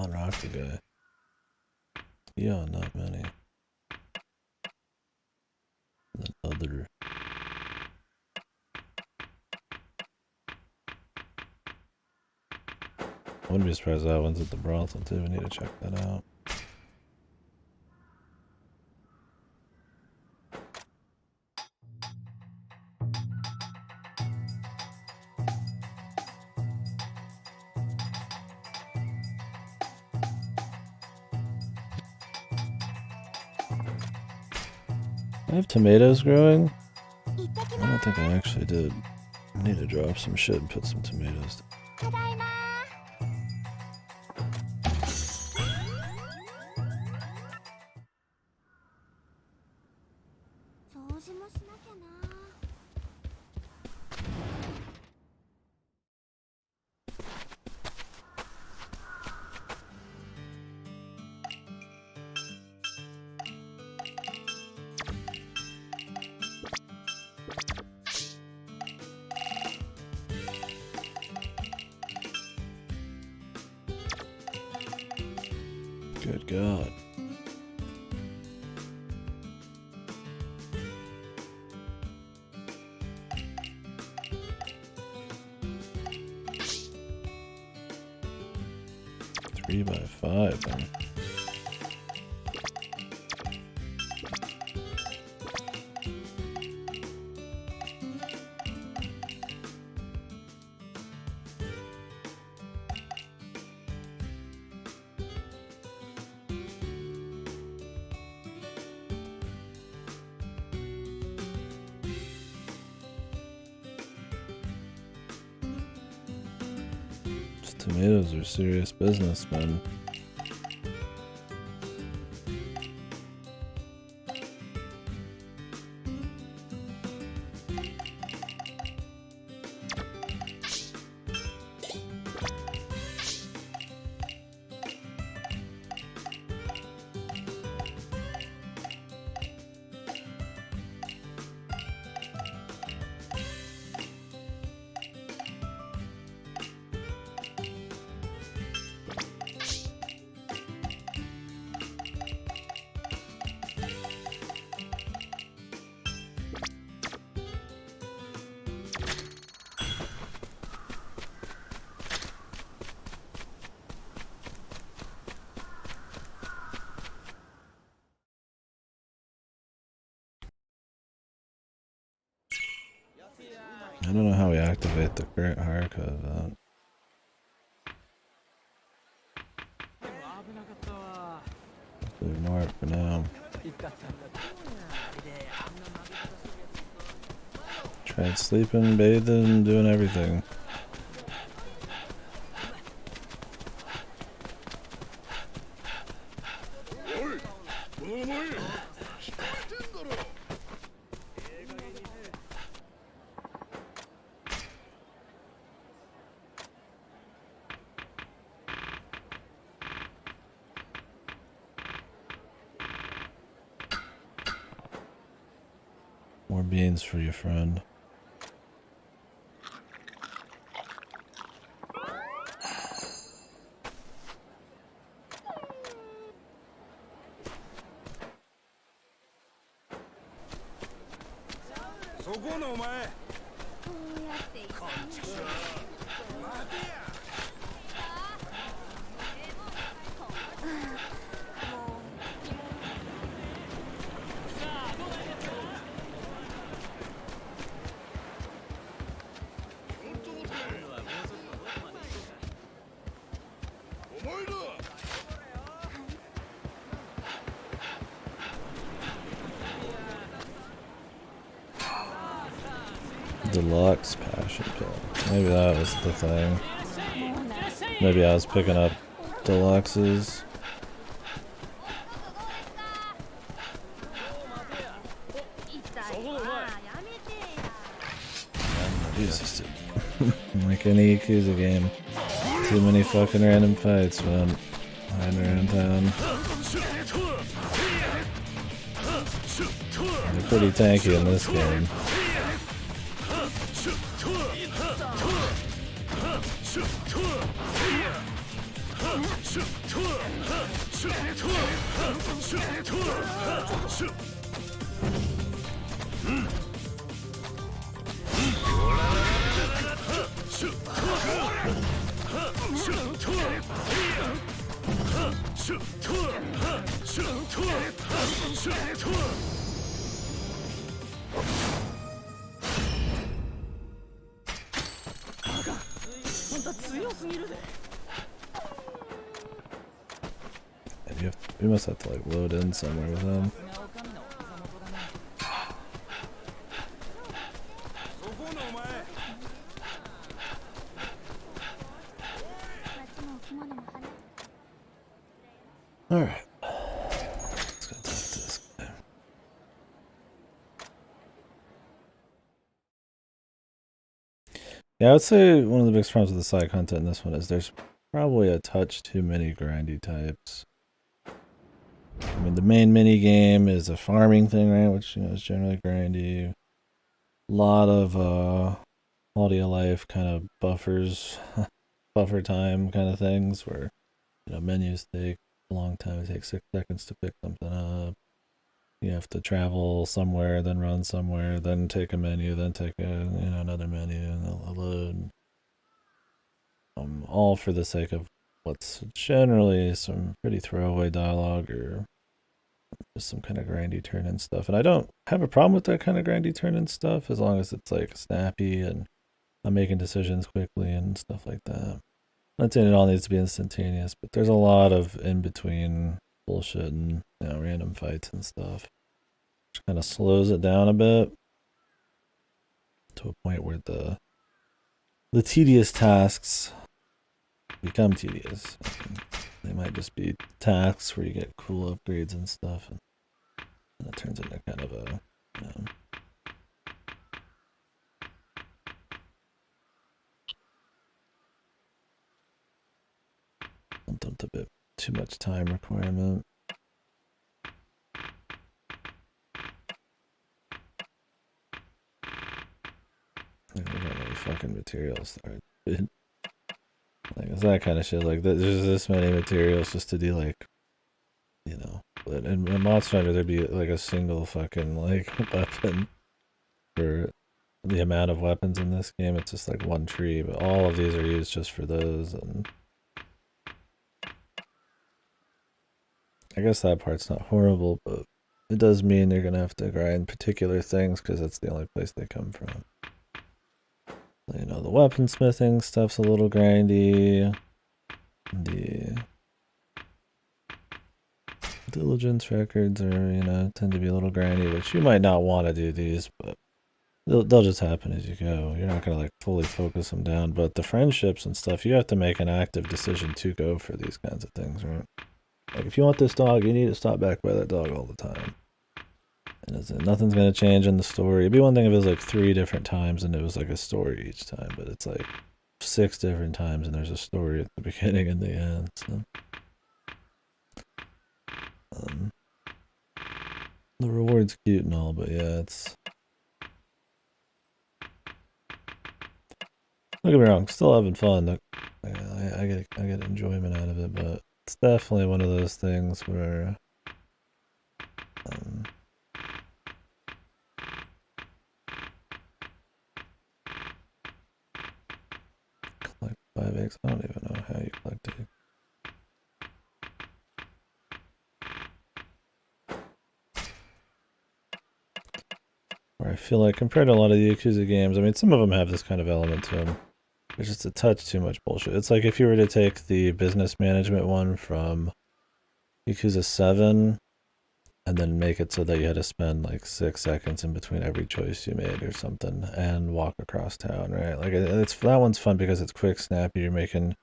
unlock the guy. Yeah, not many. Other. I wouldn't be surprised if that one's at the brothel too. We need to check that out. I have tomatoes growing? I don't think I actually did. I need to drop some shit and put some tomatoes. Good God. Three by five, man. Tomatoes are serious business, man. I don't know how we activate the current haircut of that. So ignore it for now. Tried sleeping, bathing, doing everything. More beans for your friend. Deluxe passion pill. Maybe that was the thing. Maybe I was picking up deluxes. Jesus, dude. Like any Yakuza game. Too many fucking random fights, man. Hiding around town. They're pretty tanky in this game. We must have to like load in somewhere with them. Alright. Let's go talk to this guy. Yeah, I would say one of the biggest problems with the side content in this one is there's probably a touch too many grindy types. I mean, the main mini game is a farming thing, right? Which, you know, is generally grindy. A lot of quality of life kind of buffers, buffer time kind of things where, you know, menus take a long time. It takes 6 seconds to pick something up. You have to travel somewhere, then run somewhere, then take a menu, then take a, you know, another menu and a load. All for the sake of what's generally some pretty throwaway dialogue or just some kind of grindy turn-in stuff. And I don't have a problem with that kind of grindy turn-in stuff as long as it's like snappy and I'm making decisions quickly and stuff like that. Not saying it all needs to be instantaneous, but there's a lot of in-between bullshit and, you know, random fights and stuff. Which kind of slows it down a bit to a point where the tedious tasks become tedious. They might just be tasks where you get cool upgrades and stuff, and it turns into kind of a, you know, sometimes a bit too much time requirement. I don't got any fucking materials there, dude. Like, it's that kind of shit. Like, there's this many materials just to do, like, you know. But in Monster Hunter, there'd be, like, a single fucking, like, weapon for the amount of weapons in this game. It's just, like, one tree, but all of these are used just for those, and I guess that part's not horrible, but it does mean you're gonna have to grind particular things, because that's the only place they come from. You know, the weaponsmithing stuff's a little grindy. The diligence records are, you know, tend to be a little grindy, which you might not want to do these, but they'll just happen as you go. You're not gonna like fully focus them down, but the friendships and stuff, you have to make an active decision to go for these kinds of things, right? Like, if you want this dog, you need to stop back by that dog all the time. And nothing's gonna change in the story. It'd be one thing if it was like 3 different times and it was like a story each time, but it's like 6 different times and there's a story at the beginning and the end. So, the reward's cute and all, but yeah, it's. Don't get me wrong, still having fun. I get enjoyment out of it, but it's definitely one of those things where. Collect 5 eggs. I don't even know how you collect eggs. Where I feel like compared to a lot of the Yakuza games, I mean, some of them have this kind of element to them. There's just a touch too much bullshit. It's like if you were to take the business management one from Yakuza 7 and then make it so that you had to spend like 6 seconds in between every choice you made or something and walk across town, right? Like, it's that one's fun because it's quick, snappy, you're making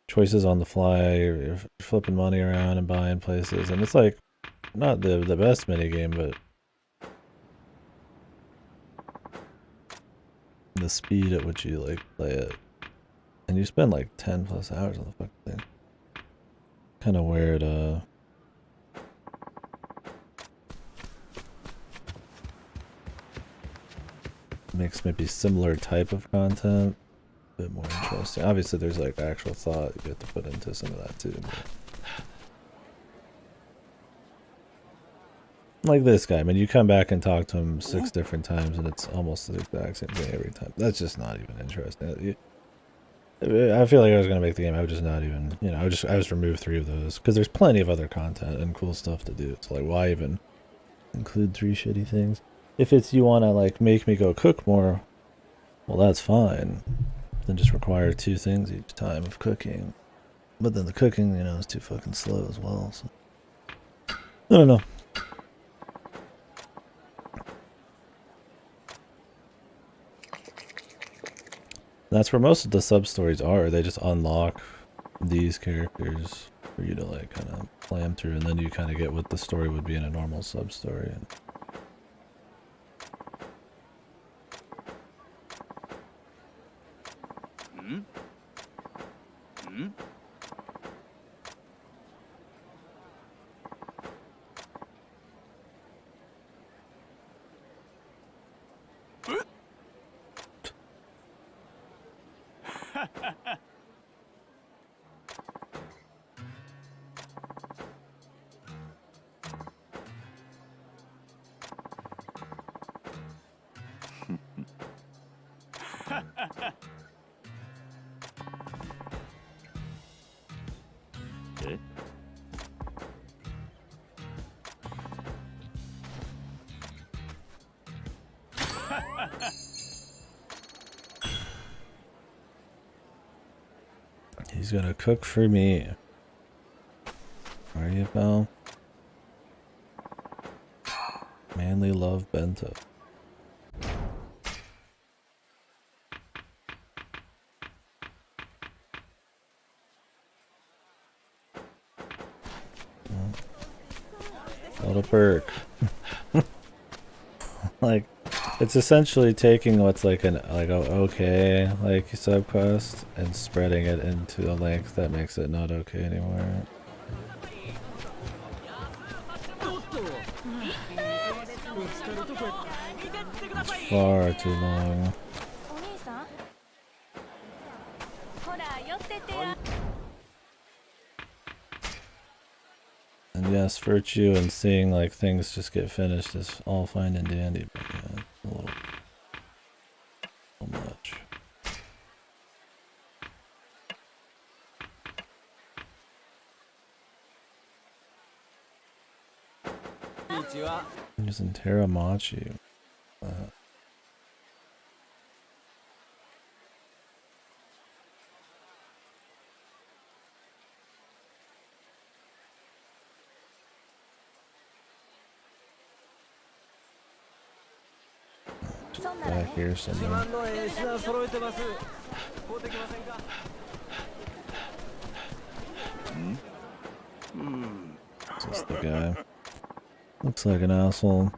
choices on the fly, you're flipping money around and buying places, and it's like not the best minigame, but the speed at which you like play it, and you spend like 10 plus hours on the fucking thing. Kind of weird. Makes maybe similar type of content, bit more interesting. Obviously, there's like actual thought you have to put into some of that too. But... like this guy, I mean, you come back and talk to him 6 different times, and it's almost the exact same thing every time. That's just not even interesting. I feel like I was gonna make the game. I would just not even, you know, I just remove 3 of those because there's plenty of other content and cool stuff to do. So like, why even include 3 shitty things? If it's you want to like make me go cook more, well, that's fine. Then just require 2 things each time of cooking. But then the cooking, you know, is too fucking slow as well. So I don't know. That's where most of the sub-stories are. They just unlock these characters for you to like kind of play them through, and then you kind of get what the story would be in a normal sub-story. He's gonna cook for me. Where are you, pal? Manly love bento. What a perk. Like, it's essentially taking what's like an okay like subquest and spreading it into a length that makes it not okay anymore. It's far too long. And yes, virtue and seeing like things just get finished is all fine and dandy, but yeah, a little much. I'm using Teramachi. Back here somewhere. Is this the guy? Looks like an asshole.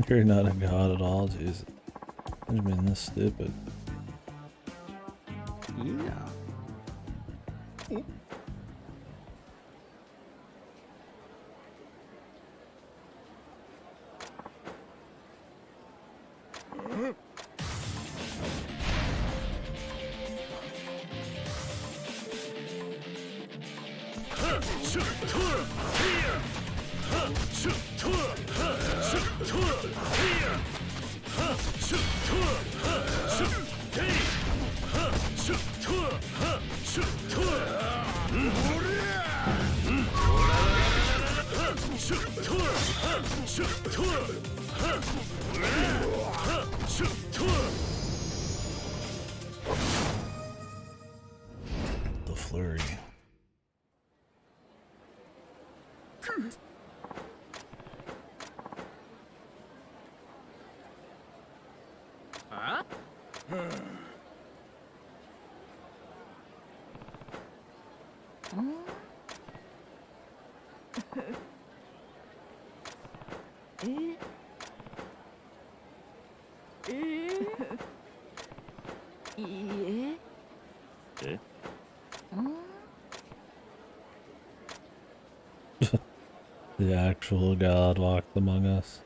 You're not a god at all, Jesus. I've been this stupid. Yeah. The flurry. Huh? The actual God walked among us.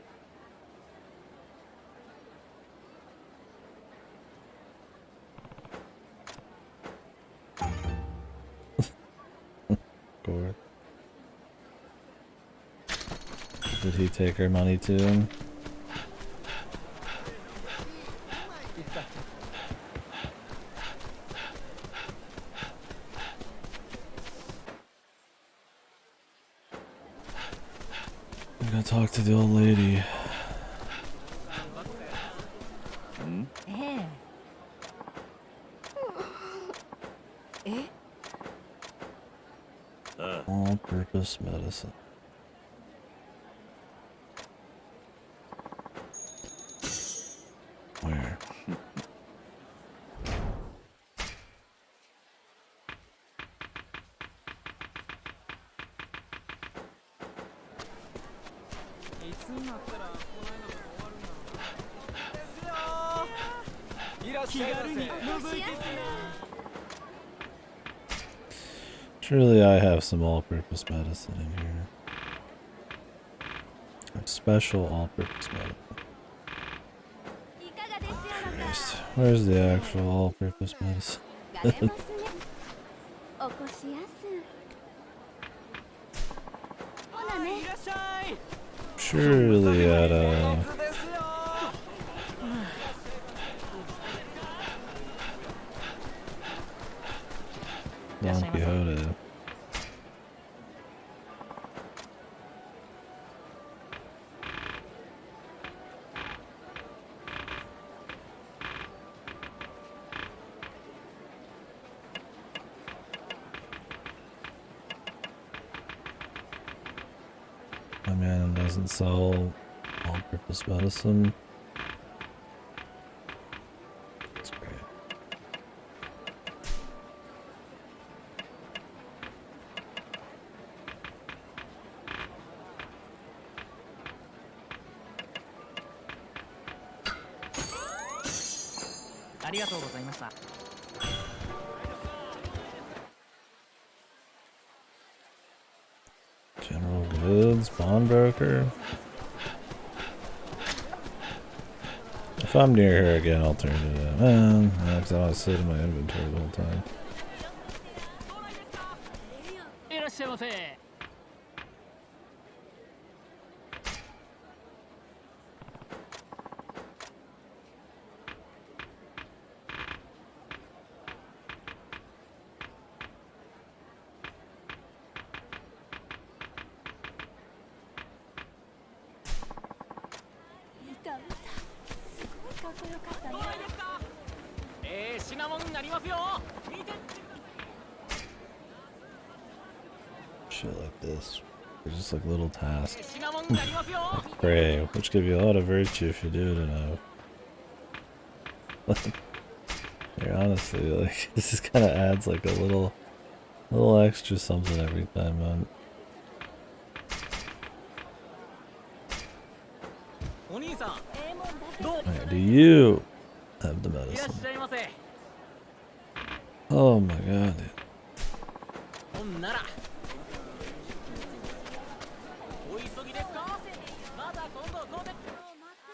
Gore. Did he take our money to him? I'm gonna talk to the old lady. All-purpose medicine. Where? Surely I have some all-purpose medicine in here. A special all-purpose medicine. Christ. Where's the actual all-purpose medicine? Surely at Don Quixote. My man doesn't sell all-purpose medicine. That's great. General goods, pawnbroker. If I'm near her again, I'll turn it in. Because I want to sit in my inventory the whole time. Shit like this. They're just like little tasks. Like pray, which give you a lot of virtue if you do it enough. Here, honestly, like, this just kind of adds like a little extra something every time, man. Alright, do you have the medicine? Oh my god, dude.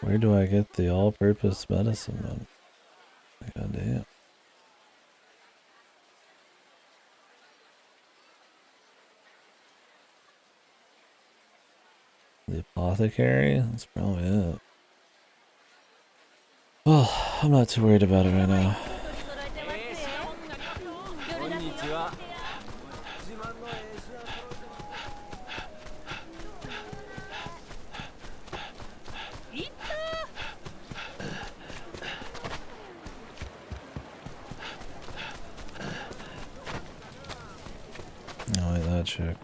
Where do I get the all-purpose medicine, man? God damn. The apothecary? That's probably it. Well, I'm not too worried about it right now. check.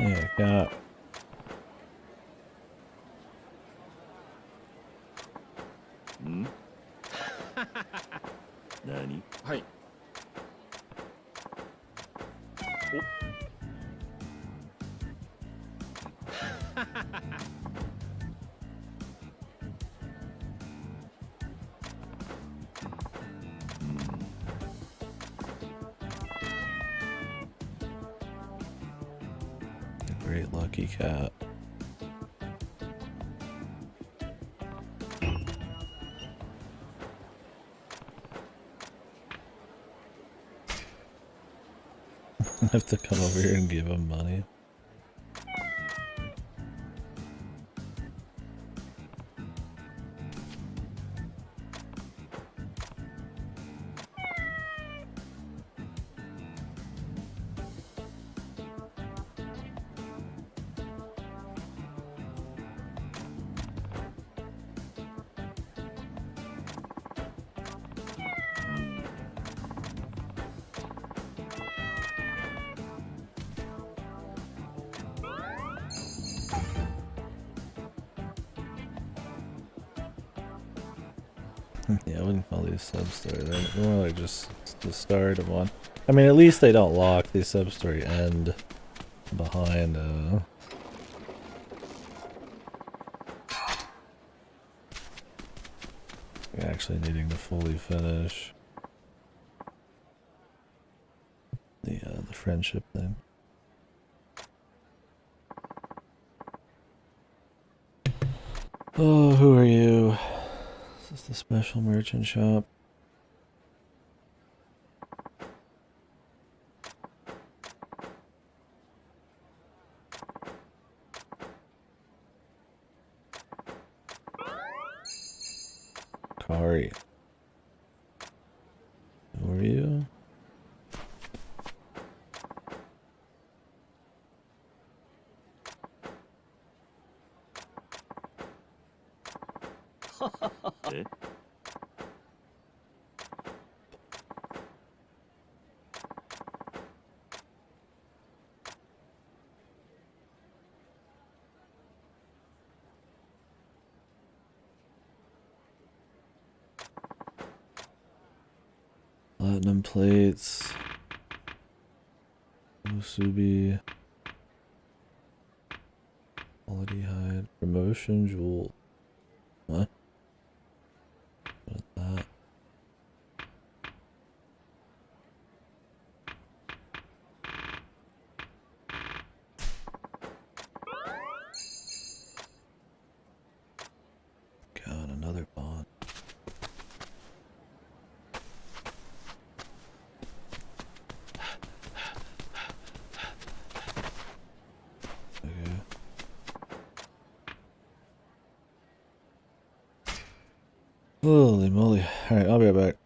Yeah, got. Nani? はい。 A great lucky cat. I have to come over here and give him money. Yeah, I wouldn't call these sub-story. They're more like just the start of one. I mean, at least they don't lock. These sub-story end behind, actually needing to fully finish the friendship thing. Oh, who are you? Is this the special merchant shop? Kari. Who are you? Eh? Platinum plates. Musubi. Quality hide. Promotion jewel. What? What is that? God, another bond. Okay. Holy moly. Alright, I'll be right back.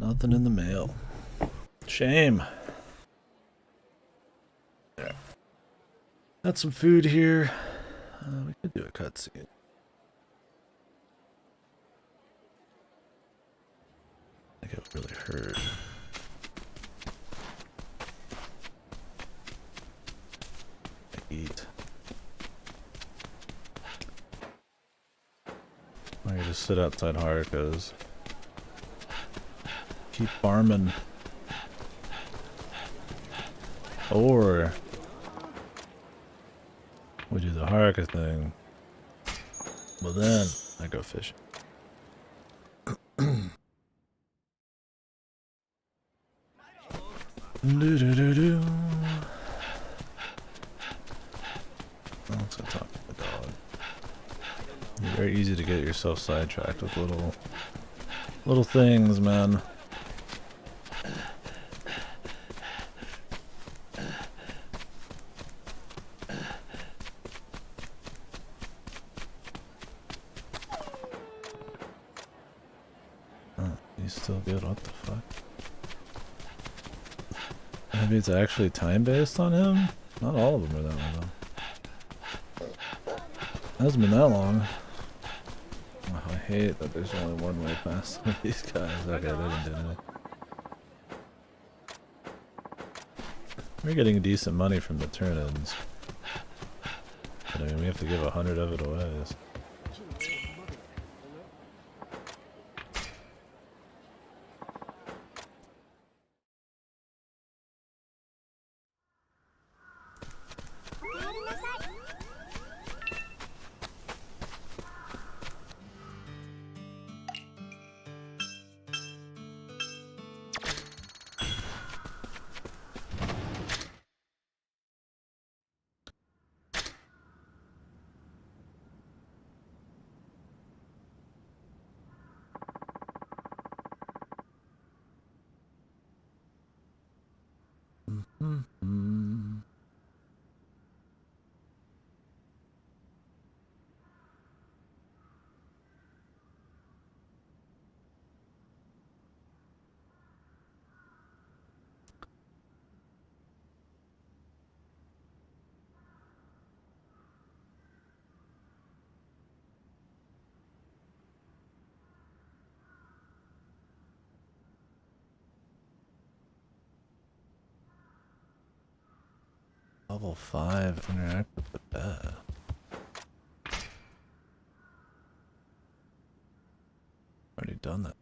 Nothing in the mail. Shame. There. Got some food here. We could do a cutscene. I think it really hurt. Eat. I can just sit outside Haruka's. Keep farming. Or we do the Haruka thing. Well then I go fishing. Do do do do. Let's go talk to the dog. It's very easy to get yourself sidetracked with little things, man. Oh, he's still good. What the fuck? Maybe it's actually time-based on him? Not all of them are that way, though. Hasn't been that long. Oh, I hate that there's only one way past some of these guys. Okay, they didn't do anything. We're getting decent money from the turn-ins. But I mean, we have to give 100 of it away. So. Level 5, interact with the bed. Already done that.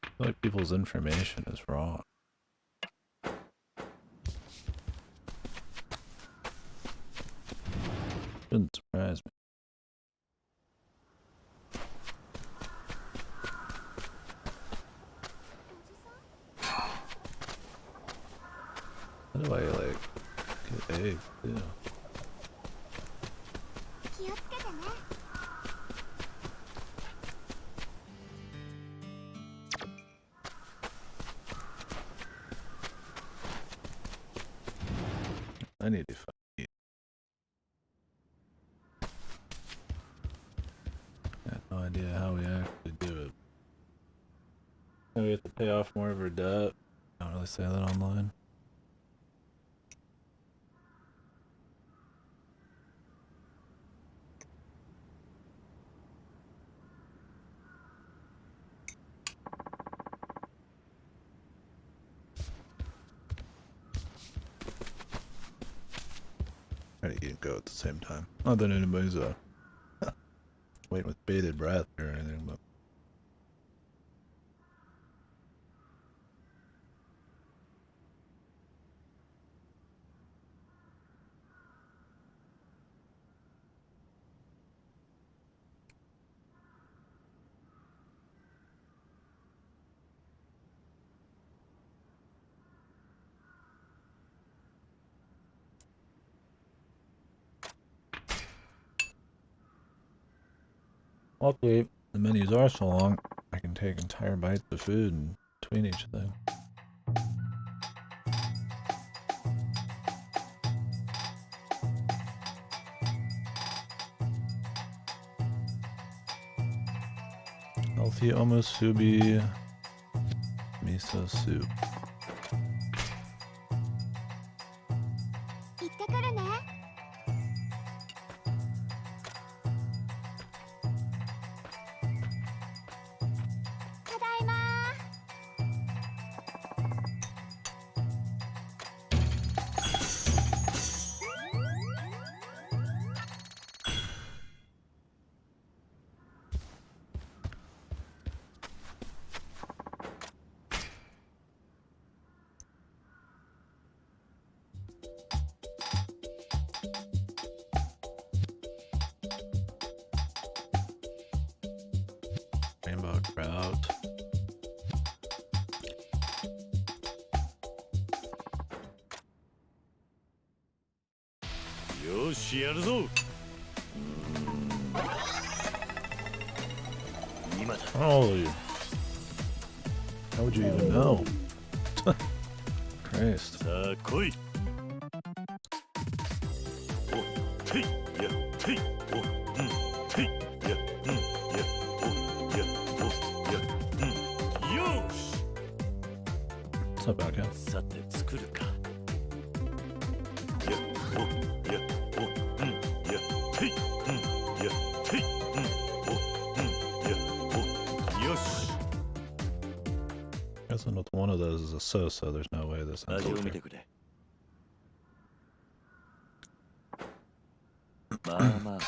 I feel like people's information is wrong. Shouldn't surprise me. How do I like get eggs too? I need to fucking eat. I have no idea how we actually do it. And we have to pay off more of our debt. I don't really say that online. Try to eat and go at the same time. Not that anybody's waiting with bated breath or anything, but Luckily, the menus are so long, I can take entire bites of food in between each thing. Healthy omusubi miso soup. 行ってくるね。ただいま。Rainbow trout. Yoshi, やるぞ。今だ。 Holy. How would you even know? Christ. さあ来い。お、てい、や、てい、お、うん、てい、や、うん、や、お、や、お、や、うん。よし。 What's up, Aka? さて作るか。や、お、や、お、うん、や、てい、うん、や、てい、うん、お、うん、や、お、よし。 Guessing with one of those is a so-so, there's no way this ends 味を up 見 there. てくれ。まあまあ。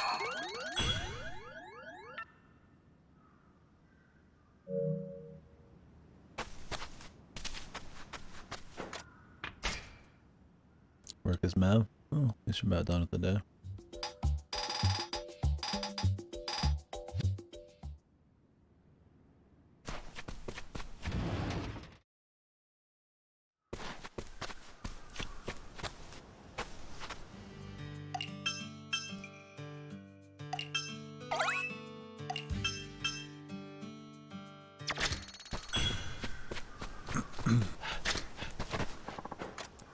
Work is mad. Oh, at least you're about done with the day.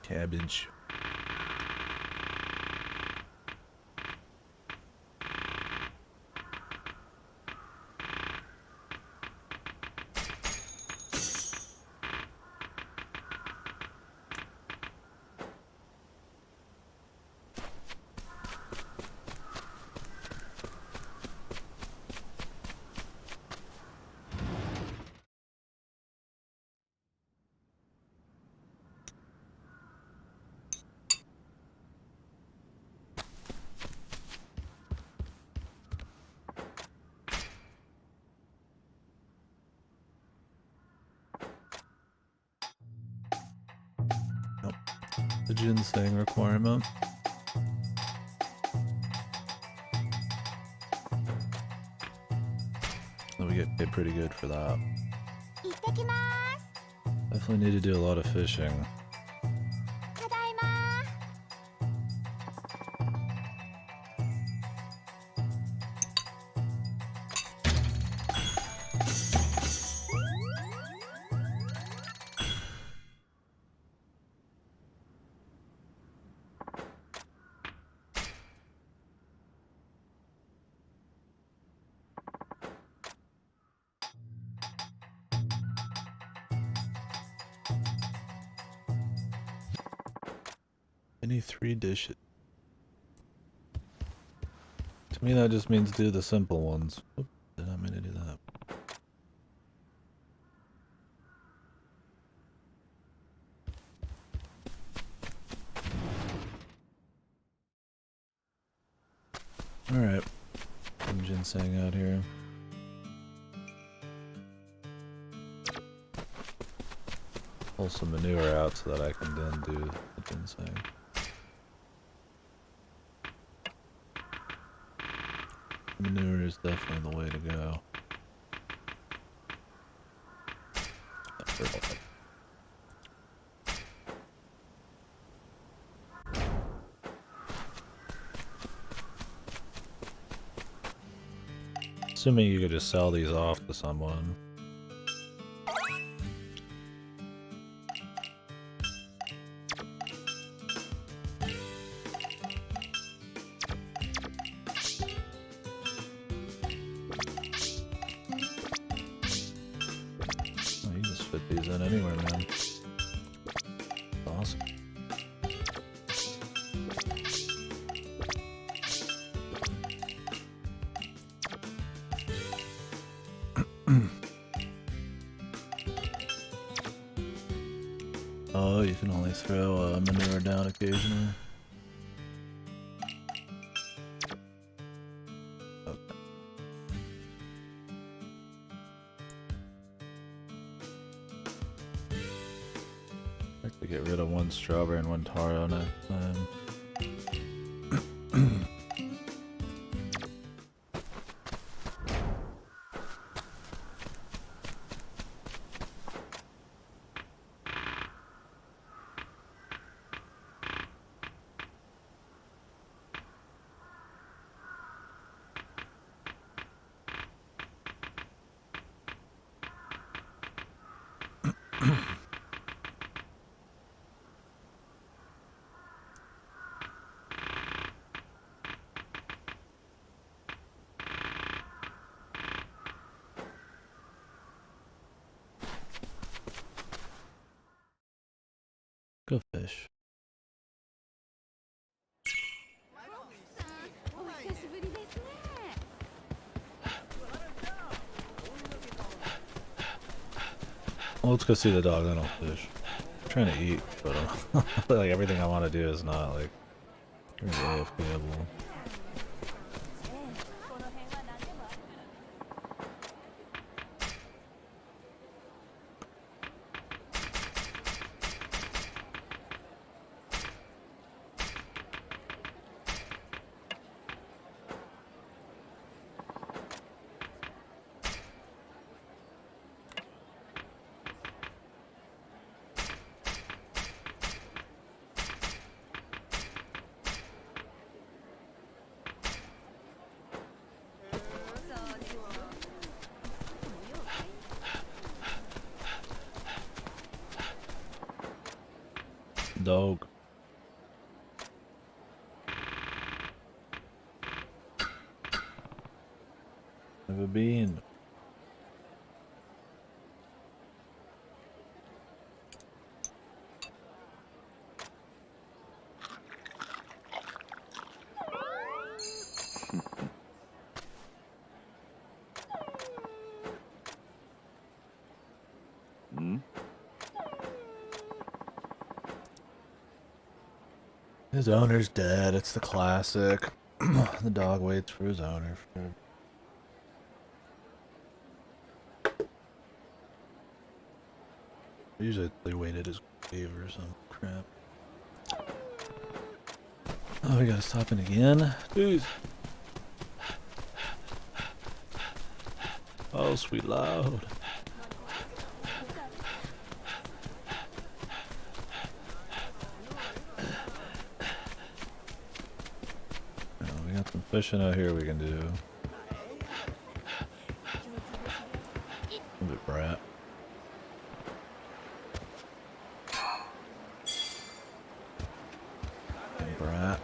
Cabbage. The ginseng requirement. So we get paid pretty good for that. 行ってきます。 Definitely need to do a lot of fishing. ただいま。 Any 3 dishes. To me that just means do the simple ones. Oop, did not mean to do that. Alright. Some ginseng out here. Pull some manure out so that I can then do the ginseng. Manure is definitely the way to go. Assuming you could just sell these off to someone. Oh, you just fit these in anywhere, man. Awesome. Oh, you can only throw manure down occasionally. Okay. I have to get rid of one strawberry and one taro next time. Go fish. お久しぶりですね。 Well, let's go see the dog, then I'll fish. I'm trying to eat, but like everything I want to do is not like really AFKable. Dog. Have a bean. His owner's dead. It's the classic. The dog waits for his owner forever. Usually they wait at his grave or some crap. Oh, we gotta stop in again? Jeez. Oh, sweet loud. We got some fishing out here we can do. A bit brat. Brat.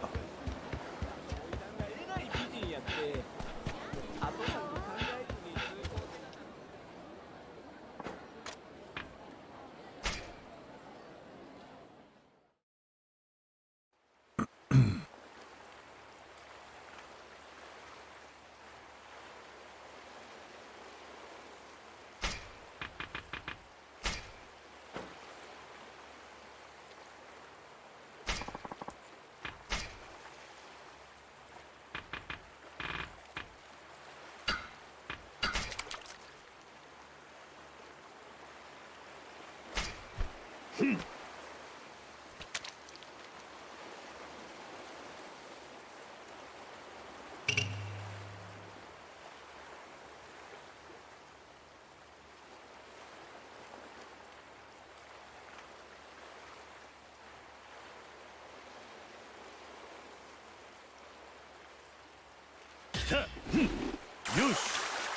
Yoし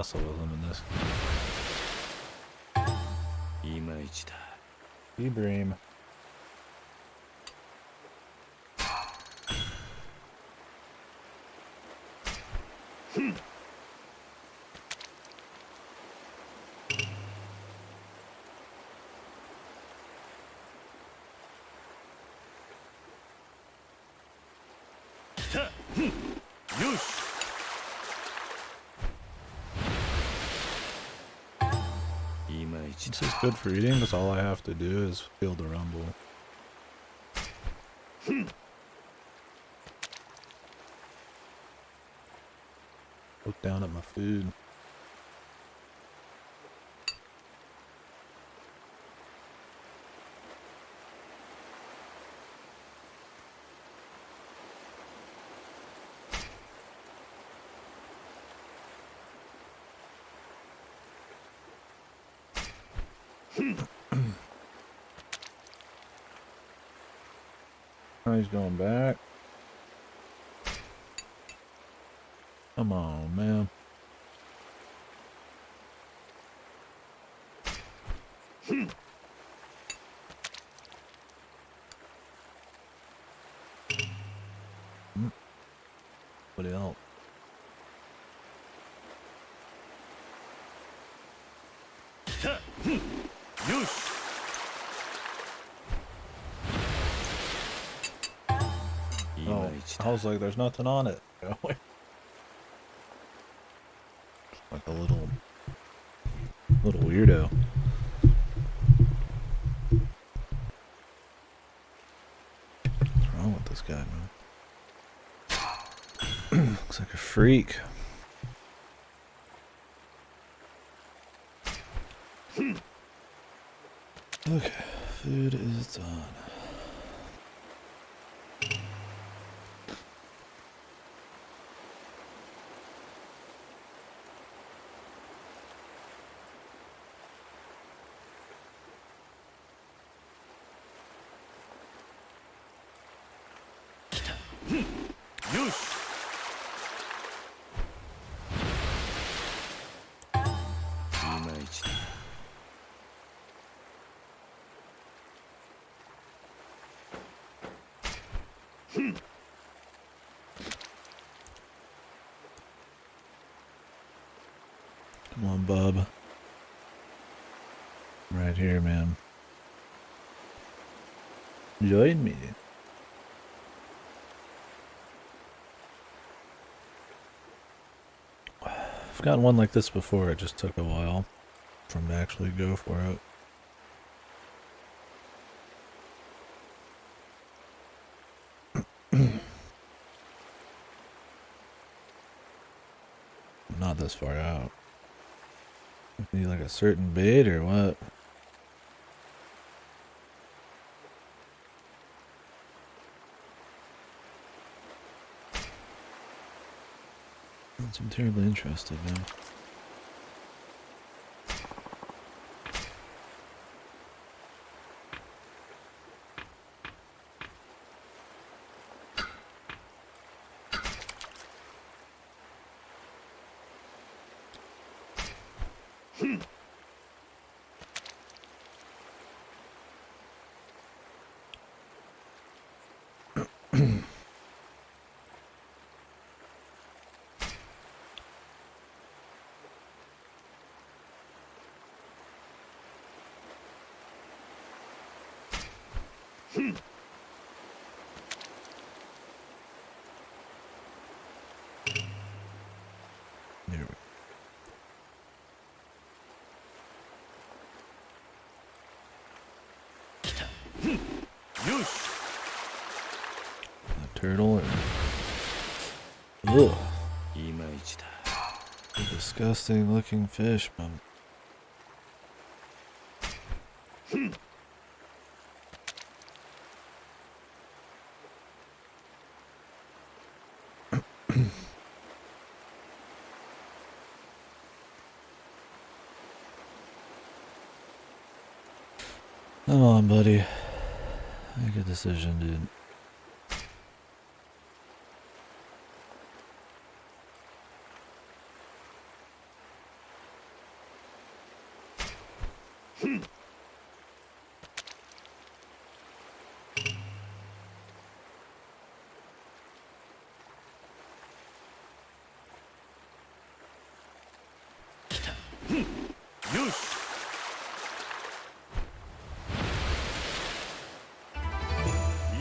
wrestle with him in this. いまいちだ。 Bream. This is good for eating, because all I have to do is feel the rumble. Look down at my food. Oh, he's going back. Come on, man. What else? Oh, I was like, there's nothing on it. Like a little weirdo. What's wrong with this guy, man? Looks like a freak. Okay, food is done. Come on, bub. I'm right here, man. Join me. I've gotten one like this before. It just took a while for him to actually go for it. Not this far out. Need like a certain bait or what? I'm terribly interested now. There we go. A turtle or... Ugh. A disgusting looking fish, man. Come on, buddy. Make a decision, dude. よし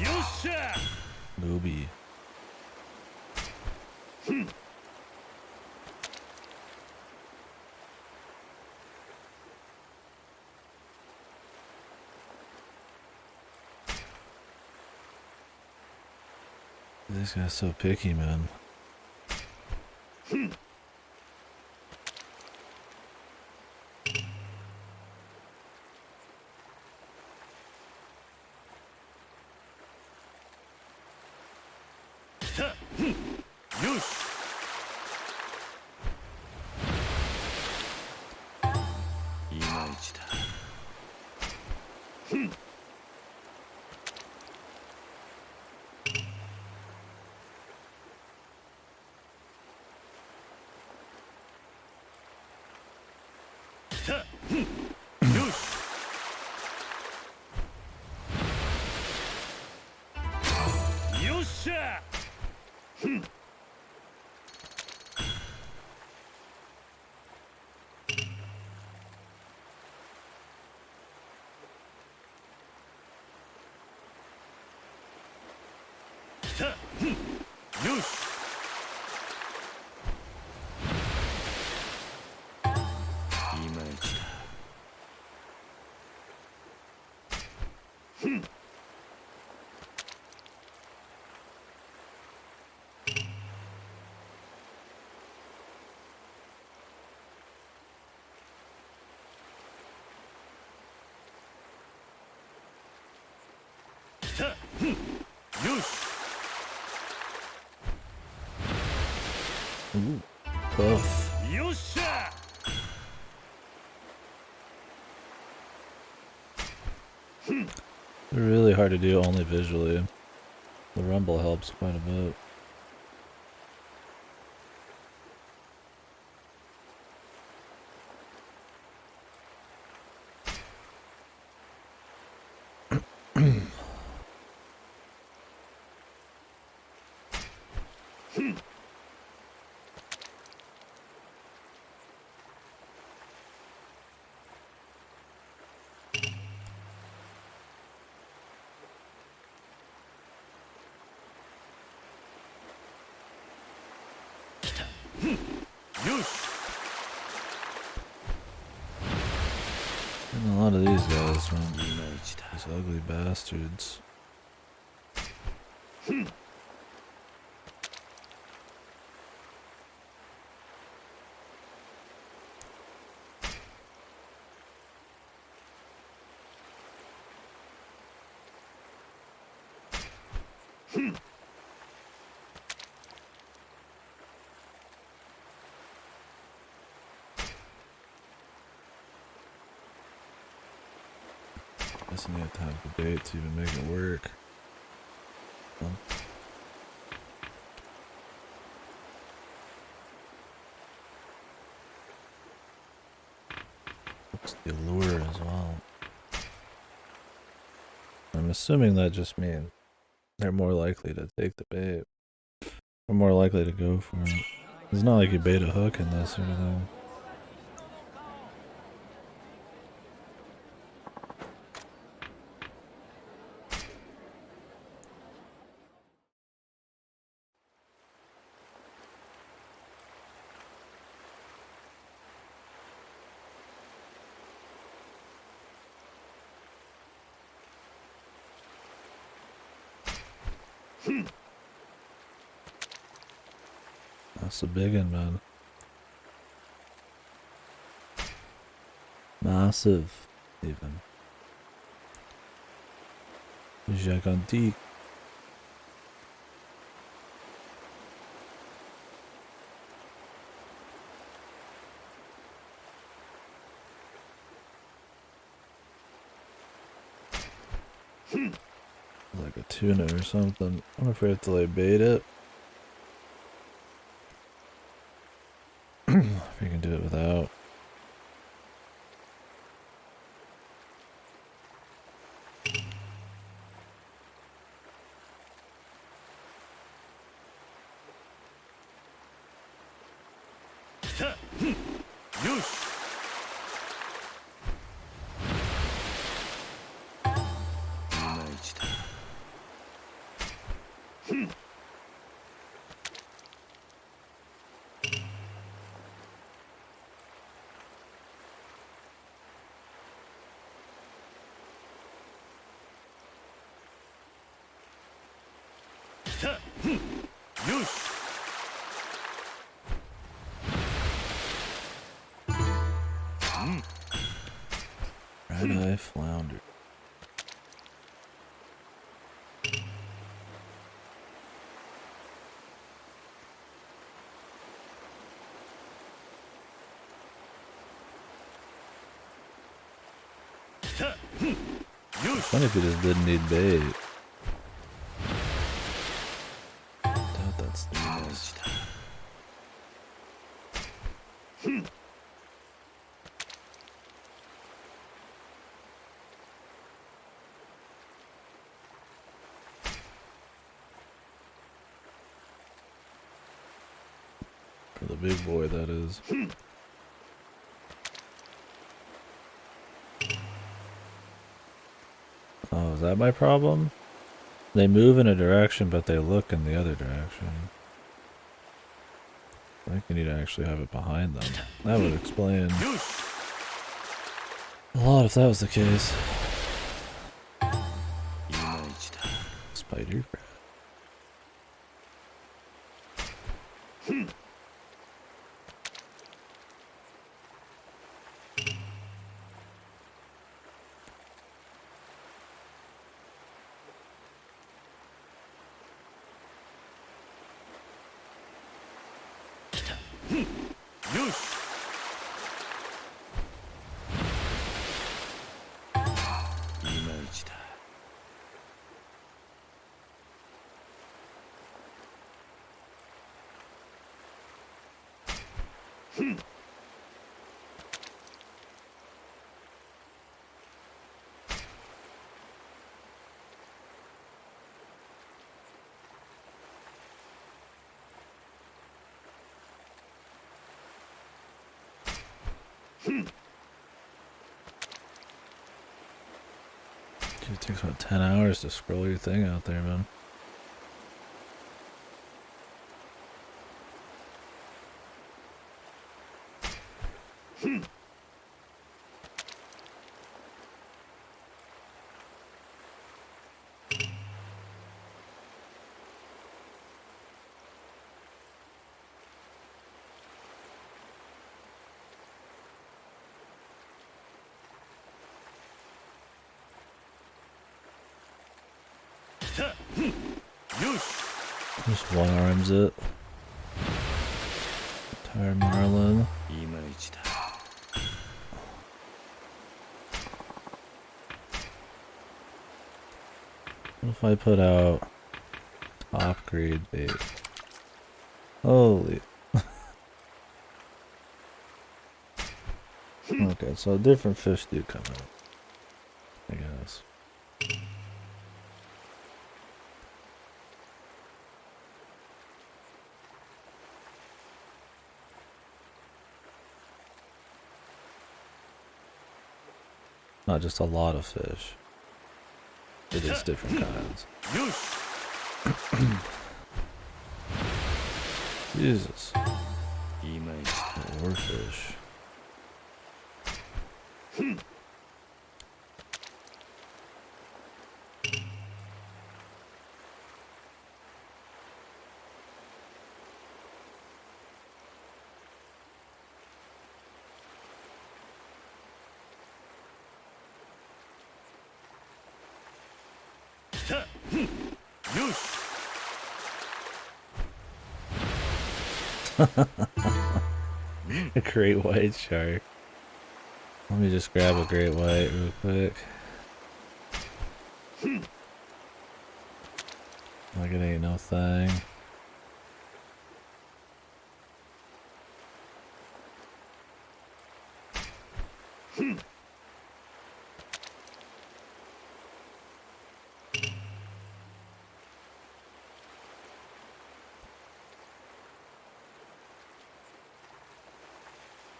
よっしゃ Nooby. This guy's so picky, man. Ooh, tough. They're really hard to do only visually. The rumble helps quite a bit. And a lot of these guys, man. These ugly bastards. Guess you have to have the bait to even make it work. Well, what's the allure as well? I'm assuming that just means they're more likely to take the bait. Or more likely to go for it. It's not like you bait a hook in this or anything. That's a big one, man. Massive, even. Gigantique. Like a tuna or something. I wonder if we have to like bait it. If you can do it without. よし Red-eye flounder. Funny if he just didn't need bait. Doubt that's the best. For the big boy, that is. Oh, is that my problem? They move in a direction, but they look in the other direction. I think we need to actually have it behind them. That would explain a lot if that was the case. Spider crab. It takes about 10 hours to scroll your thing out there, man. Just one arms it. Entire marlin. What if I put out top grade bait? Holy. Okay, so different fish do come out, I guess. Not just a lot of fish. It is different kinds. Jesus. More fish. A great white shark. Let me just grab a great white real quick. Like it ain't no thing.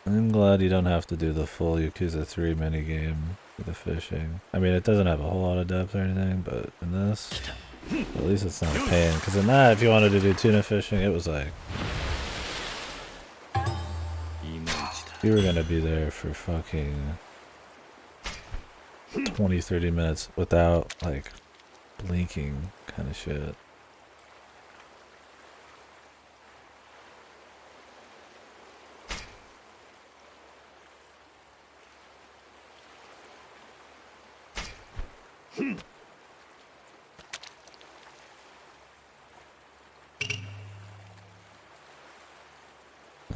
I'm glad you don't have to do the full Yakuza 3 minigame for the fishing. I mean, it doesn't have a whole lot of depth or anything, but in this, at least it's not a pain. Because in that, if you wanted to do tuna fishing, it was like... you were gonna be there for fucking 20-30 minutes without, like, blinking kind of shit.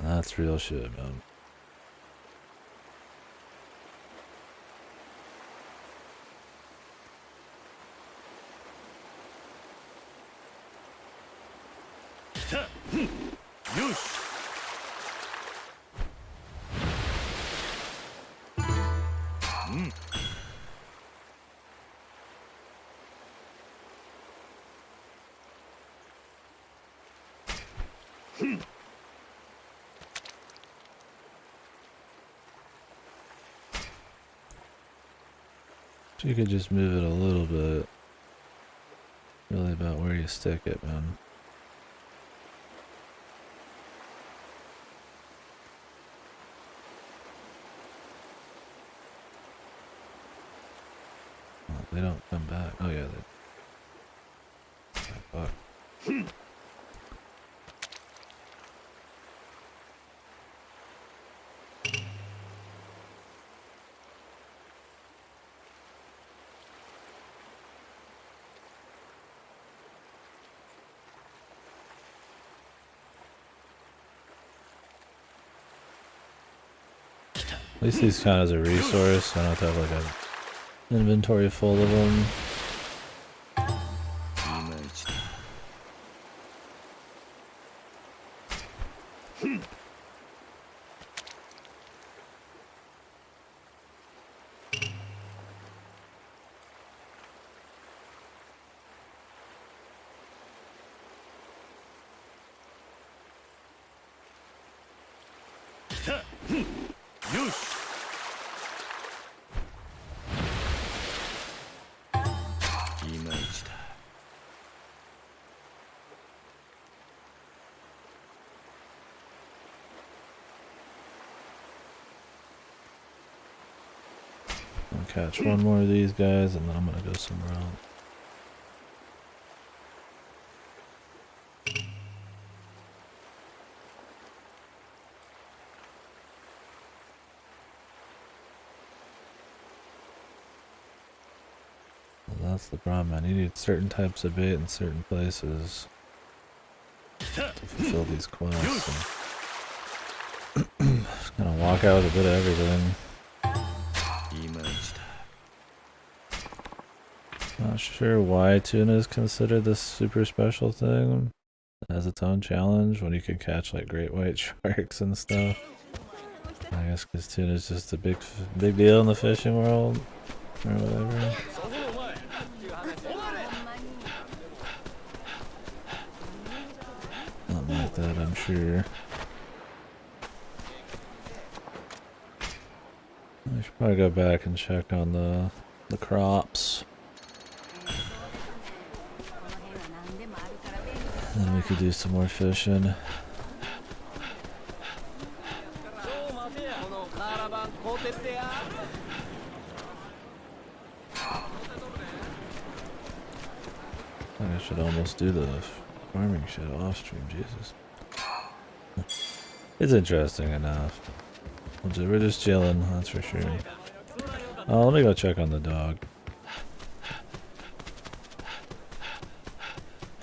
That's real shit, man. Yosh. You could just move it a little bit. Really about where you stick it, man. Oh, they don't come back. Oh yeah, they. Fuck. At least these count as a resource. I don't have to have like an inventory full of them. いまいちだ。来た。よし。いまいちだ。 I'll catch one more of these guys and then I'm gonna go somewhere else. Well, that's the problem, man. You need certain types of bait in certain places to fulfill these quests. Just gonna walk out with a bit of everything. いまいちだ。 Not sure why tuna is considered this super special thing. It has its own challenge when you can catch like great white sharks and stuff. I guess because tuna is just a big deal in the fishing world or whatever. Something like that, I'm sure. I should probably go back and check on the crops. Then we could do some more fishing. I should almost do the farming shit off stream, Jesus. It's interesting enough. We're just chilling, that's for sure. Oh, let me go check on the dog.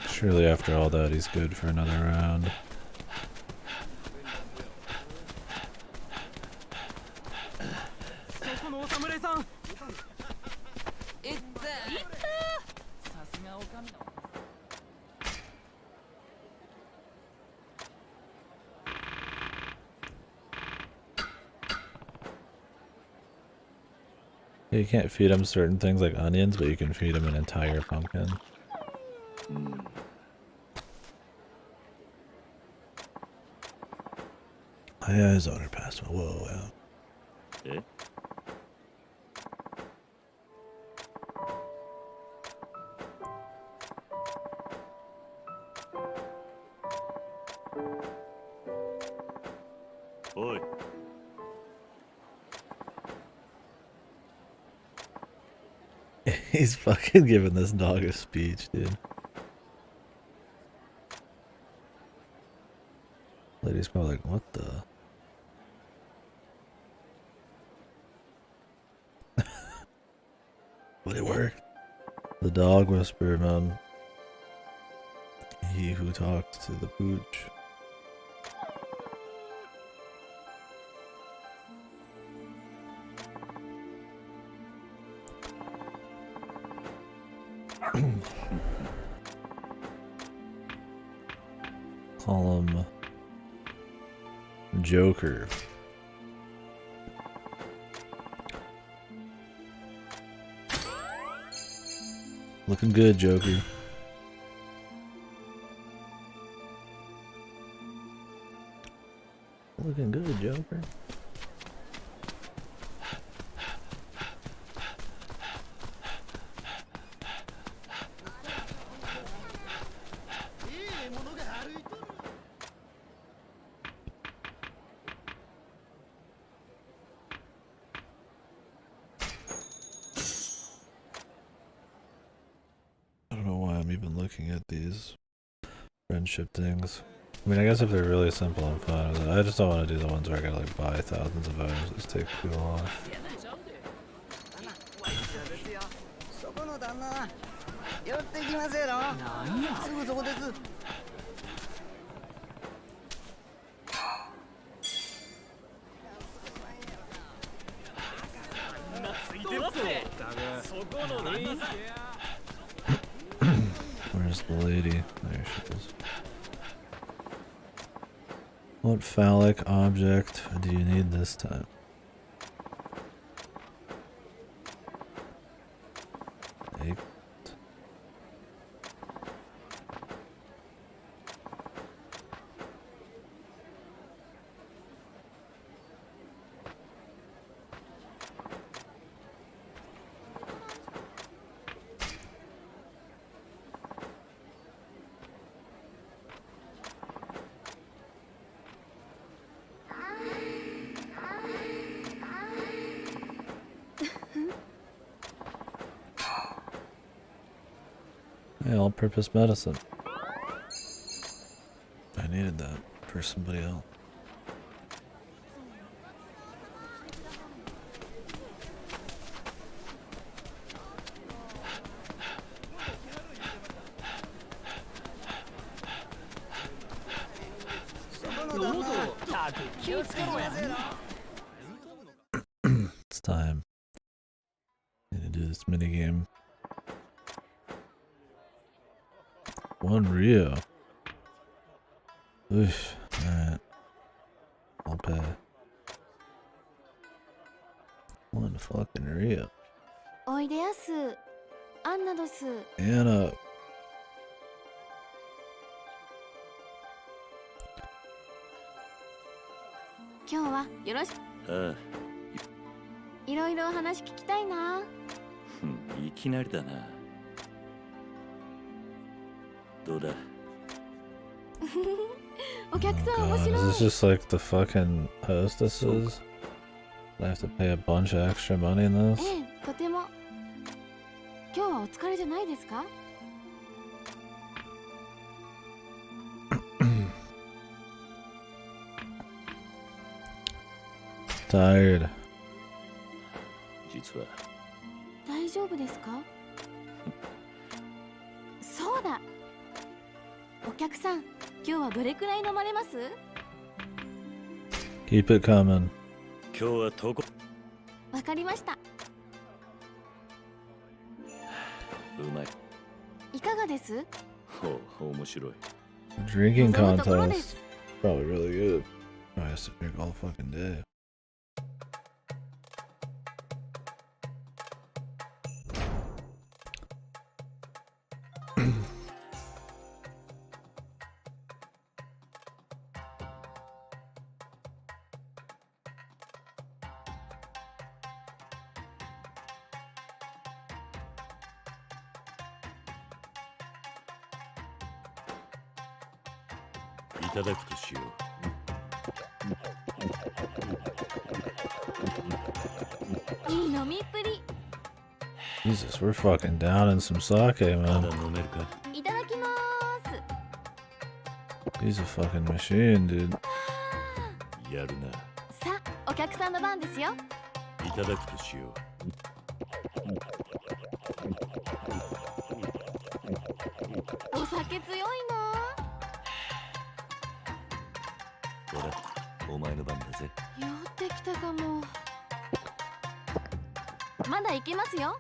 Surely after all that, he's good for another round. You can't feed him certain things like onions, but you can feed him an entire pumpkin. Oh, yeah, his owner passed away. Whoa, yeah. え おい He's fucking giving this dog a speech, dude. Lady's probably like, what the? Would it work? The dog whisperer, man. He who talks to the pooch. Call him Joker. Looking good, Joker. Looking good, Joker. I don't know why I'm even looking at these friendship things. I mean, I guess if they're really simple, I'm fine with it. I just don't want to do the ones where I gotta like buy thousands of items. These take too long. Where's the lady? There she is. What phallic object do you need this time? Take. Hey, all-purpose medicine. I needed that for somebody else. It's time. I need to do this minigame. One Rio. Oof. Alright. I'll pay. One fucking Rio. おいでやす。アンナドス。 Anna.今日はよろしく。ああ、いろいろ話聞きたいな。いきなりだな。どうだ。お客さん God, 面 is 白い。 this just like the fucking hostesses? I have to pay a bunch of extra money in this? ええ、とても。今日はお疲れじゃないですか？ Tired. 実は大丈夫ですか？そうだ。お客さん、今日はどれくらい飲まれます？ Keep it coming. 今日はとこ。わかりました。うまい。いかがです？ほう、面白い。 Drinking 望むところで contest. す。 Probably really good. I have to drink all fucking day. I ただくとしよう。いい飲みっぷり。 Jesus, we're fucking down in some sake, まだ man. 飲めるか。いただきます。 He's a fucking machine, dude. やるな。さあ、お客さんの番ですよ。いただくとしよう。け強いな。ほら、お前の番だぜ。酔ってきたかも。まだいけますよ。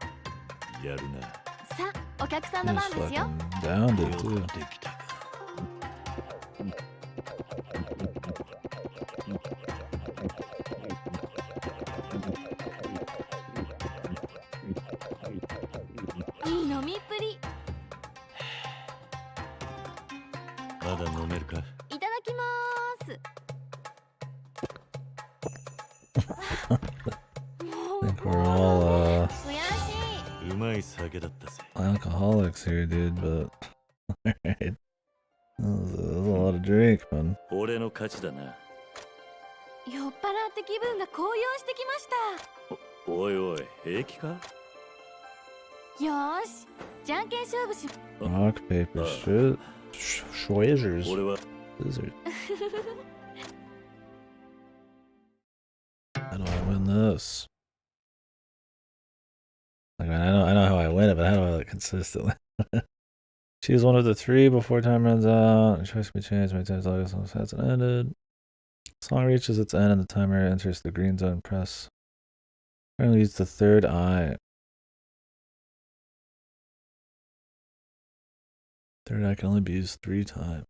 やるな。さあ、お客さんの Just 番ですよ。 fucking downed it 酔 too. ってきたか。いい飲みっぷり。まだ飲めるか。いただきます。 I think we're all 悔しい。うまい酒だったぜ。 alcoholics here, dude, but alright. That was a lot of drink, man. 俺の勝ちだな。酔っ払って気分が高揚してきました。おいおい、平気か。よーし、じゃんけん勝負し。 Rock, paper, scissors. 俺は Scissors. How do I win this? Like, I know how I win it, but how do I like consistently? Choose one of the three before time runs out. Choice can be changed many times. August hasn't ended. Song reaches its end and the timer enters the green zone. Press. Currently use the third eye. Third eye can only be used 3 times.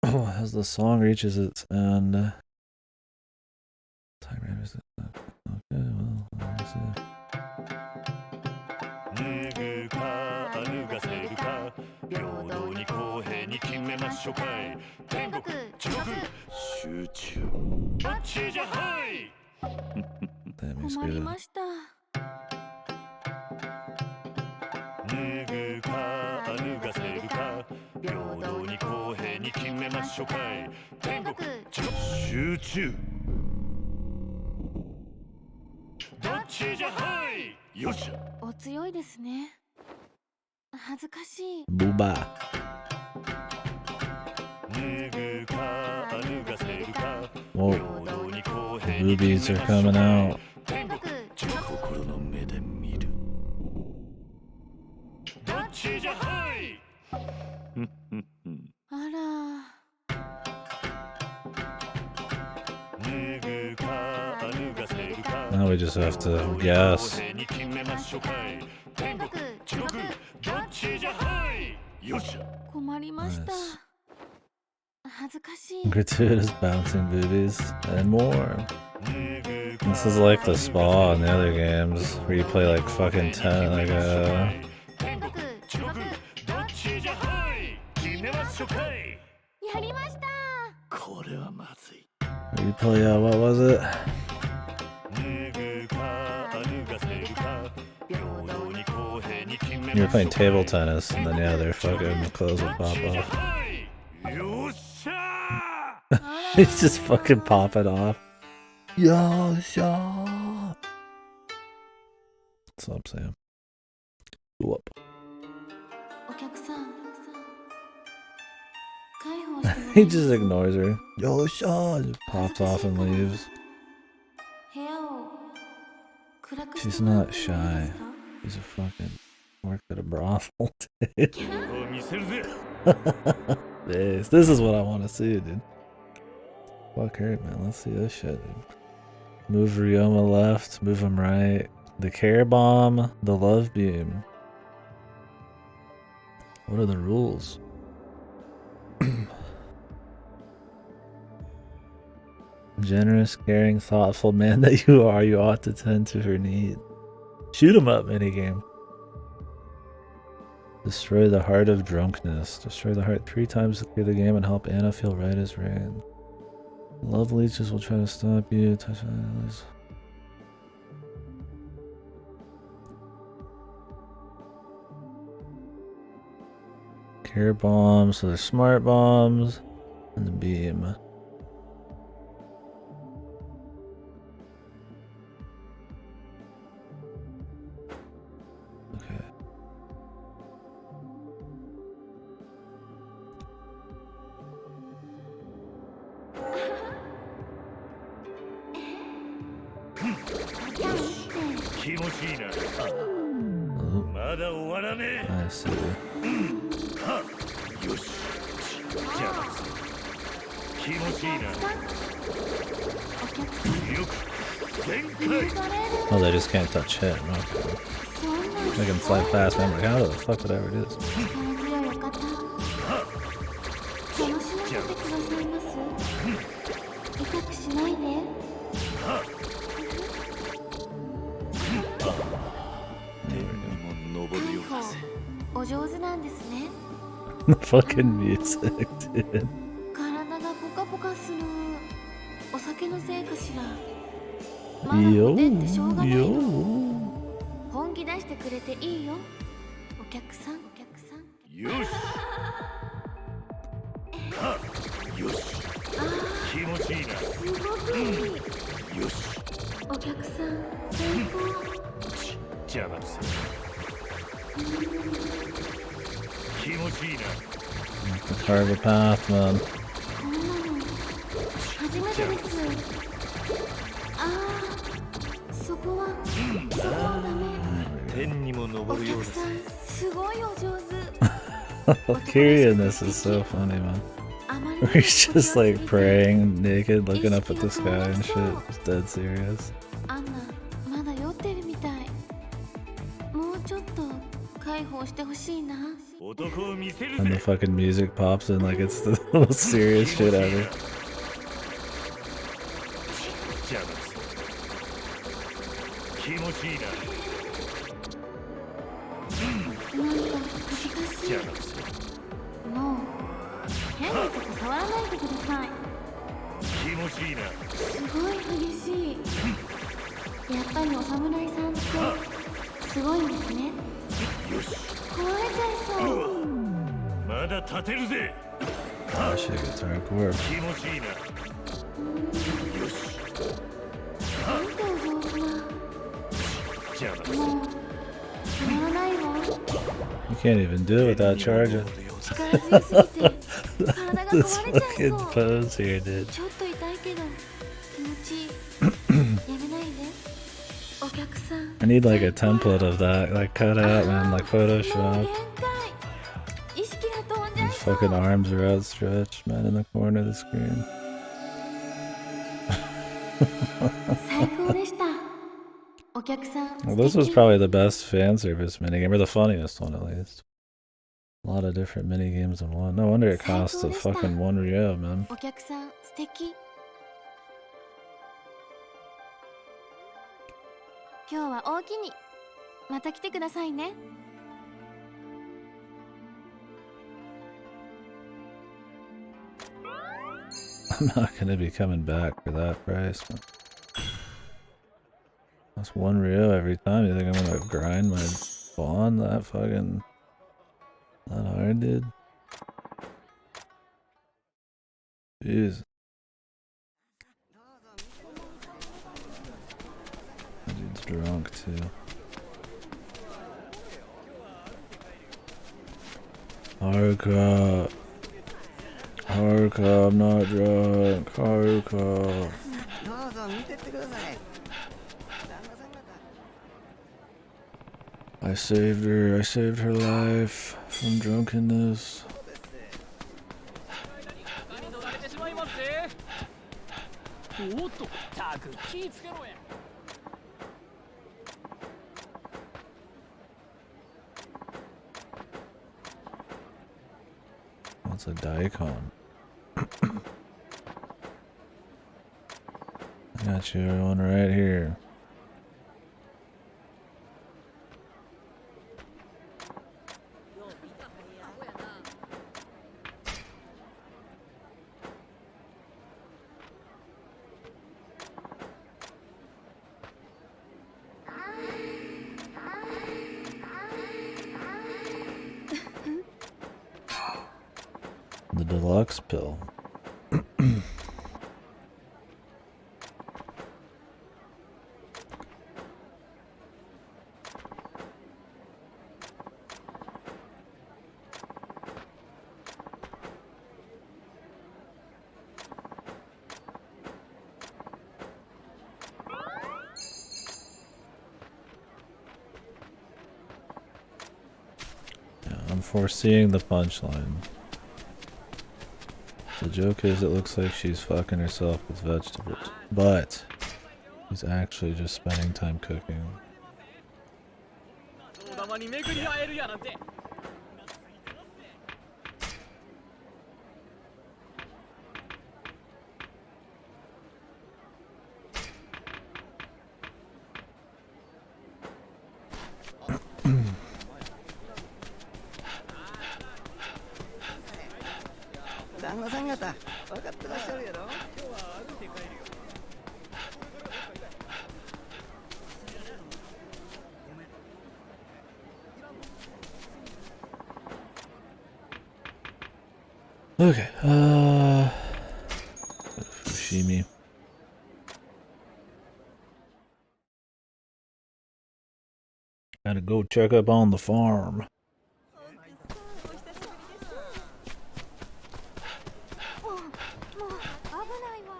As the song reaches its end, timer enters it. Okay, well, let me see. 脱ぐか脱がせるか平等に公平に決めましょうかい。天国地獄集中どっちじゃはい。 Damn, he's 困り good. ました。脱ぐか脱がせるか平等に公平に決めましょうかい。天国地獄集中どっちじゃはい。よっしゃ。お強いですね。恥ずかしい。 Booba. 脱ぐか脱がせるか Whoa. 平等に公 The 平に boobies 決 are めましょう coming かい。 out. 天国地獄心の目で見るどっちじゃはいあら。 脱ぐか脱がせるか Now we just have to guess. 公平に決めましょうかい。天国地獄どっちじゃはいよっしゃ。困りました。 Nice. 恥ずかしい。 Gratuitous bouncing boobies and more. 脱ぐ This is like the spa in the other games where you play like fucking 10, like 天国地獄どっちじゃはい決めましょうかい。やりました。これはまずい。 you play what was it? 脱ぐか脱がせるか平等に公平に決めましょうかい。 You were playing table tennis and then yeah, their fucking clothes would pop off. よっしゃ He's just fucking popping off. Yo, shot. What's up, Sam? Whoop. お客さん。解放してもらえ He ます just ignores her. Yo, shot. Just pops off and leaves. 部屋を暗くして She's もらっ not てもいいです shy. か？ She's a fucking worked at a brothel, dude. 見せるぜ This is what I want to see, dude. Fuck her, man. Let's see this shit, dude. Move Ryoma left, move him right. The care bomb, the love beam. What are the rules? Generous, caring, thoughtful man that you are, you ought to tend to her need. Shoot 'em up minigame. Destroy the heart of drunkenness. Destroy the heart 3 times to clear the game and help Anna feel right as rain. Love leeches will try to stop you. Touch eyes. Care bombs, so there's smart bombs, and the beam. Okay. まだ終わらね I see. え。よし。じゃあ気持ちいいな。お客さんよく全開。許される Oh, they just can't touch him. Okay. そんな They can fly past me. I'm like, how the fuck would I ever do this? 力強いお方楽しませてくださいます痛くしないで 天にも昇るようだぜ。お上手なんですね The fucking music, dude. 体がポカポカするお酒のせいかしらまだ Yo, 無ってしょうがないの yo. 本気出してくれていいよお客さんお客さんよし。よし。気持ちいいな。すごくいいよし。お客さん最高邪魔くせ。気持ちいいな。 The carve a path, man. こんなの初めてですああそこはダメ 天にもお昇るようだぜ。客さんすごいお上手 Valkyria in this is so funny, man. あまり Where he's just like praying naked, looking up at the sky and shit. It's dead serious. アンナまだ酔ってるみたいもうちょっと解放してほしいな 男を見せる And the ぜ。 fucking music pops in like it's the most serious shit ever. 邪魔くせ。気持ちいいな。なんか恥ずかしい邪魔くせ。もう変なとこ触らないでください気持ちいいな。すごい激しいやっぱりお侍さんってすごいんですねよし。壊れちゃいそうまだ立てるぜ。 Oh, shit gets hardcore. 気持ちいいな。よし。なんてお上手な邪魔くせ。もう止まらないわ You can't even do it without charging. 力強すぎて体が壊れ This ちゃい fucking そう pose here, dude. ちょっと痛いけど気持ちいいやめないでお客さん I need like a template of that, like cut out, man, like もう Photoshop. 限界意識が飛んじゃい His そう fucking arms are outstretched, man, in the corner of the screen. 最高でしたお客さん Well, this 素 was 敵 probably the best fan service minigame, or the funniest one at least. A lot of different minigames in one. No wonder it costs a fucking 1 Ryo, man. お客さん素敵今日は大きにまた来てくださいね I'm not gonna be coming back for that price, man. That's 1 Ryo every time. You think I'm gonna grind my spawn that fucking... that hard, dude? Jeez. That dude's drunk too. Haruka. Haruka, I'm not drunk. Haruka. I saved her life from drunkenness. 中に乗られてしまいますぜおっとたく気ぃつけろや What's a daikon? I got you one right here. The deluxe pill. foreseeing the punchline. The joke is it looks like she's fucking herself with vegetables, but she's actually just spending time cooking. お玉に巡り会えるやなんて 旦那さん方分かってらっしゃるやろ。 Okay, Fushimi. Gotta go check up on the farm. もう危ないわ。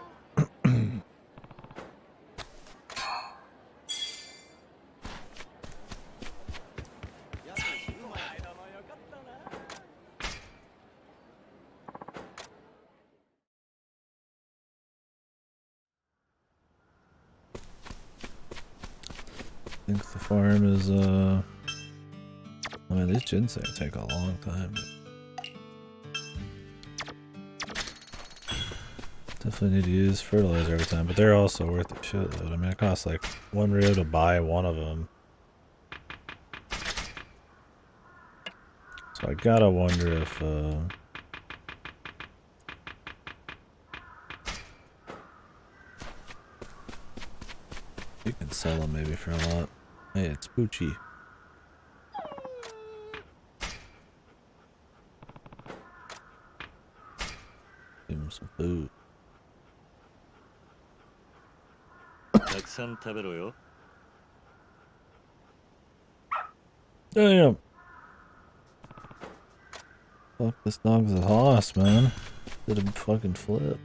I think the farm is, I mean, these ginseng take a long time. Definitely need to use fertilizer every time, but they're also worth a shitload. I mean, it costs like 1 Rio to buy one of them. So I gotta wonder if, you can sell them maybe for a lot. Hey, it's Poochie. Give him some food. たくさん食べろよ。 Damn! Fuck, this dog's a hoss, man. Did a fucking flip.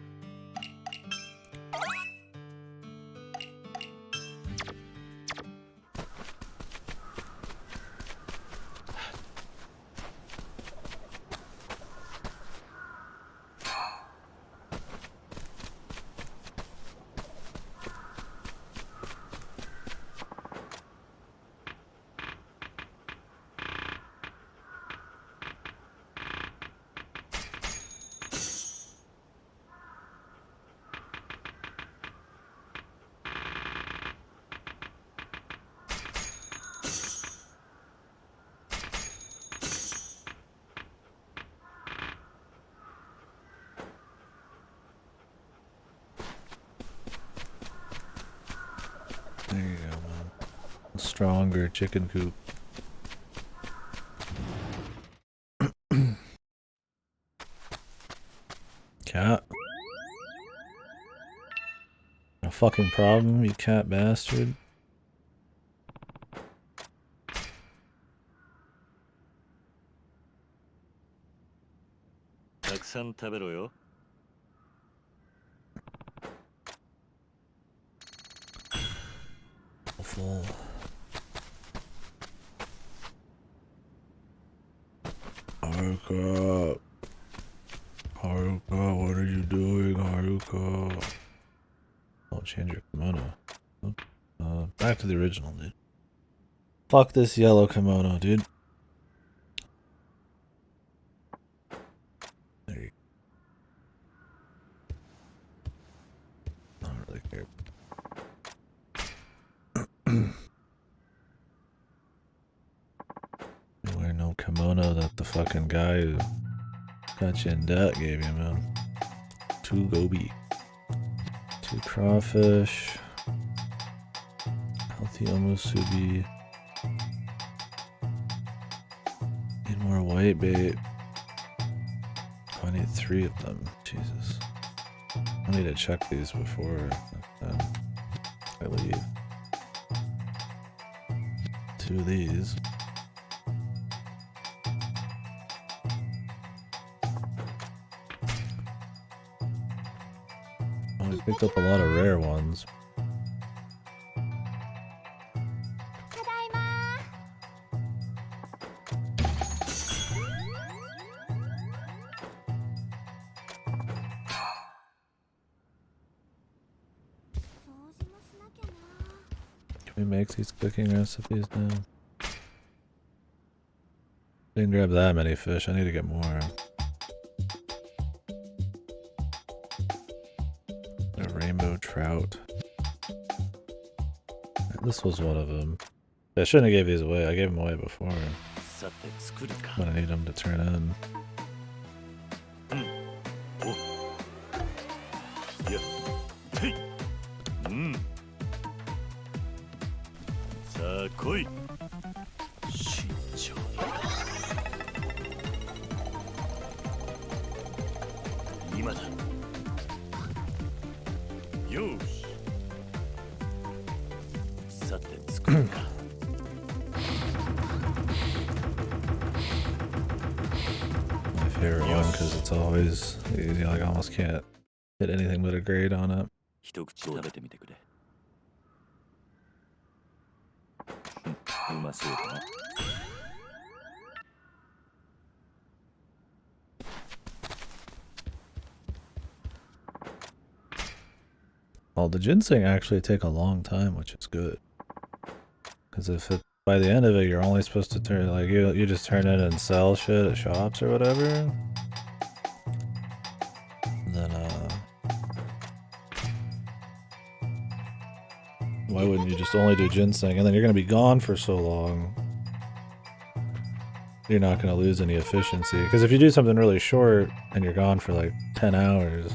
There you go, man. A stronger chicken coop. Cat. A fucking problem, you cat bastard. たくさん食べろよ。 Full. Haruka. Haruka, what are you doing, Haruka? Oh, change your kimono. Back to the original, dude. Fuck this yellow kimono, dude. There you go. I don't really care. You wear no kimono that the fucking guy who got you in debt gave you, man. 2 gobi. 2 crawfish. Healthy omusubi. Need more white bait. Oh, I need 3 of them. Jesus. I need to check these before I leave. 2 of these. Oh, we picked up a lot of rare ones. ただいま。Who makes these cooking recipes now? Didn't grab that many fish. I need to get more. A rainbow trout. This was one of them. I shouldn't have gave these away. I gave them away before. I'm gonna need them to turn in. My favorite one because it's always easy. Like almost can't hit anything but a grade on it. 一口食べてみてくれ。うまそうだな。Well, the ginseng actually take a long time, which is good. Because if it, by the end of it, you're only supposed to turn, like, you just turn it and sell shit at shops or whatever. Then, why wouldn't you just only do ginseng? And then you're going to be gone for so long. You're not going to lose any efficiency. Because if you do something really short and you're gone for like 10 hours,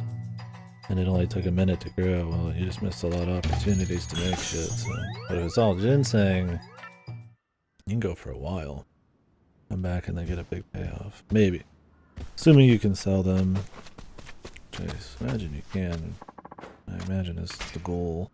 and it only took a minute to grow, well, you just missed a lot of opportunities to make shit. So. But if it's all ginseng, you can go for a while. Come back and then get a big payoff. Maybe. Assuming you can sell them. Which I imagine you can. I imagine is the goal.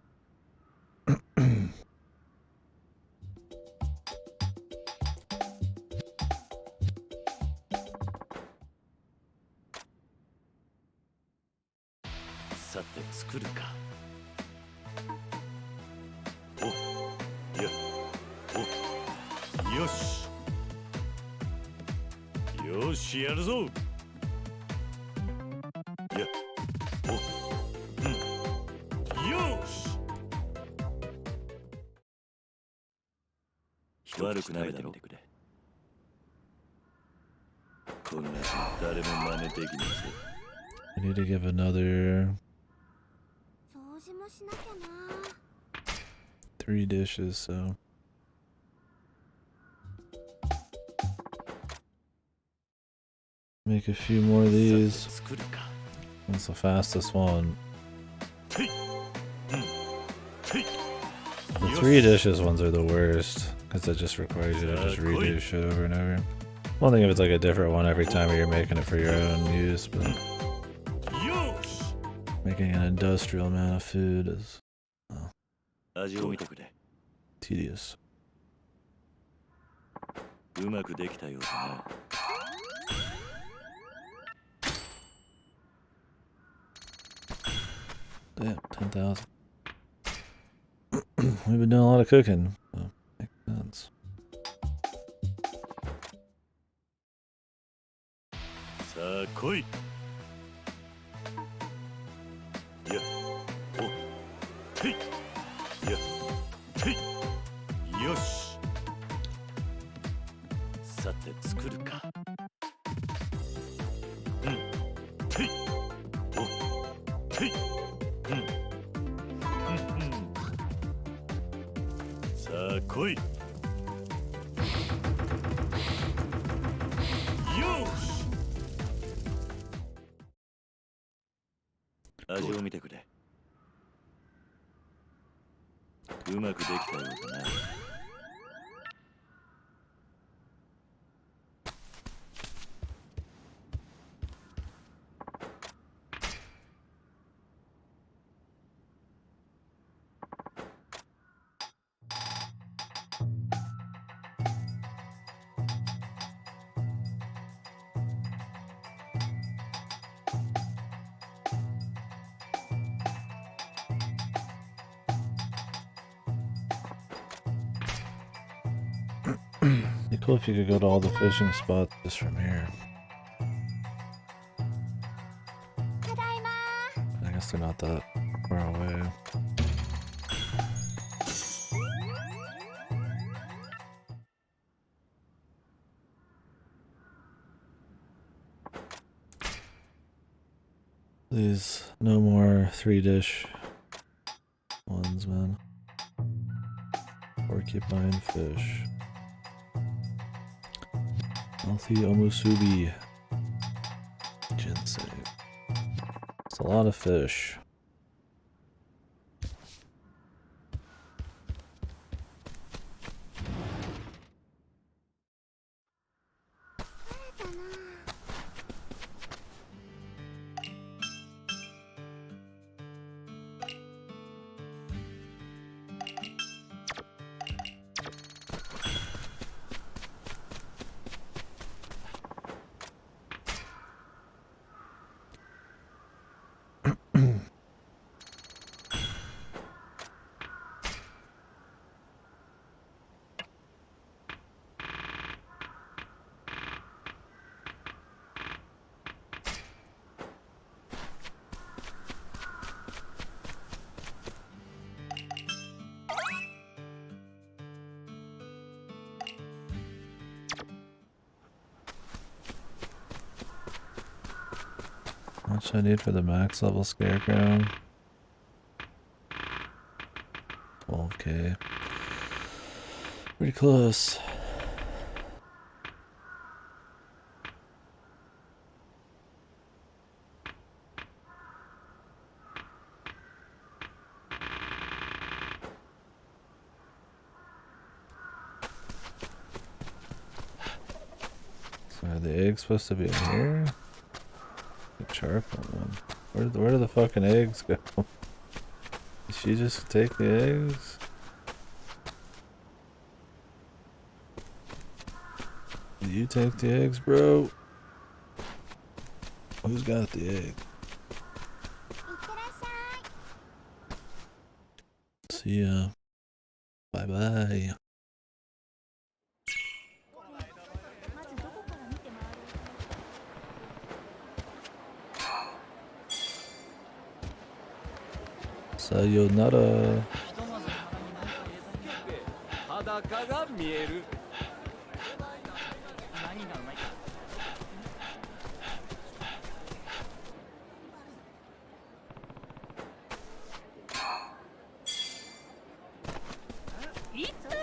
I need to give another 掃除もしなきゃな。 3 dishes, so make a few more of these. That's the fastest one. The 3 dishes ones are the worst because it just requires you to just redo shit over and over. One thing if it's like a different one every time you're making it for your own use, but making an industrial amount of food is tedious. Damn, 10,000. We've been doing a lot of cooking, so makes sense. Be cool if you could go to all the fishing spots just from here. I guess they're not that far away. Please, no more 3-dish ones, man. Porcupine fish. Healthy omusubi. Ginseng. It's a lot of fish. How much I need for the max level scarecrow? 12k. Pretty close. So are the eggs supposed to be in here? The charcoal one. Where do the fucking eggs go? Did she just take the eggs? Did you take the eggs, bro? Who's got the egg? See ya. Bye bye. Sayonara. 裸が見える。何がうまいか。いった。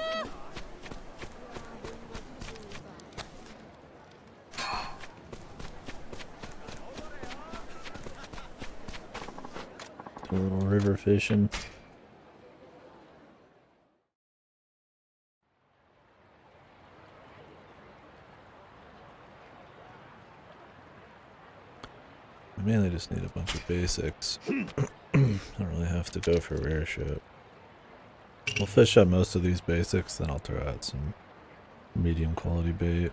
A little river fishing. I mainly just need a bunch of basics. Don't really have to go for rare shit. We'll fish up most of these basics, then I'll throw out some medium quality bait.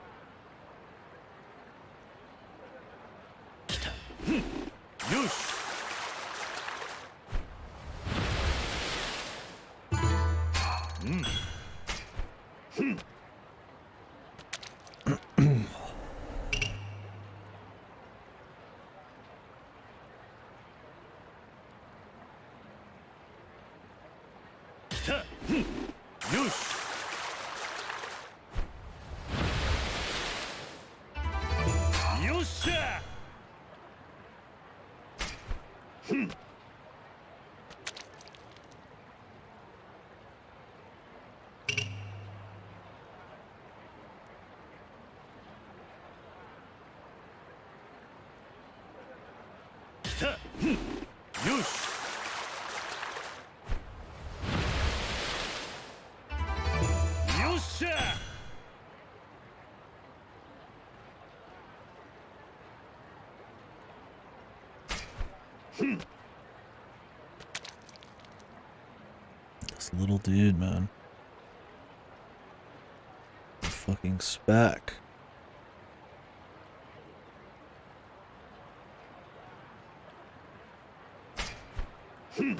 This little dude, man. A fucking spack. The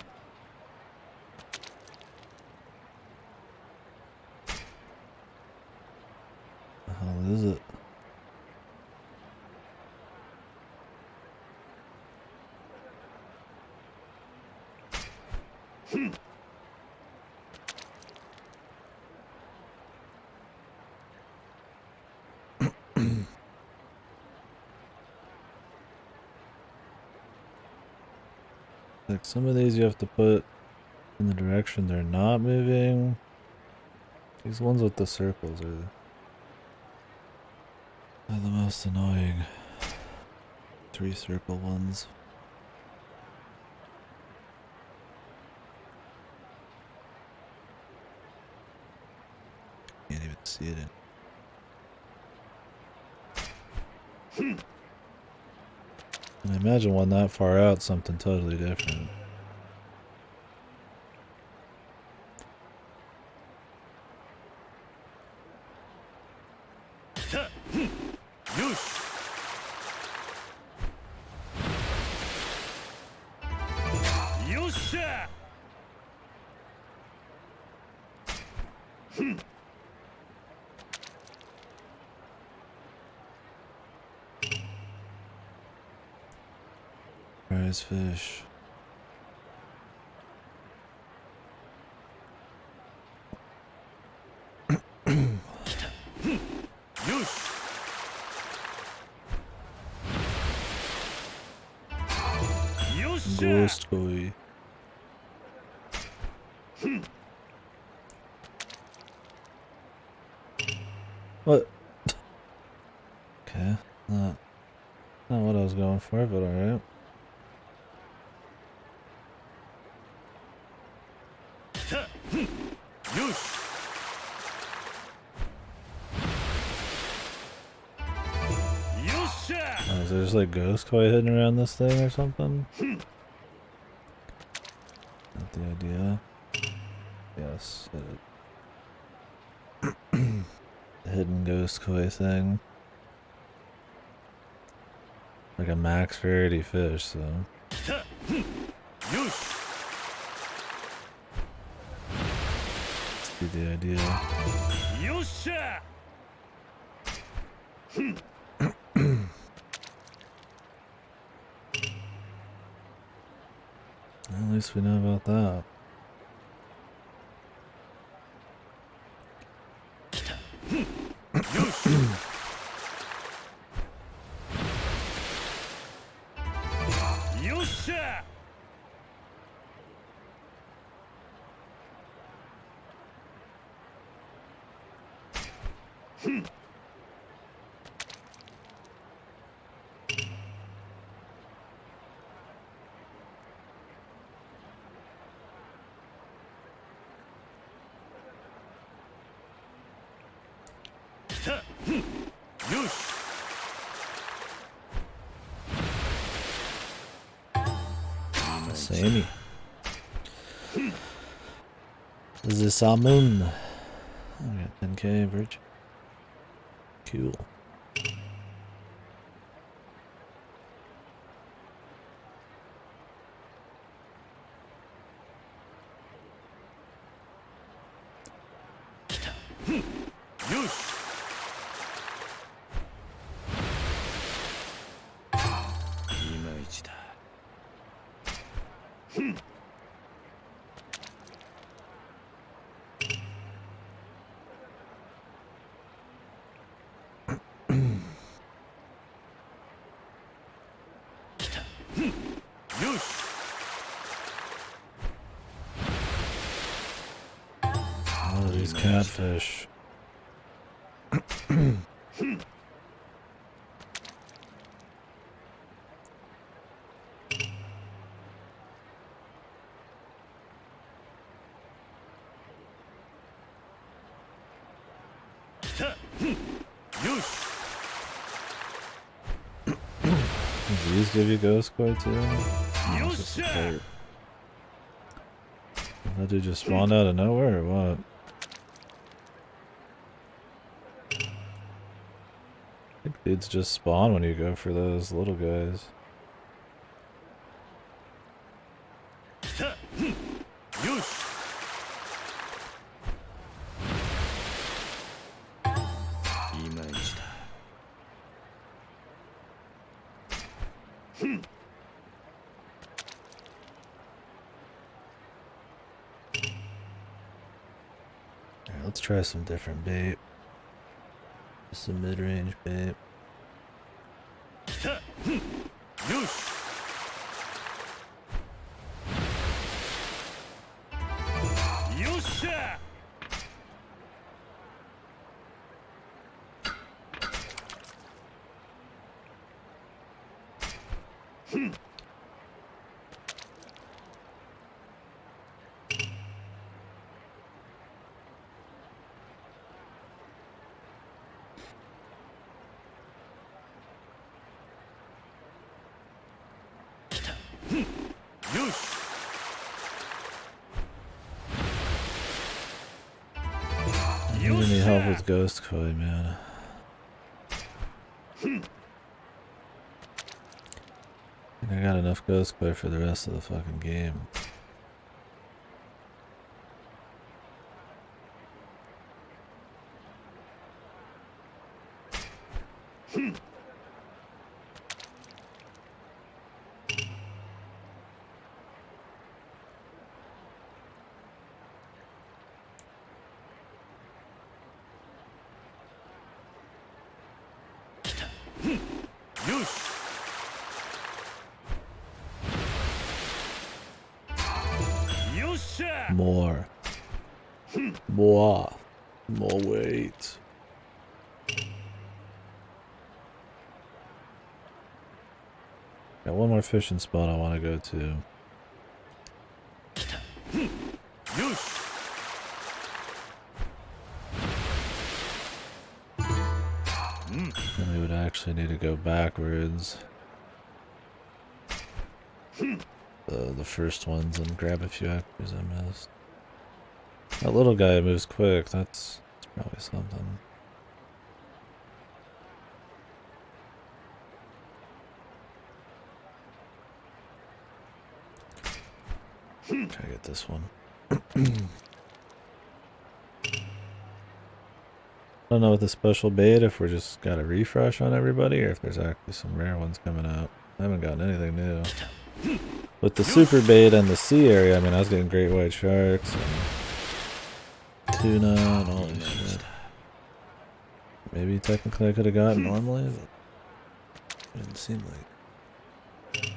hell is it? Like some of these you have to put in the direction they're not moving. These ones with the circles are the most annoying. 3 circle ones. Can't even see it in. And I imagine one that far out, something totally different. Prize fish. Ghost koi. What? Okay, not what I was going for, but alright. Oh, is there just like ghost koi hidden around this thing or something? Not the idea. Yes. The hidden ghost koi thing. Like a max rarity fish, so. Must be the idea. At least we know about that. Samey. The salmon. I got 10k virgin. Cool. Oh, these catfish. Does these give you ghost koi too? No, it's just a fart. That dude just spawned out of nowhere or what? I think dudes just spawn when you go for those little guys. Alright, let's try some different bait. Some mid-range bait. よし I really need help with Ghost Koi, man. I think I got enough Ghost Koi for the rest of the fucking game. More. More. More weight. Got one more fishing spot I want to go to. Then we would actually need to go backwards. The first ones and grab a few Yakuza I missed. That little guy moves quick, that's probably something. Try to get this one. I don't know with the special bait if we're just got a refresh on everybody or if there's actually some rare ones coming out. I haven't gotten anything new. With the super bait and the sea area, I mean, I was getting great white sharks and tuna and all this shit. Maybe technically I could have gotten normally, but it didn't seem like.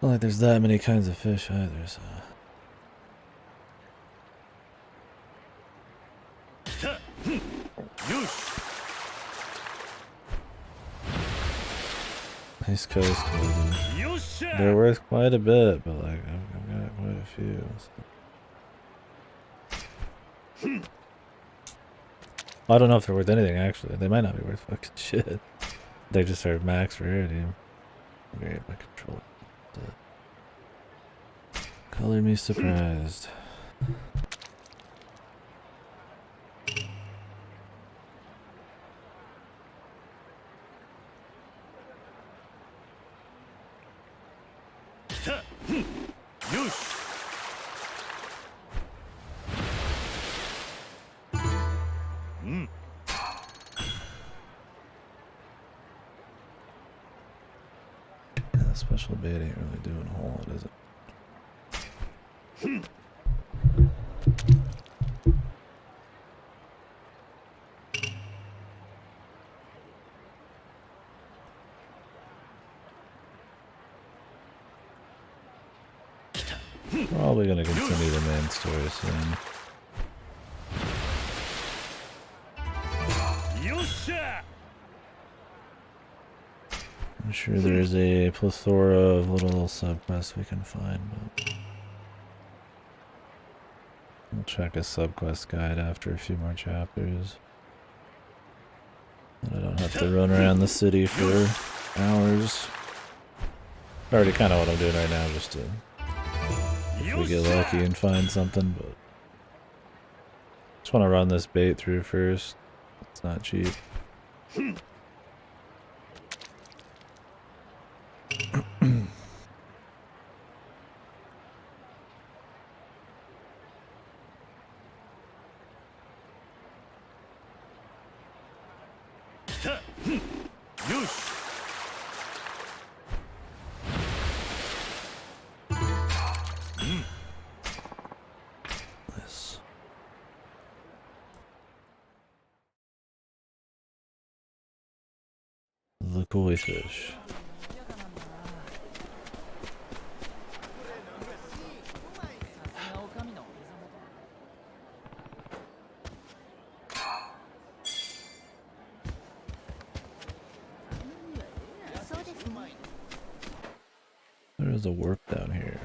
Not like there's that many kinds of fish either, so. Nice coast, baby. They're worth quite a bit, but like I've got quite a few. So. I don't know if they're worth anything actually. They might not be worth fucking shit. They just are max rarity. Great, my controller. Color me surprised. Yeah, special bait ain't really doing a whole lot, is it? Probably gonna continue the main story soon. I'm sure there's a plethora of little subquests we can find, but we'll check a subquest guide after a few more chapters. And I don't have to run around the city for hours. Already kind of what I'm doing right now, just to if we get lucky and find something, but just want to run this bait through first. It's not cheap. Nice. The koi fish. is the work down here?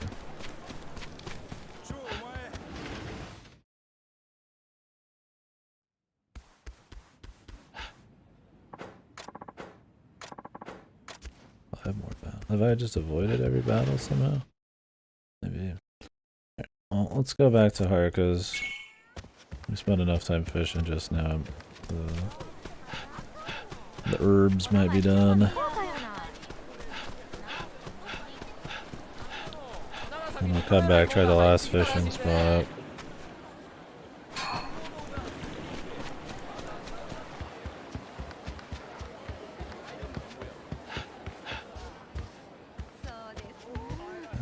Five more battles. Have I just avoided every battle somehow? Maybe. Right. Well, let's go back to Haruka's. We spent enough time fishing just now. The herbs might be done. And we'll come back, try the last fishing spot.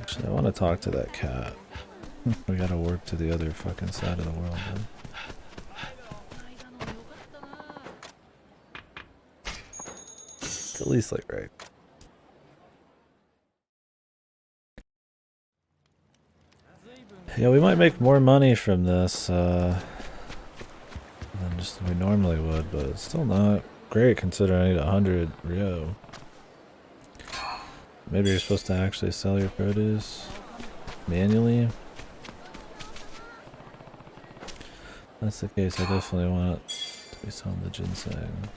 Actually, I want to talk to that cat. We gotta work to the other fucking side of the world, then. It's at least like right. Yeah, we might make more money from this than just we normally would, but it's still not great considering I need 100 Ryo. Maybe you're supposed to actually sell your produce manually. If that's the case, I definitely want to be selling the ginseng.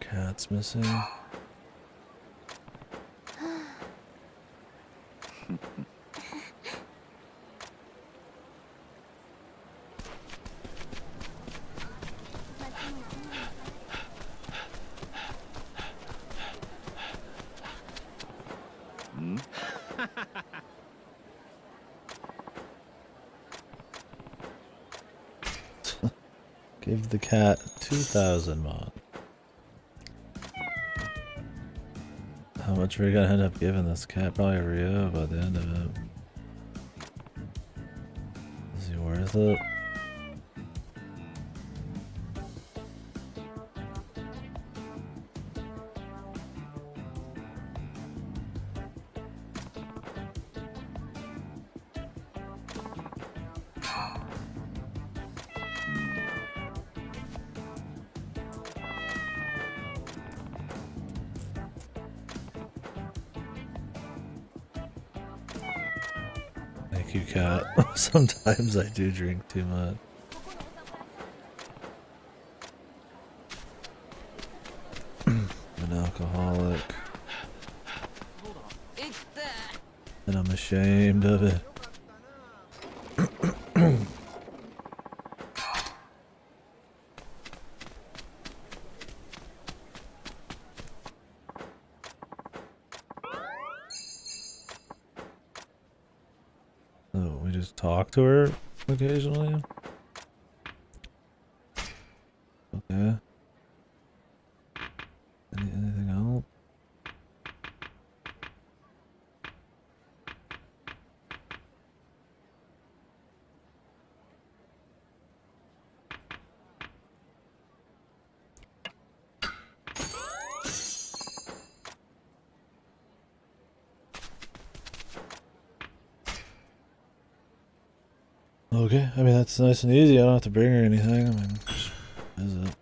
Cat's missing. Give the cat 2,000 mon. How much are we gonna end up giving this cat? Probably a Ryo by the end of it. Is he worth it? Thank you, cat. Sometimes I do drink too much. I'm an alcoholic. And I'm ashamed of it. Oh, we just talk to her occasionally? Okay. Anything else? Okay, I mean that's nice and easy. I don't have to bring her anything. I mean, just visit.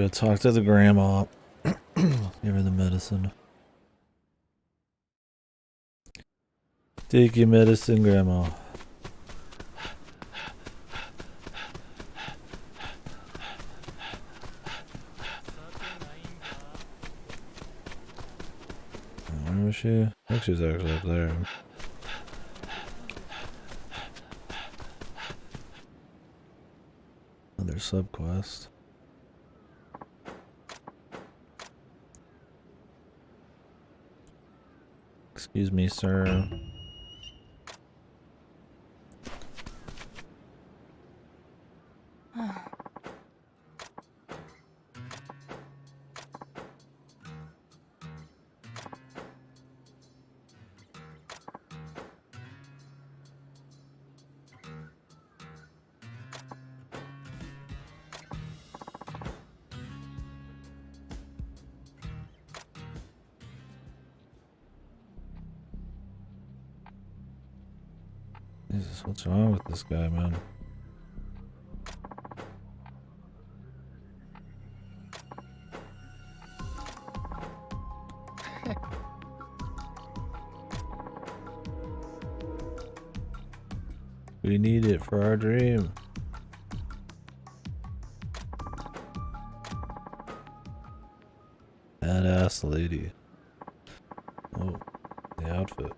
go talk to the grandma. Give her the medicine. Take your medicine, grandma. Where was she? I think she's actually up there. Another subquest. Excuse me, sir. Jesus, what's wrong with this guy, man? We need it for our dream. Badass lady. Oh, the outfit.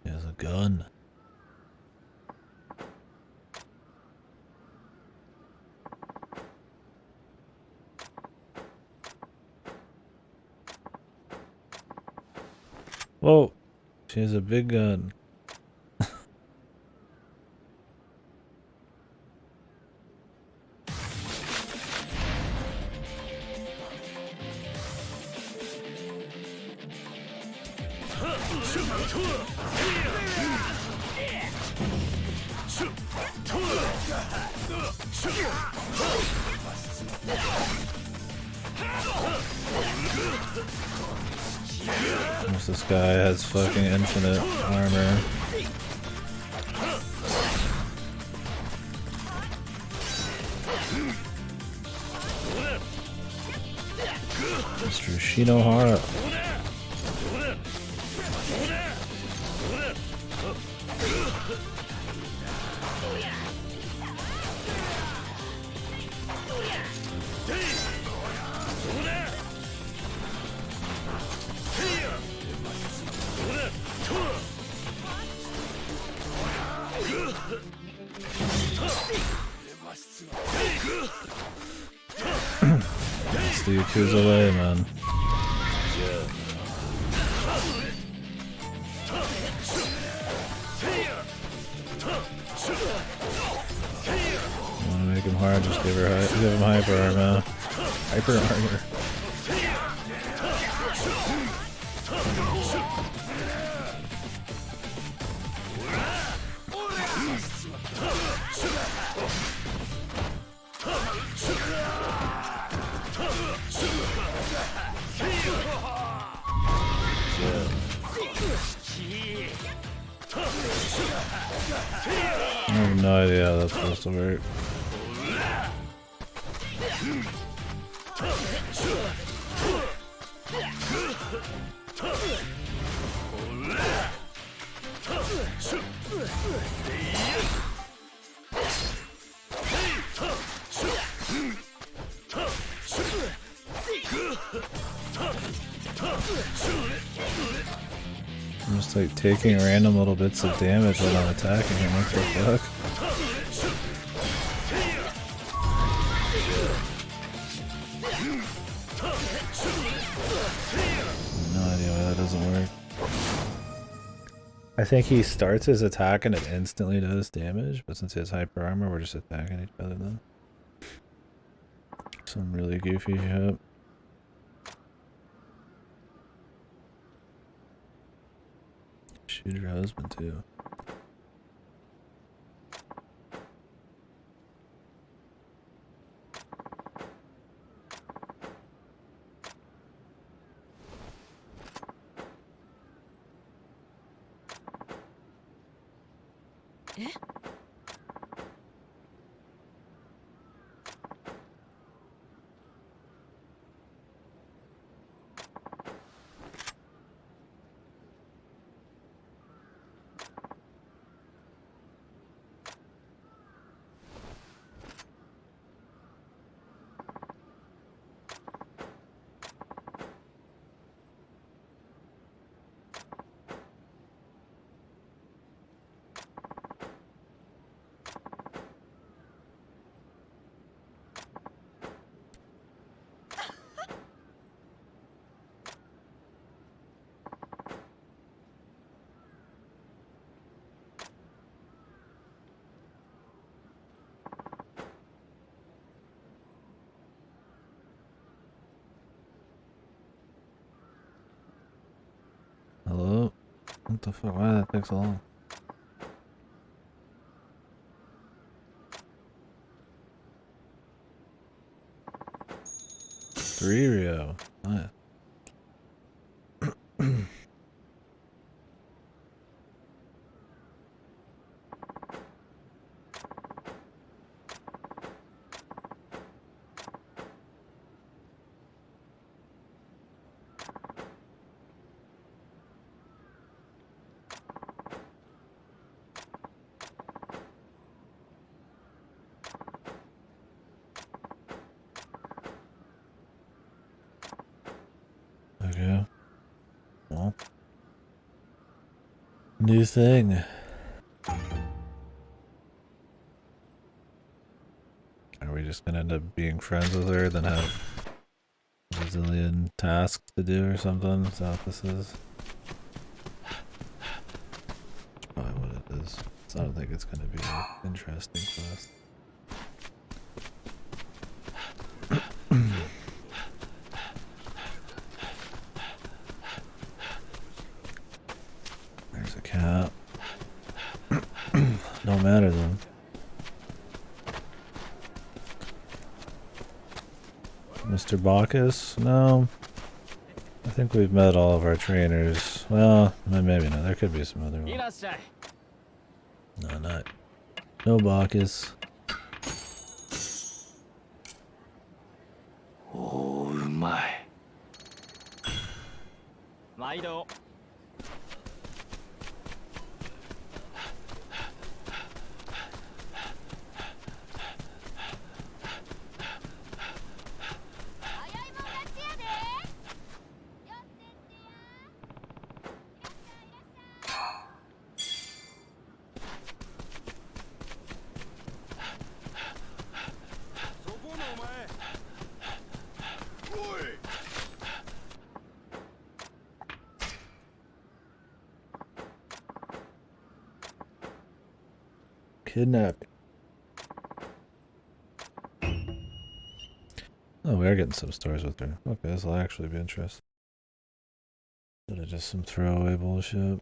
He has a gun. Whoa, she has a big gun. This guy has fucking infinite armor. Mr. Shinohara. It's the Yakuza way, man. You wanna make him hard, just give him hyper armor. Hyper armor. I have no idea how that's supposed to work. I'm just like taking random little bits of damage when I'm attacking him. What the fuck? No idea why that doesn't work. I think he starts his attack and it instantly does damage, but since he has hyper armor, we're just attacking each other then. Some really goofy shit. Shoot her husband too. Hello? What the fuck? Why did that take so long? Three Rio. Nice. Okay. Well. New thing. Are we just gonna end up being friends with her, then have a zillion tasks to do or something? Is that what this is? That's probably what it is. So I don't think it's gonna be an interesting quest. There's a cat. Don't matter then. Mr. Bacchus? No. I think we've met all of our trainers. Well, maybe not. There could be some other ones. No, not. No Bacchus. Oh, うまい。毎度。Kidnapping. Oh, we are getting some stories with her. Okay, this will actually be interesting. Instead of just some throwaway bullshit.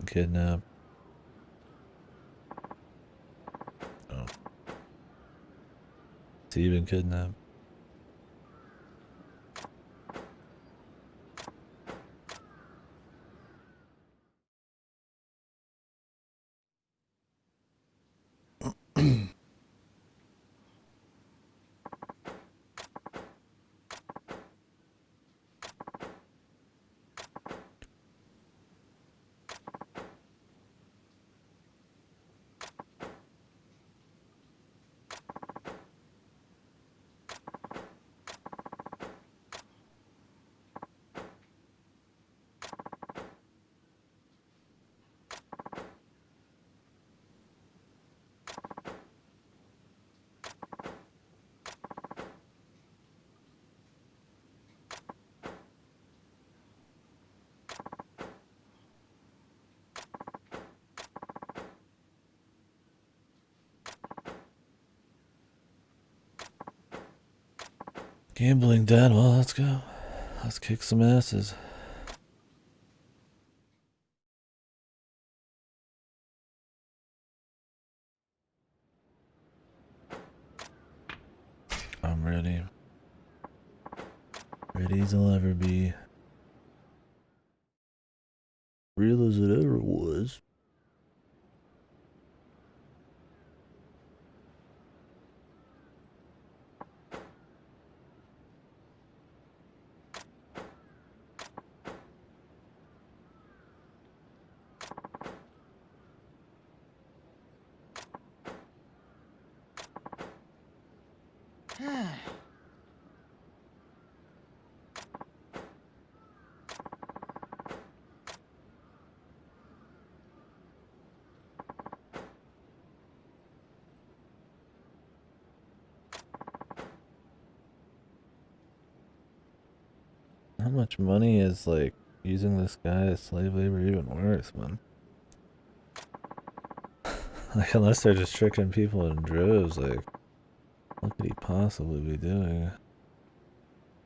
Kidnap. Oh. Is he even kidnapped? Gambling done. Well, let's go. Let's kick some asses. I'm ready. Ready as I'll ever be. Real as it ever was. How much money is like using this guy as slave labor even worth, man? Like, unless they're just tricking people in droves, like, what could he possibly be doing?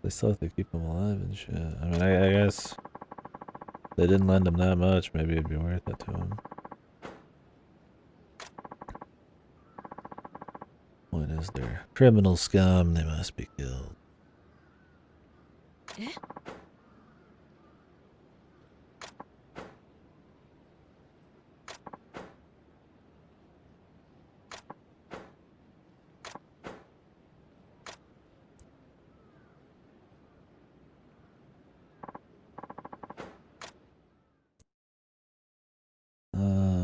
They still have to keep him alive and shit. I mean, I guess they didn't lend him that much. Maybe it'd be worth it to him. What is there? Criminal scum. They must be killed.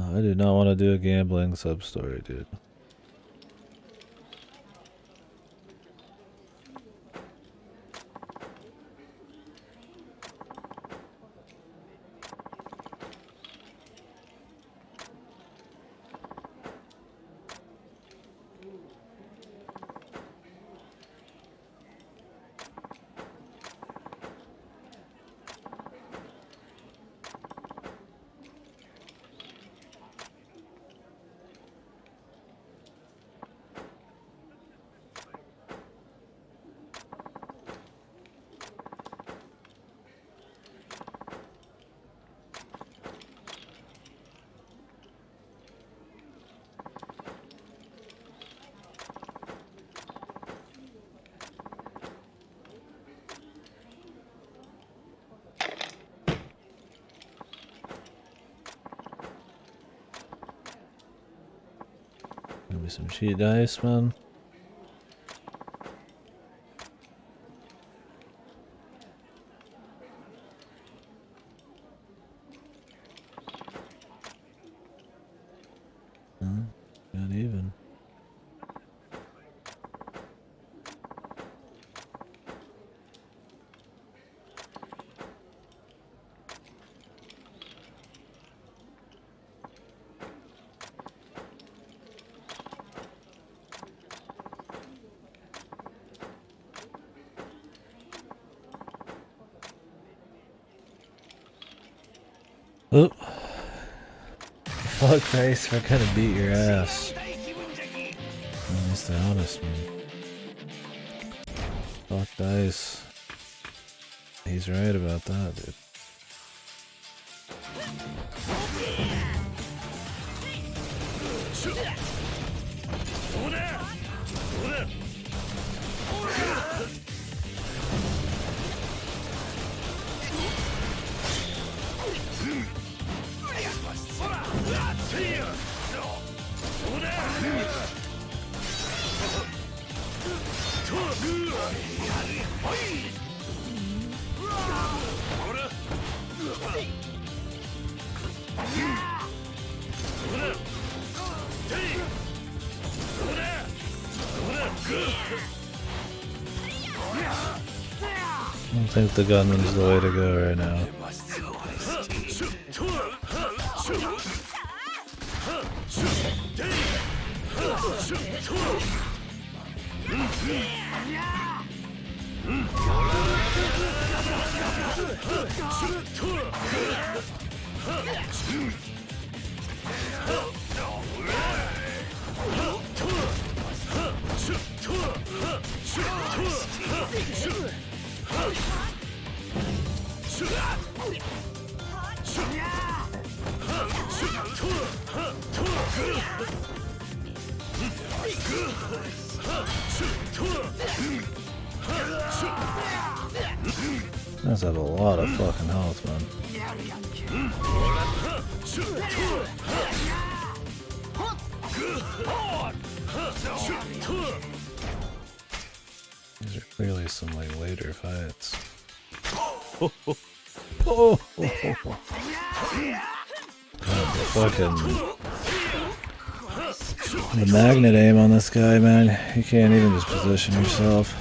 I do not want to do a gambling sub-story, dude. Give me some cheat dice, man. Not even. Oh. Fuck dice, I kinda beat your ass. At least they're honest, man. Fuck dice. He's right about that, dude. I don't think the gunman's the way to go right now. Does have a lot of fucking health, man. These are clearly some like later fights. Oh, the magnet aim on this guy, man. You can't even just position yourself.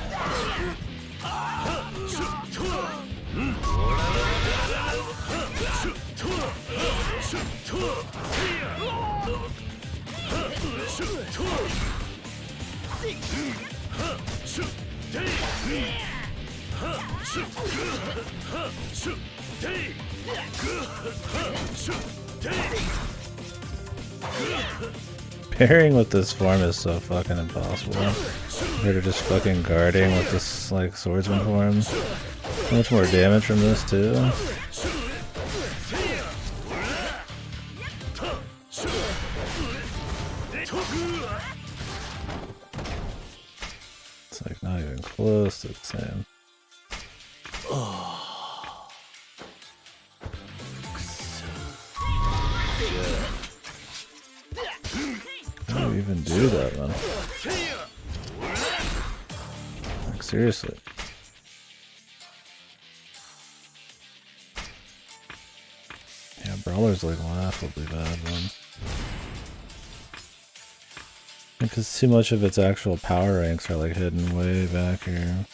Pairing with this form is so fucking impossible. They're just fucking guarding with this like swordsman form. So much more damage from this too. It's like not even close to the same. How do you even do that, man? Like, seriously. Yeah, Brawler's like laughably bad, man. Because too much of its actual power ranks are like hidden way back here.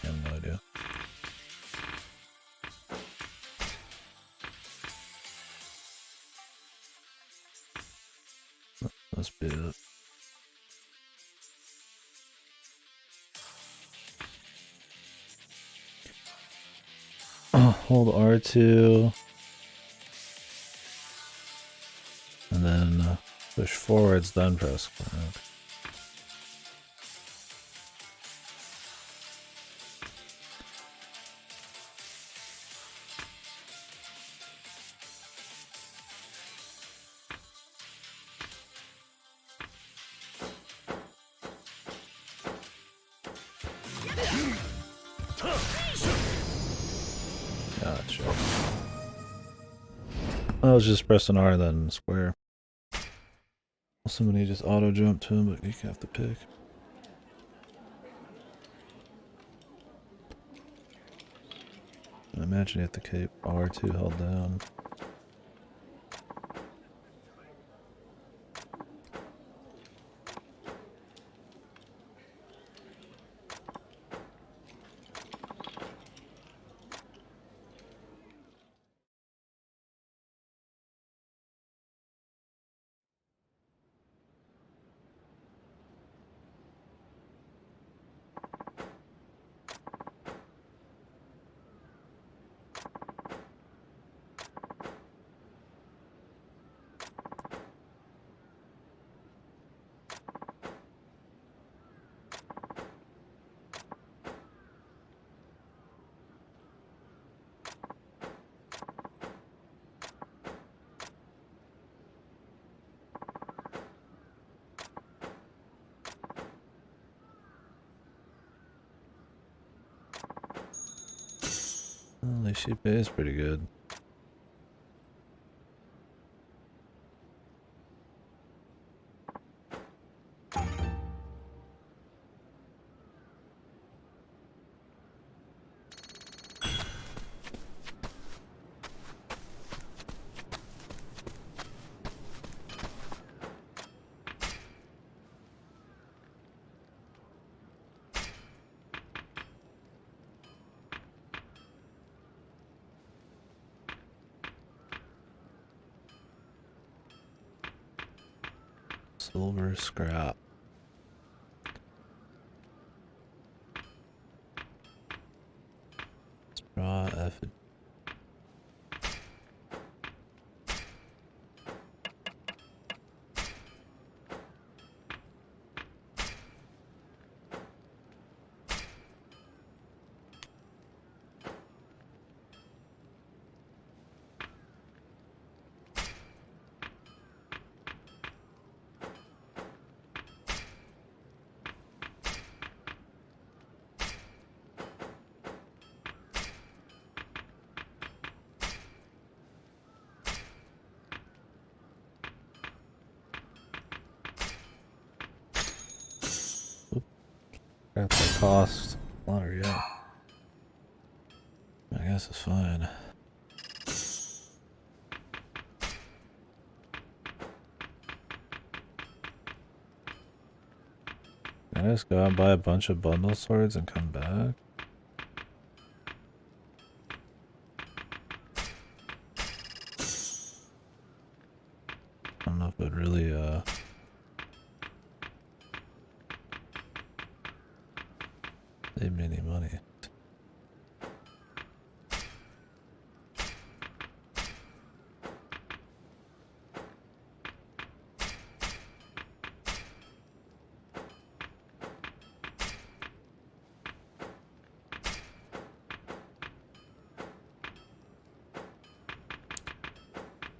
I have no idea. Must be it. Hold R2 and then push forwards, then press crank. Gotcha. I was just pressing R then square. Somebody just auto jump to him, but you have to pick. I imagine you have to keep R2 held down. Well, at least she pays pretty good. Silver scrap. Straw effigy. Crap, that cost lottery, yeah. I guess it's fine. Can I just go out and buy a bunch of bundle swords and come back? I don't know if it really, save me any money.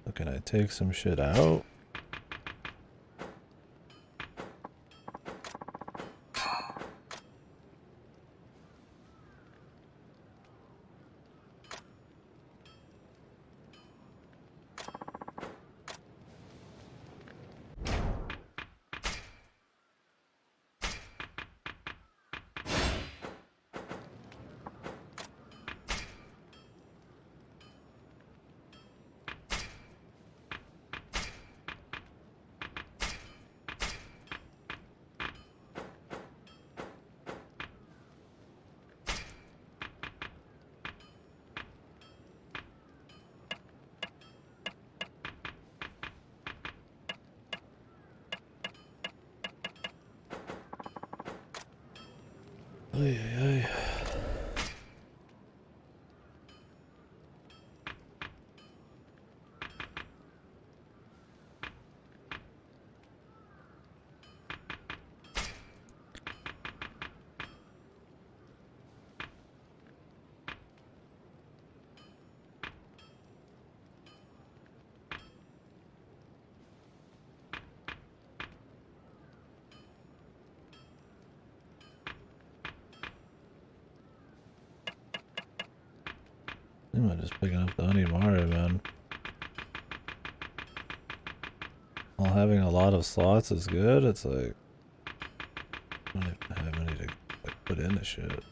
So can I take some shit out? Ay, ay, ay. I'm just picking up the Onimara, man. While having a lot of slots is good, it's like I don't even have any to like, put in the shit.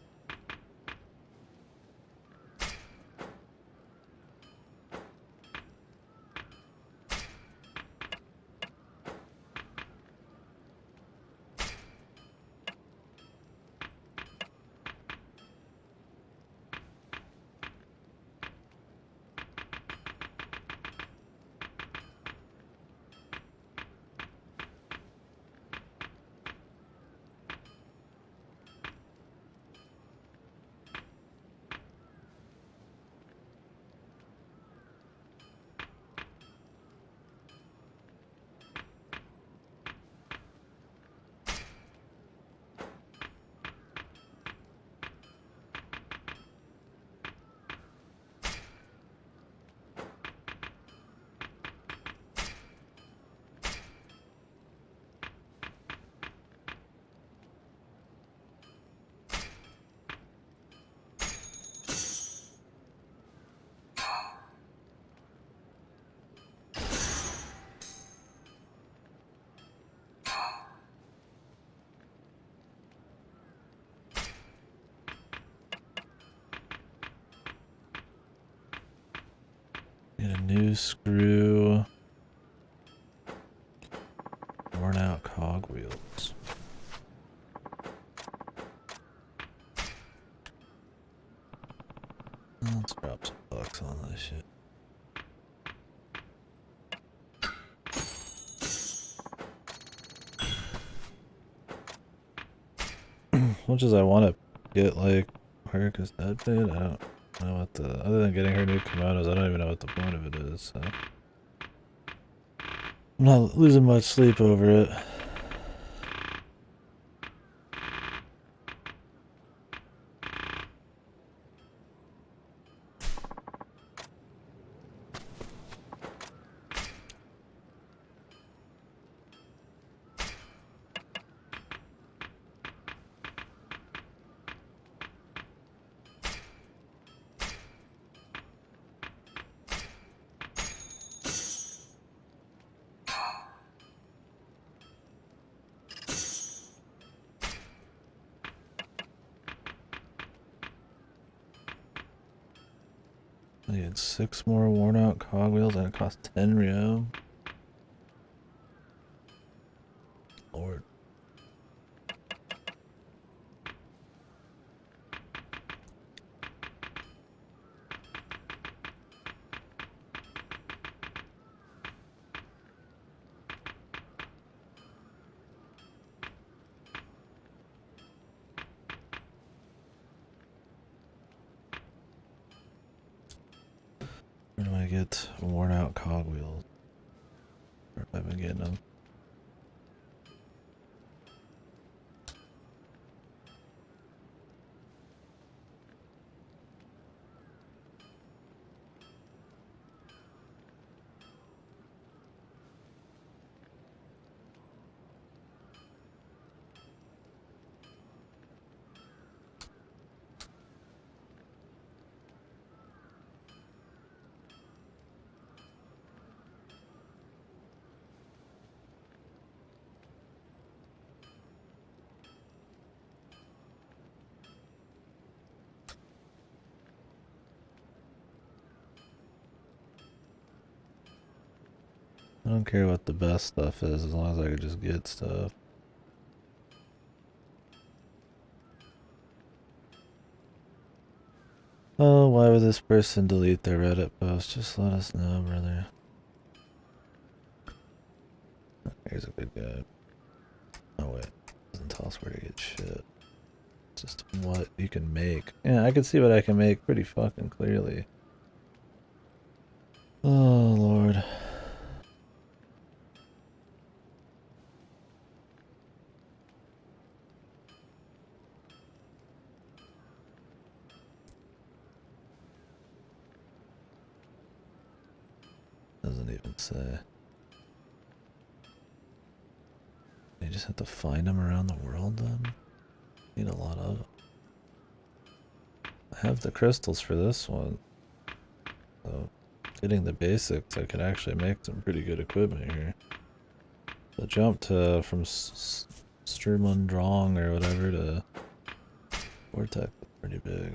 Get a new screw. Worn out cogwheels. Let's drop some bucks on this shit. As much as I want to get like her, cause that bit, I don't know what the, other than getting her new kimonos, I don't even know what the point of it is, so. I'm not losing much sleep over it. I need 6 more worn out cogwheels and it costs 10 Rio. Lord. Where do I get worn out cogwheels? Where have I been getting them? I don't care what the best stuff is as long as I can just get stuff. Oh, why would this person delete their Reddit post? Just let us know, brother. Here's a good guy. Oh wait, doesn't tell us where to get shit. Just what you can make. Yeah, I can see what I can make pretty fucking clearly. Oh Lord. Doesn't even say. You just have to find them around the world then? Need a lot of them. I have the crystals for this one. So getting the basics, I could actually make some pretty good equipment here. The jump to from Sturmundrong or whatever to Vortex is pretty big.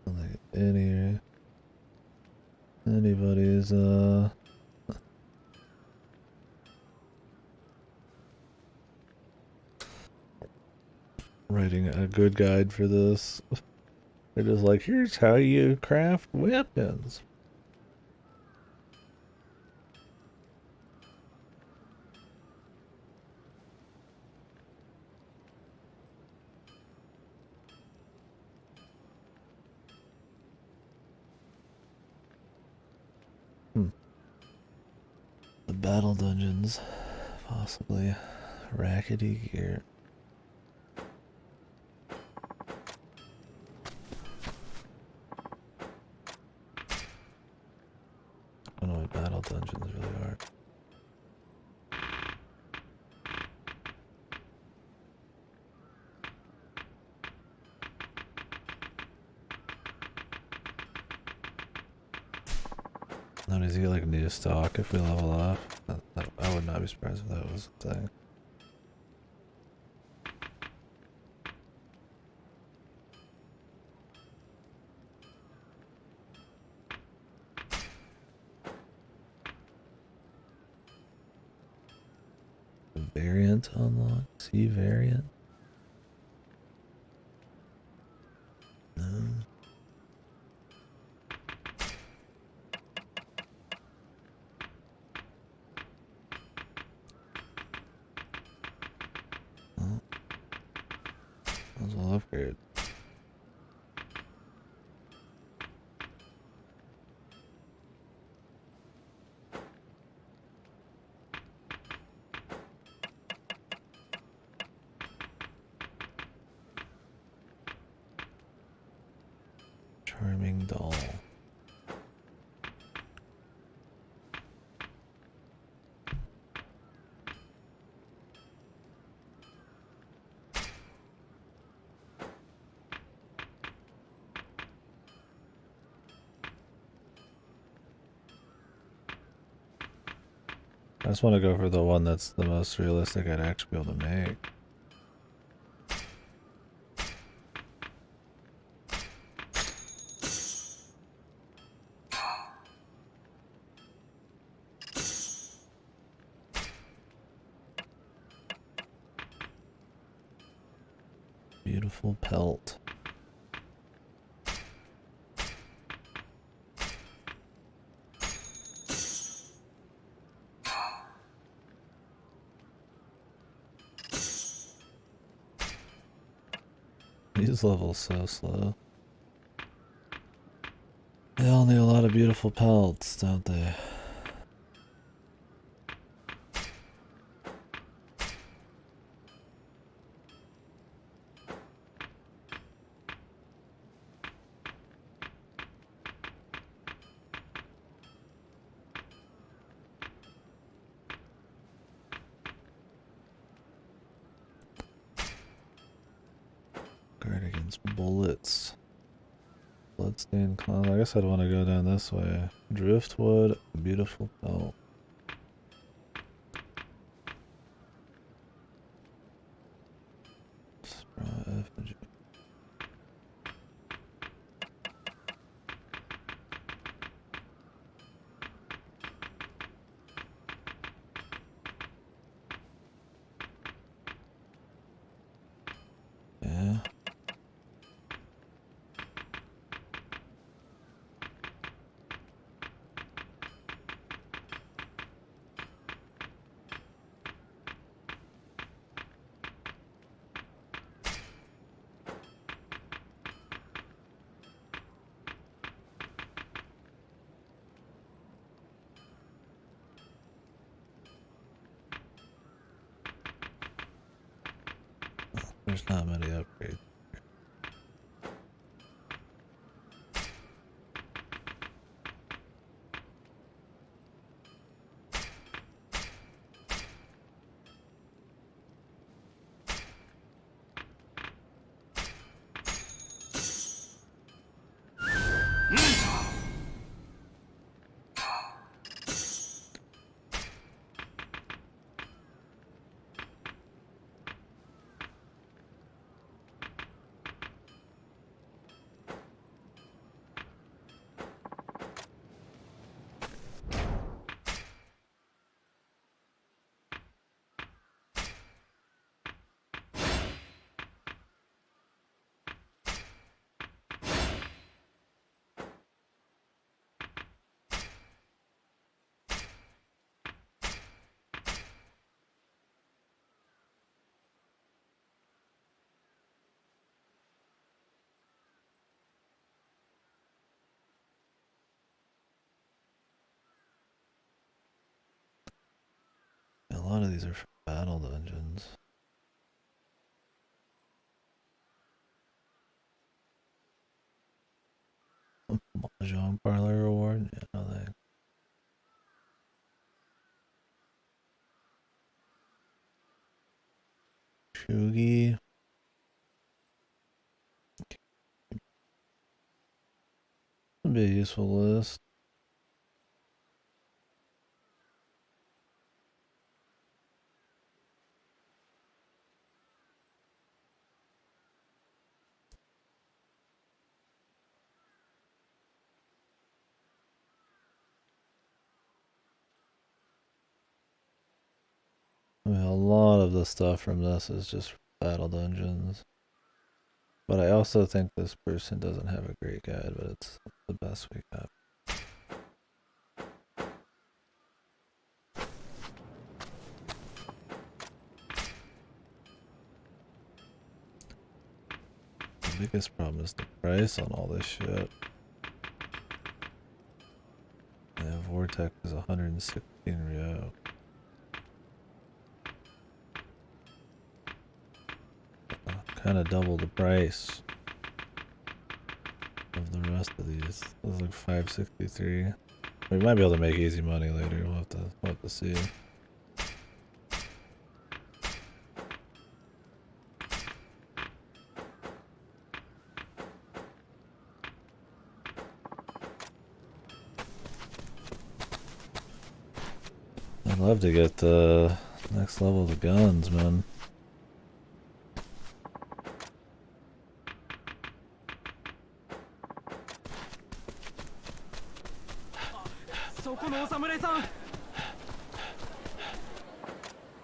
Like anybody's writing a good guide for this. They're just like, here's how you craft weapons. The battle dungeons, possibly. Rackety gear. I don't know what battle dungeons really are. Oh, does he get like new stock if we level up? I would not be surprised if that was a thing. Variant unlock? C variant? No. Well, might as well upgrade. Charming doll. I just want to go for the one that's the most realistic I'd actually be able to make. Beautiful pelt. These levels so slow. They all need a lot of beautiful pelts, don't they? Guard against bullets. Bloodstained clown. I guess I'd want to go down this way. Driftwood, beautiful pelt. Straw effigy. Yeah. There's not many upgrades. A lot of these are for battle dungeons. Mahjong parlor reward? Yeah, no thanks. Shugi. Would be a useful list. I mean, a lot of the stuff from this is just battle dungeons. But I also think this person doesn't have a great guide, but it's the best we got. The biggest problem is the price on all this shit. Yeah, Vortex is 116 Rio. Kind of double the price of the rest of these. This is like 563. We might be able to make easy money later. We'll have to see. I'd love to get the next level of the guns, man.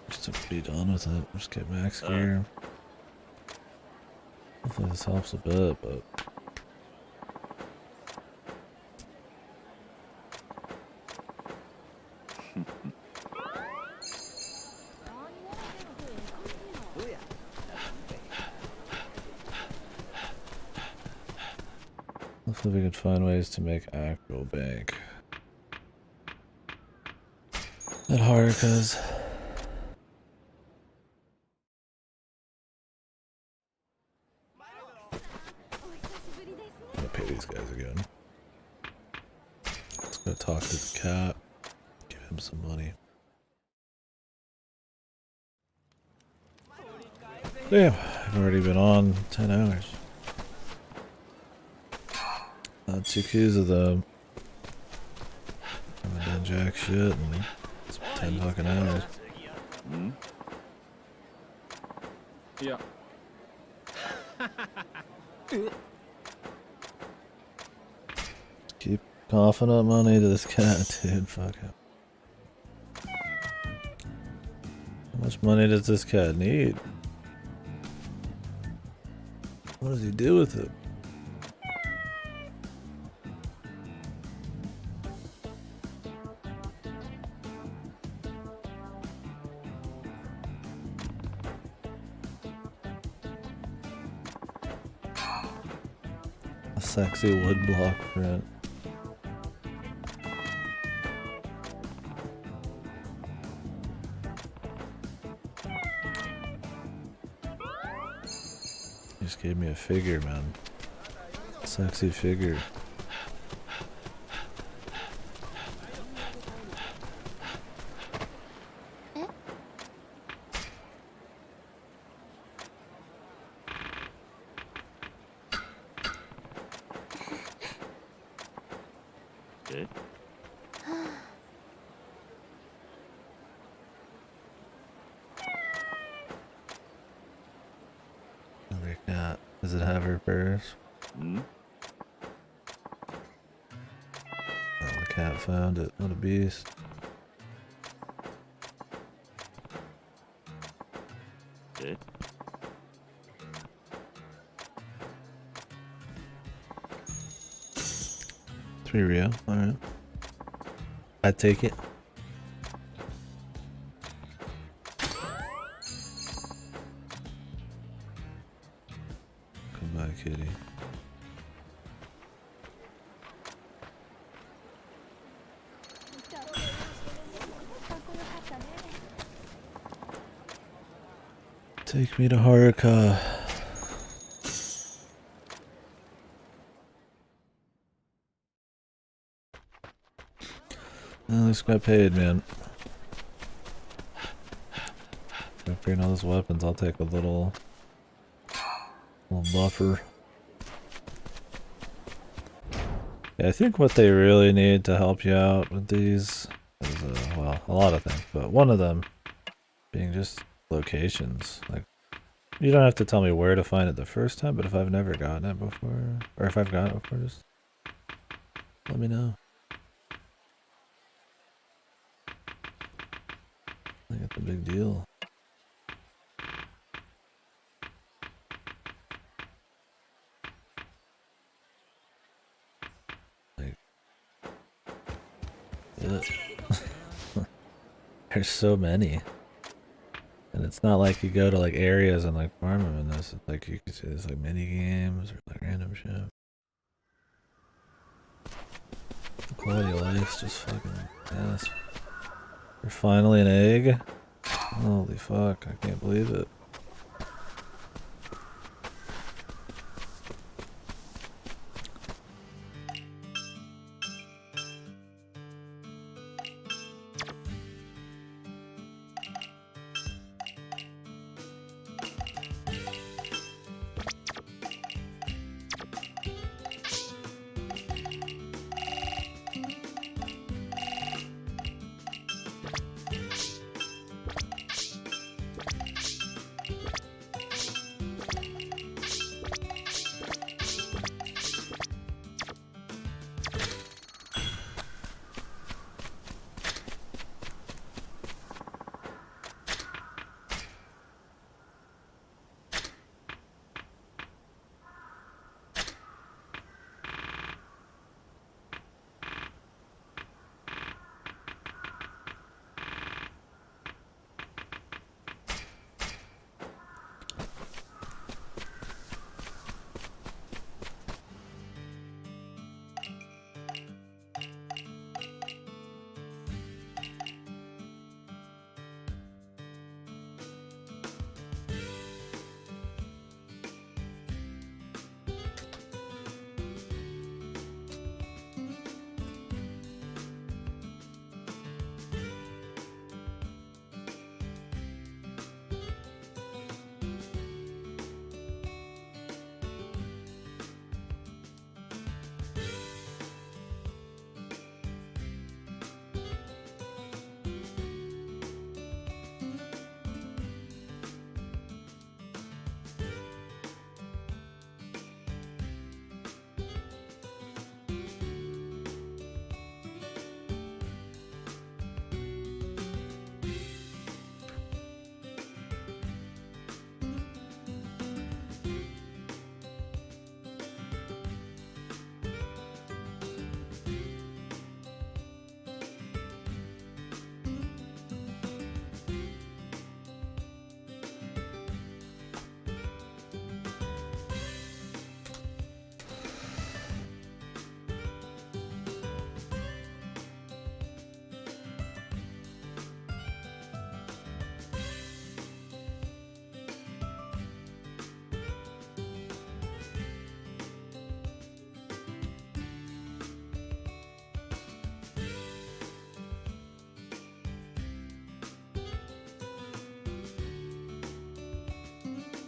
Just to be done with it. Just get max gear. Hopefully this helps a bit, but hopefully we can find ways to make actual bank at Haruka's. I'm gonna pay these guys again. Let's go talk to the cat. Give him some money. Damn, I've already been on 10 hours. That's Yakuza though. I haven't done jack shit in 10 fucking hours. Yeah. Keep coughing up money to this cat, dude. Fuck him. How much money does this cat need? What does he do with it? A sexy woodblock print. He just gave me a figure, man. Sexy figure. Another cat. Does it have her purse? Oh, the cat found it. What a beast. Three Rio. Alright. I'd take it. Goodbye, kitty. Take me to Haruka. At least got paid, man. Upgrading all those weapons, I'll take a little buffer. Yeah, I think what they really need to help you out with these is, well, a lot of things, but one of them being just locations. Like, you don't have to tell me where to find it the first time, but if I've never gotten it before, or if I've gotten it before, just let me know. I think it's a big deal. but there's so many. And it's not like you go to like areas and like farm them in this. It's like you can see there's like mini games or like random shit. The quality of life's just fucking ass. You're finally an egg? Holy fuck, I can't believe it.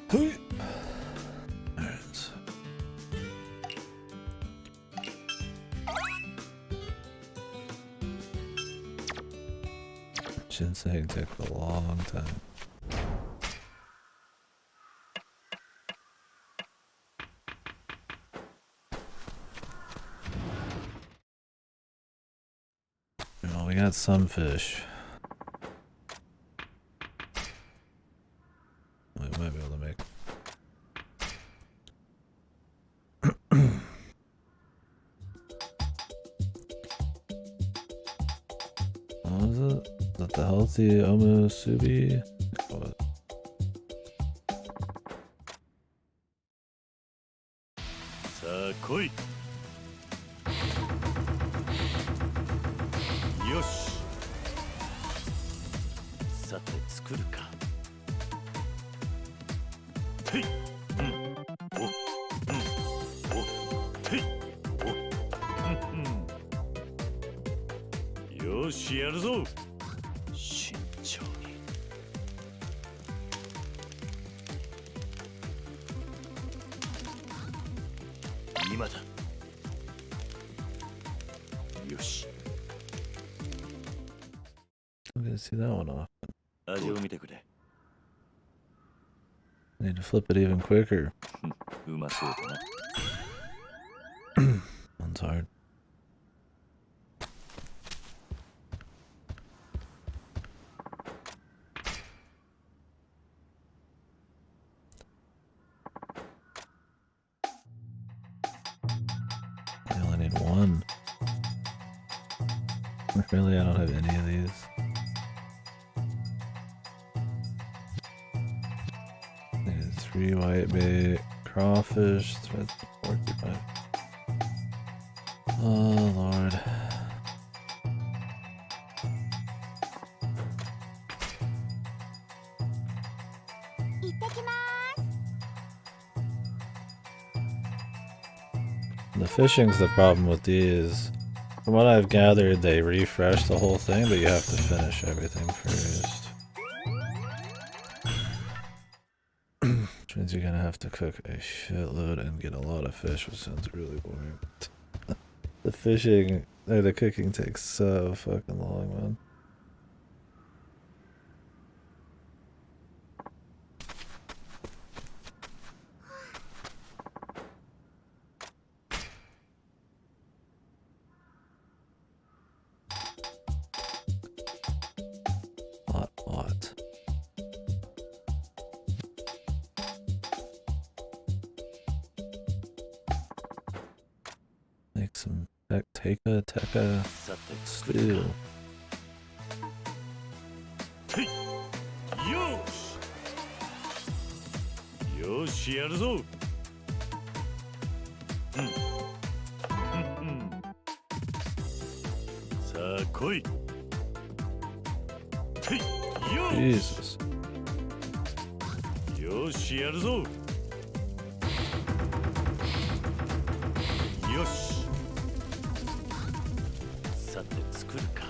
Alright. Ginseng took a long time. Well, we got some fish. We might be able to make. What was it? Is that the healthy omusubi? What? さあ来い。よし。さて作るか。てい。お。お。てい。お。よしやるぞ。慎重に。今だ。よし。I'm gonna see that one off. 味を見てくれ。 I need to flip it even quicker. うまそうだな。 One's hard. I only need one. Really, I don't have any of these. Need 3 white bait, crawfish, thread 45. Oh lord. The fishing's the problem with these. From what I've gathered, they refresh the whole thing, but you have to finish everything first. Which means you're gonna have to cook a shitload and get a lot of fish, which sounds really boring. The fishing, or the cooking takes so fucking long, man. Lot. Make some tekka stew. Yosh, yaru. Sa koi. Jesus. Yosh, yaru. Yosh. さて作るか。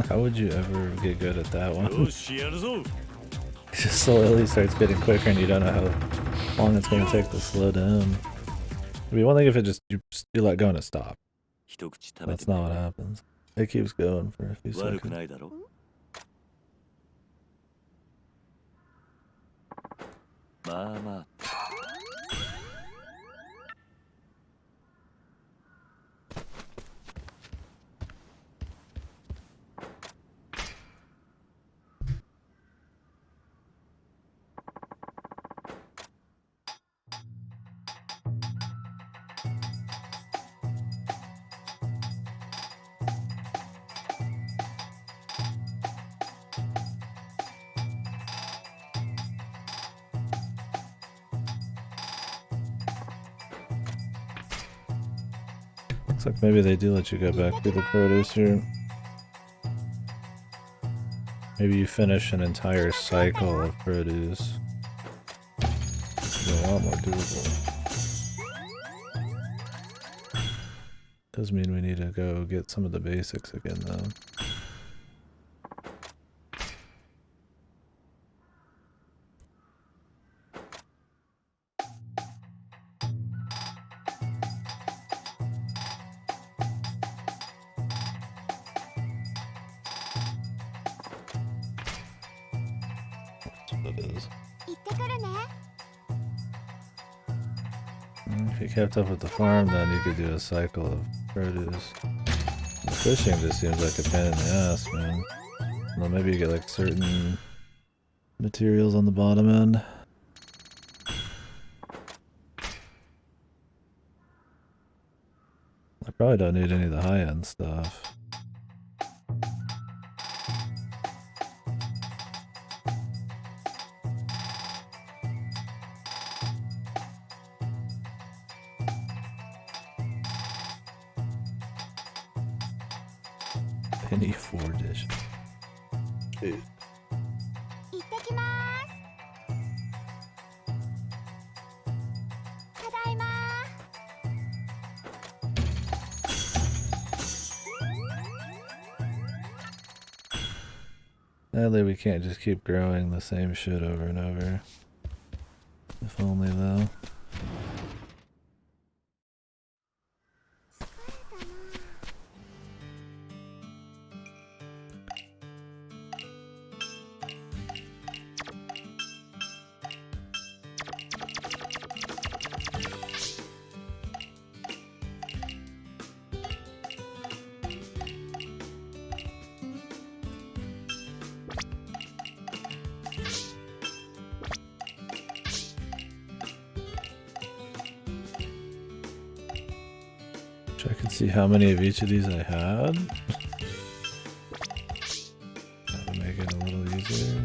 How would you ever get good at that one? よしやるぞ。 It just slowly starts getting quicker and you don't know how long it's going to take to slow down. It'd be one thing if it just you let go and it stopped. 一口食べて That's not what happens. It keeps going for a few 悪く seconds. ないだろ。まあまあ。Looks like maybe they do let you go back to the produce here. Maybe you finish an entire cycle of produce. It's a lot more doable. Does mean we need to go get some of the basics again though. If you kept up with the farm, then you could do a cycle of produce. The fishing just seems like a pain in the ass, man. Well, maybe you get like certain materials on the bottom end. I probably don't need any of the high-end stuff. Penny 4 dish. Dude. Sadly, we can't just keep growing the same shit over and over. If only, though. Check and see how many of each of these I had. That would make it a little easier.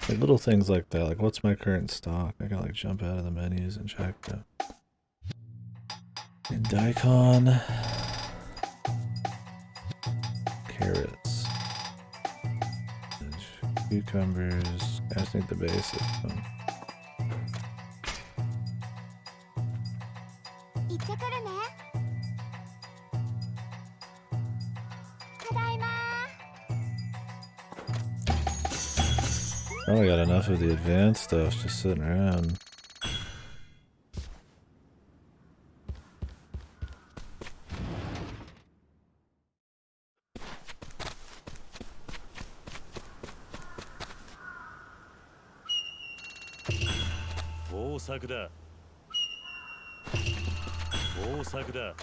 Like little things like that, like what's my current stock? I gotta like jump out of the menus and check that. And daikon. Carrots. Cucumbers. I just need the basic one. 行ってくるね。ただいま。 Probably got enough of the advanced stuff just sitting around. Osaka. Osaka.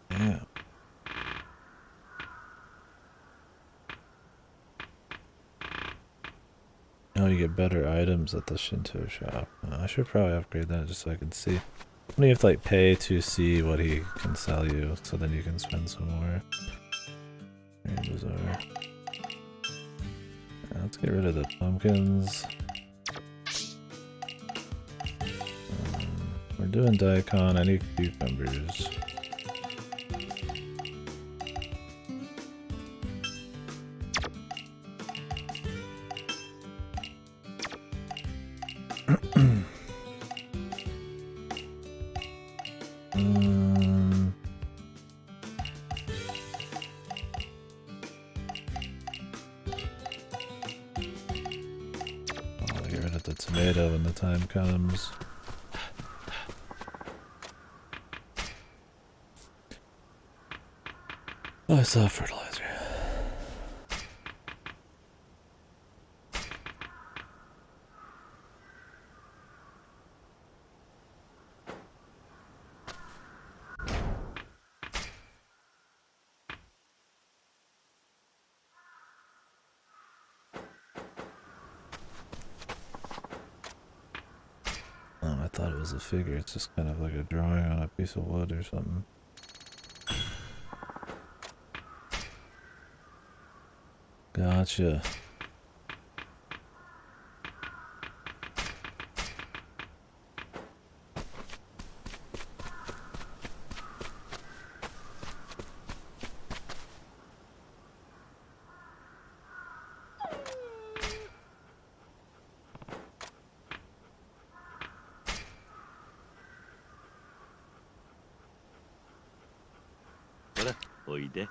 Yeah. Oh, you get better items at the Shinto shop. I should probably upgrade that just so I can see. When you have to like pay to see what he can sell you, so then you can spend some more. Very bizarre. Let's get rid of the pumpkins. We're doing daikon. I need cucumbers. I'll get rid of the tomato when the time comes. Oh, I saw fertilizer. Oh, I thought it was a figure. It's just kind of like a drawing on a piece of wood or something. Gotcha. Oide.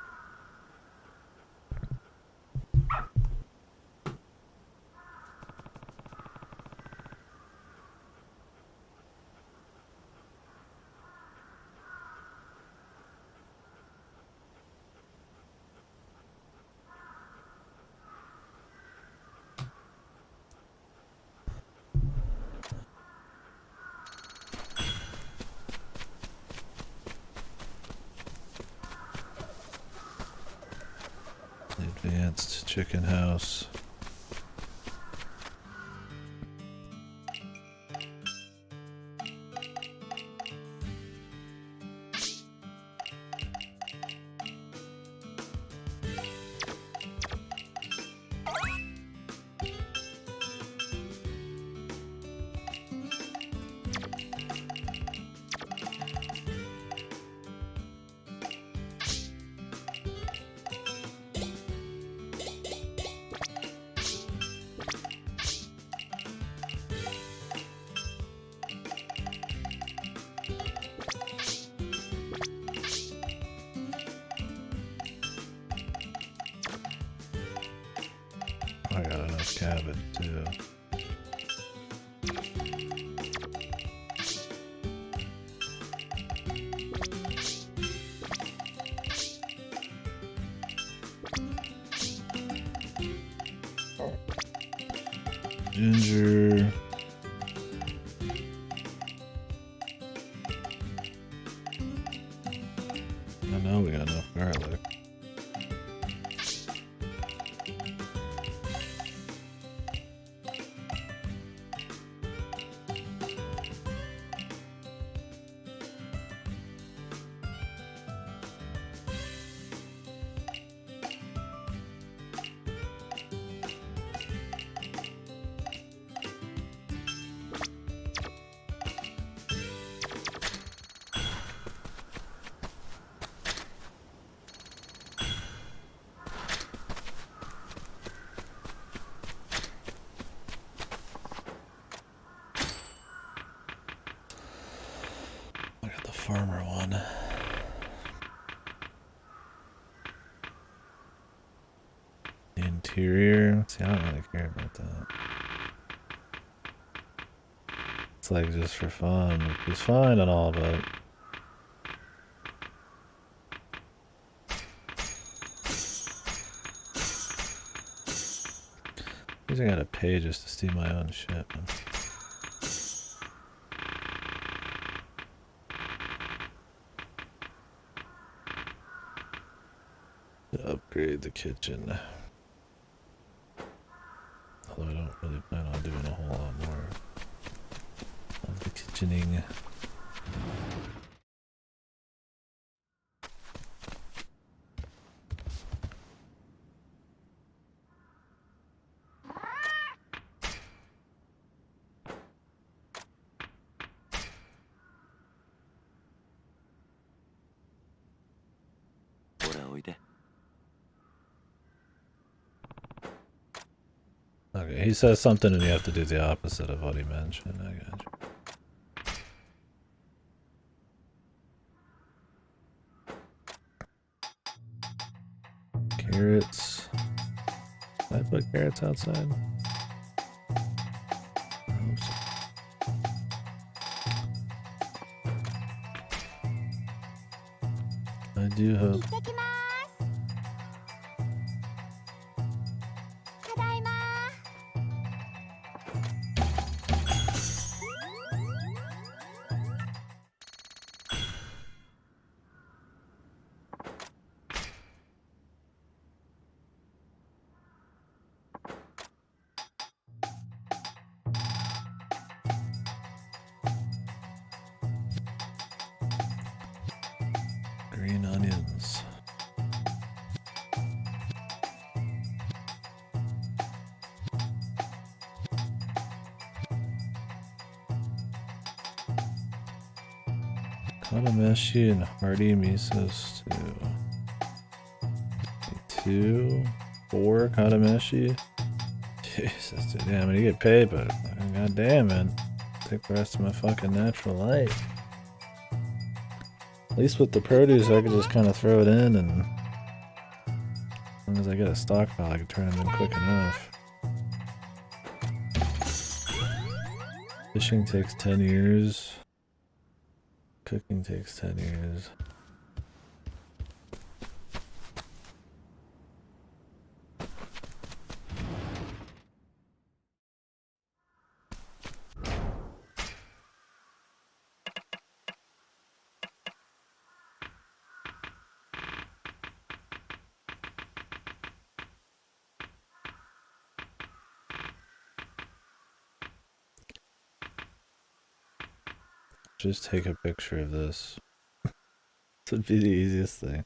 Advanced chicken house. cabin too. Ginger. I know we got enough garlic. I got the farmer one. The interior. See, I don't really care about that. It's like just for fun, which is fine and all, but at least I gotta pay just to see my own shit. Man. Upgrade the kitchen. Although I don't really plan on doing a whole lot more of the kitchening. Okay, he says something and you have to do the opposite of what he mentioned. I got you. Carrots. Did I put carrots outside? Oops. I do hope. 行ってきますただいま Green onions. Kamameshi and hearty miso stew. 2, 4 kamameshi. Jesus, dude. Yeah, I mean, you get paid, but god damn it. Take the rest of my fucking natural life. At least with the produce, I could just kind of throw it in, and as long as I get a stockpile, I can turn them in quick enough. Fishing takes 10 years. Cooking takes 10 years. Just take a picture of this. This would be the easiest thing.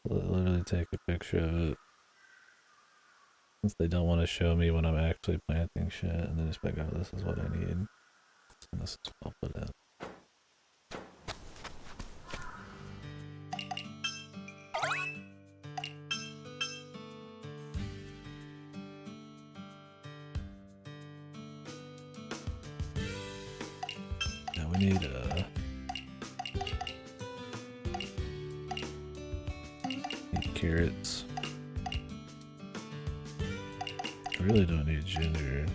Literally take a picture of it. Since they don't want to show me when I'm actually planting shit, and then just be like, oh, this is what I need. And this is what I'll put in. Now we need carrots. really don't need ginger.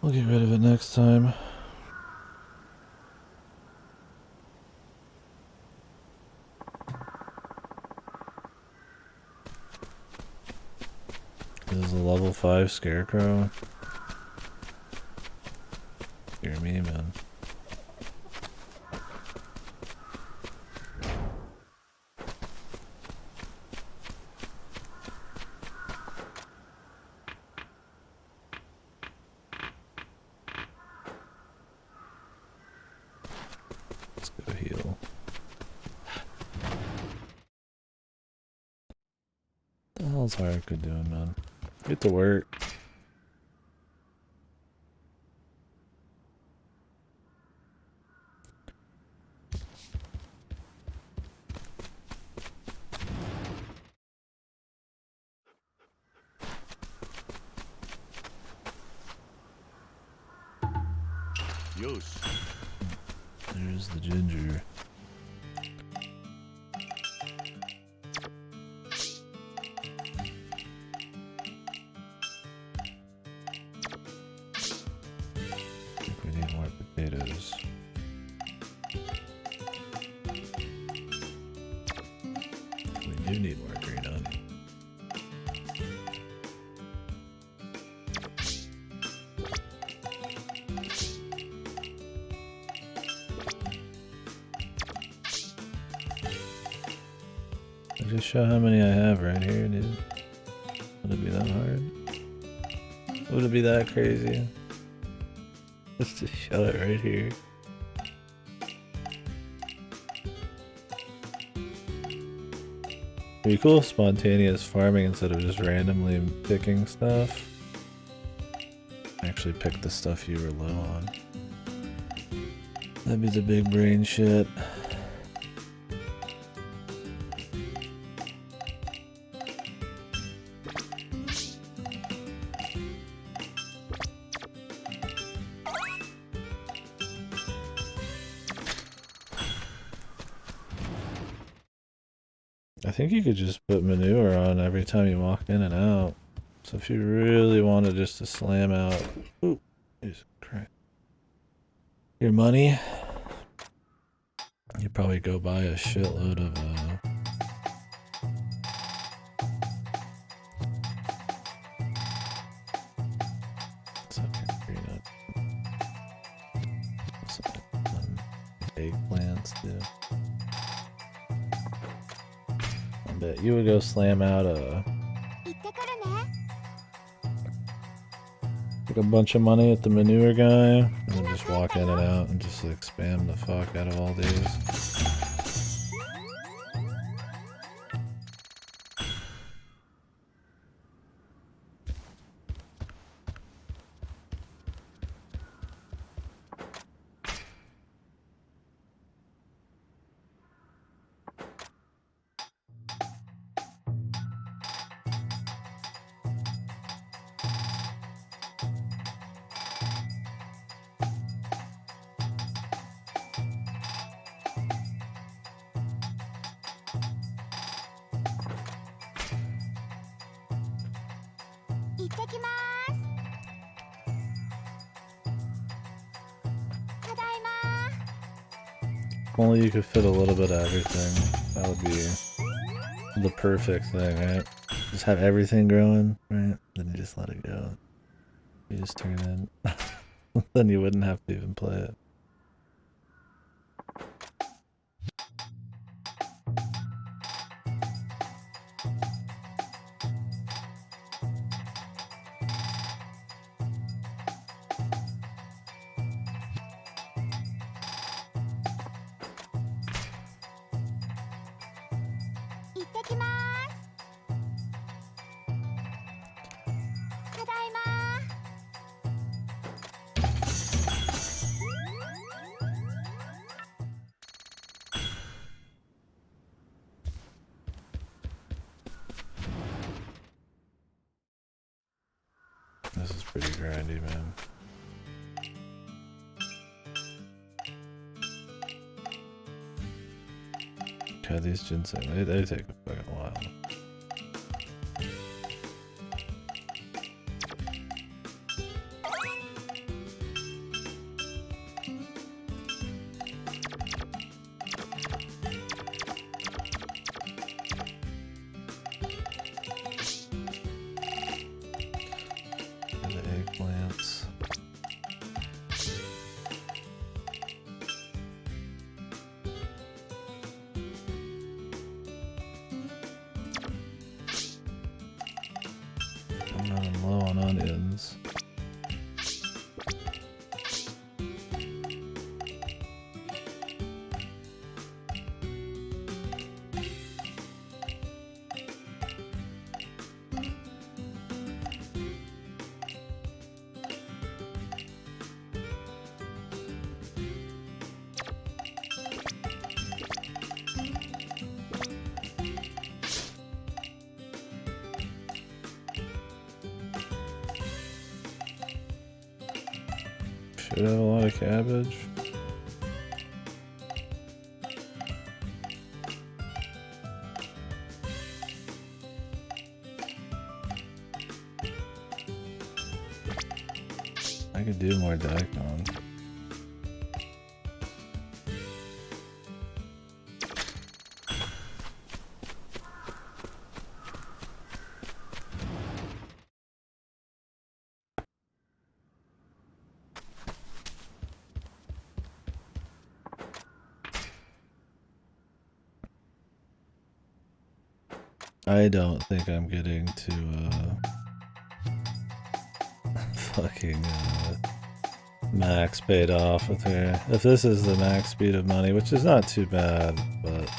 We'll get rid of it next time. This is a level 5 scarecrow. Hear me, man. Let's go heal. What the hell's Haruka doing, man? Get to work. Yosh. There's the ginger. I think we need more potatoes. We do need more green onion. I'll just show how many I have right here, dude. Would it be that hard? Would it be that crazy? Let's just show it right here. It'd be cool spontaneous farming instead of just randomly picking stuff. Actually pick the stuff you were low on. That'd be the big brain shit. I think you could just put manure on every time you walk in and out. So if you really wanted just to slam out, ooh, Jesus Christ, your money, you'd probably go buy a shitload of eggplants too. I bet you would go slam out like a bunch of money at the manure guy, and then just walk in and out and just like spam the fuck out of all these. If only you could fit a little bit of everything. That would be the perfect thing, right? Just have everything growing, right? Then you just let it go. You just turn in. Then you wouldn't have to even play it. pretty grindy, man. God, these ginseng, they take a fucking while. And the eggplants. I'm running low on onions. Should have a lot of cabbage. I could do more daikon. I don't think I'm getting to fucking max paid off with her. If this is the max speed of money, which is not too bad, but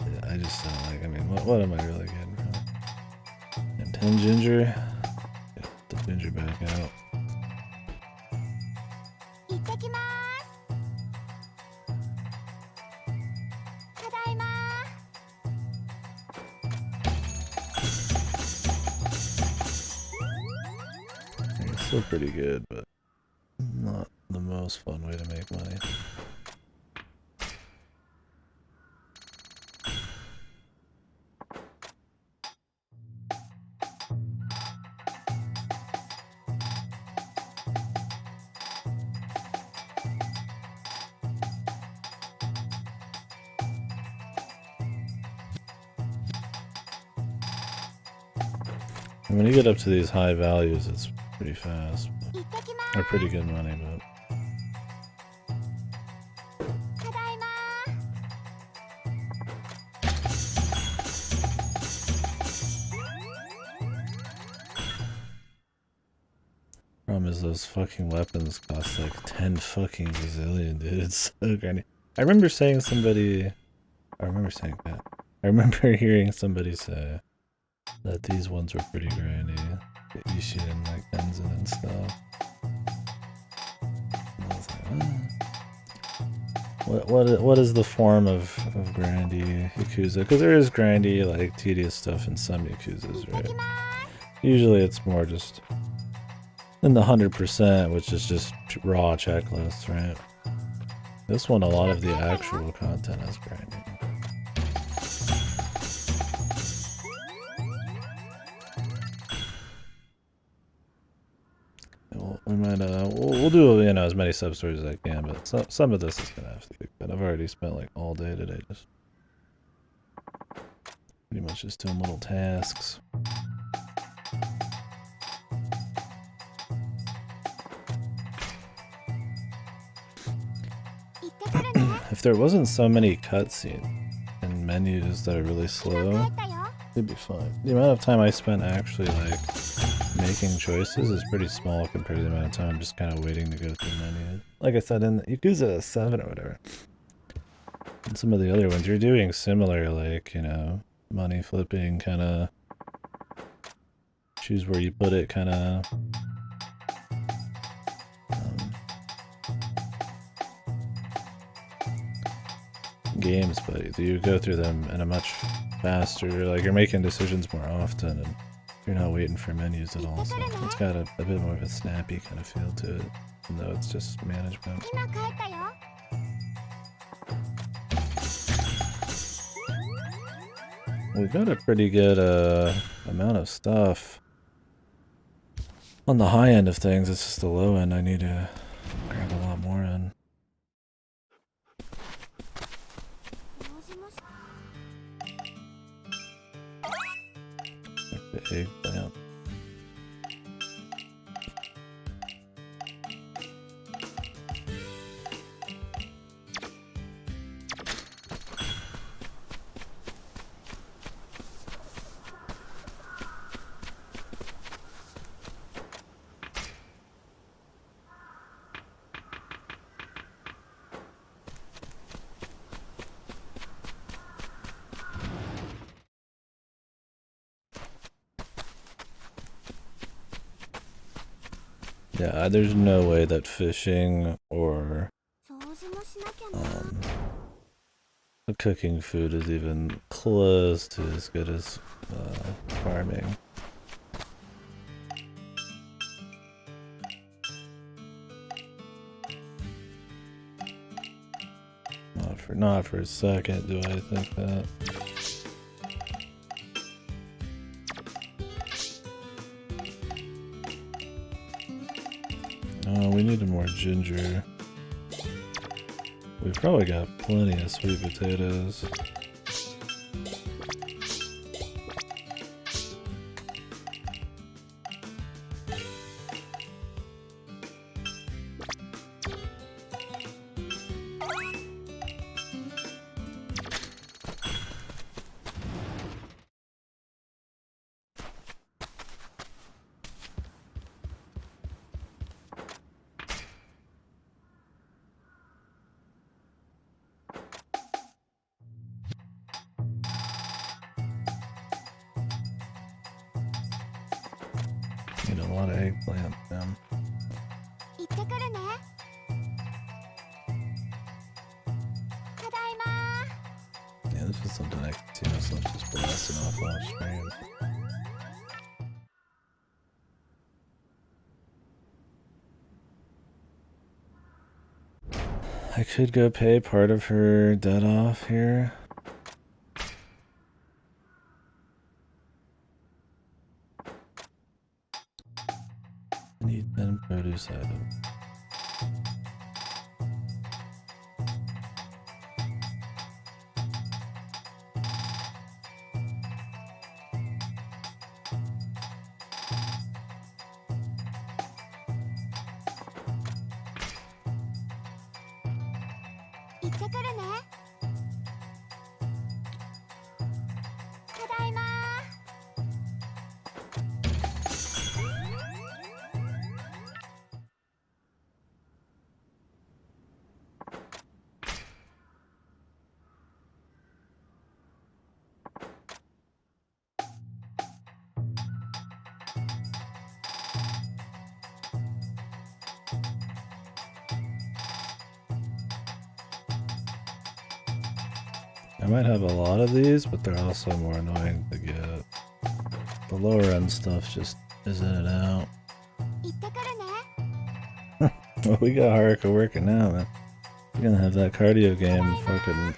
yeah, I just don't like. I mean, what am I really getting from it? And 10 ginger. Get the ginger back out. 行ってきます。ただいま。 It's still pretty good, but not the most fun way to make money. And when you get up to these high values, it's pretty fast. 行ってきます。 Or pretty good money, but ただいま。 problem is those fucking weapons cost like 10 fucking gazillion, dude. It's so grindy. I remember saying that. I remember hearing somebody say that these ones were pretty grindy. The Ishin and like Tenzin and stuff. And I was like, what is the form of grindy Yakuza? Because there is grindy, like tedious stuff in some Yakuzas, right? Usually it's more just in the 100%, which is just raw checklists, right? This one, a lot of the actual content is grindy. We might we'll do as many sub stories as I can, but some of this is gonna have to be good. I've already spent like all day today just pretty much just doing little tasks. If there wasn't so many cutscenes and menus that are really slow, it'd be fine. The amount of time I spent actually like making choices is pretty small compared to the amount of time I'm just kind of waiting to go through menus. Like I said, in Yakuza 7 or whatever, and some of the other ones, you're doing similar, like, money flipping, kind of choose where you put it, kind of games, but you go through them in a much faster, like you're making decisions more often, and You're not waiting for menus at all, so it's got a bit more of a snappy kind of feel to it, even though it's just management. 今帰ったよ。 We've got a pretty good amount of stuff. On the high end of things, it's just the low end I need to grab a lot more in. もしもし Like the eggplant. Yeah, there's no way that fishing or 掃除もしなきゃな。 cooking food is even close to as good as farming. Not for a second do I think that. Oh, we needed more ginger. We've probably got plenty of sweet potatoes. Need a lot of eggplant, them. 行ってくるね。ただいま。 Yeah, this is something I can see myself just blasting off on stream. I could go pay part of her debt off here. I need 10 produce items. I might have a lot of these, but they're also more annoying to get. The lower end stuff just is in and out. 行ってくるね。 Well, we got Haruka working now, man. You're gonna have that cardio game fucking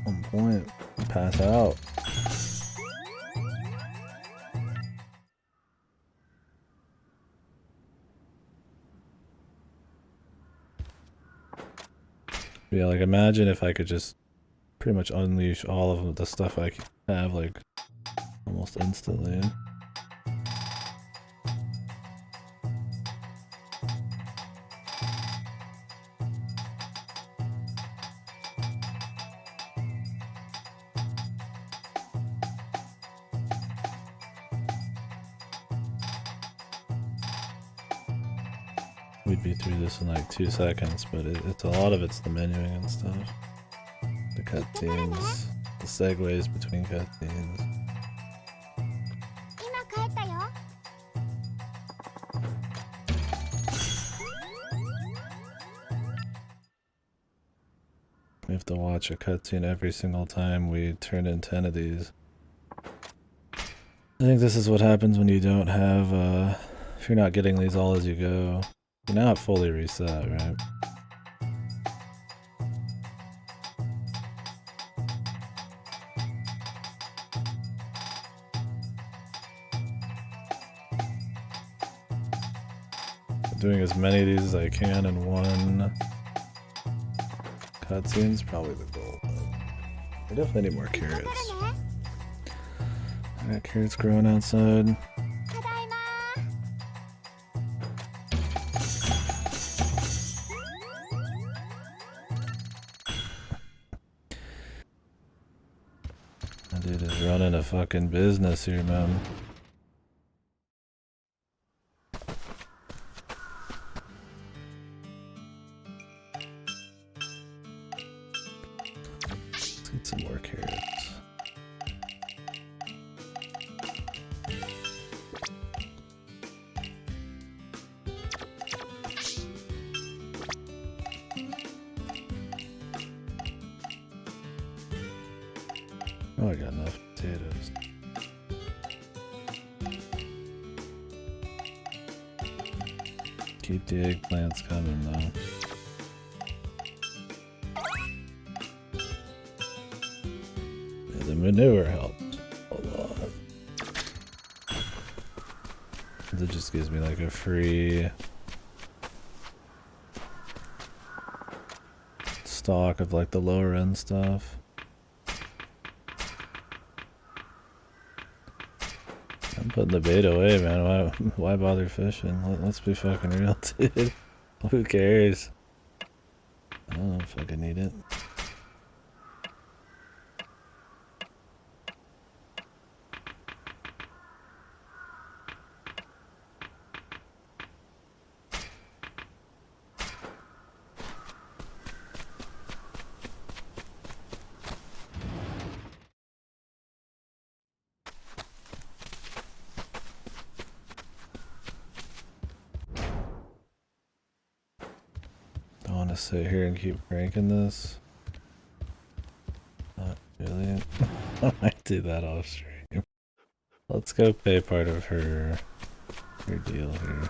on point and pass out. Yeah, like imagine if I could just pretty much unleash all of the stuff I have like almost instantly. We'd be through this in like 2 seconds, but it's a lot of it's the menuing and stuff. The cutscenes, the segues between cutscenes. 今帰ったよ。 We have to watch a cutscene every single time we turn in 10 of these. I think this is what happens when you don't have, if you're not getting these all as you go. You're not fully reset, right? I'm doing as many of these as I can in one cutscene is probably the goal. I definitely need more carrots. I got carrots growing outside. That dude is running a fucking business here, man. Let's get some more carrots. Oh, I got enough potatoes. Keep the eggplants coming, though. Yeah, the manure helps a lot. It just gives me like a free stock of like the lower end stuff. I'm putting the bait away, man. Why bother fishing? Let's be fucking real, dude. Who cares? I don't know if I can eat it. I want to sit here and keep cranking this. Not really. I might do that off stream. Let's go pay part of her deal here.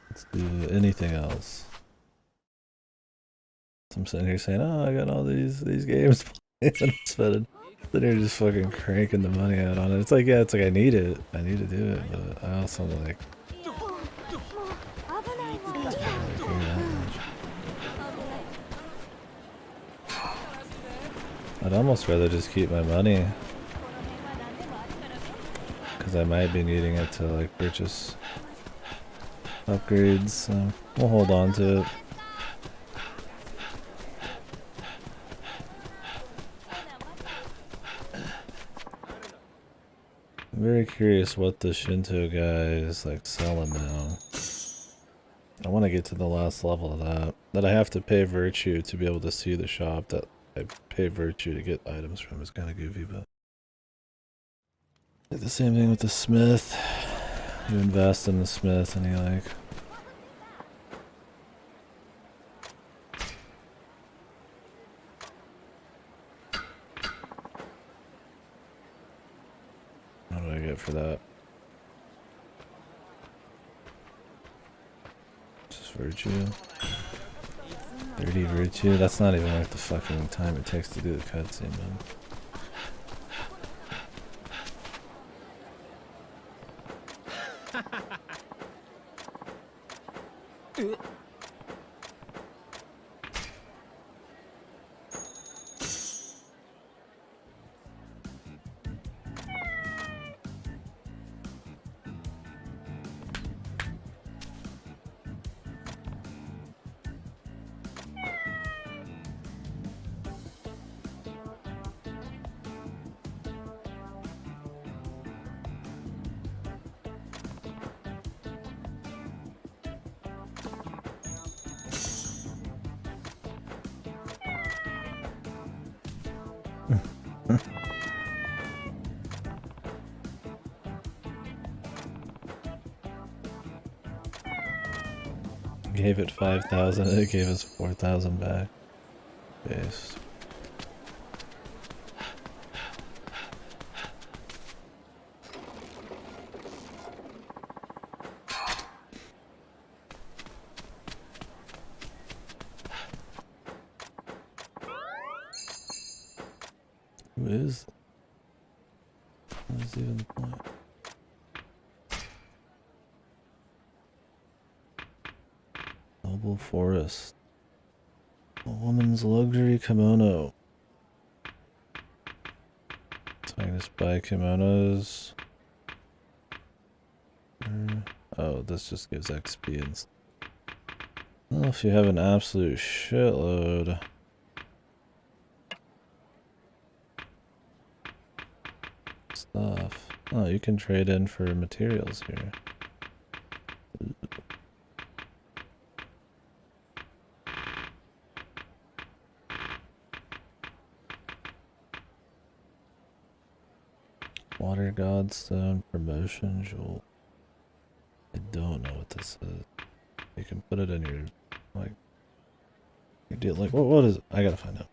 Let's do anything else. I'm sitting here saying, "Oh, I got all these games played," and I'm sitting there just fucking cranking the money out on it. It's like, yeah, it's like I need it. I need to do it, but I also like. I'd almost rather just keep my money, because I might be needing it to like purchase upgrades, so we'll hold on to it. I'm very curious what the Shinto guy is like selling now. I want to get to the last level of that I have to pay virtue to be able to see the shop that I pay virtue to get items from. Is kind of goofy, but like the same thing with the smith. You invest in the smith and he like what do I get for that? Just virtue. 30 virtue? That's not even worth the fucking time it takes to do the cutscene, man. Gave it 5,000, it gave us 4,000 back. based. Who is? What is even the point? Noble Forest. A woman's luxury kimono. So I can just buy kimonos. Oh, this just gives XP and stuff. Well, if you have an absolute shitload. Stuff. Oh, you can trade in for materials here. Water Godstone Promotion Jewel. I don't know what this is. You can put it in your, like, your deal. Like, what is it? I gotta find out.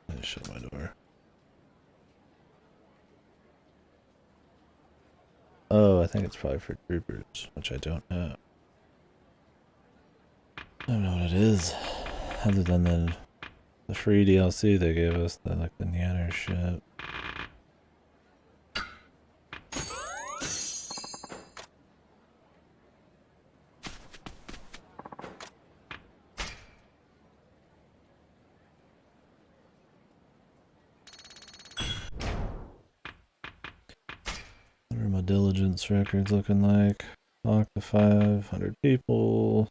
Let me shut my door. Oh, I think it's probably for troopers, which I don't have. I don't know what it is. Other than the free DLC they gave us, like the Nyanner shit. What are my diligence records looking like? Talk to 500 people.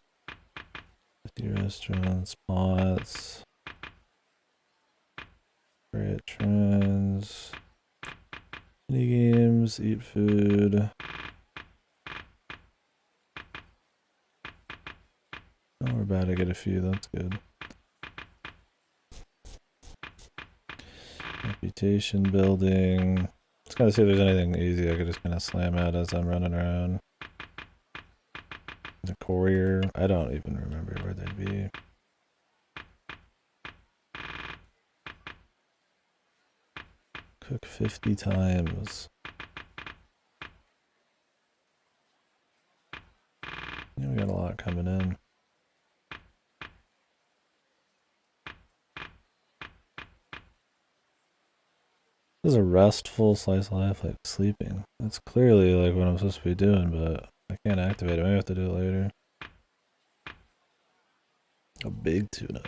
50 restaurants, spots. Great trends. Mini games, eat food. Oh, we're about to get a few, that's good. Reputation building. Just gotta see if there's anything easy I could just kind of slam out as I'm running around. The courier, I don't even remember where they'd be. Cook 50 times. Yeah, we got a lot coming in. This is a restful slice of life, like sleeping. That's clearly like what I'm supposed to be doing, but I can't activate it. Maybe I have to do it later. A big tuna.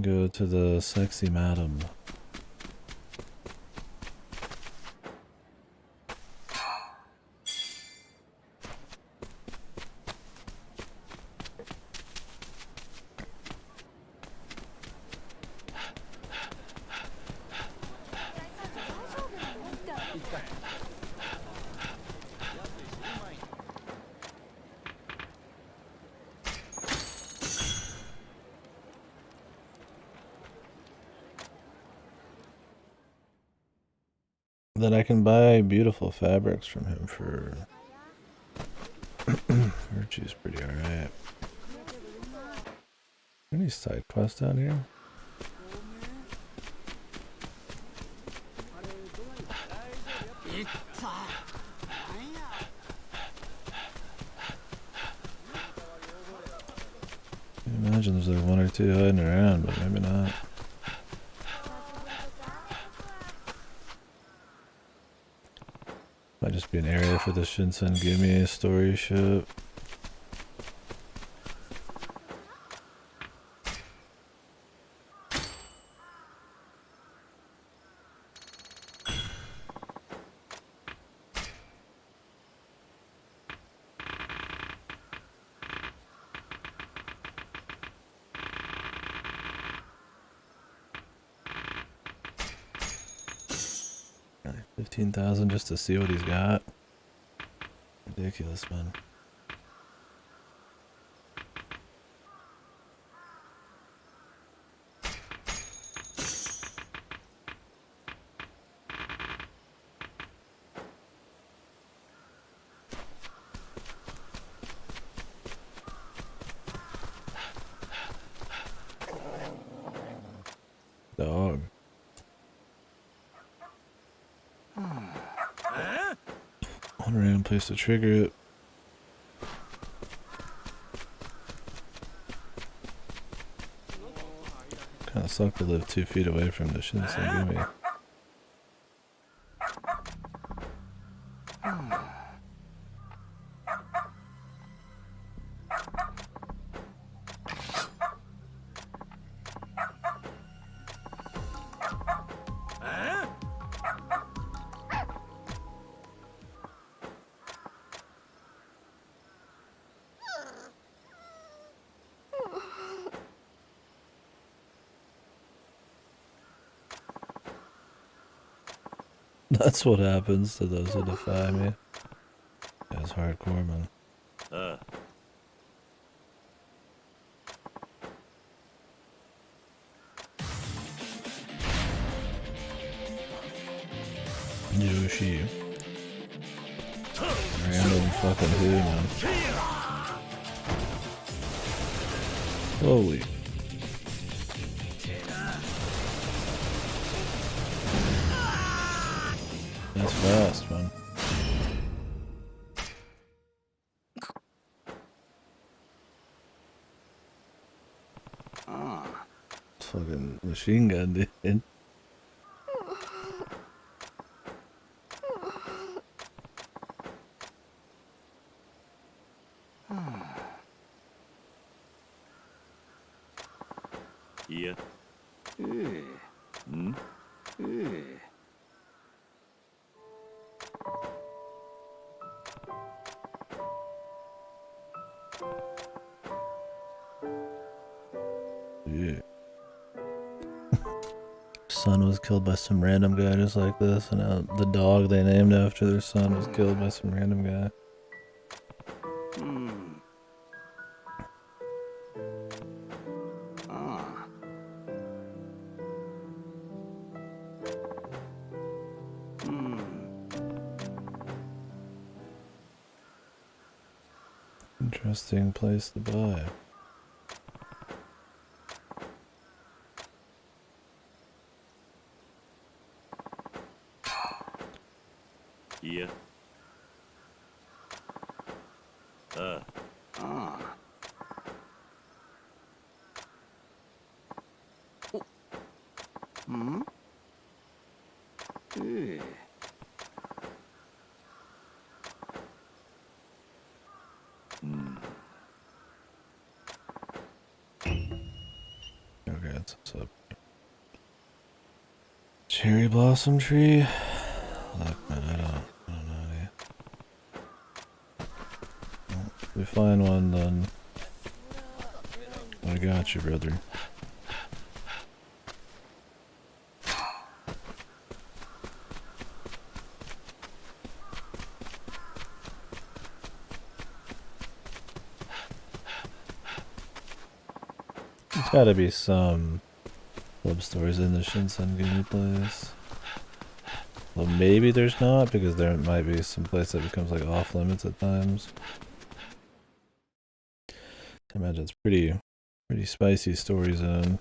Go to the sexy madam. Then I can buy beautiful fabrics from him for Virtue's pretty alright. Any side quests down here? I imagine there's like one or two hiding around, but maybe not. Might just be an area for the Shinsen Gimme story shit. $15,000 just to see what he's got. Ridiculous, man. Dog. One random place to trigger it. Kinda sucked to live 2 feet away from the Shinsengumi. That's what happens to those who defy me. That's hardcore, man. Yoshi. Random fucking who, man. Holy. That's fast, man. Fucking machine gun, dude. Yeah. Yeah. Son was killed by some random guy just like this, and now the dog they named after their son was killed by some random guy. Interesting place to buy. Yeah. Okay, it's up. Cherry blossom tree? Look, man, I don't know any. Well, if we find one, then I got you, brother. There's gotta be some club stores in the Shinsengumi place. Well, maybe there's not, because there might be some place that becomes like off limits at times. I imagine it's pretty spicy story zone.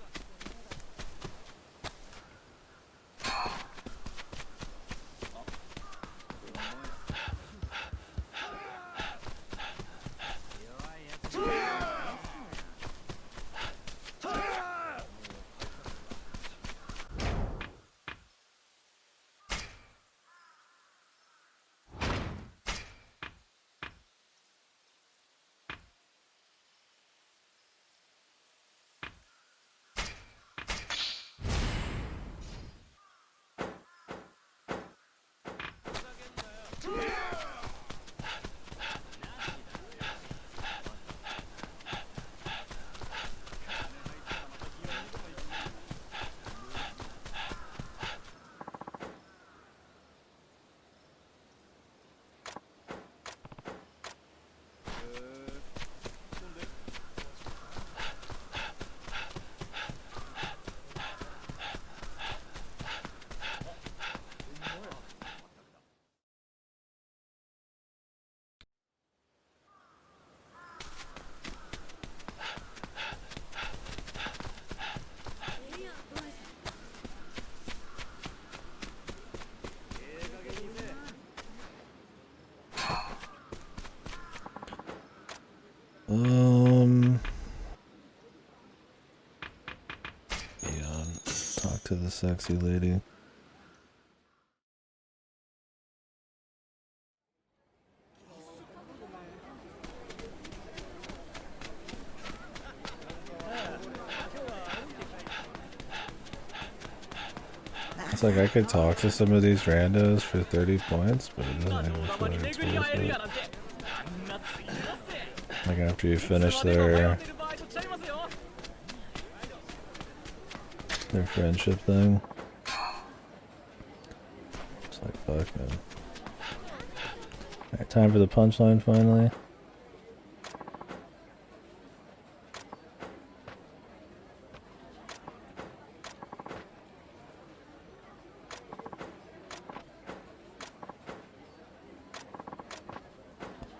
the sexy lady. It's like I could talk to some of these randos for 30 points, but it doesn't even feel like it's worth it. Like after you finish their friendship thing. It's like, fuck, man. Alright, time for the punchline finally.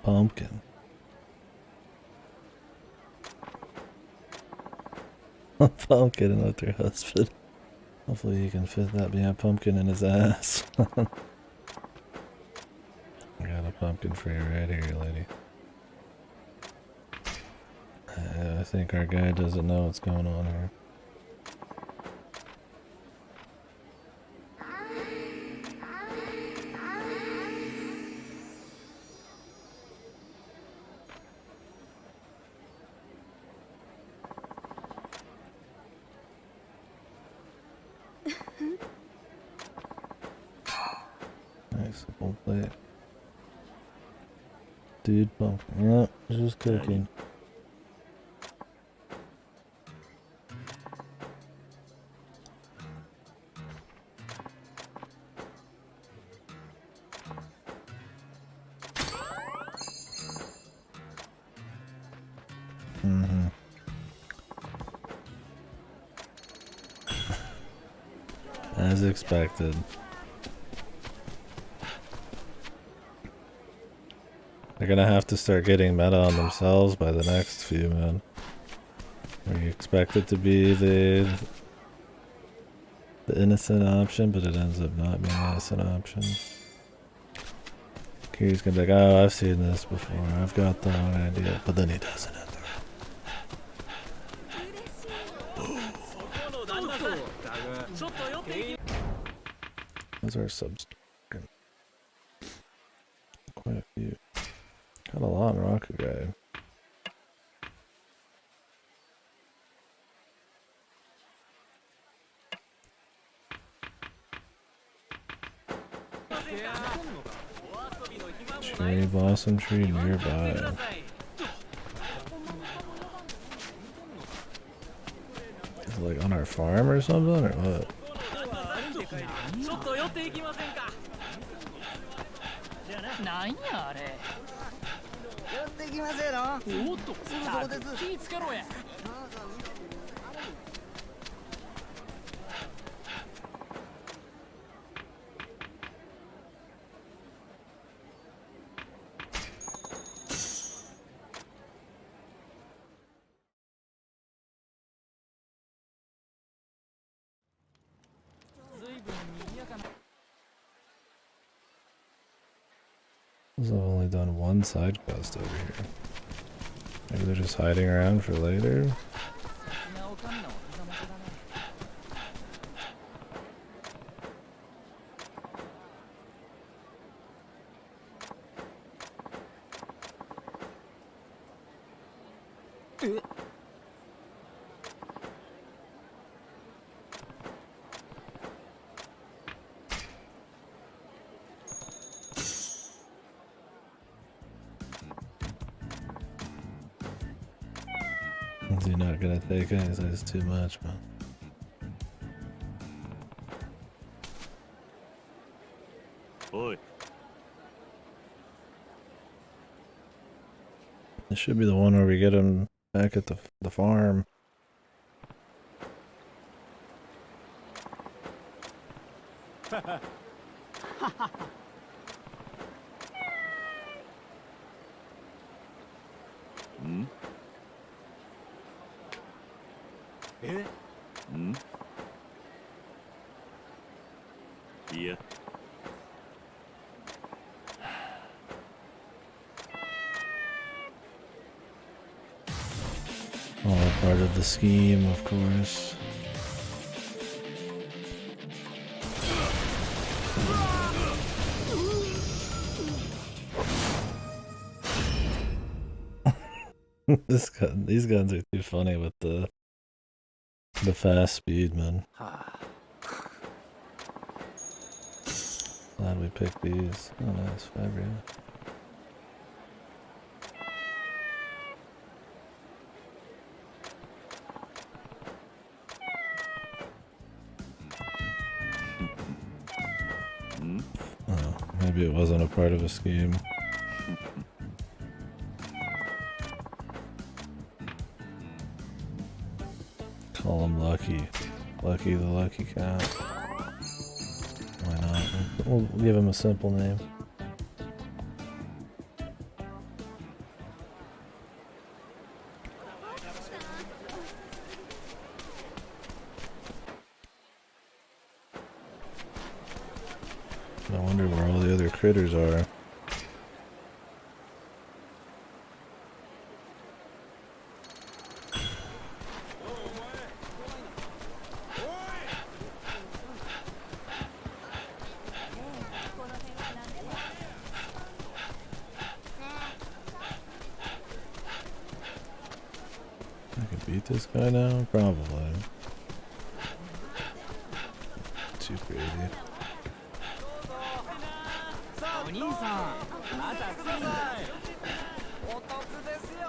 Pumpkin. A pumpkin with her husband. Hopefully he can fit that being pumpkin in his ass. I got a pumpkin for you right here, lady. I think our guy doesn't know what's going on here. Nice, full plate. Dude, pumpkin. Yep, just cooking. As expected. They're gonna have to start getting meta on themselves by the next few, man. We expect it to be the innocent option, but it ends up not being the innocent option. Kiri's gonna be like, oh, I've seen this before, I've got the wrong idea, but then he doesn't end up. Those are subs. Quite a few. Got a lot in Rakugai. Cherry blossom tree nearby. Is it like on our farm or something, or what? I've only done one side quest over here. Maybe they're just hiding around for later. Is he not gonna take it? He says it's too much, man. Oi. This should be the one where we get him back at the farm. Hmm? Hmm? Yeah. All part of the scheme, of course. These guns are too funny with the fast speed, man. Glad we picked these. Oh, nice. 5 grand. Oh, maybe it wasn't a part of a scheme. Call him Lucky. Lucky the Lucky Cat. Why not? We'll give him a simple name. I wonder where all the other critters are. I can beat this guy now? Probably. Too crazy. お兄さんまたついにお得ですよ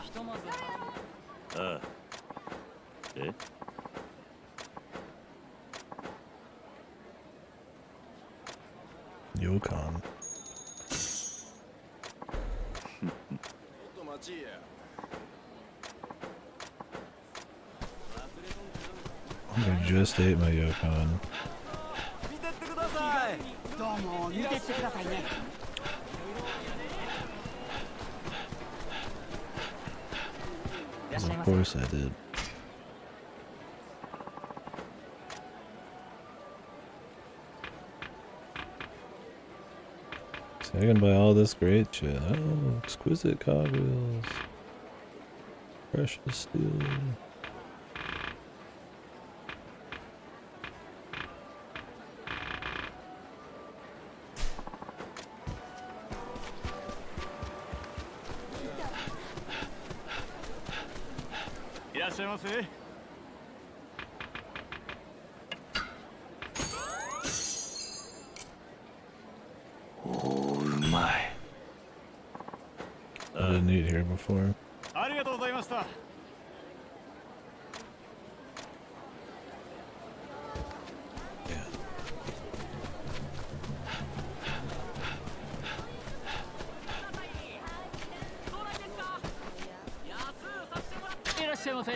ひとまずああ。え Yokon. I just ate my Yokon. 見てってください。どうも見てってくださいね。Of course I did. So I can buy all this great shit. Oh, exquisite cogwheels. Precious steel. I didn't eat here before. ありがとうございました。 いらっしゃいませ。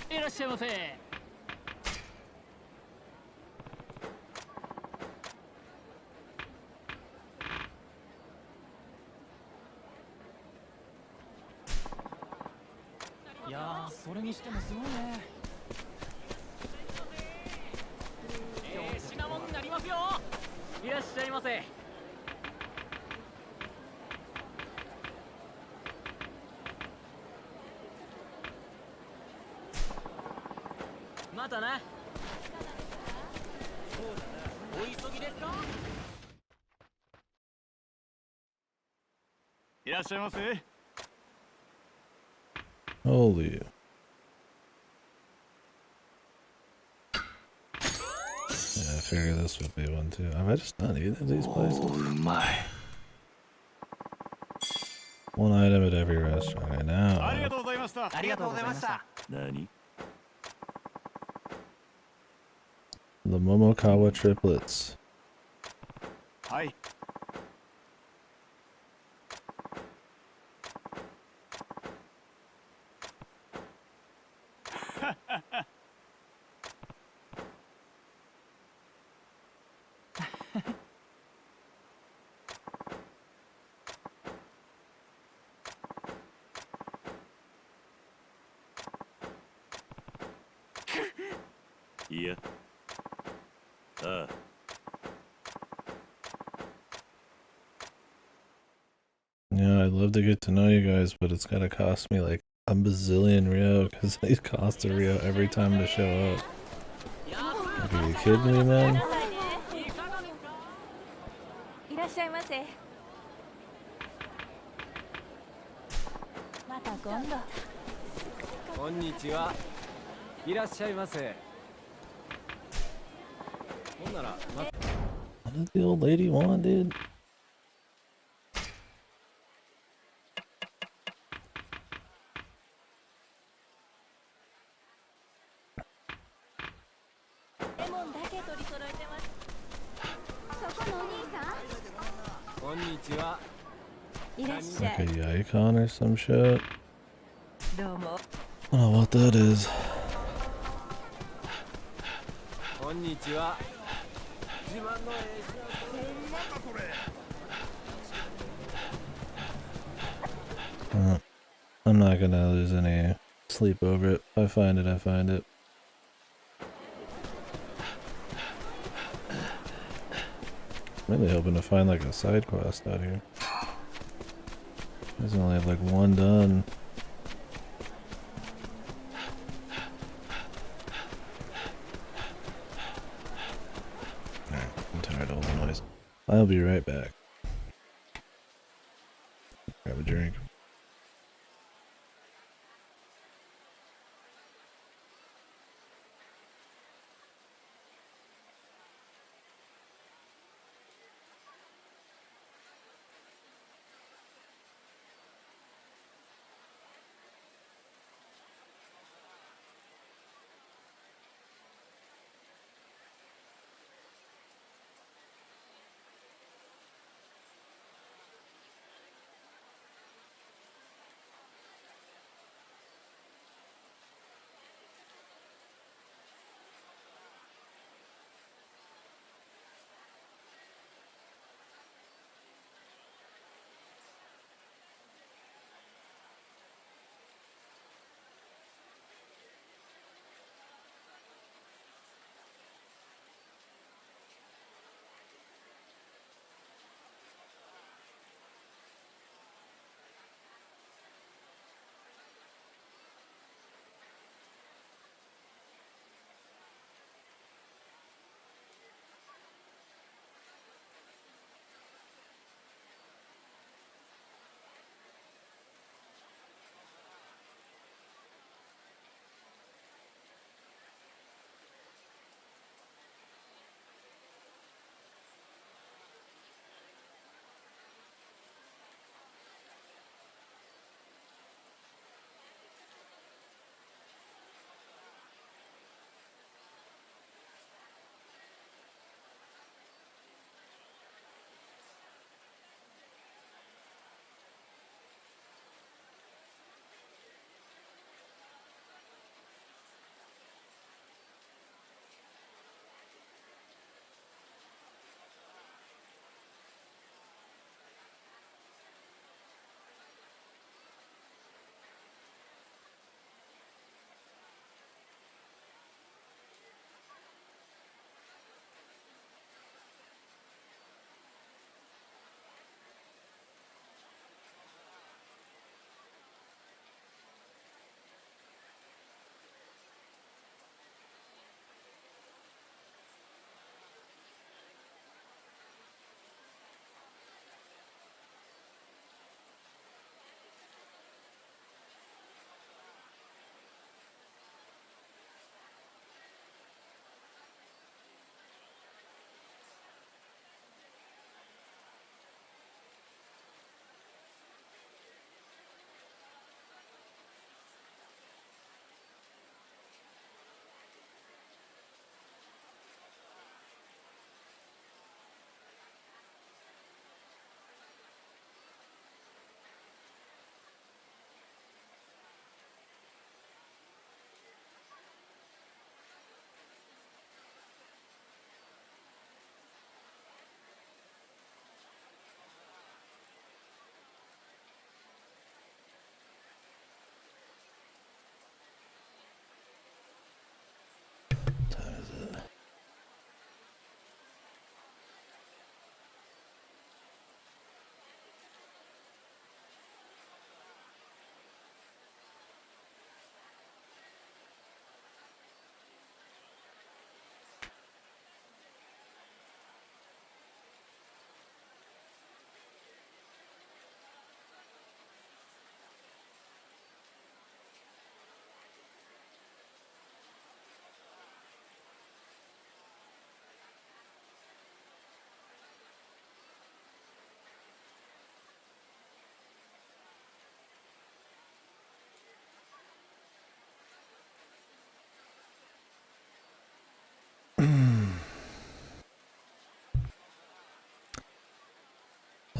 いらっしゃいませ。いやー、それにしてもすごいね。品物になりますよ。いらっしゃいませ。またな。お急ぎですか。いらっしゃいませ。 Holy. Yeah, I figured this would be one too. Have I just not eaten at these places? One item at every restaurant. Okay, now. ありがとうございました。ありがとうございました。何 The Momokawa triplets. はい。 I いやああ Yeah, I'd love to get to know you guys, but it's gonna cost me like a bazillion Rio because these cost a Rio every time to show up. Like, are you kidding me, man? いらっしゃいませ。また今度。こんにちは。いらっしゃいませ。ほんなら、ま What did the old lady want, dude? レモンだけ取り揃えてます。そこのお兄さん。こんにちは。いらっしゃ Like い。 a Yikon or some shit? どうも。 I don't know what that is. こんにちは。自慢の映画。 I'm not gonna lose any sleep over it. If I find it, I find it. I'm really hoping to find like a side quest out here. There's only have like one done. Alright, I'm tired of all the noise. I'll be right back. Grab a drink.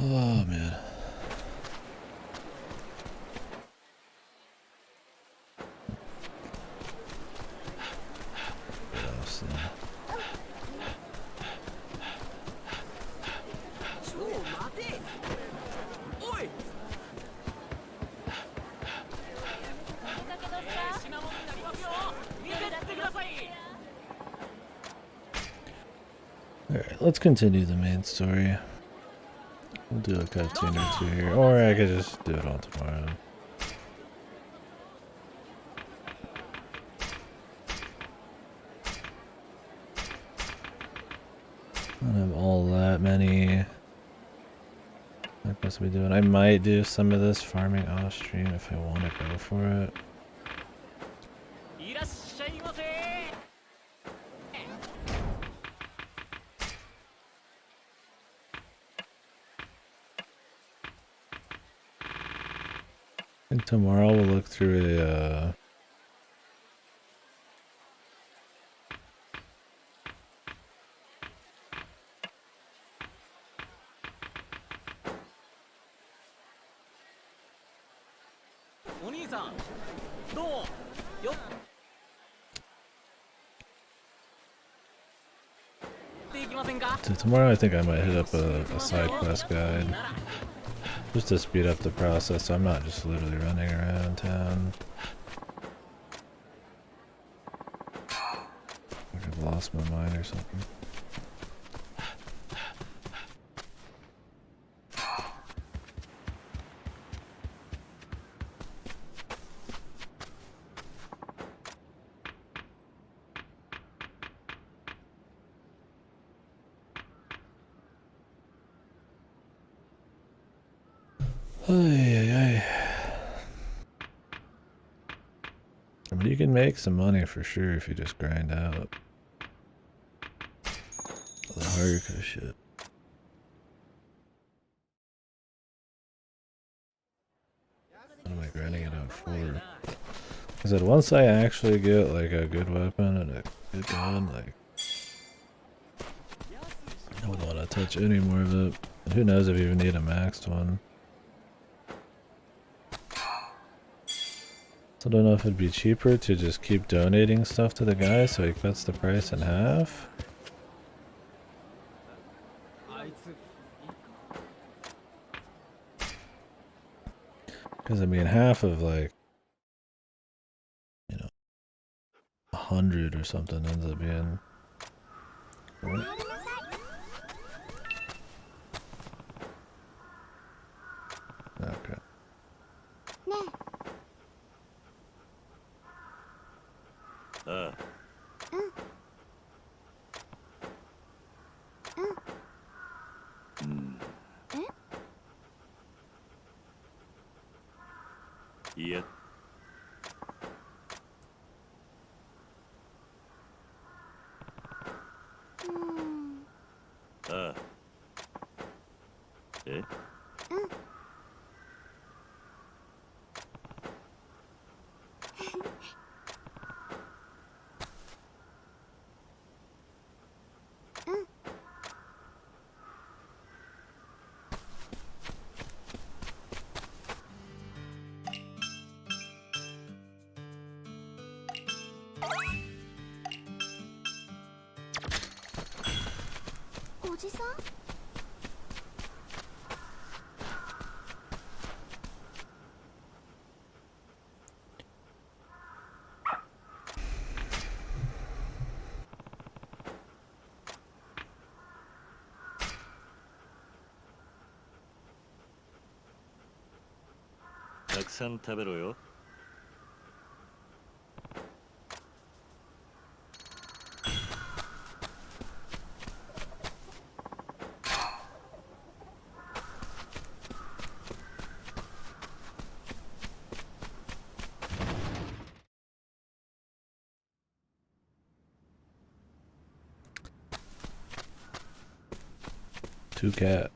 Oh man. What else then? ちょ待ておい 品物になりますよ。見てってください。 Alright, let's continue the main story. We'll do a cutscene or two here, or I could just do it all tomorrow. I don't have all that many. I'm supposed to be doing. I might do some of this farming off stream if I want to go for it. いらっしゃいませ。 I think tomorrow we'll look through a So tomorrow I think I might hit up a side quest guide just to speed up the process so I'm not just literally running around town. Like I've lost my mind or something. I mean, you can make some money for sure if you just grind out the hardcore shit. What am I grinding it out for? I said once I actually get like a good weapon and a good gun, like I wouldn't want to touch any more of it. And who knows if you even need a maxed one. I don't know if it'd be cheaper to just keep donating stuff to the guy so he cuts the price in half. Because I mean half of like, you know, 100 or something ends up being... Okay. Yeah. Eh? Two cat.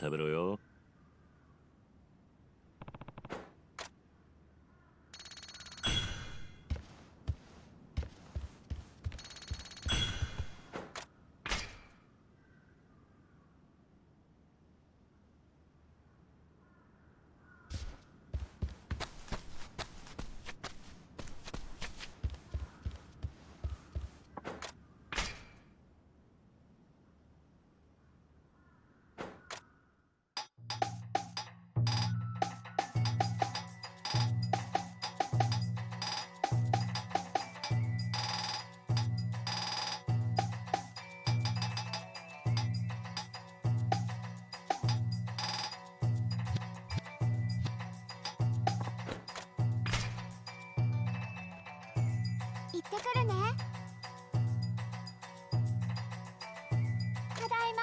食べろよ。行ってくるね。ただいま。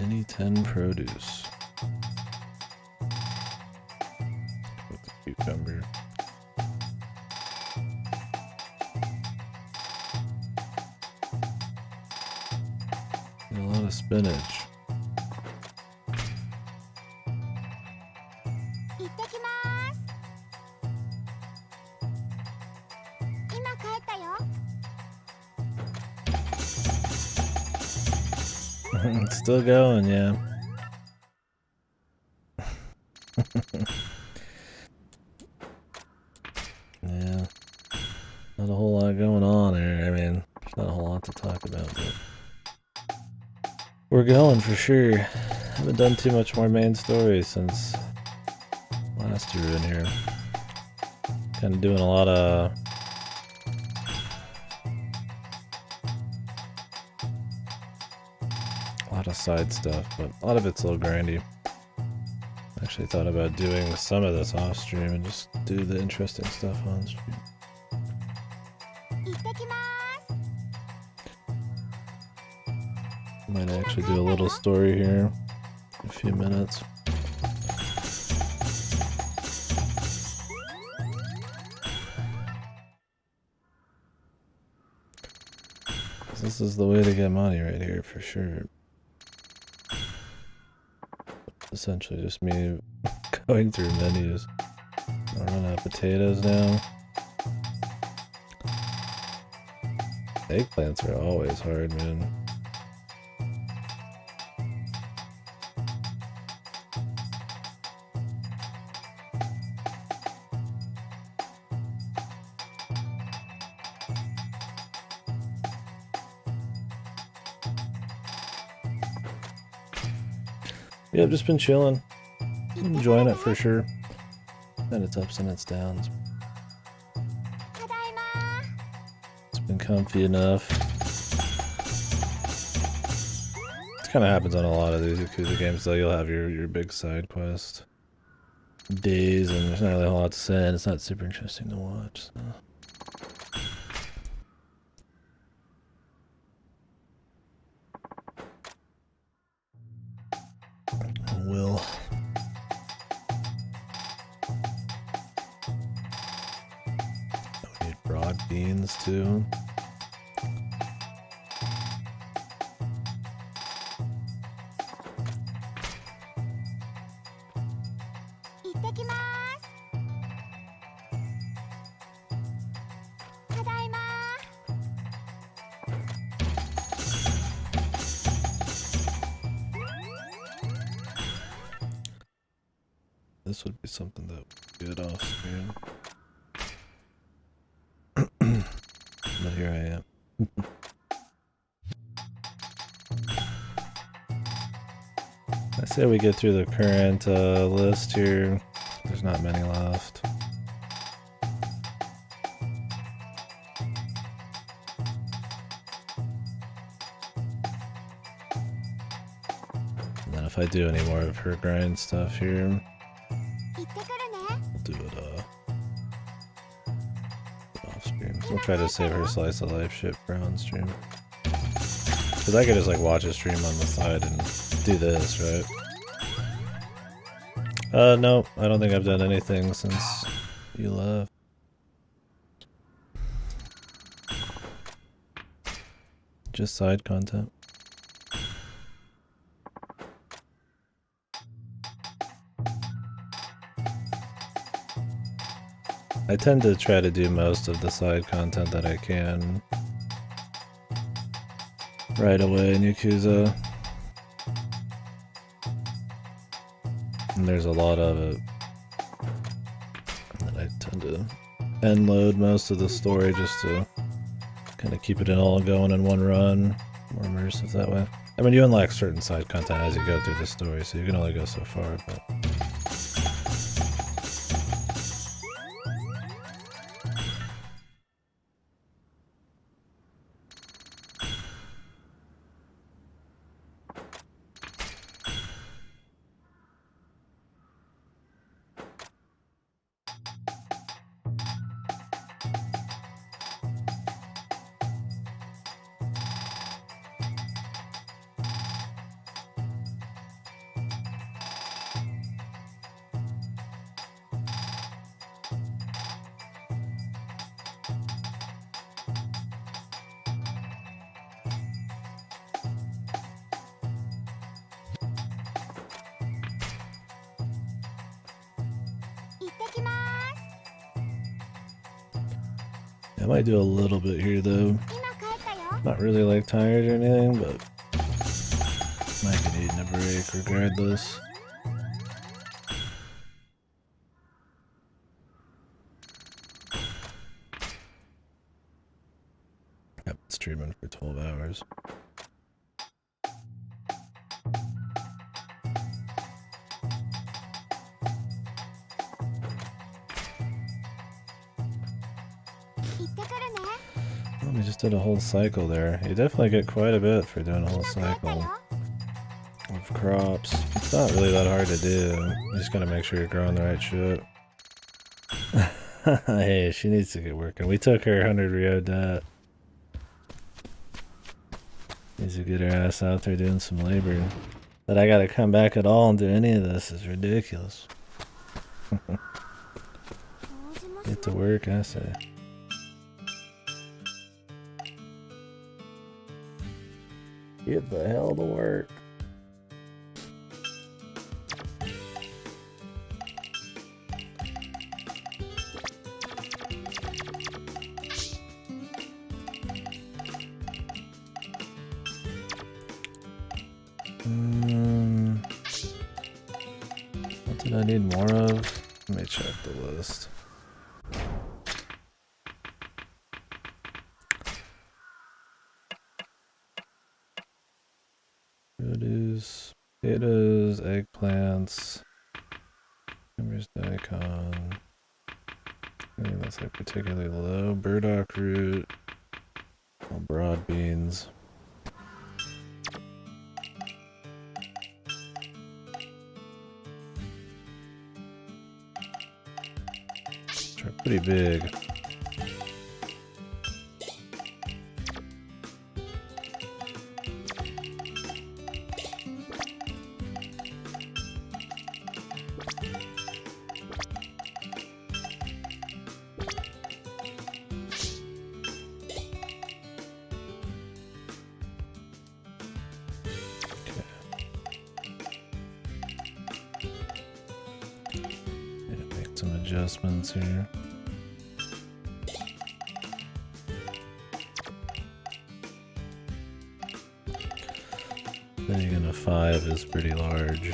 Any 10 produce. With the cucumber. And a lot of spinach. 行ってきます。今帰ったよ。Still going, yeah. Yeah. Not a whole lot going on there. I mean, there's not a whole lot to talk about, but we're going for sure. Haven't done too much more main story since last year in here. Kind of doing a lot of side stuff, but a lot of it's a little grindy. Actually thought about doing some of this off stream and just do the interesting stuff on stream. 行ってきます。 Might actually do a little story here in a few minutes. This is the way to get money right here for sure. Essentially just me going through menus. I'll run out of potatoes now. Eggplants are always hard, man. Yeah, I've just been chilling. Enjoying it for sure. And its ups and its downs. ただいま。 It's been comfy enough. It kind of happens on a lot of these Yakuza games, though. You'll have your big side quest days, and there's not really a whole lot to say, and it's not super interesting to watch. So. Will. We need broad beans too. This would be something that would get off screen. But here I am. I say we get through the current list here. There's not many left. And then if I do any more of her grind stuff here, we'll do it off I'll try to save her slice of life shit for on stream. Cause I could just like watch a stream on the side and do this, right? No, I don't think I've done anything since you left. Just side content. I tend to try to do most of the side content that I can right away in Yakuza. And there's a lot of it. And I tend to end load most of the story just to kind of keep it all going in one run. More immersive that way. I mean, you unlock certain side content as you go through the story, so you can only go so far, but... I might do a little bit here though. Not really like tired or anything, but might be needing a break regardless. I've been streaming for 12 hours. We just did a whole cycle there. You definitely get quite a bit for doing a whole cycle of crops. It's not really that hard to do. You just gotta make sure you're growing the right shit. Hey, she needs to get working. We took her 100 Rio debt. Needs to get her ass out there doing some labor. That I gotta come back at all and do any of this is ridiculous. Get to work, I say. Get the hell to work. What did I need more of? Let me check the list. Potatoes, eggplants, Timber's daikon. Anything that's like particularly low. Burdock root, broad beans. They're pretty big. Adjustments here. Setting in a 5 is pretty large.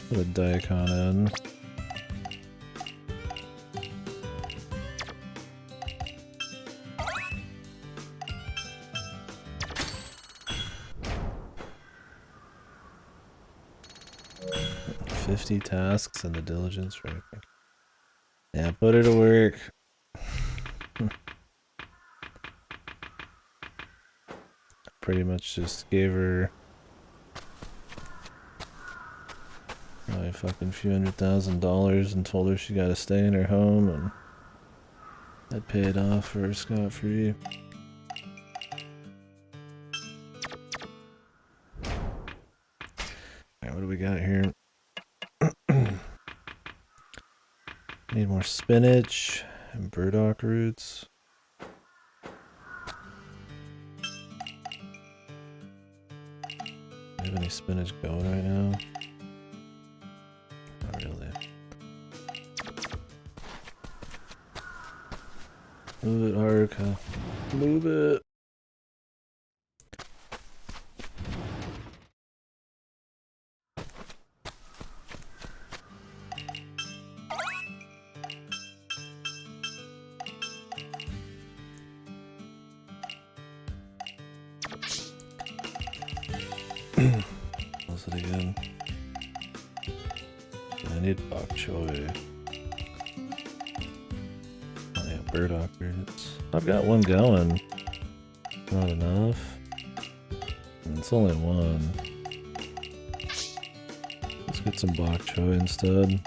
Put a daikon in. 50 tasks in the diligence ranking. Yeah, put her to work. Pretty much just gave her probably fucking few $100,000 and told her she gotta stay in her home, and that paid off for her scot-free. Alright, what do we got here? Need more spinach and burdock roots. Do you have any spinach going right now? Not really. Move it, Haruka. Move it. What's it again? I need bok choy. Oh yeah, burdock roots. I've got one going. Not enough. And it's only one. Let's get some bok choy instead.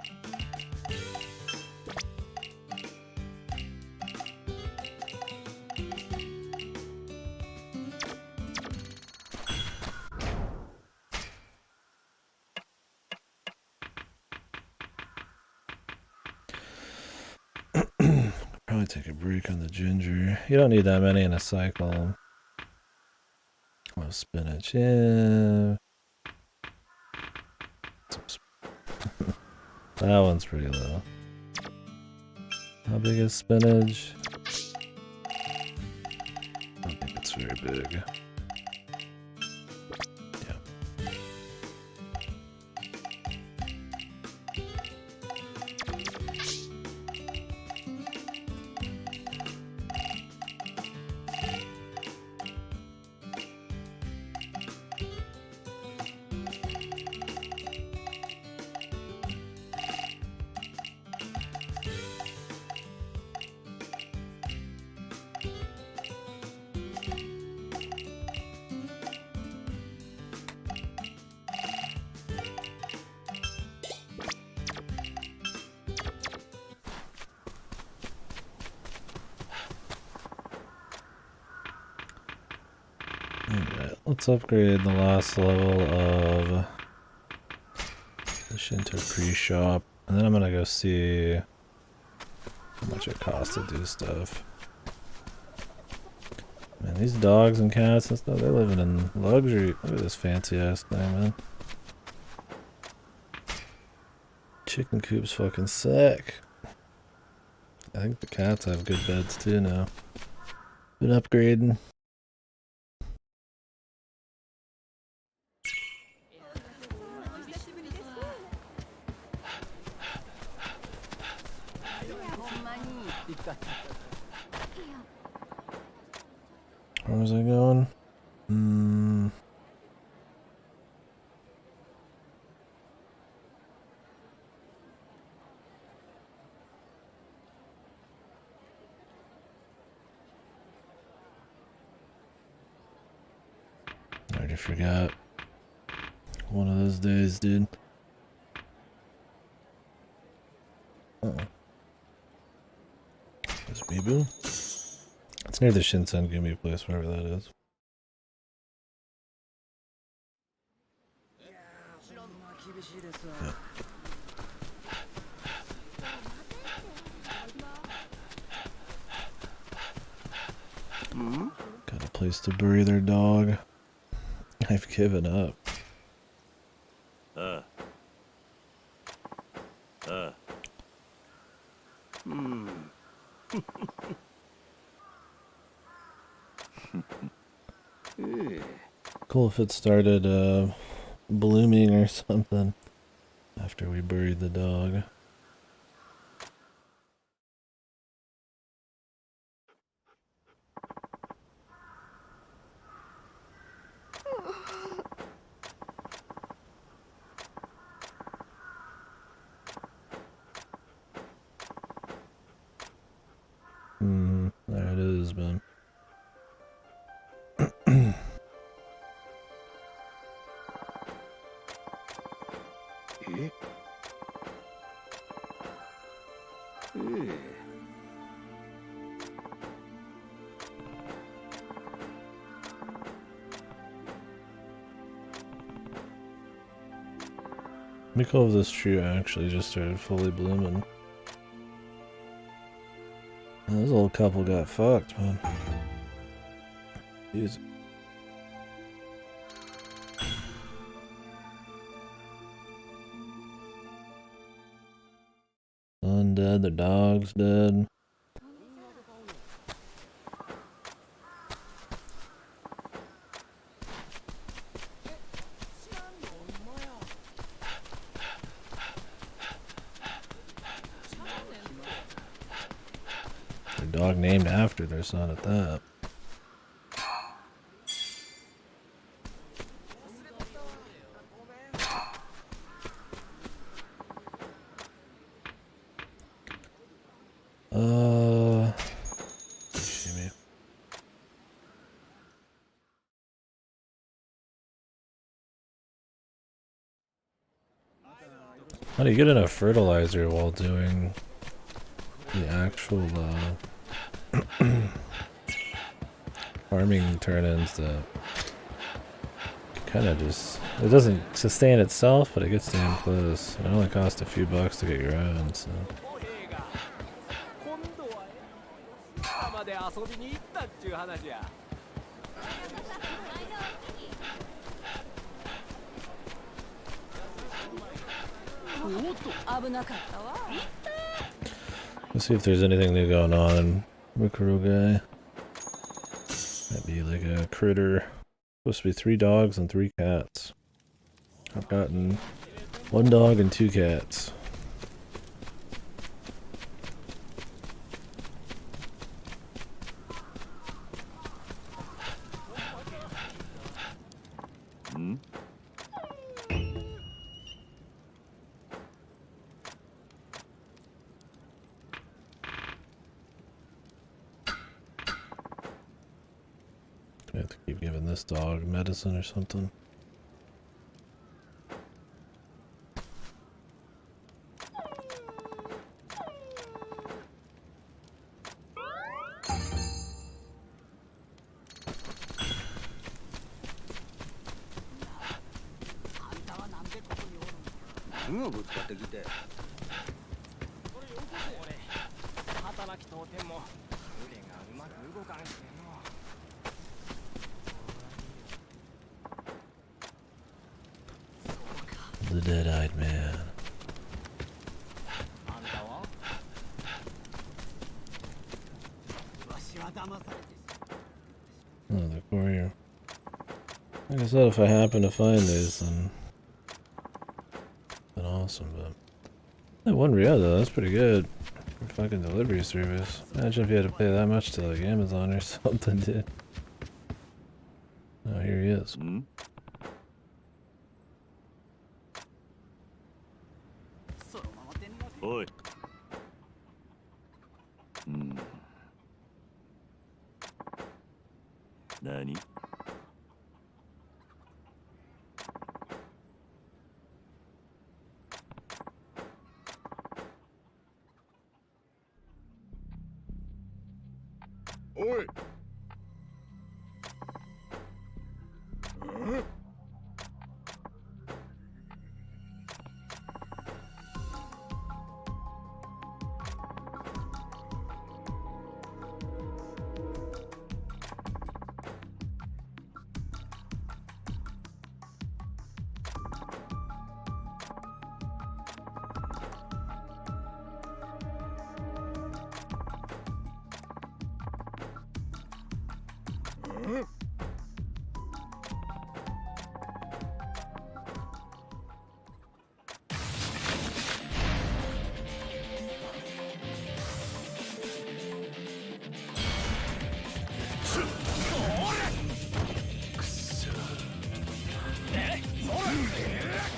Probably take a break on the ginger. You don't need that many in a cycle. Oh, spinach. Yeah. That one's pretty low. How big is spinach? I don't think it's very big. Yeah. Alright, let's upgrade the last level of Ishin to pre-shop, and then I'm gonna go see how much it costs to do stuff. Man, these dogs and cats and stuff, they're living in luxury. Look at this fancy ass thing, man. Chicken coop's fucking sick. I think the cats have good beds too now. Been upgrading. Where was I going? I already forgot. One of those days, dude. Uh-oh. This Bibu? It's near the Shinsengumi place, wherever that is. Yeah. Got a place to bury their dog. I've given up. Cool if it started blooming or something after we buried the dog. has been. Let me call if this tree actually just started fully blooming. And this old couple got fucked, man. Jeez. Son dead, the dog's dead. Their dog named after their son at that. Shimmy. How do you get enough fertilizer while doing the actual farming turn-ins that kind of just, it doesn't sustain itself, but it gets damn close. It only costs a few bucks to get your own, so. 今まで遊びに行ったっちゅう話や。おっと危なかったわ。Let's see if there's anything new going on in Mikurugai. Might be like a critter. Supposed to be 3 dogs and 3 cats. I've gotten 1 dog and 2 cats. I have to keep giving this dog medicine or something. The dead-eyed man. Oh, the courier. Like I said, if I happen to find these, then awesome, but that 1 real though, that's pretty good for fucking delivery service. Imagine if you had to pay that much to like Amazon or something, dude. Oh, here he is. Oi. Nani? Oi.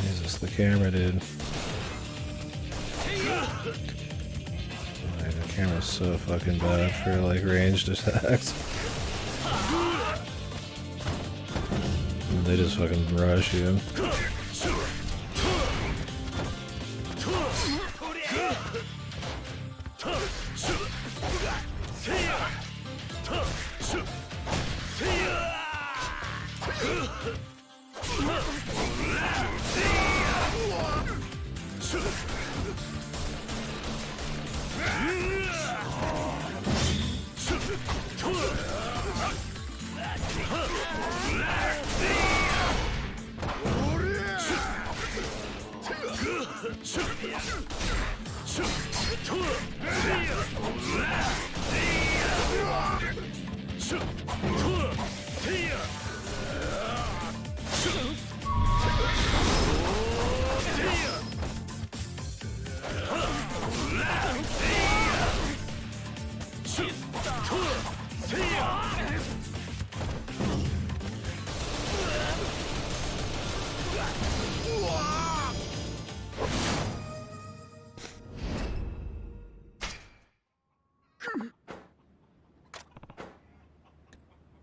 Jesus, the camera, dude. Camera's so fucking bad for like ranged attacks. And they just fucking rush you.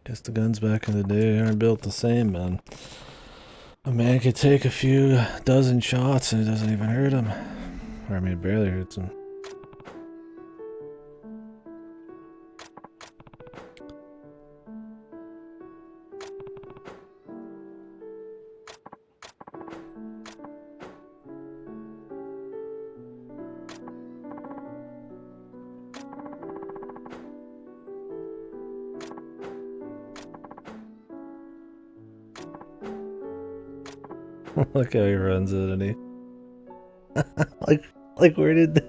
Guess the guns back in the day aren't built the same, man. A man could take a few dozen shots and it doesn't even hurt him. Or I mean, it barely hurts him. Look how he runs it, and he like where did this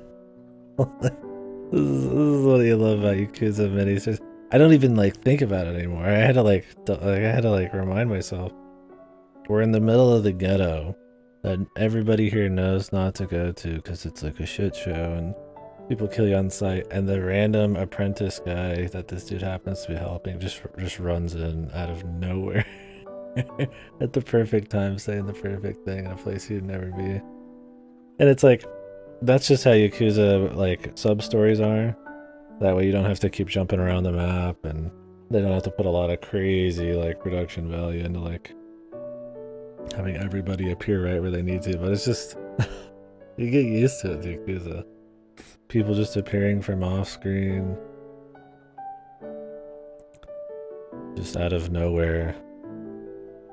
is what you love about Yakuza minis. I don't even like think about it anymore. I had to remind myself we're in the middle of the ghetto that everybody here knows not to go to because it's like a shit show and people kill you on sight, and the random apprentice guy that this dude happens to be helping just runs in out of nowhere. At the perfect time, saying the perfect thing in a place you'd never be. And it's like, that's just how Yakuza, like, sub-stories are. That way you don't have to keep jumping around the map, and they don't have to put a lot of crazy, like, production value into, like, having everybody appear right where they need to. But it's just, you get used to it, Yakuza. People just appearing from off-screen. Just out of nowhere.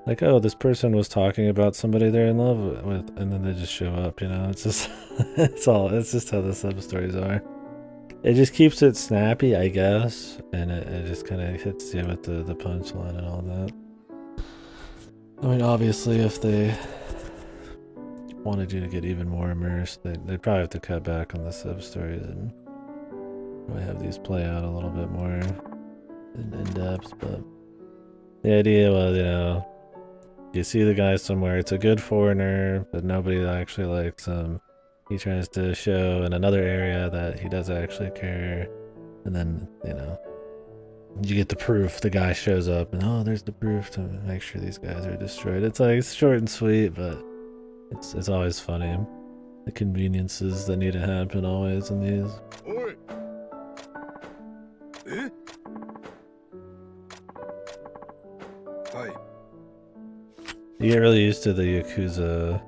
Like, oh, this person was talking about somebody they're in love with, and then they just show up, you know? It's just, it's just how the sub-stories are. It just keeps it snappy, I guess, and it just kind of hits you with the punchline and all that. I mean, obviously, if they wanted you to get even more immersed, they'd probably have to cut back on the sub-stories and probably have these play out a little bit more in depth, but the idea was, you know, you see the guy somewhere, it's a good foreigner, but nobody actually likes him. He tries to show in another area that he does actually care. And then, you know, you get the proof. The guy shows up and, oh, there's the proof to make sure these guys are destroyed. It's like, it's short and sweet, but it's always funny. The conveniences that need to happen always in these. Oi. Eh? Hi. You get really used to the Yakuza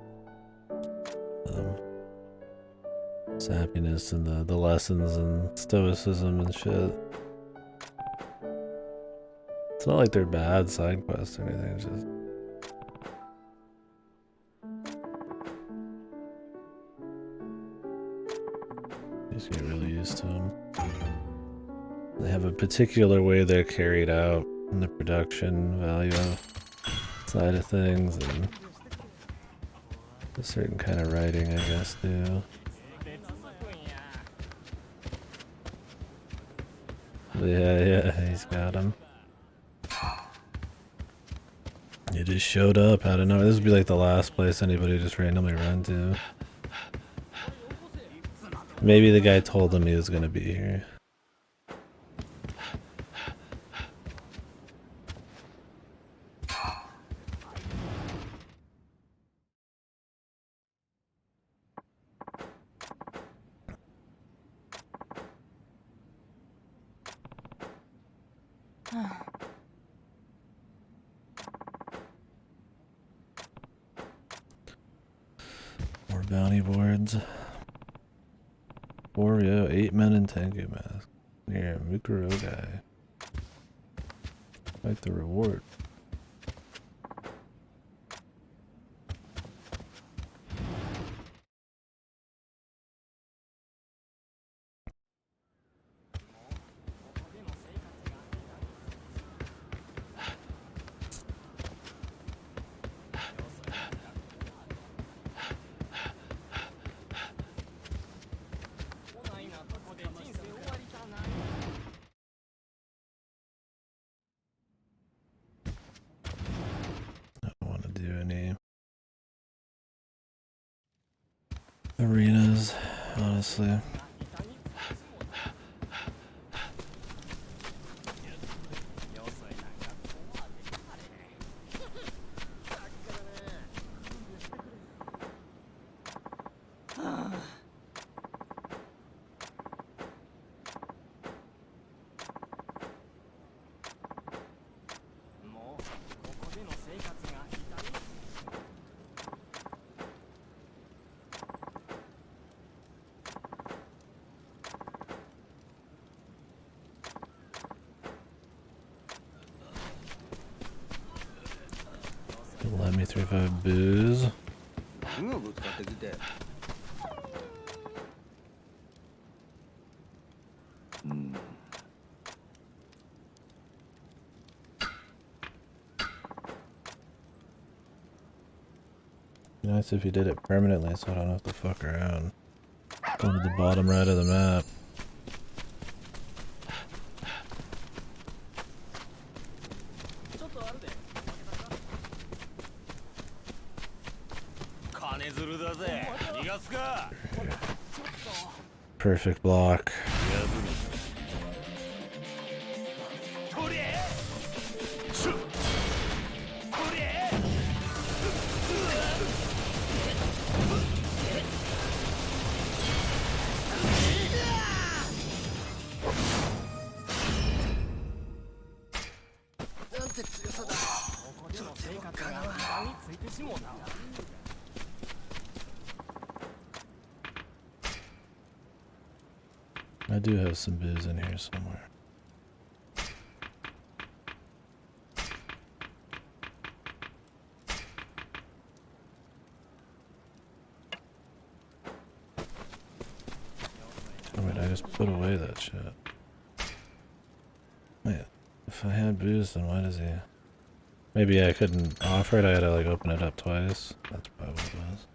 sappiness and the lessons and stoicism and shit. It's not like they're bad side quests or anything, it's just... You just get really used to them. They have a particular way they're carried out in the production value side of things, and a certain kind of writing, I guess, too. But yeah, he's got him. He just showed up out of nowhere. This would be like the last place anybody just randomly run to. Maybe the guy told him he was gonna be here. More bounty boards. 8 men in Tengu mask. Near Mukurogai. Quite the reward. Arenas, honestly. Let me 3-5 booze. Nice if you did it permanently so I don't have to fuck around. Go to the bottom right of the map. Perfect block. I do have some booze in here somewhere. Oh wait, I just put away that shit. Wait, if I had booze, then why does he... Maybe I couldn't offer it, I had to like open it up twice. That's probably what it was.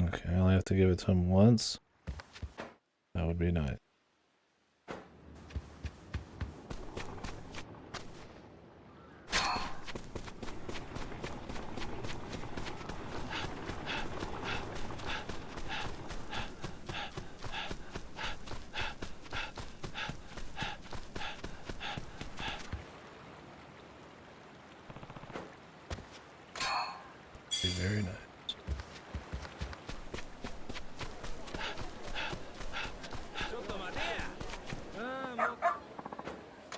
Okay, I only have to give it to him once. That would be nice. Be very nice.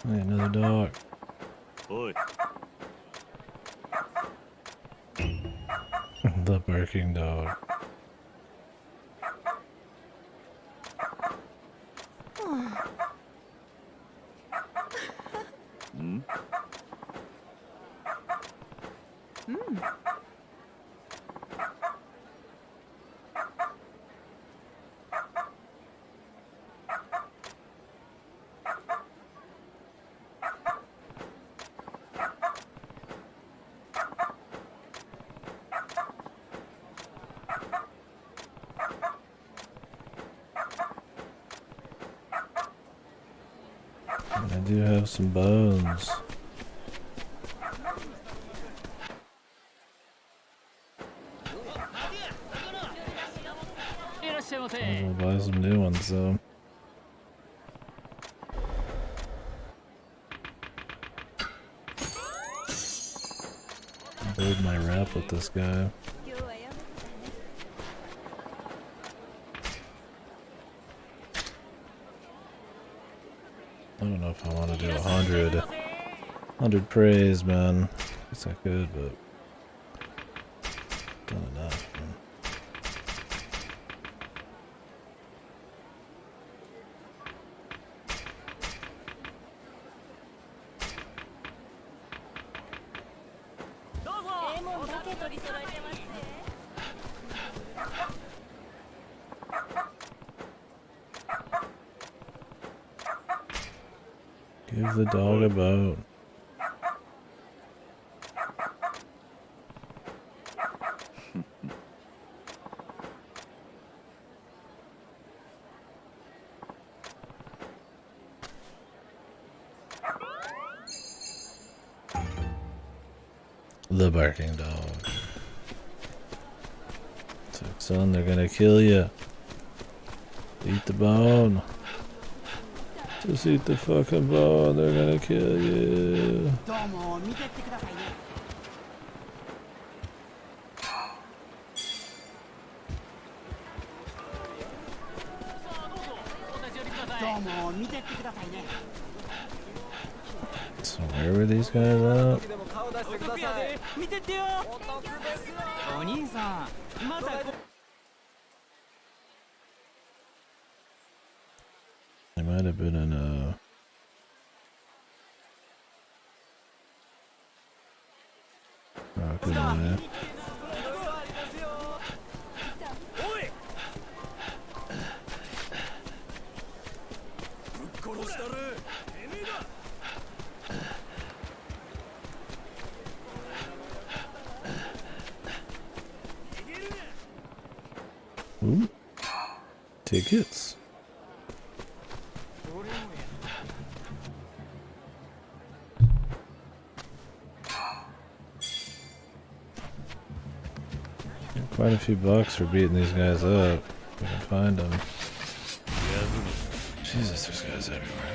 Hey, another dog. Oi. The barking dog. I do have some bones. I'll buy some new ones though. Build my rap with this guy. I don't know if I want to do 100 praise, man. Guess I could, but done enough, man. Give the dog a bone. The barking dog. So, son, they're gonna kill you. Eat the bone. Just eat the fucking bone, they're gonna kill you. どうも見てってくださいね。どうも見てってくださいね。 So where were these guys at? 見てってよ。お兄さん、まだ。 They might have been in oh, good man. Ooh. Tickets. Quite a few bucks for beating these guys up. If I can find them. Jesus, there's guys everywhere.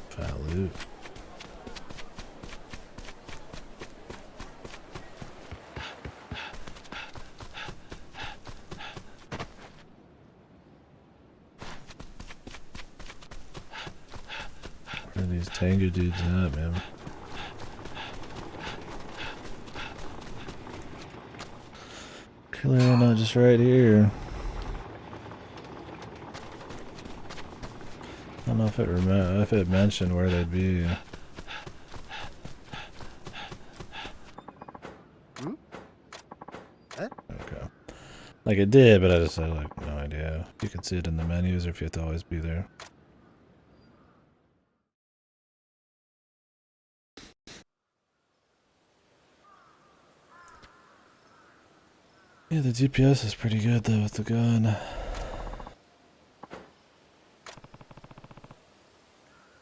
Foul loot. Where are these Tango dudes at, man? Clearly not just right here. I don't know if it mentioned where they'd be. Okay. Like it did, but I just had like no idea. You can see it in the menus or if you have to always be there. Yeah, the GPS is pretty good though with the gun.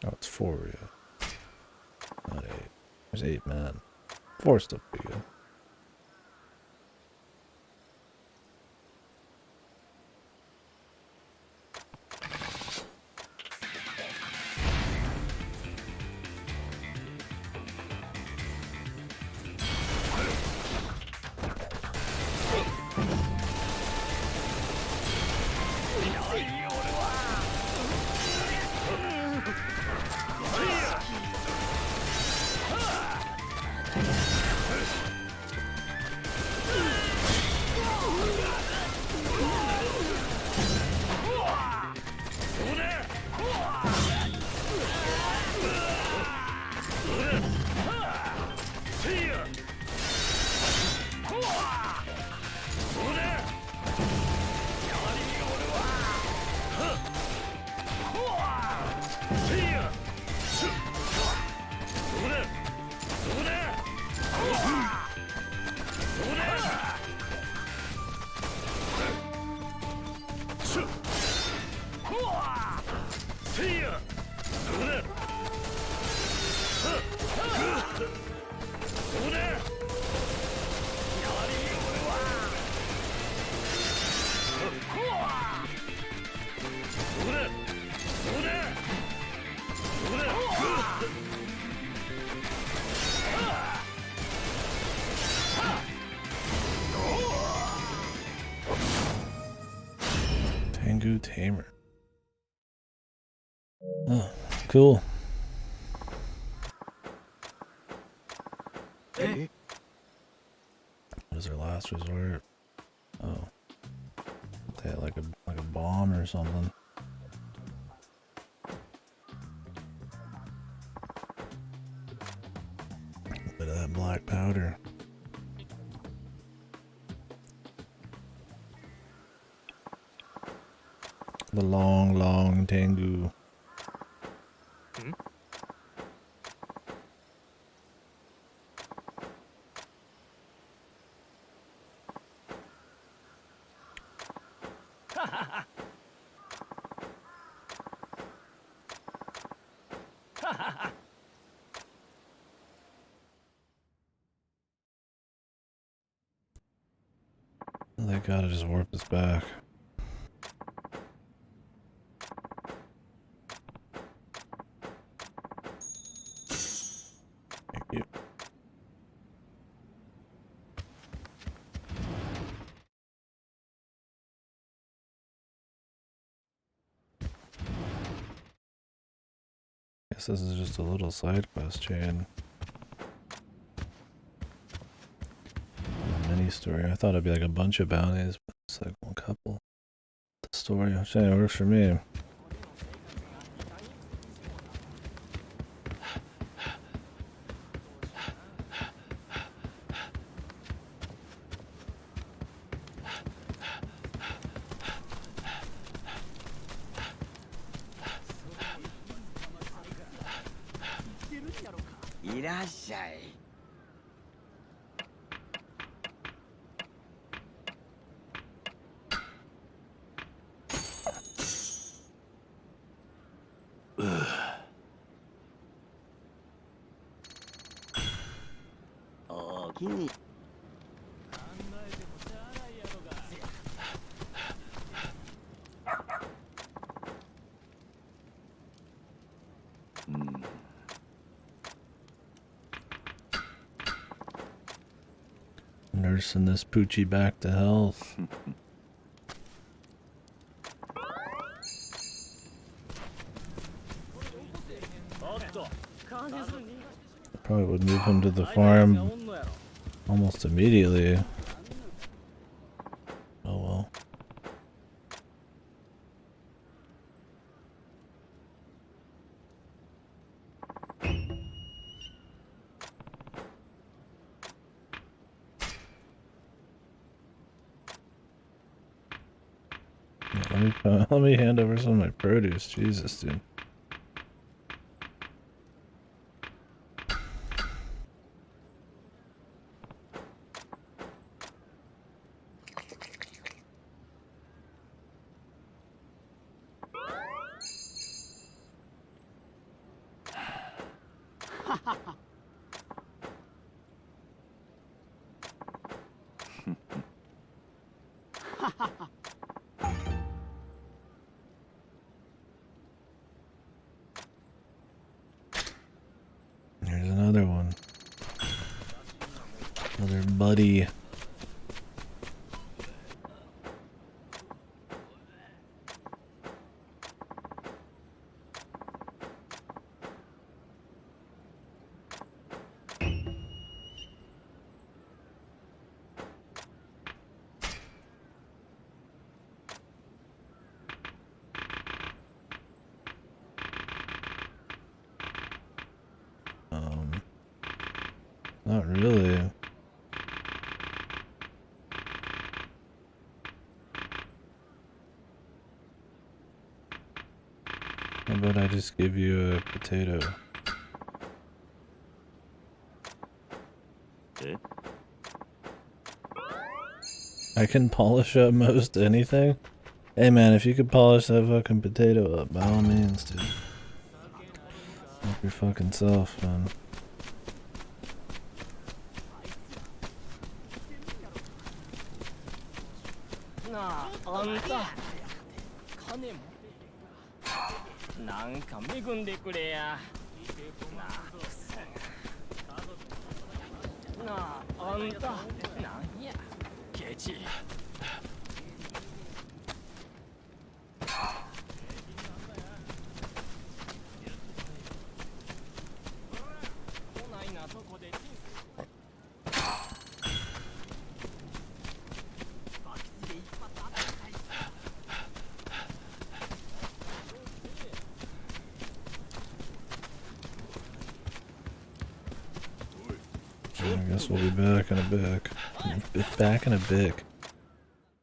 Oh, it's 4, yeah. Not 8. There's 8 men. 4 still pretty good. Tengu Tamer. Oh, cool. What is their last resort? Oh, they had like a bomb or something. A bit of that black powder. The long Tengu. They gotta just warp this back. Thank you. Guess this is just a little side quest chain. A mini story. I thought it'd be like a bunch of bounties, but it's like one couple. The story, I'm saying it works for me. Nursing this Poochie back to health. Probably would move him to the farm almost immediately. Oh well. Let me hand over some of my produce. Jesus, dude. Here's another one. Another buddy. Not really. How about I just give you a potato? I can polish up most anything, Hey man, if you could polish that fucking potato up, by all means, dude. Help your fucking self, man.なあ、あんた金もなんか恵んでくれや。なあ、くせがなあ、あんたなんやケチ。こないなとこで人生バキツで一発当たりたい。I guess we'll be back in a bit. Back in a bit.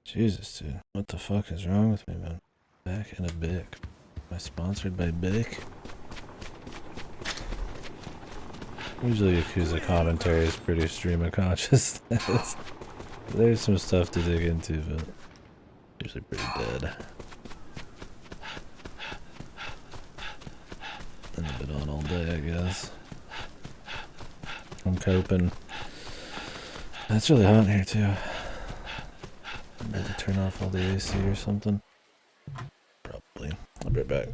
Jesus, dude. What the fuck is wrong with me, man? Back in a bit. Am I sponsored by Bic? Usually Yakuza commentary is pretty stream of consciousness. There's some stuff to dig into, but usually pretty dead. And I've been on all day, I guess. I'm coping. It's really hot in here too. Maybe turn off all the AC or something. Probably. I'll be right back.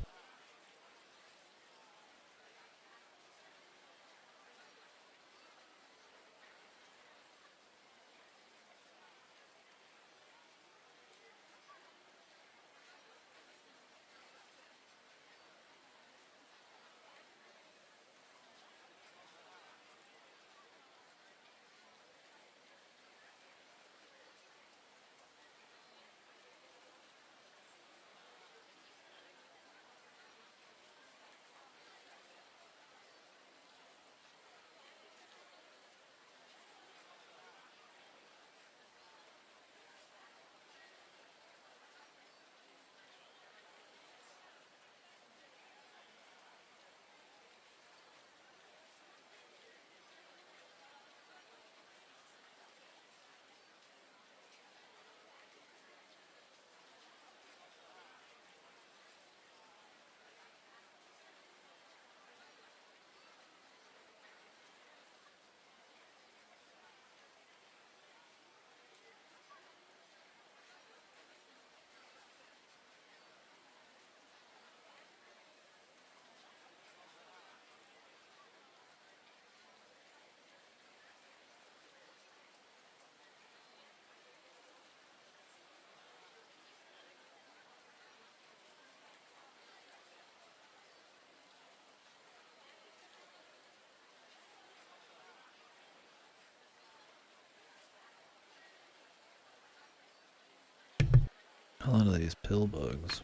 A lot of these pill bugs.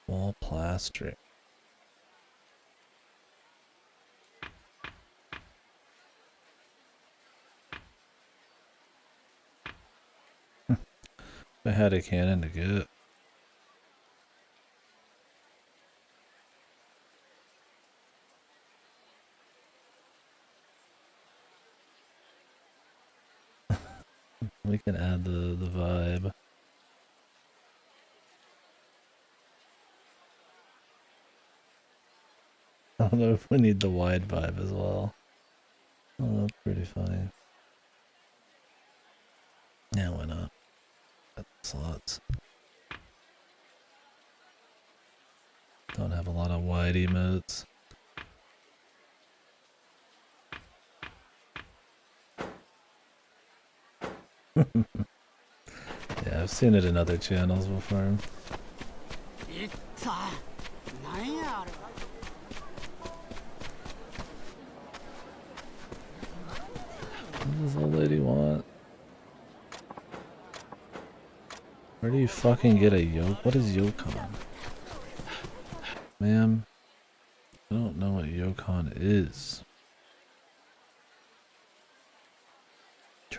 Wall plastering. I had a cannon to get. We can add the vibe. I don't know if we need the wide vibe as well. Oh, that's pretty funny. Yeah, why not? Got slots. Don't have a lot of wide emotes. Yeah, I've seen it in other channels before. What does old lady want? Where do you fucking get a yoke? What is Yokon? Ma'am, I don't know what Yokon is.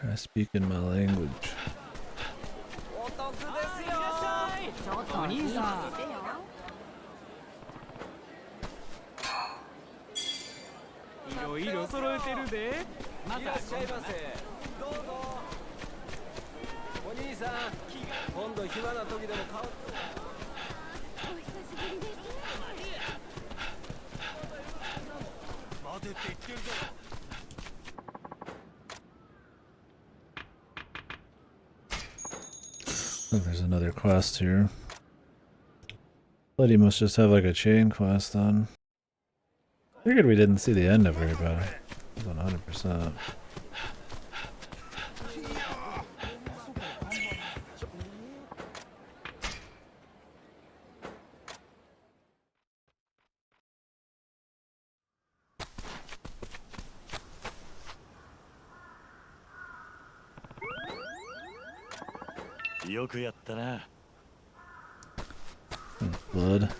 Try speaking my language. お兄さんいろいろ揃えてるでまたいらっしゃいませどうぞお兄さん今度暇な時でも買うお久しぶりです。待てって言ってるぞ Oh, there's another quest here. But he must just have like a chain quest on. Figured we didn't see the end of her, but 100%. Blood.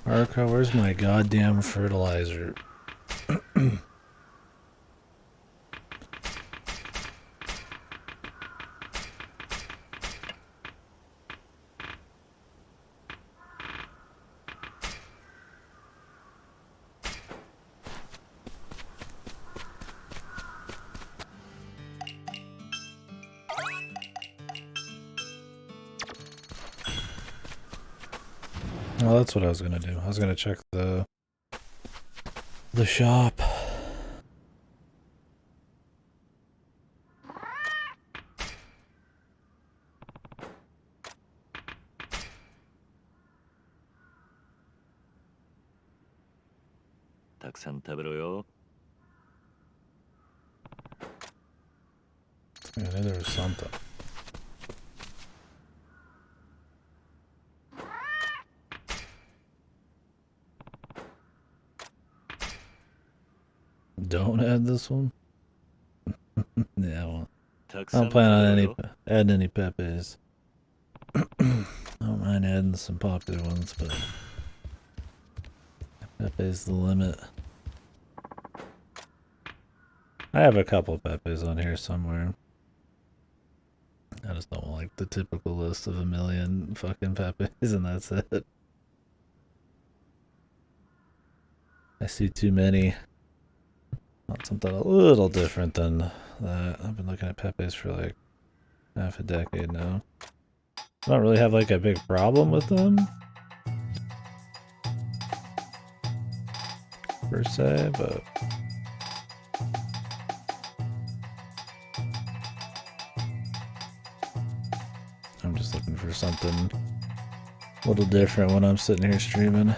Arca, where's my goddamn fertilizer? Well, that's what I was gonna do. I was gonna check the shop. I knew there was something. Don't add this one? Yeah, well, I don't plan on adding any Pepes. I don't mind adding some popular ones, but Pepe's the limit. I have a couple Pepes on here somewhere. I just don't want like the typical list of 1,000,000 fucking Pepes and that's it. I see too many. Want something a little different than that. I've been looking at Pepes for like half a decade now. I don't really have like a big problem with them per se, but I'm just looking for something a little different when I'm sitting here streaming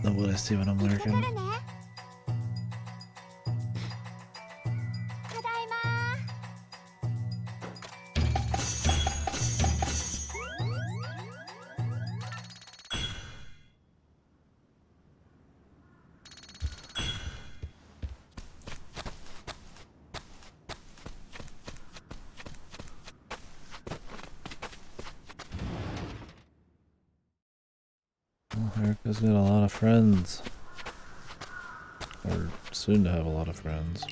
than what I see when I'm 行ってく lurking. るね。ただいま。Well, Erica's got a lot of friends. Or soon to have a lot of friends.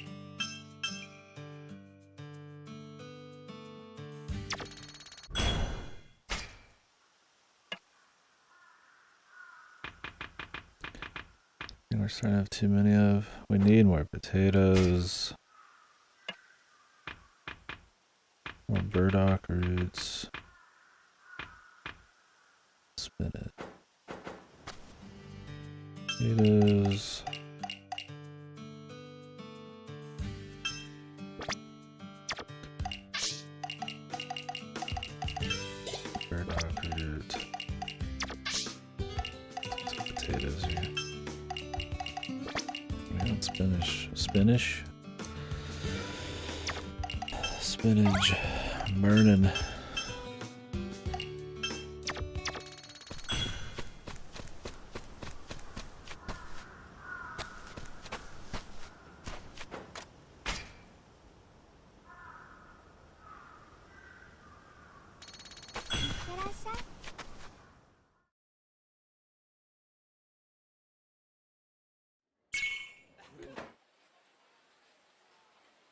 We're starting to have too many of. We need more potatoes. More burdock roots. Spinach. Potatoes. Burdock root. Some potatoes here. We got spinach. Spinach burning.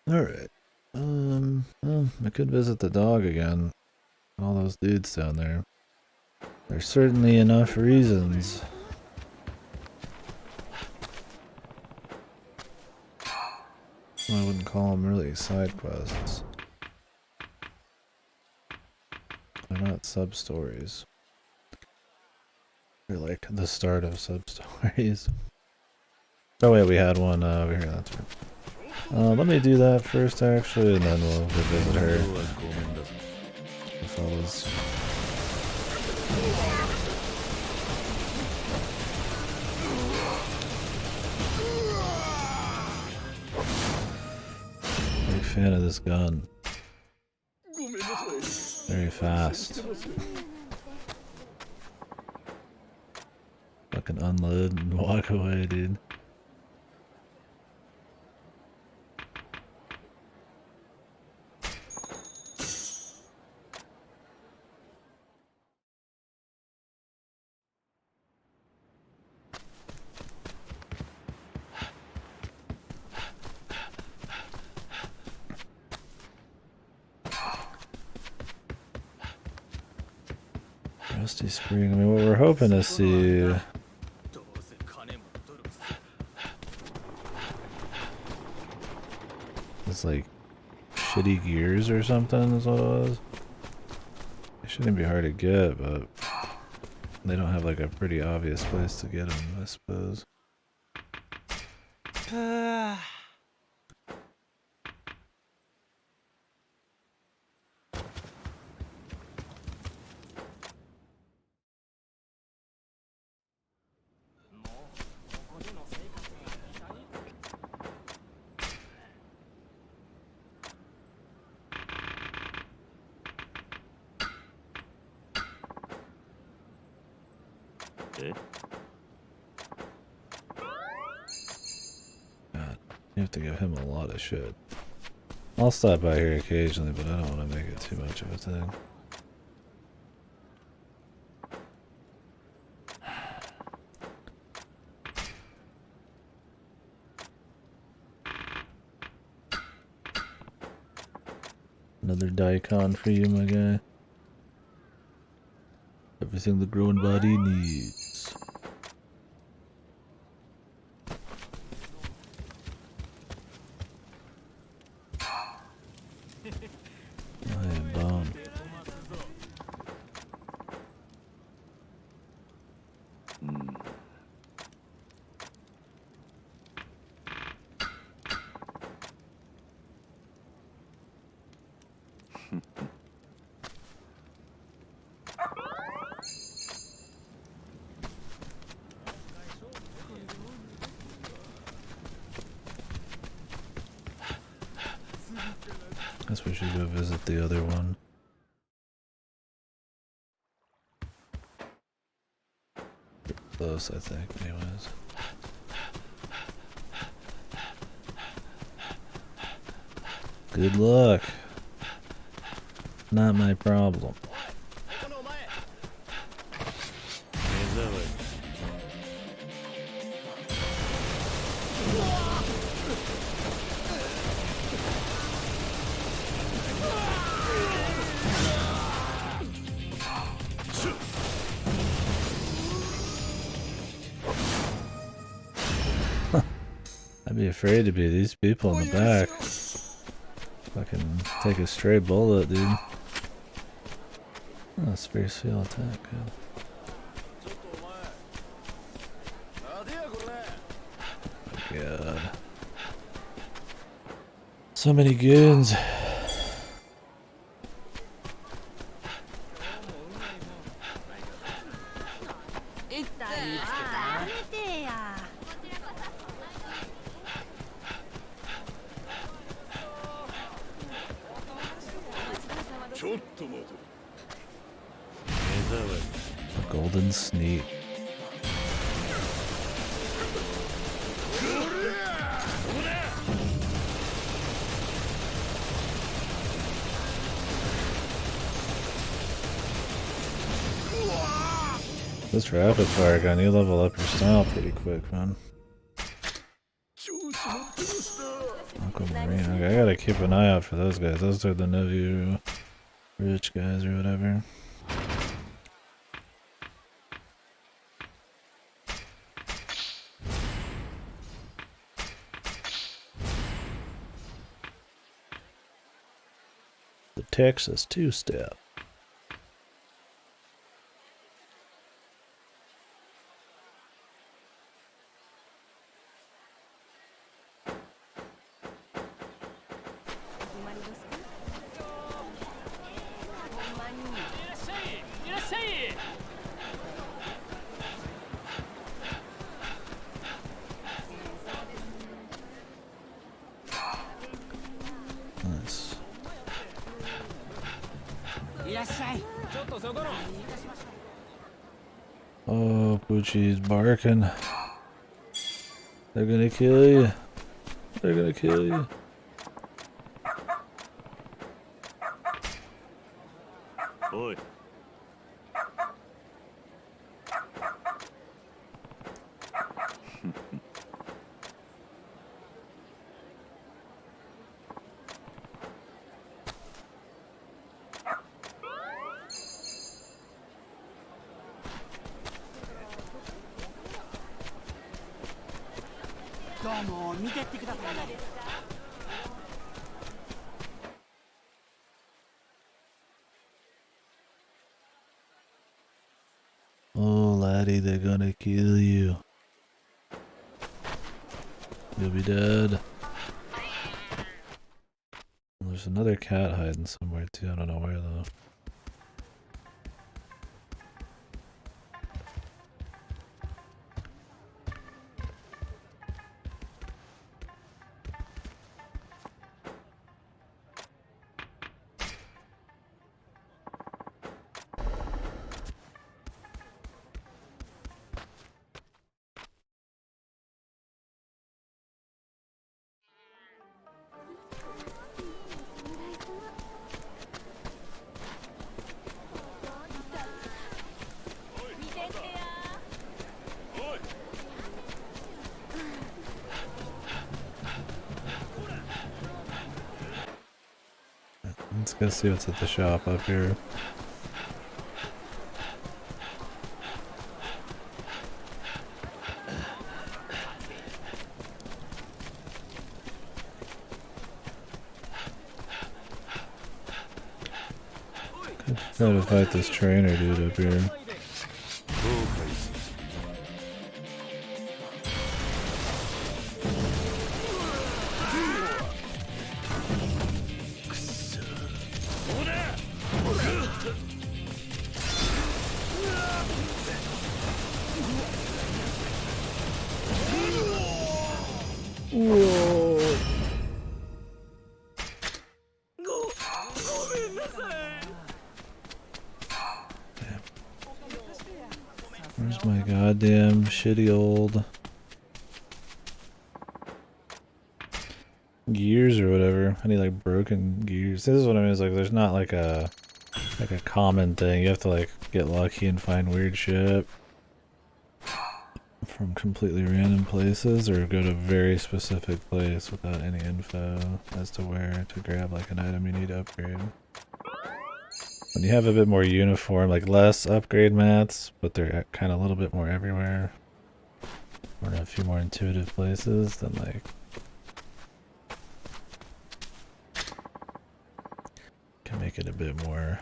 Alright. Well, I could visit the dog again. All those dudes down there. There's certainly enough reasons. I wouldn't call them really side quests. They're not sub-stories. They're like the start of sub-stories. Oh wait, we had one over here, that's right. Let me do that first actually, and then we'll visit her. The fellas. Big fan of this gun. Very fast. Fucking unload and walk away, dude. Rusty Spring. I mean, what we're hoping to see is like shitty gears or something is what it was. It shouldn't be hard to get, but they don't have like a pretty obvious place to get them, I suppose. God, you have to give him a lot of shit. I'll stop by here occasionally, but I don't want to make it too much of a thing. Another daikon for you, my guy. Everything the growing body needs. I am bomb. Guess we should go visit the other one. Close, I think, anyways. Good luck. Not my problem. I'd be afraid to be these people in the back. Fucking take a stray bullet, dude. Oh, spare seal attack, good. Oh my god. So many goons. A golden sneak. This rapid fire gun, you level up your style pretty quick, man. Aquamarine. Okay, I gotta keep an eye out for those guys. Those are the Nevu rich guys or whatever. The Texas two-step. Nice. いらっしゃい。ちょっとそこの。 Oh, Poochie's barking. They're gonna kill you. They're gonna kill you. Oi. どうも見てってください。 Oh, laddie, they're gonna kill you. You'll be dead. There's another cat hiding somewhere too. I don't know where though. Let's go see what's at the shop up here. Could try to fight this trainer dude up here. Whoa. Damn. Where's my goddamn shitty old gears or whatever? I need like broken gears. This is what I mean, is like there's not like a common thing. You have to like get lucky and find weird shit from completely random places, or go to a very specific place without any info as to where to grab like an item you need to upgrade. When you have a bit more uniform, like less upgrade mats, but they're kind of a little bit more everywhere, or in a few more intuitive places, then like can make it a bit more.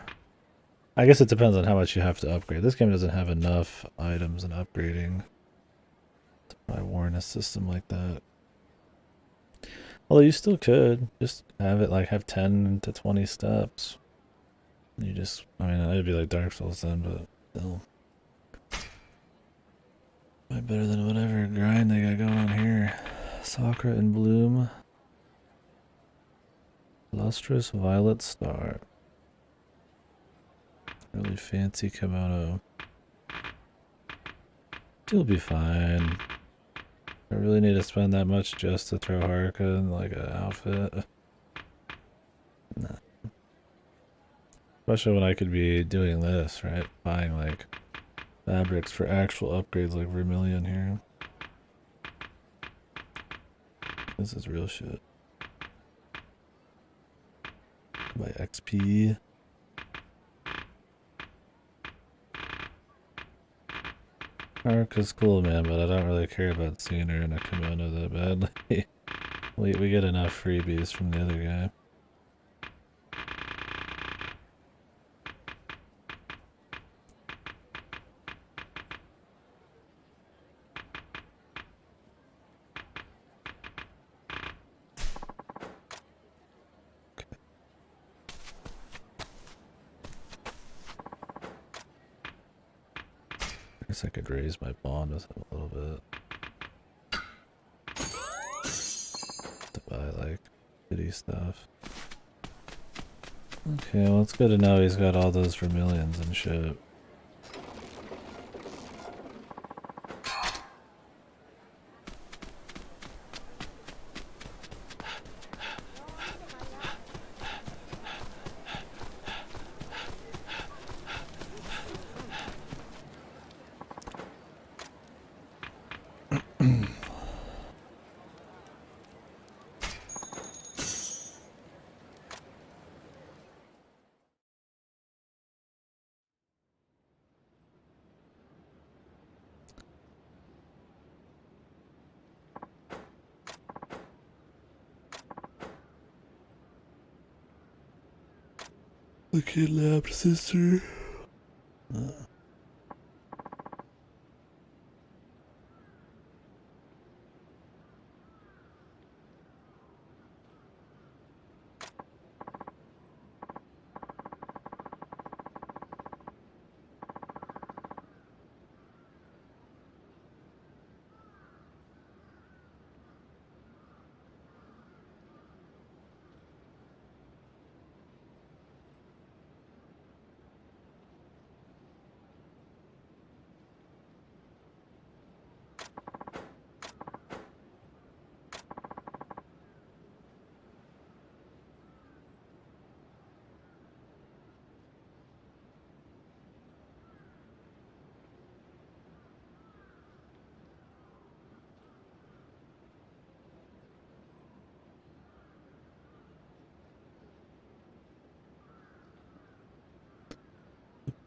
I guess it depends on how much you have to upgrade. This game doesn't have enough items and upgrading to warn a system like that. Although you still could just have it like have 10 to 20 steps. You just, I mean, it'd be like Dark Souls then, but still. Way better than whatever grind they got going on here. Sakura in Bloom. Lustrous Violet Star. Really fancy kimono. You'll be fine. I really need to spend that much just to throw Haruka in like an outfit. Nah. Especially when I could be doing this, right? Buying like fabrics for actual upgrades like Vermilion here. This is real shit. By XP. Arc is cool, man, but I don't really care about seeing her in a kimono that badly. we get enough freebies from the other guy. I guess I could raise my bond with him a little bit. To buy, like, city stuff. Okay, well, it's good to know he's got all those vermilions and shit. The kidnapped sister.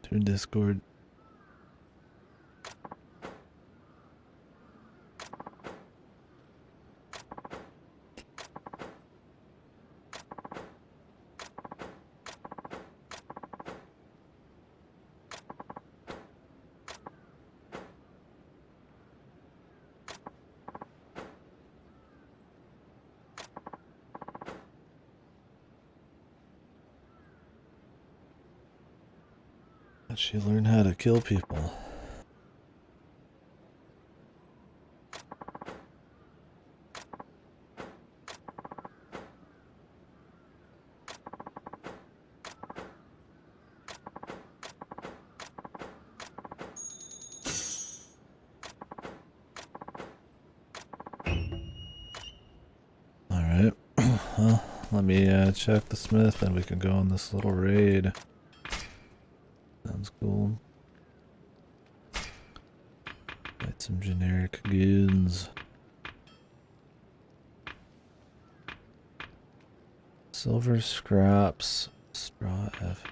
Through Discord. How'd she learn how to kill people? Alright, well, let me check the smith and we can go on this little raid. Sounds cool. Fight some generic goons. Silver scraps, straw F.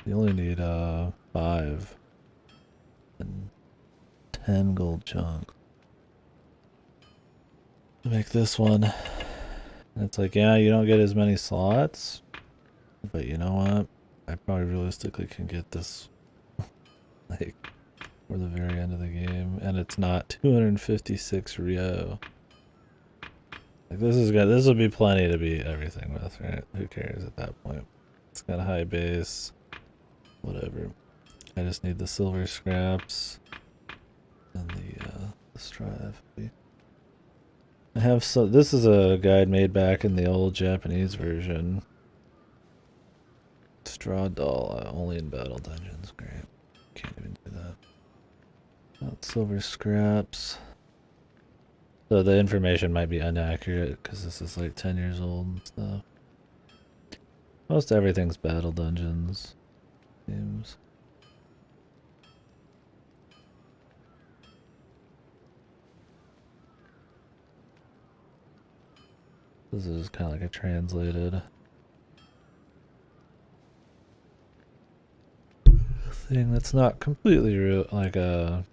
You only need 5 and 10 gold chunks to make this one. And it's like, yeah, you don't get as many slots, but you know what? I probably realistically can get this like for the very end of the game, and it's not 256 Rio. Like this will be plenty to beat everything with, right? Who cares at that point? It's got a high base. Whatever. I just need the silver scraps and the straw FP. I have this is a guide made back in the old Japanese version. Straw doll only in battle dungeons. Great. Can't even do that. Not silver scraps. So the information might be inaccurate because this is like 10 years old and stuff. Most everything's battle dungeons. Seems. This is kind of like a translated thing that's not completely real, like a.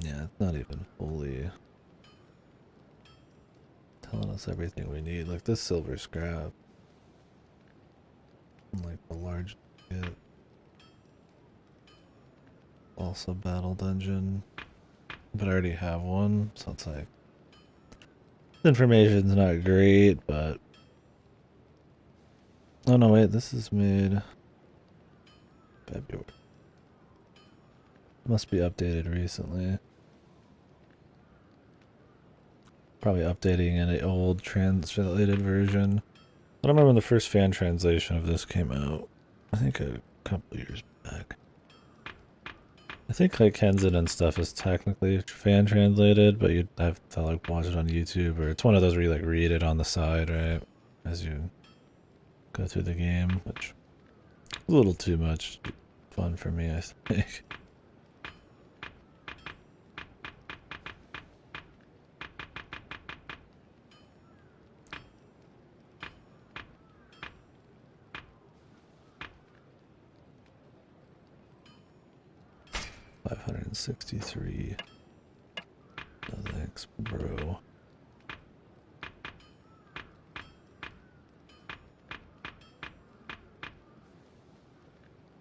Yeah, it's not even fully telling us everything we need. Like this silver scrap, and like the large kit, also battle dungeon, but I already have one, so it's like the information's not great, but oh no, wait, this is made February. Must be updated recently. Probably updating an old translated version. I don't remember when the first fan translation of this came out. I think a couple years back. I think like Kenzin and stuff is technically fan translated, but you'd have to like watch it on YouTube, or it's one of those where you like read it on the side, right? As you go through the game, which is a little too much fun for me, I think. $563. No thanks, bro.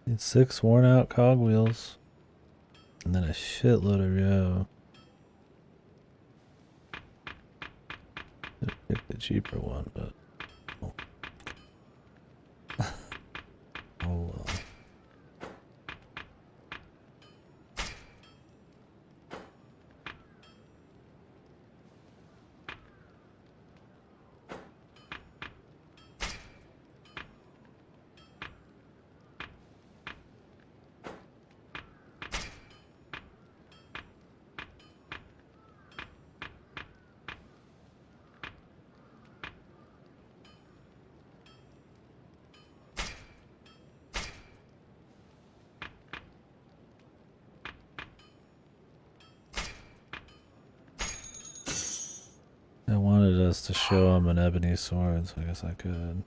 Need 6 worn out cogwheels. And then a shitload of yo. I'd pick the cheaper one, but oh, oh well. I wanted us to show him an ebony sword, so I guess I could.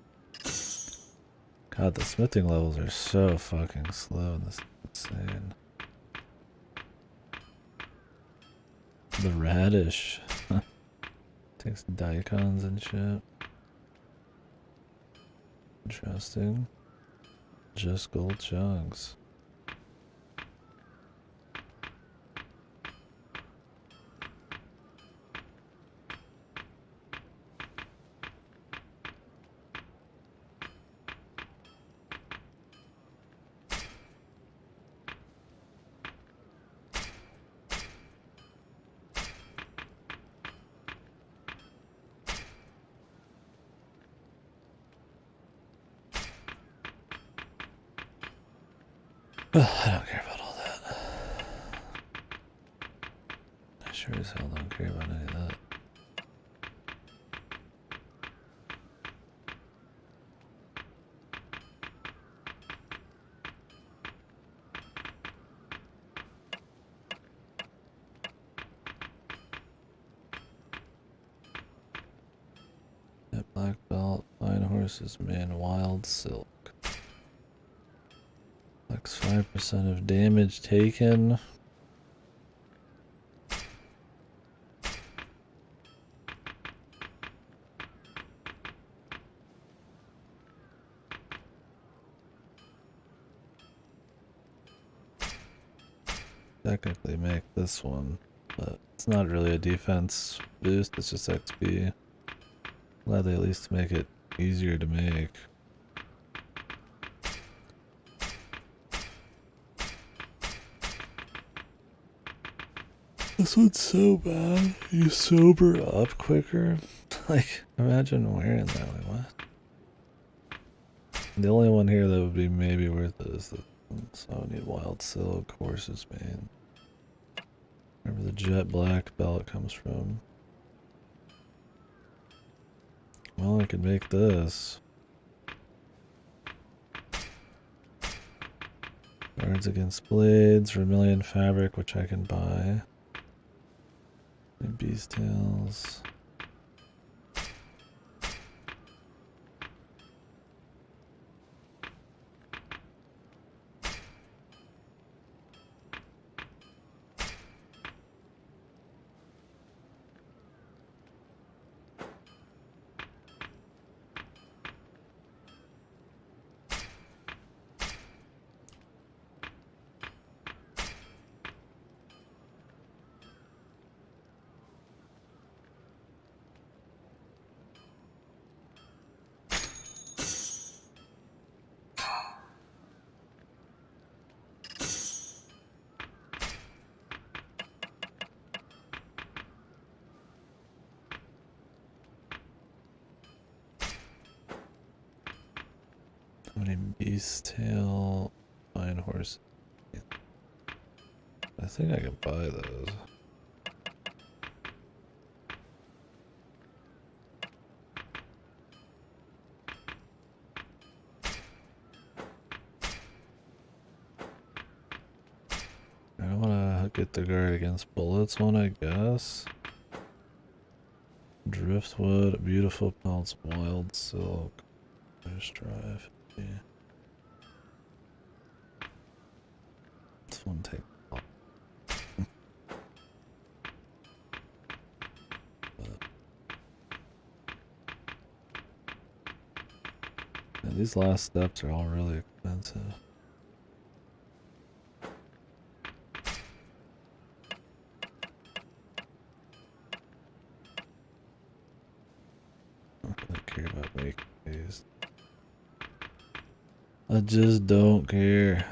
God, the smithing levels are so fucking slow in this. Insane. The radish. Takes daikons and shit. Interesting. Just gold chunks. I don't care about all that. I sure as hell don't care about any of that. That black belt, fine horses, man, wild silk. Like 5% of damage taken. Technically make this one, but it's not really a defense boost, it's just XP. Glad they at least make it easier to make. This one's so bad. You sober up quicker. Like, imagine wearing that. Like, what? The only one here that would be maybe worth it is this one. So I need wild silk, horse's mane. Wherever the jet black belt comes from. Well, I could make this. Guards against blades, vermilion fabric, which I can buy. And beast tails. How many beast tail fine horse? I think I could buy those. I don't want to get the guard against bullets one, I guess. Driftwood, beautiful pelts, wild silk. There's drive. Yeah. This one take. Yeah, these last steps are all really expensive. I don't care about making these. I just don't care.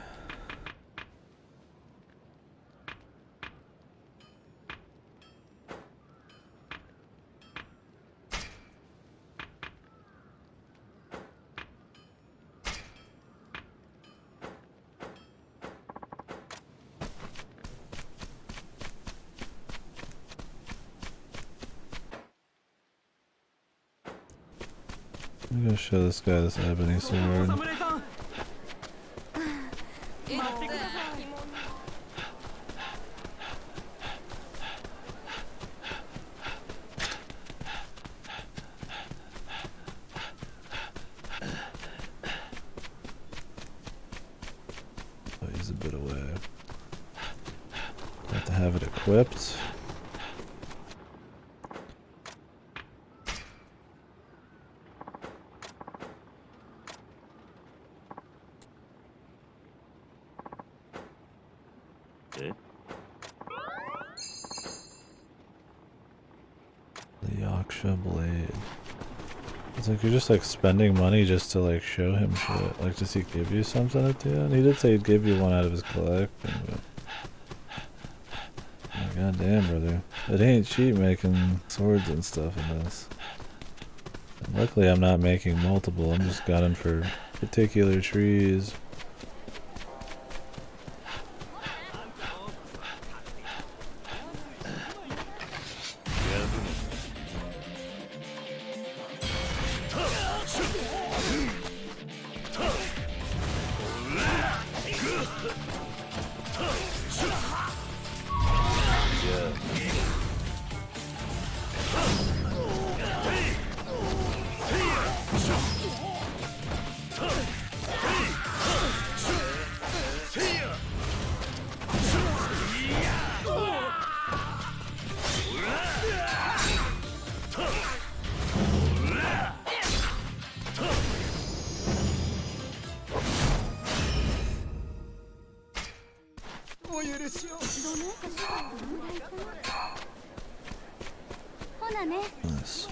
I'm gonna show this guy this ebony sword. Oh, he's a bit away. Have to have it equipped. The Yakuza blade. It's like you're just like spending money just to like show him shit. Like, does he give you something at the end? He did say he'd give you one out of his collection, but... Oh, God damn, brother. It ain't cheap making swords and stuff in this. And luckily I'm not making multiple, I'm just gunning for particular trees. Nice.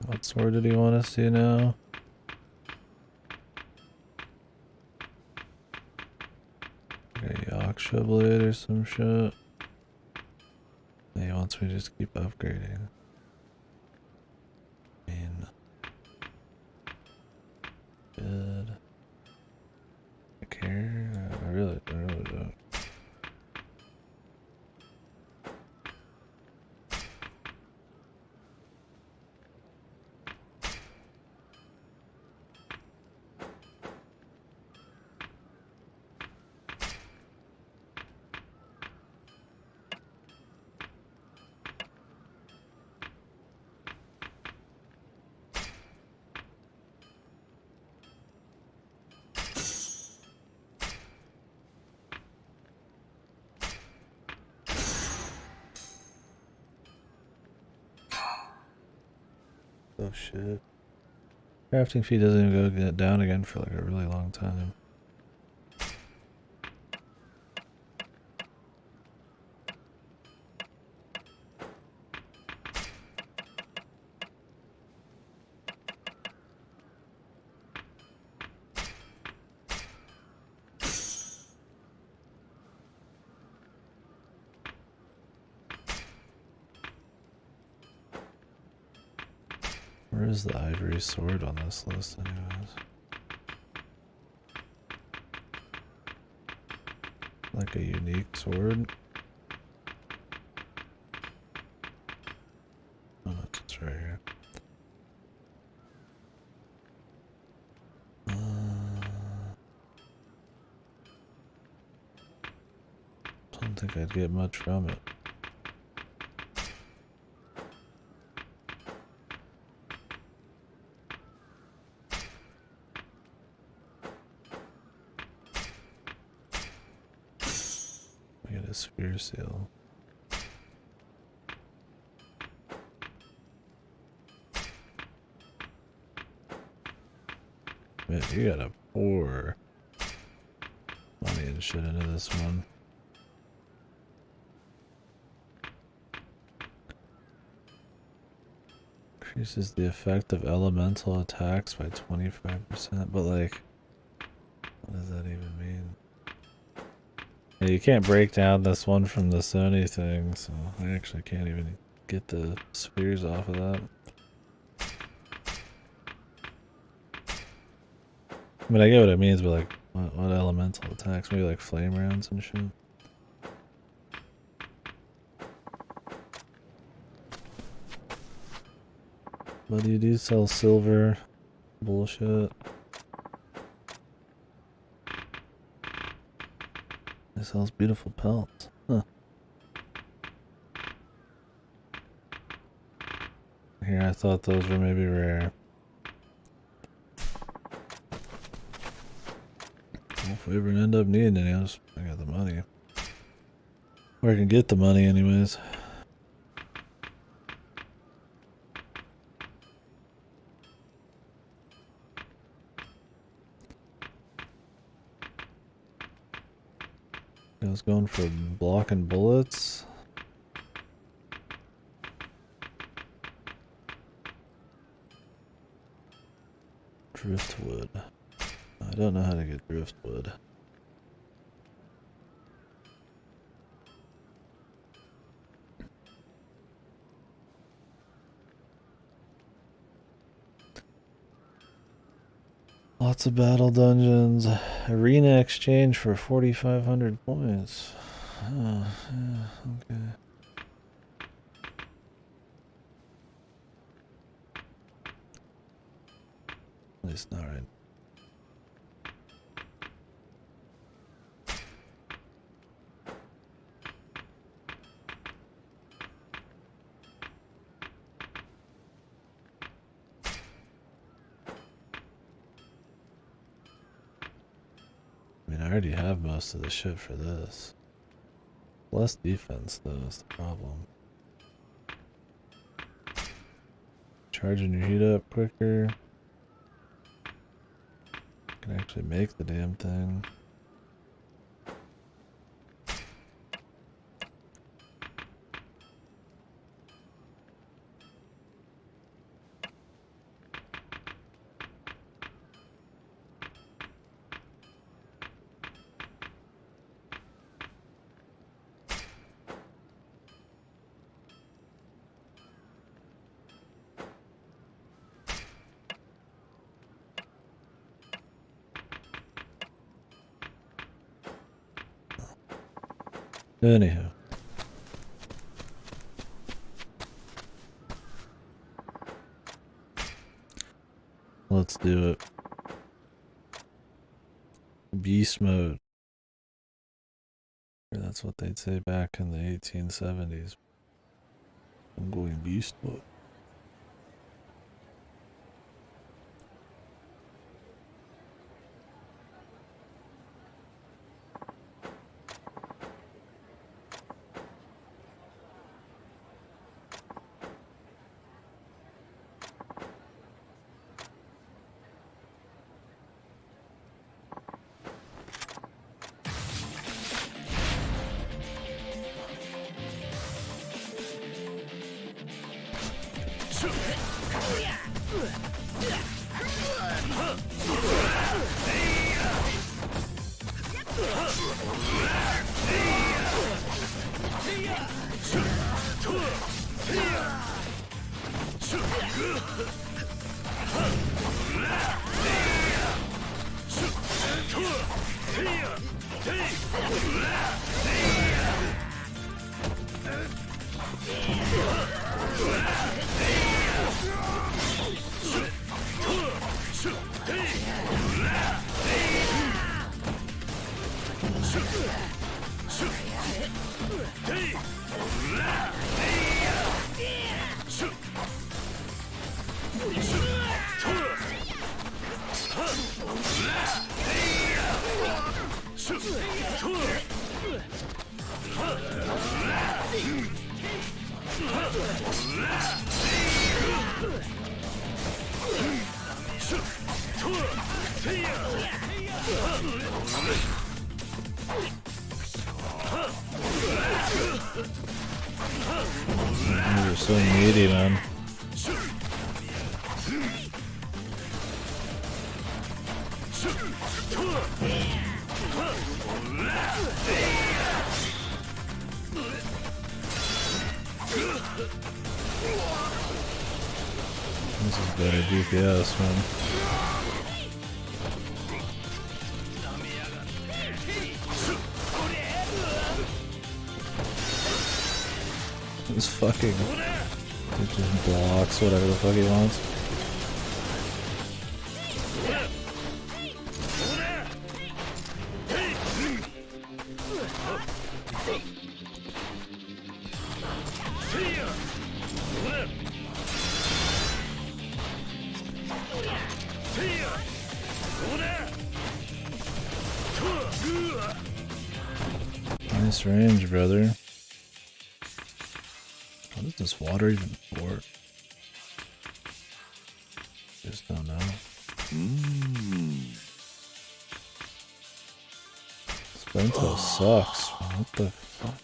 What sword did he want to see now? A Yakuza blade or some shit. He wants me to just keep upgrading. I mean, good. I care? I really don't. Oh shit. Crafting fee doesn't even go get down again for like a really long time. Where is the ivory sword on this list anyways? Like a unique sword? Oh, it's right here. Don't think I'd get much from it. I get a sphere seal. Man, you gotta pour money and shit into this one. Increases the effect of elemental attacks by 25%, but like, what does that even mean? Yeah, you can't break down this one from the Sony thing, so I actually can't even get the spheres off of that. I mean, I get what it means, but like, what elemental attacks? Maybe like flame rounds and shit. But you do sell silver. Bullshit. It sells beautiful pelts. Huh. Here, I thought those were maybe rare. Well, if we ever end up needing any, I got the money. Or I can get the money anyways. I was going for blocking bullets. Driftwood. I don't know how to get driftwood. Lots of battle dungeons. Arena exchange for 4,500 points. Oh, yeah, okay. At least not right. I mean, I already have most of the shit for this. Less defense, though, is the problem. Charging your heat up quicker. Can actually make the damn thing. Anyhow. Let's do it. Beast mode. That's what they'd say back in the 1870s. I'm going beast mode. You're so needy, man. This is better DPS, man. This fucking... It just blocks whatever the fuck he wants. Nice range, brother. What is this water even for? Just don't know. This bento sucks. What the fuck?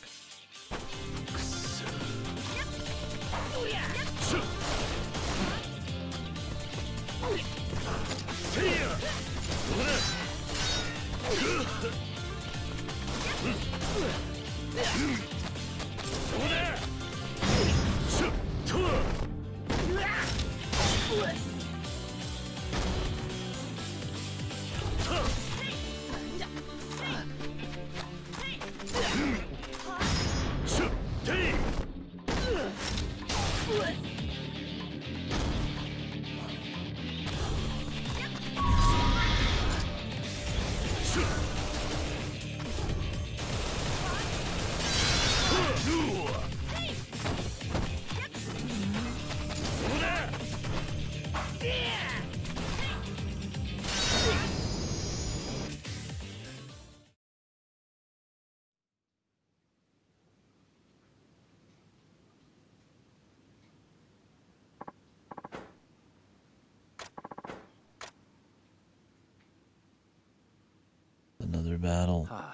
Another battle. I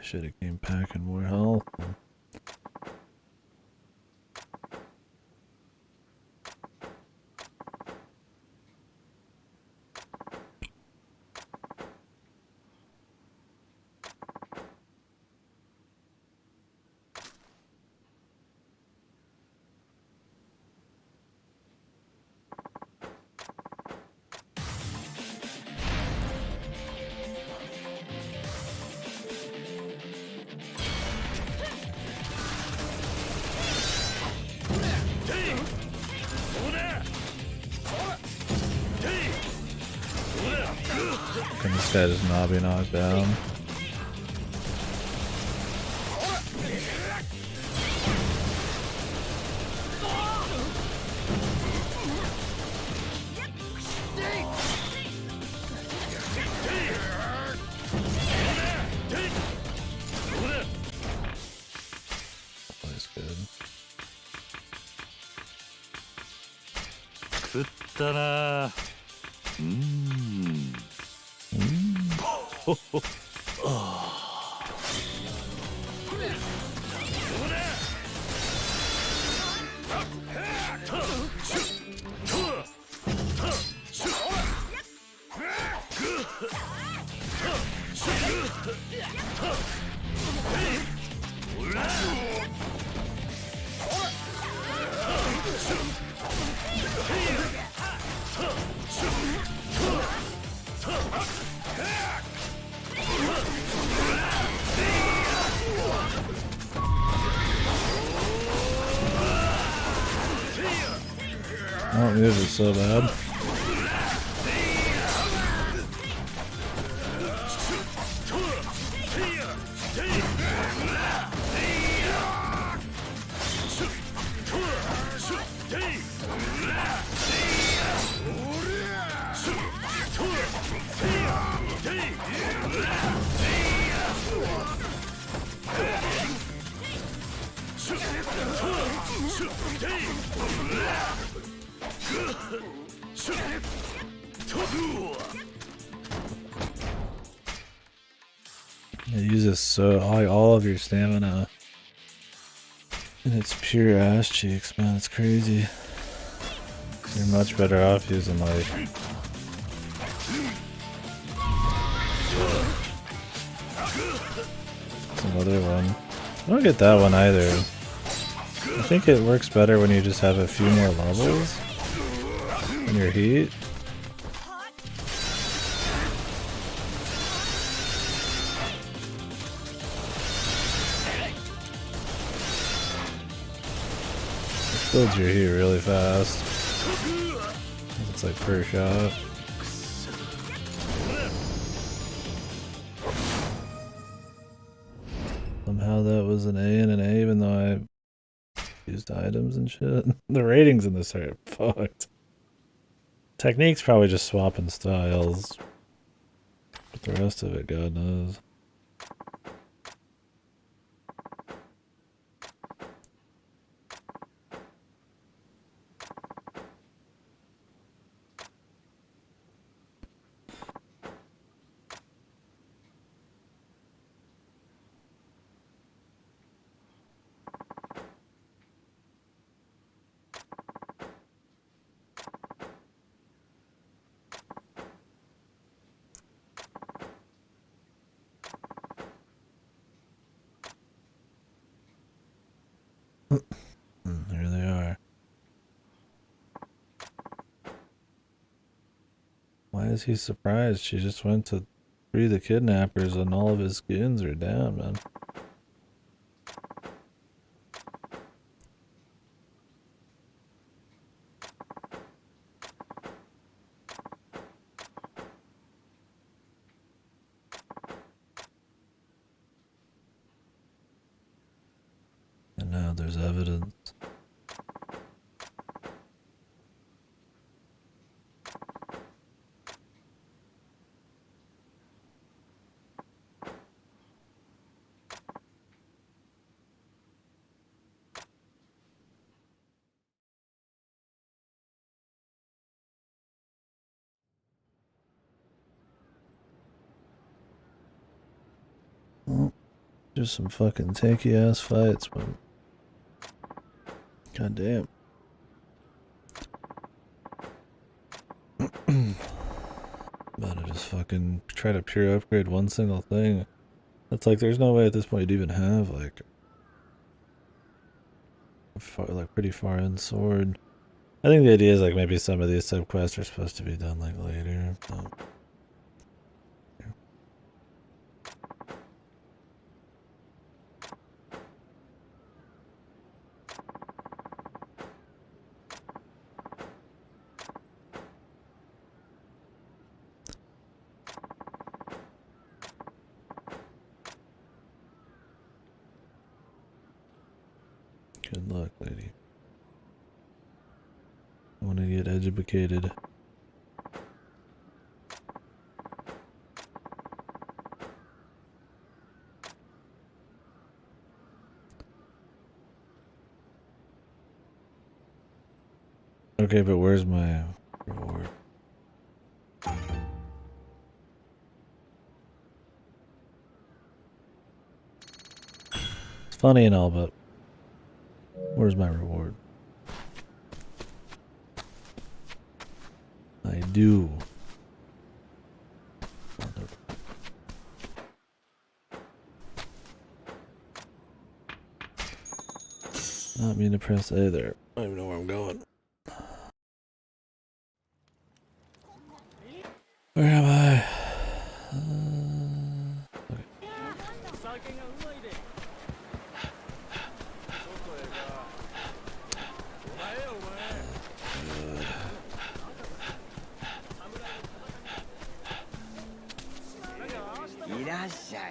should have came packing more health. this guy just not be knocked down. That's good. 食ったな。ほほ。Oh, this is so bad. It uses so all of your stamina, and it's pure ass cheeks, man. It's crazy. You're much better off using like some other one. I don't get that one either. I think it works better when you just have a few more levels in your heat. Builds your heat really fast. It's like per shot. Somehow that was an A and an A, even though I used items and shit. The ratings in this are fucked. Technique's probably just swapping styles. But the rest of it, God knows. There they are. Why is he surprised? She just went to free the kidnappers and all of his skins are down, man. And now there's evidence. Well, just some fucking tanky ass fights, man. God damn. About to just fucking try to pure upgrade one single thing. It's like there's no way at this point you'd even have like pretty far in sword. I think the idea is like maybe some of these subquests are supposed to be done like later. But... Good luck, lady. I want to get educated. Okay, but where's my reward? It's funny and all, but where's my reward? I do. Not mean to press A there. I don't even know where I'm going. Where am I? Okay. 酒がうまいで。外へか。お前やお前。いらっしゃい。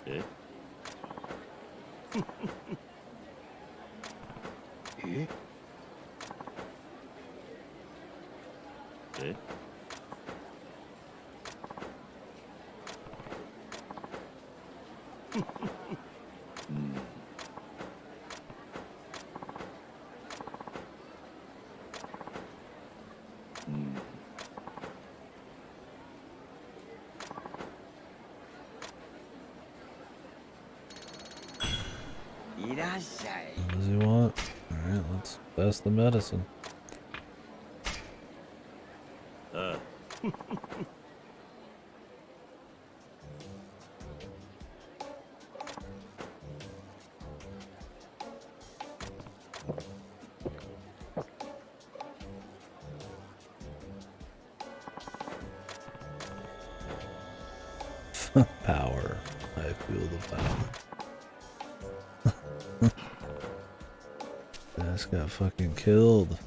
えええいらっしゃい。 What does he want? Alright, let's test the medicine. ああ Power. I feel the power. This got fucking killed.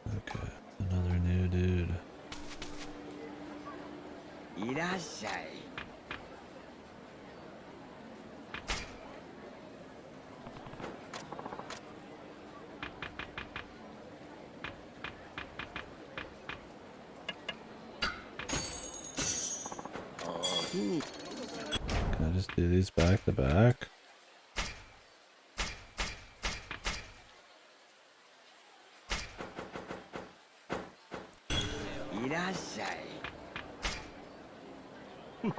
Okay, another new dude. いらっしゃい。 Can I just do these back to back?いらっしゃい。 Okay,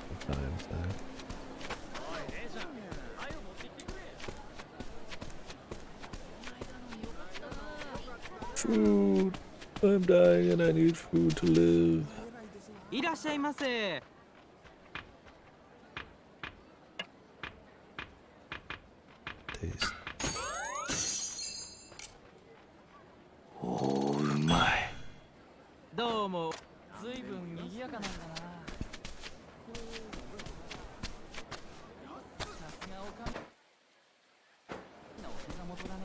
the time's there. Food! I'm dying and I need food to live. いらっしゃいませ。 Taste. おお、うまい。どうも。ずいぶん賑やかなんだな。さすがおかん。お膝元だね。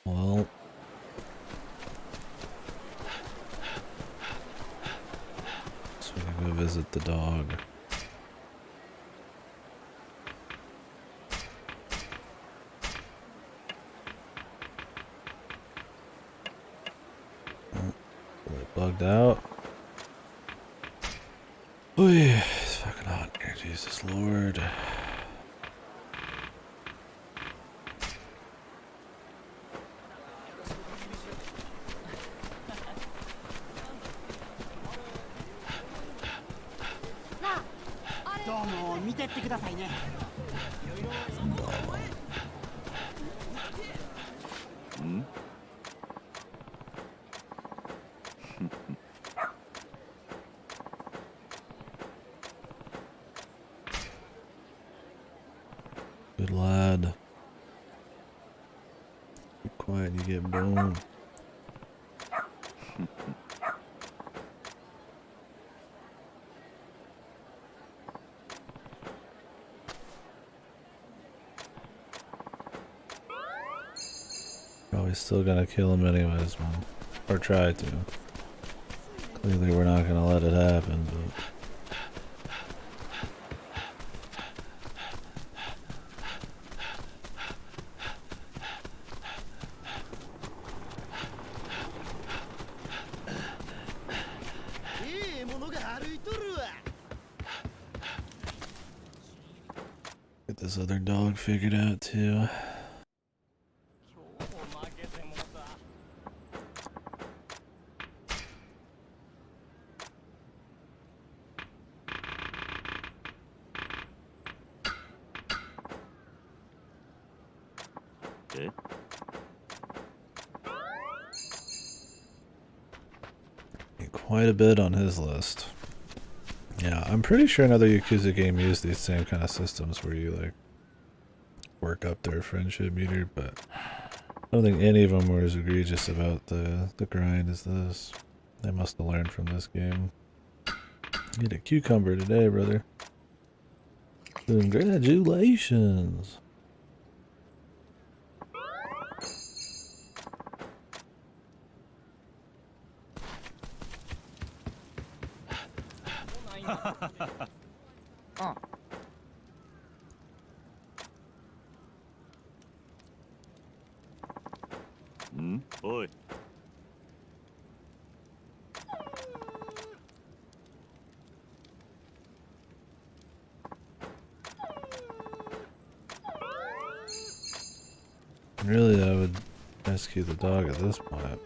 Well. So we can go visit the dog. It bugged out. Oh yeah, it's fucking hot here, Jesus Lord. Good lad. Be quiet, you get boned. Probably still gonna kill him anyways, man. Or try to. Clearly we're not gonna let it happen, but... Get this other dog figured out too. 今日も負けてもうた。え Quite a bit on his list. Yeah, I'm pretty sure another Yakuza game used these same kind of systems where you like work up their friendship meter, but I don't think any of them were as egregious about the grind as this. They must have learned from this game. Get a cucumber today, brother. Congratulations. Oi. Really, I would rescue the dog at this point.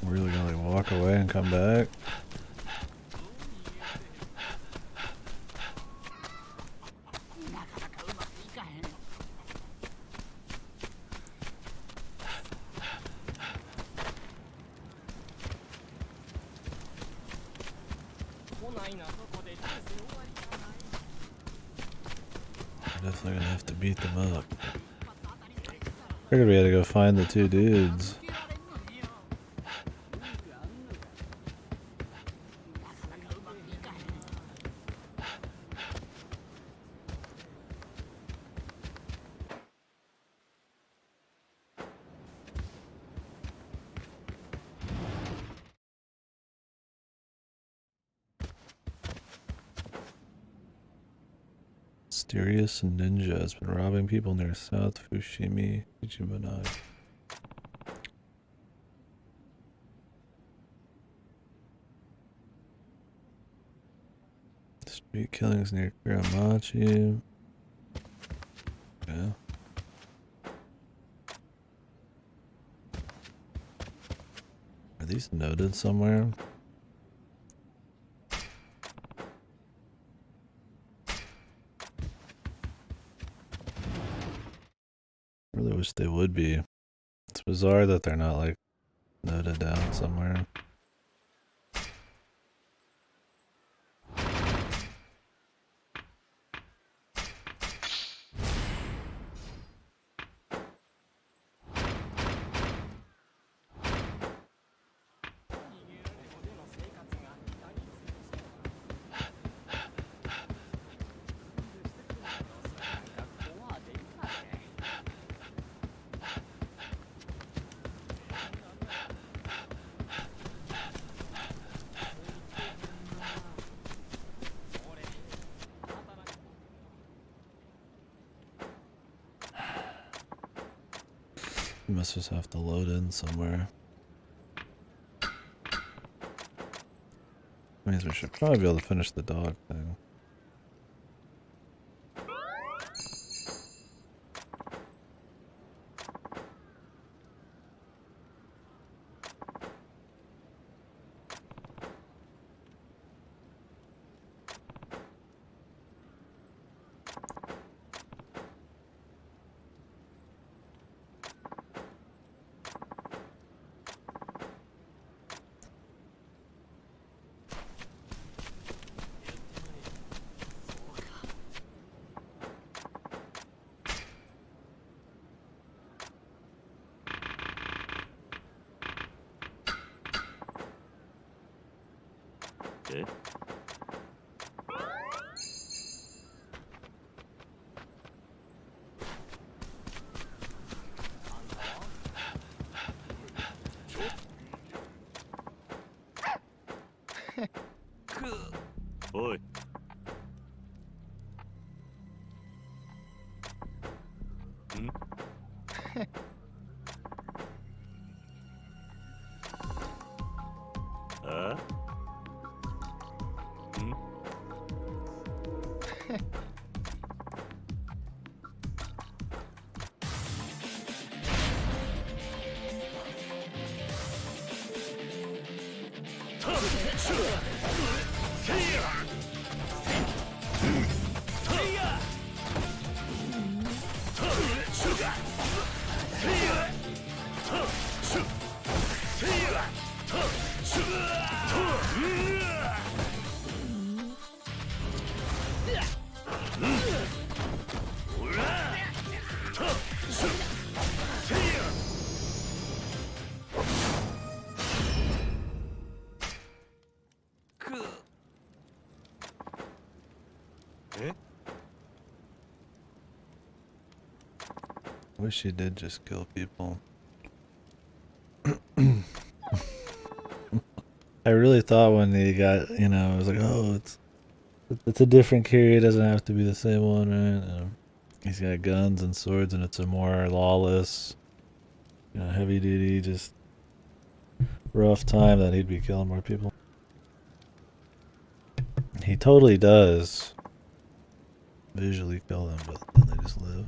Really gonna like walk away and come back? We're definitely gonna have to beat them up. Figured we had to go find the two dudes. Mysterious ninja has been robbing people near South Fushimi, Ichibanai. Street killings near Kuramachi. Yeah. Are these noted somewhere? I really wish they would be. It's bizarre that they're not like noted down somewhere. You must just have to load in somewhere. Means we should probably be able to finish the dog thing. え おい ん あ ん I wish he did just kill people. I really thought when he got, you know, I was like, oh, it's a different Kyrie, it doesn't have to be the same one, right? He's got guns and swords and it's a more lawless, you know, heavy duty, just rough time that he'd be killing more people. He totally does visually kill them, but then they just live.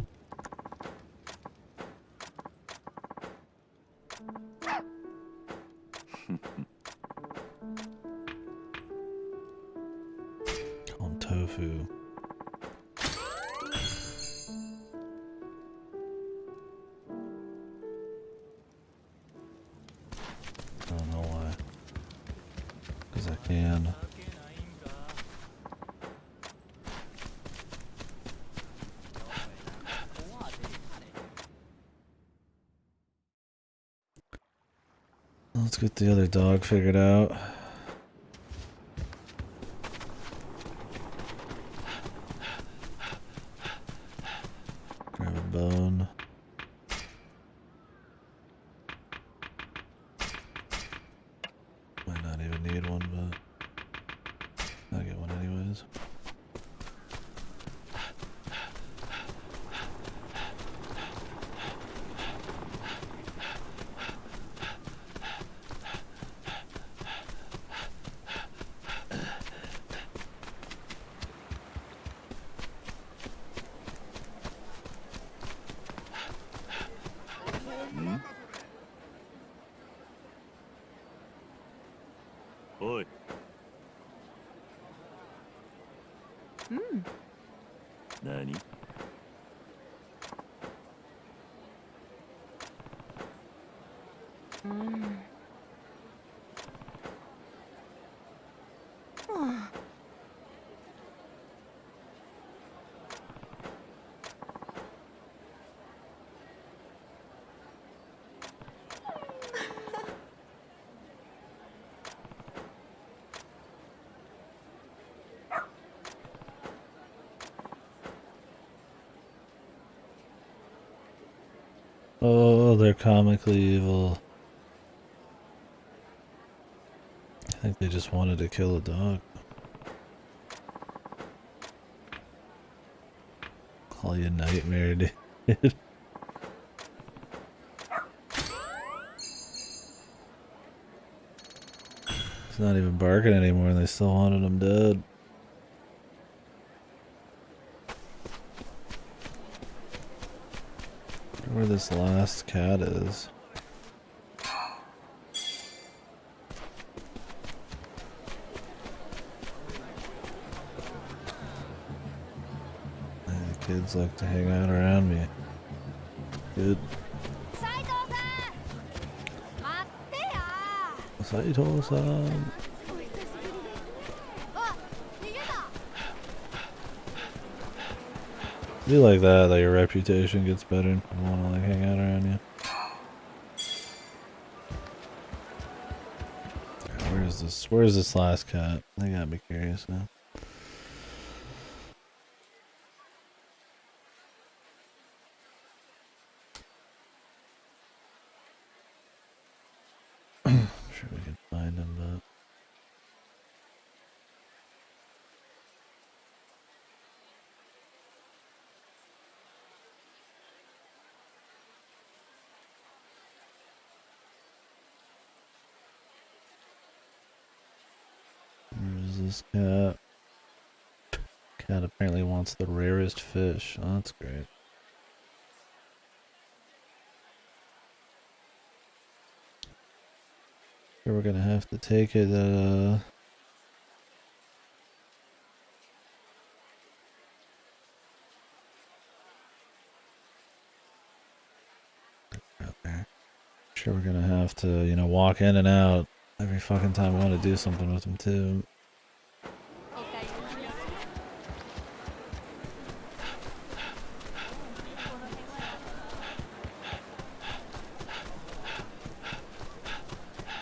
Call him Tofu. I don't know why. Because I can. Let's get the other dog figured out. Grab a bone. Might not even need one, but I'll get one anyways.おい 何 Oh, they're comically evil. I think they just wanted to kill a dog. Call you Nightmare, dude. It's not even barking anymore and they still wanted him dead. Where this last cat is. The kids like to hang out around me. Good. Saito-san. Be like that your reputation gets better and people want to like hang out around you. Where Where's this last cat? They got me curious now. I'm sure we can find him, but where's this cat? Cat apparently wants the rarest fish. Oh, that's great. Sure, we're gonna have to take it. Out there. Sure, we're gonna have to, you know, walk in and out every fucking time we want to do something with him too. おかえりなさい。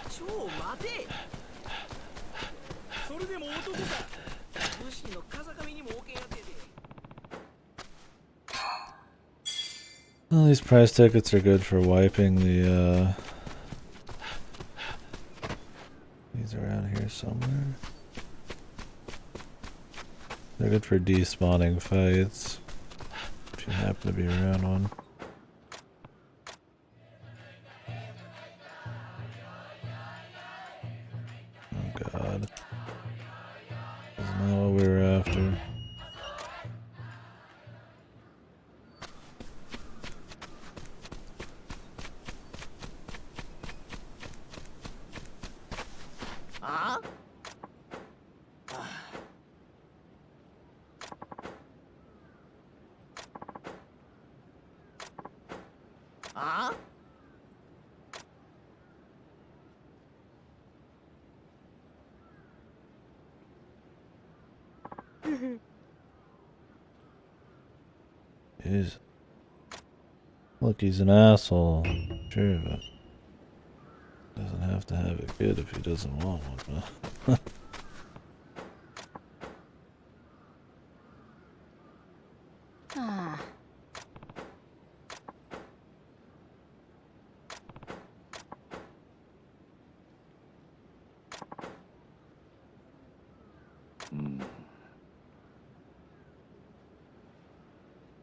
ちょ待て。それでも男か。武士の風上にも置けやってて。 Well, these prize tickets are good for wiping the, These are around here somewhere. They're good for despawning fights. If you happen to be around one. Oh god. This is not what we were after. Jeez. Look, he's an asshole. Sure, but doesn't have to have it good if he doesn't want one. Ah.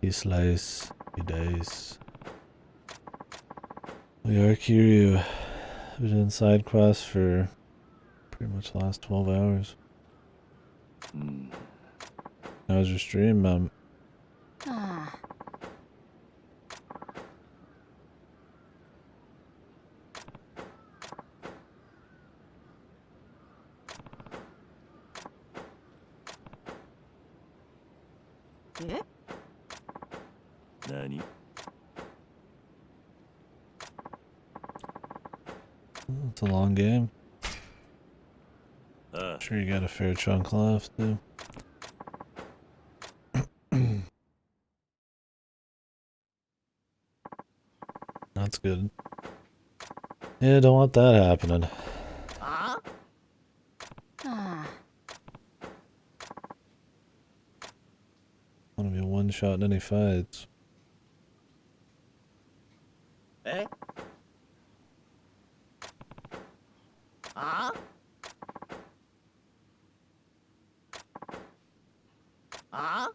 He slice, he dice. We are Kiryu. Been doing side quests for pretty much the last 12 hours. How was your stream, Ah. Eh? 何 It's a long game. ああ Sure, you got a fair chunk left, too. That's good. Yeah, don't want that happening. Ah. Want to be one shot in any fights. えああ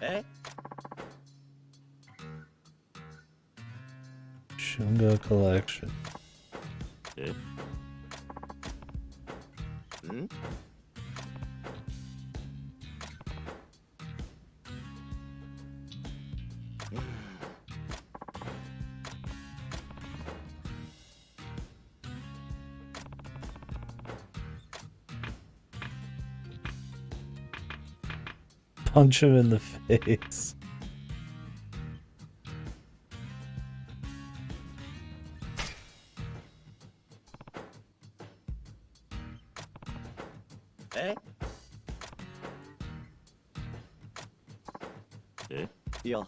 え Shunga Collection. え ん あ Punch him in the face. Eh? Eh? いや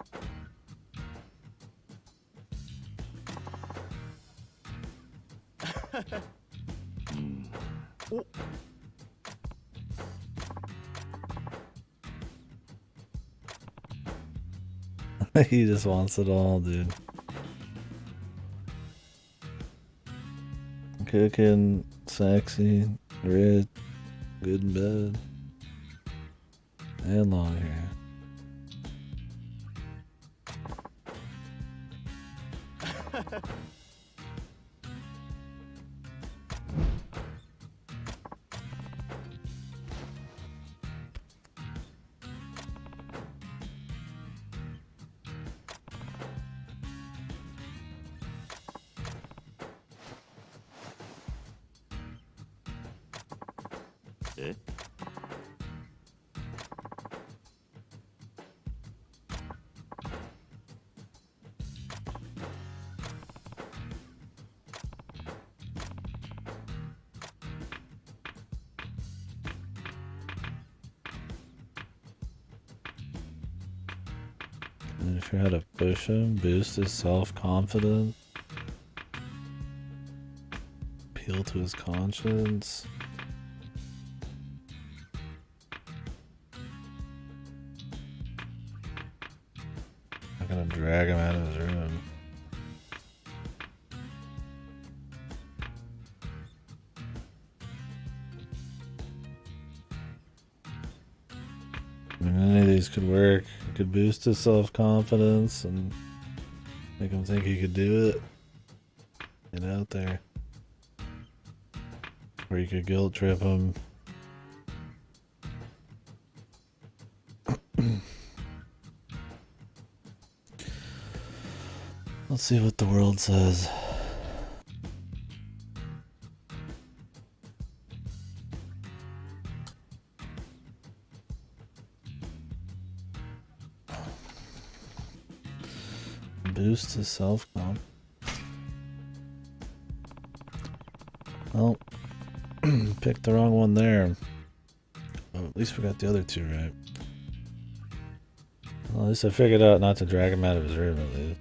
He just wants it all, dude. Cooking, sexy, rich, good in bed, and long hair. Eh? And if you're how to push him, boost his self-confidence, appeal to his conscience. I'm gonna drag him out of his room. I mean, any of these could work. You could boost his self-confidence and make him think he could do it. Get out there. Or you could guilt trip him. Let's see what the world says. Boost his self-confidence. Well, picked the wrong one there. Oh, at least we got the other two right. Well, at least I figured out not to drag him out of his room at least.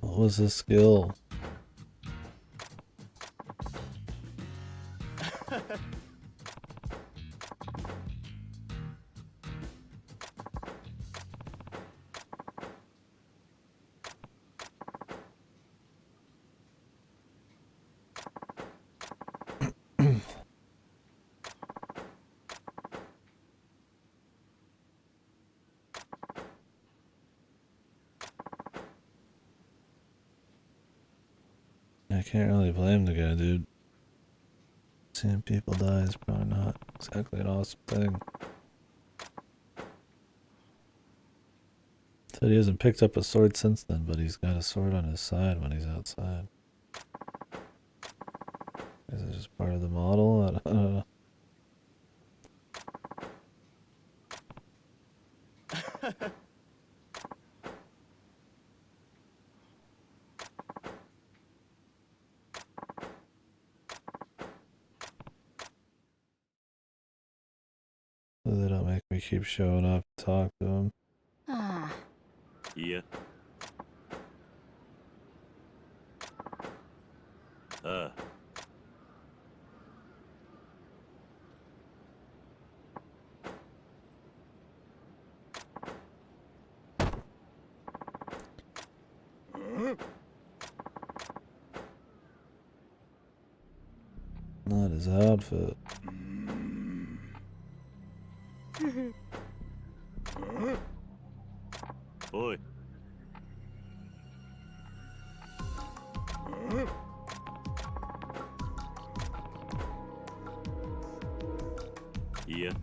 What was his skill? I can't really blame the guy, dude. Seeing people die is probably not exactly an awesome thing. Said he hasn't picked up a sword since then, but he's got a sword on his side when he's outside. Is it just part of the model? I don't know. They don't make me keep showing up to talk to him. Yeah. Not his outfit. Oi. いや、ん？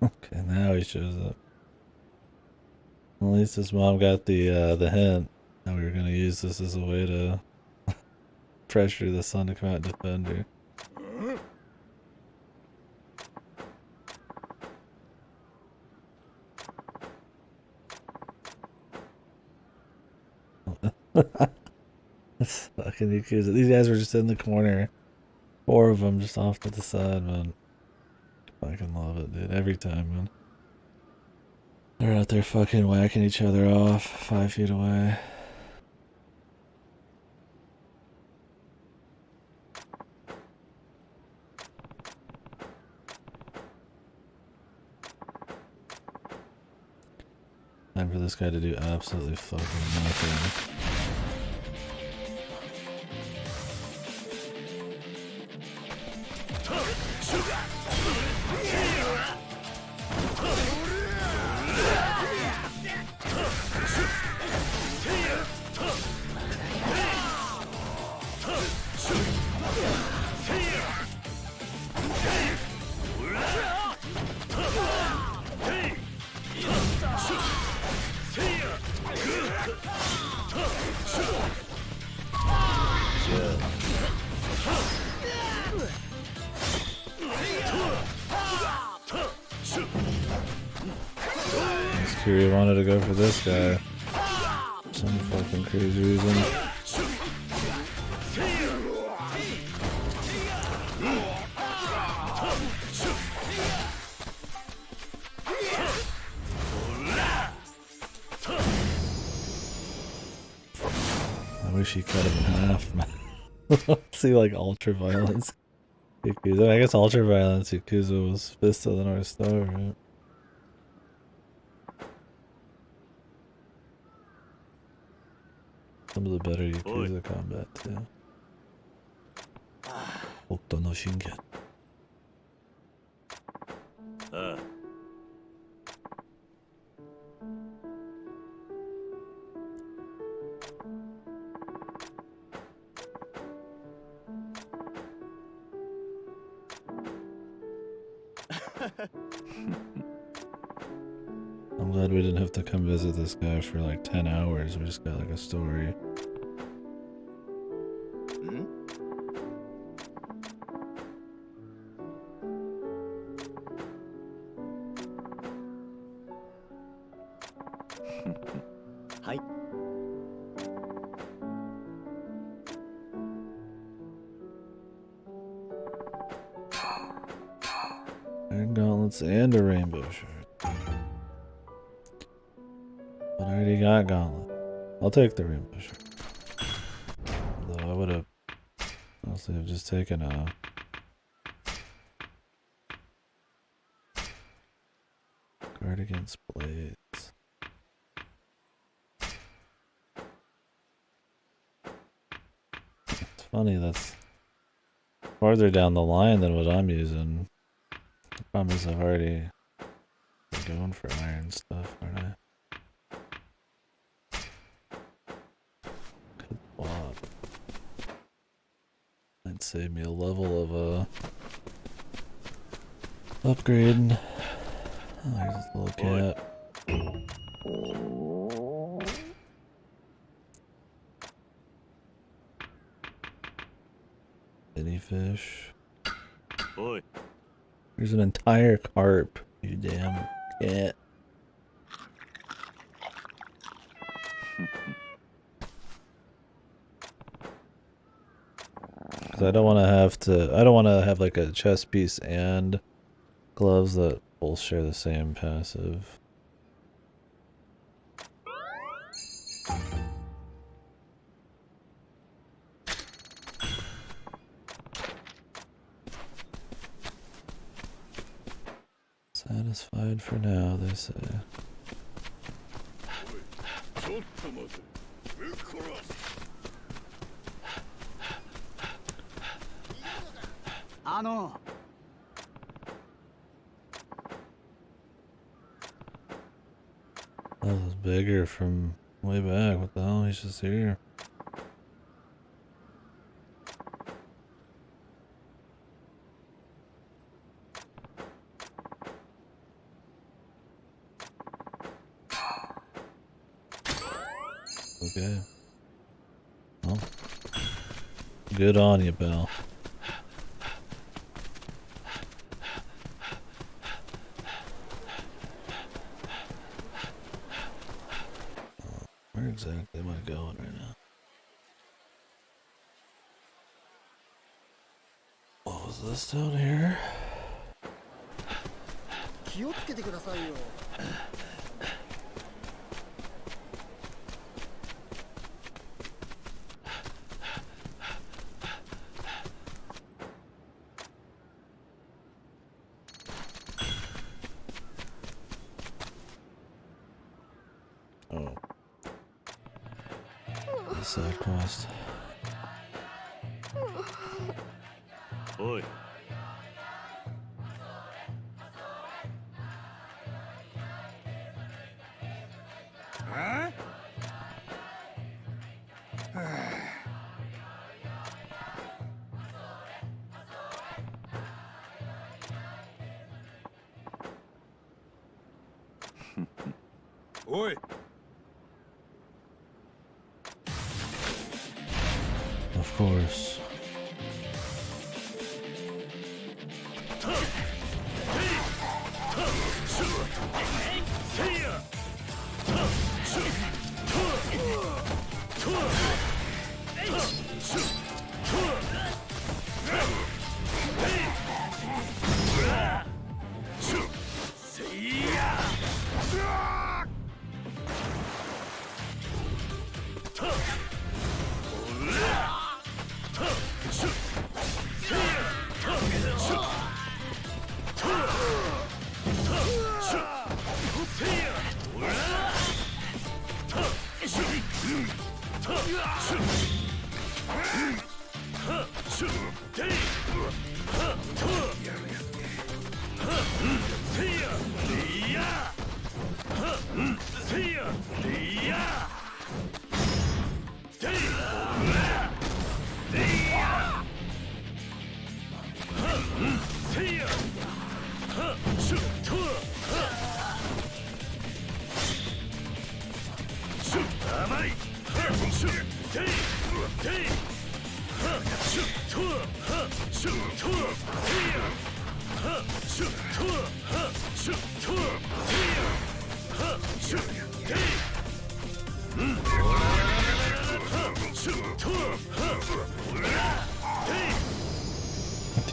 Okay, now he shows up. At least his mom got the hint that we were gonna use this as a way to pressure the son to come out and defend her. This fucking Yakuza. These guys were just in the corner. 4 of them just off to the side, man. Fucking love it, dude. Every time, man. They're out there fucking whacking each other off 5 feet away. Time for this guy to do absolutely fucking nothing. Kiri wanted to go for this guy. Some fucking crazy reason. I wish he cut him in half, man. See, like, ultra violence. Yakuza. I guess ultra violence Yakuza was Fist of the North Star, right? Some of the better Yakuza combat, too. Okta no Shingen. I'm glad we didn't have to come visit this guy for like 10 hours. We just got like a story. Hi. Iron gauntlets and a rainbow shirt. But I already got gauntlet. I'll take the rainbow shirt. Although I would have honestly have just taken a guard against blades. It's funny, that's farther down the line than what I'm using. The problem is I've already been going for iron stuff, aren't I? Could swap. Might save me a level of upgrading. Oh, there's this little cat. Mini fish. Boy. There's an entire carp, you damn cat. Because I don't want to have like a chest piece and gloves that both share the same passive. Satisfied for now, they say. That was bigger from way back. What the hell? He's just here. Okay. Well, good on you, Belle. Where exactly am I going right now? What was this down here? Oh. Side quest. Oi. Oi. Of course.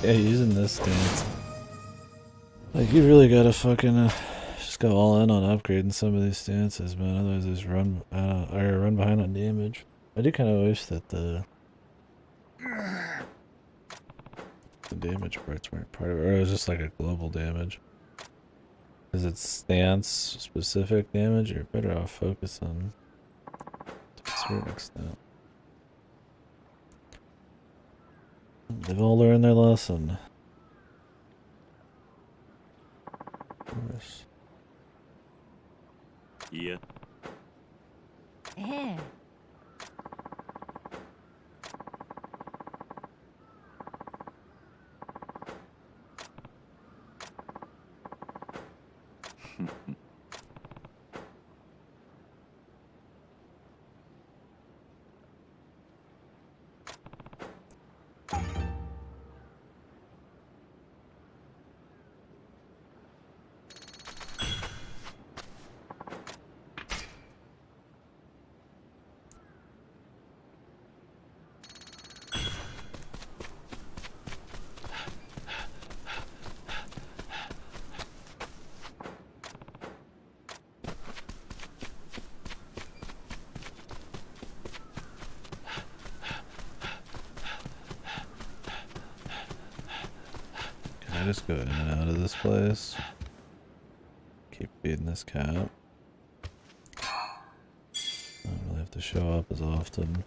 Yeah, using this stance. Like, you really gotta fucking just go all in on upgrading some of these stances, man. Otherwise, just run or run behind on damage. I do kind of wish that the damage parts weren't part of it, or it was just like a global damage. Because it's stance specific damage, you're better off focusing to a certain extent. They've all learned their lesson. Of course. Yeah. ええ Can I just go in and out of this place? Keep feeding this cat. I don't really have to show up as often.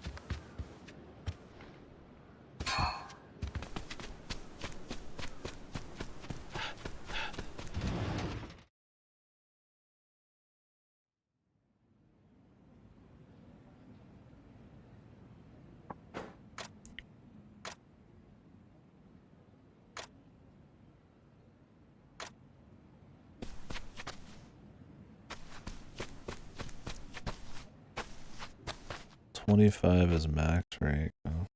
25 is max rank for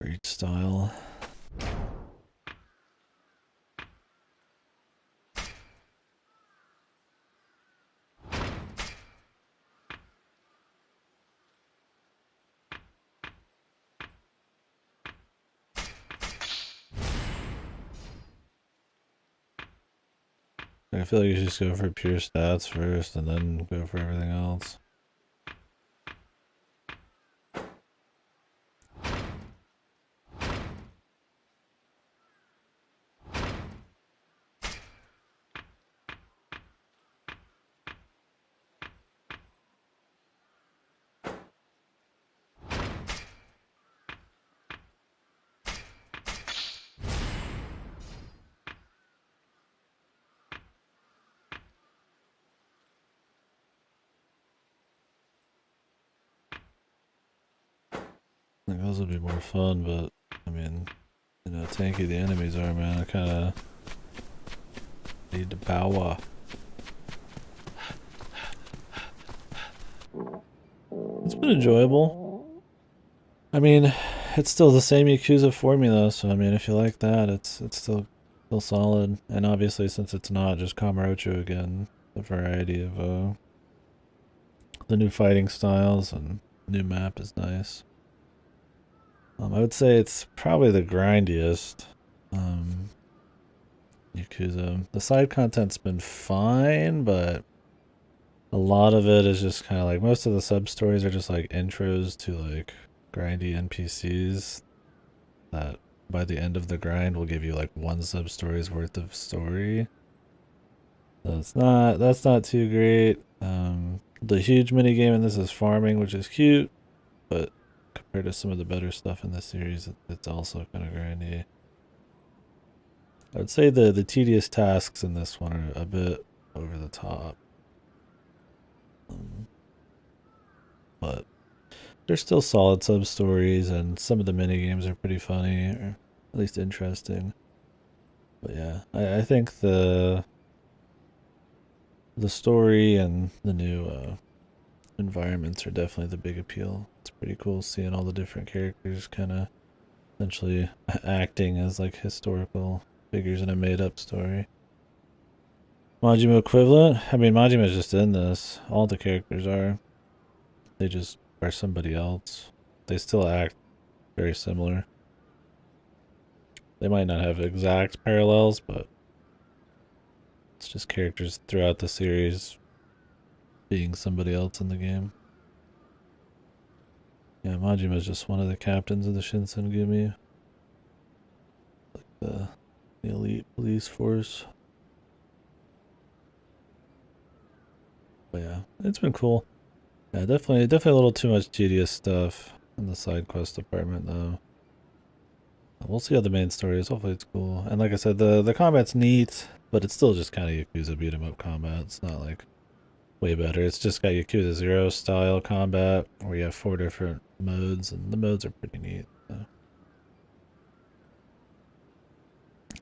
each style. I feel like you should just go for pure stats first and then go for everything else. I think those would be more fun, but I mean, you know, tanky the enemies are, man. I kind of need to power. It's been enjoyable. I mean, it's still the same Yakuza formula, so I mean, if you like that, it's still solid. And obviously, since it's not just Kamurocho again, the variety of the new fighting styles and new map is nice. I would say it's probably the grindiest Yakuza. The side content's been fine, but a lot of it is just kind of like, most of the sub stories are just like intros to like grindy NPCs that by the end of the grind will give you like one sub story's worth of story. So that's not too great. The huge mini game in this is farming, which is cute, but compared to some of the better stuff in this series, it's also kind of grindy. I would say the tedious tasks in this one are a bit over the top. But they're still solid sub-stories, and some of the mini-games are pretty funny, or at least interesting. But yeah, I think the story and the new environments are definitely the big appeal. It's pretty cool seeing all the different characters kind of essentially acting as like historical figures in a made-up story. Majima equivalent? I mean, Majima's just in this. All the characters are. They just are somebody else. They still act very similar. They might not have exact parallels, but it's just characters throughout the series being somebody else in the game. Yeah, Majima's just one of the captains of the Shinsengumi. Like the elite police force. But yeah, it's been cool. Yeah, definitely a little too much tedious stuff in the side quest department though. We'll see how the main story is. Hopefully it's cool. And like I said, the combat's neat, but it's still just kind of Yakuza beat 'em up combat. It's not like way better. It's just got Yakuza 0 style combat where you have 4 different modes, and the modes are pretty neat. So.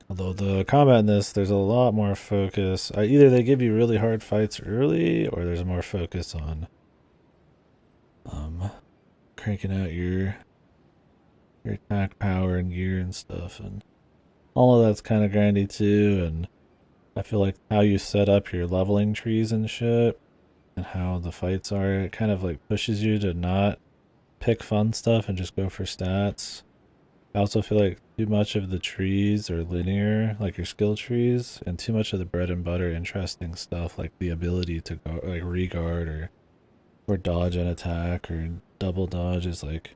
Although the combat in this, there's a lot more focus. Either they give you really hard fights early, or there's more focus on cranking out your attack power and gear and stuff, and all of that's kind of grindy too. And I feel like how you set up your leveling trees and shit, and how the fights are, it kind of like pushes you to not pick fun stuff and just go for stats. I also feel like too much of the trees are linear, like your skill trees, and too much of the bread and butter interesting stuff, like the ability to go like regard or dodge an attack or double dodge, is like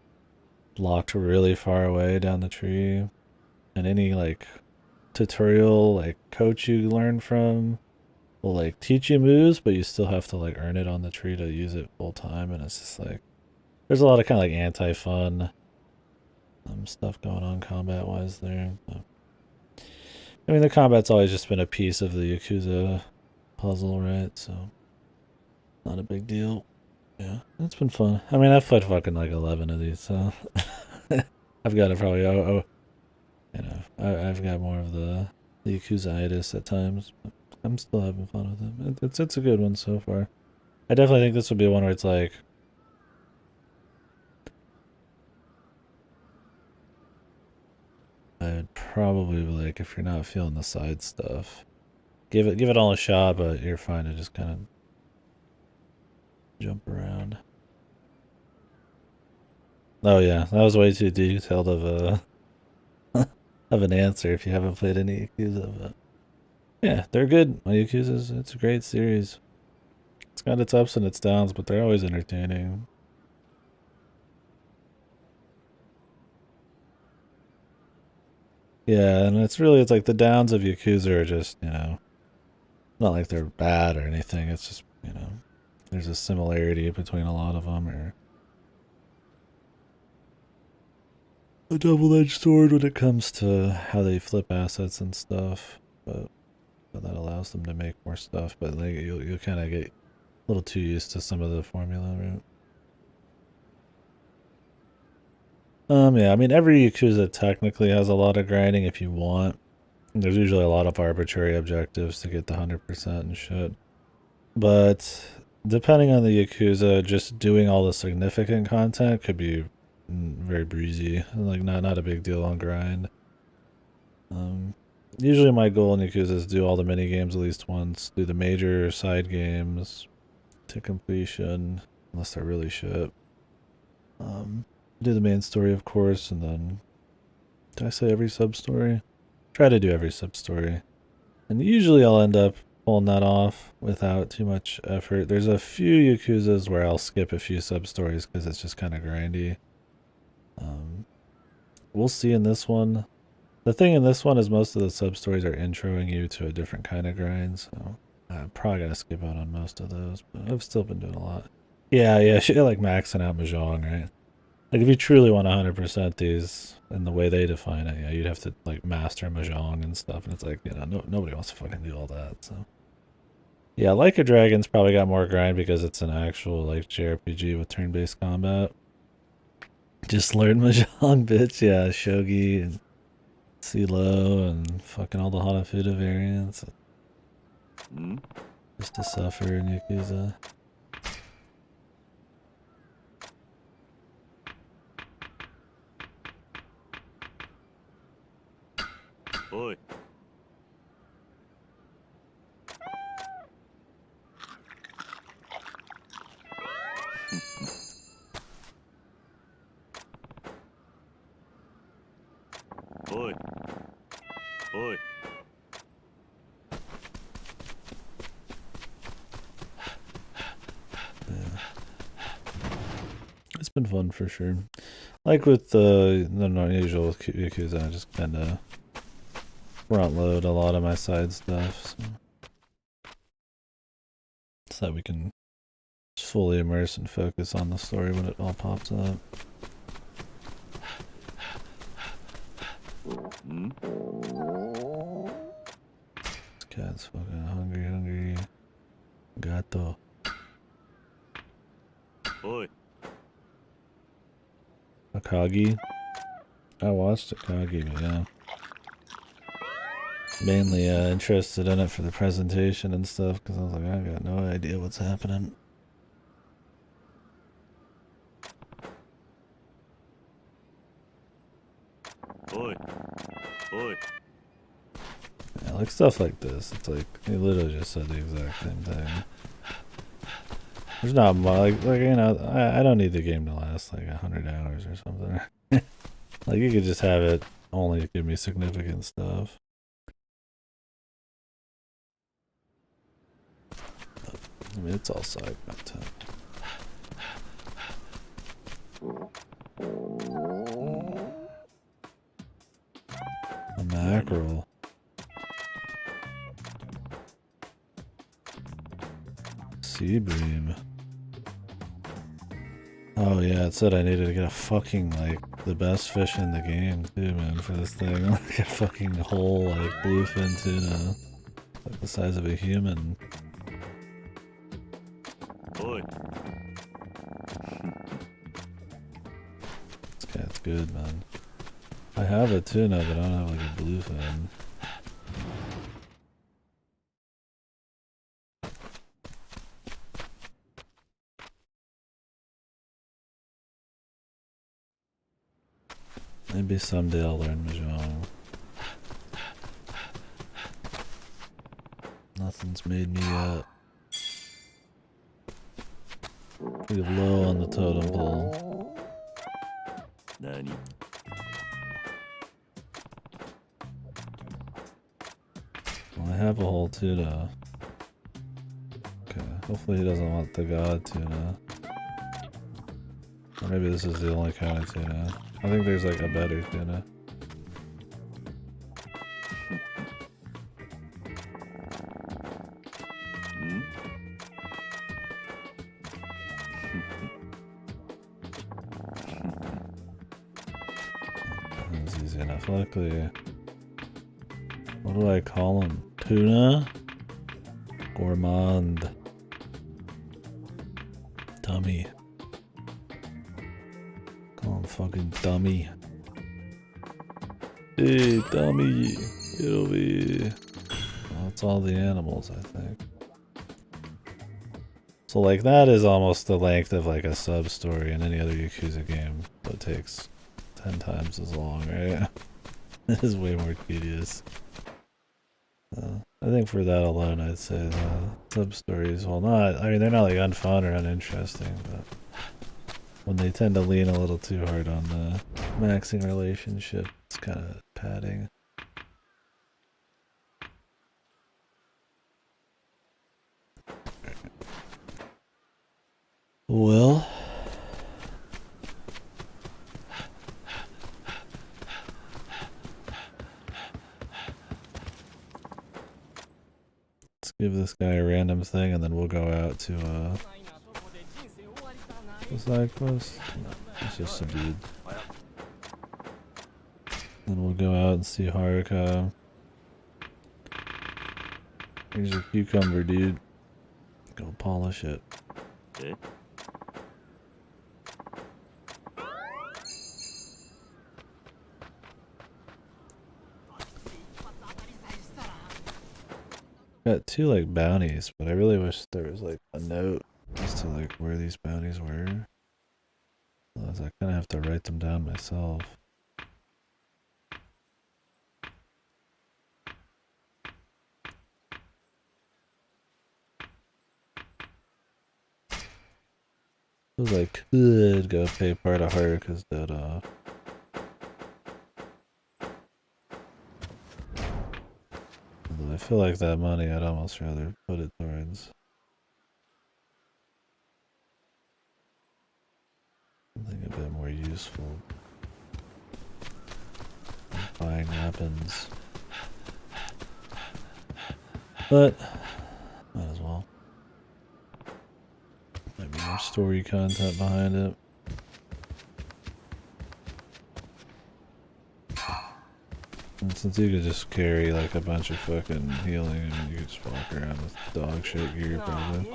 locked really far away down the tree. And any like tutorial like coach you learn from will like teach you moves, but you still have to like earn it on the tree to use it full time. And it's just like there's a lot of kind of like anti-fun stuff going on combat wise there. But, I mean, the combat's always just been a piece of the Yakuza puzzle, right? So not a big deal. Yeah, it's been fun. I mean, I've played fucking like 11 of these, so I've got it probably. You know, I've got more of the Yakuza-itis at times, but I'm still having fun with it. It's a good one so far. I definitely think this would be one where it's like, probably like if you're not feeling the side stuff, give it all a shot, but you're fine to just kind of jump around. Oh yeah, that was way too detailed of a of an answer if you haven't played any Yakuza, but yeah, they're good. My Yakuza's, it's a great series. It's got its ups and its downs, but they're always entertaining. Yeah, and it's like the downs of Yakuza are just, not like they're bad or anything. It's just, there's a similarity between a lot of them, or a double-edged sword when it comes to how they flip assets and stuff. But that allows them to make more stuff. But like you'll kind of get a little too used to some of the formula, right? Yeah, I mean every Yakuza technically has a lot of grinding if you want. There's usually a lot of arbitrary objectives to get the 100% and shit. But depending on the Yakuza, just doing all the significant content could be very breezy. Like not a big deal on grind. Usually my goal in Yakuza is do all the mini games at least once, do the major side games to completion, unless they're really shit. Do the main story, of course, and then did I say every sub story? Try to do every sub story, and usually I'll end up pulling that off without too much effort. There's a few Yakuzas where I'll skip a few sub stories because it's just kind of grindy. We'll see in this one. The thing in this one is most of the sub stories are introing you to a different kind of grind, so I'm probably gonna skip out on most of those, but I've still been doing a lot. Yeah, shit like maxing out Mahjong, right? Like if you truly want 100% these in the way they define it, yeah, you'd have to like master Mahjong and stuff, and it's like, nobody wants to fucking do all that, so. Yeah, Like a Dragon's probably got more grind because it's an actual like JRPG with turn-based combat. Just learn Mahjong, bitch, yeah, Shogi and CeeLo and fucking all the Hanafuda variants. Just to suffer in Yakuza. Oi. Oi. Oi. It's been fun for sure. Like with the non-usual Yakuza, I just kind of front load a lot of my side stuff, so that we can just fully immerse and focus on the story when it all pops up. This cat's fucking hungry. Gato. Oi. Akagi. I watched Akagi, but yeah. Mainly interested in it for the presentation and stuff, because I was like, I got no idea what's happening. Oi. Oi. Yeah, like stuff like this, it's like, he literally just said the exact same thing. There's not much, I don't need the game to last like 100 hours or something. Like, you could just have it only give me significant stuff. I mean, it's all side content. A mackerel. Sea bream. Oh yeah, it said I needed to get a fucking, like, the best fish in the game too, man, for this thing. Like a fucking whole, like, bluefin tuna. Like the size of a human. Oi. This cat's good, man. I have a tuna, but I don't have, like, a bluefin. Maybe someday I'll learn Mahjong. Something's made me pretty low on the totem pole. Nani? Well, I have a whole tuna. Okay, hopefully he doesn't want the god tuna. Or maybe this is the only kind of tuna. I think there's like a better tuna. Hmm? That's easy enough. Luckily, what do I call him? Tuna? Gourmand. Dummy. Call him fucking dummy. Hey, dummy. Get over here. Well, that's all the animals, I think. So, like, that is almost the length of, like, a sub-story in any other Yakuza game, but it takes 10 times as long, right? It is way more tedious. I think for that alone, I'd say the sub-stories, well, not, I mean, they're not, like, unfun or uninteresting, but when they tend to lean a little too hard on the maxing relationship, it's kind of padding. Well, let's give this guy a random thing and then we'll go out to the side quest. No, it's just some dude. Then we'll go out and see Haruka. Here's your cucumber, dude. Go polish it. Eh? Got 2 like bounties, but I really wish there was like a note as to like where these bounties were. Otherwise I kind of have to write them down myself. Suppose I could go pay part of Haruka's debt off. Although I feel like that money I'd almost rather put it towards something a bit more useful. Like buying weapons. But might as well. Might be more story content behind it. And since you could just carry like a bunch of fucking healing, and you could just walk around with dog shit gear probably.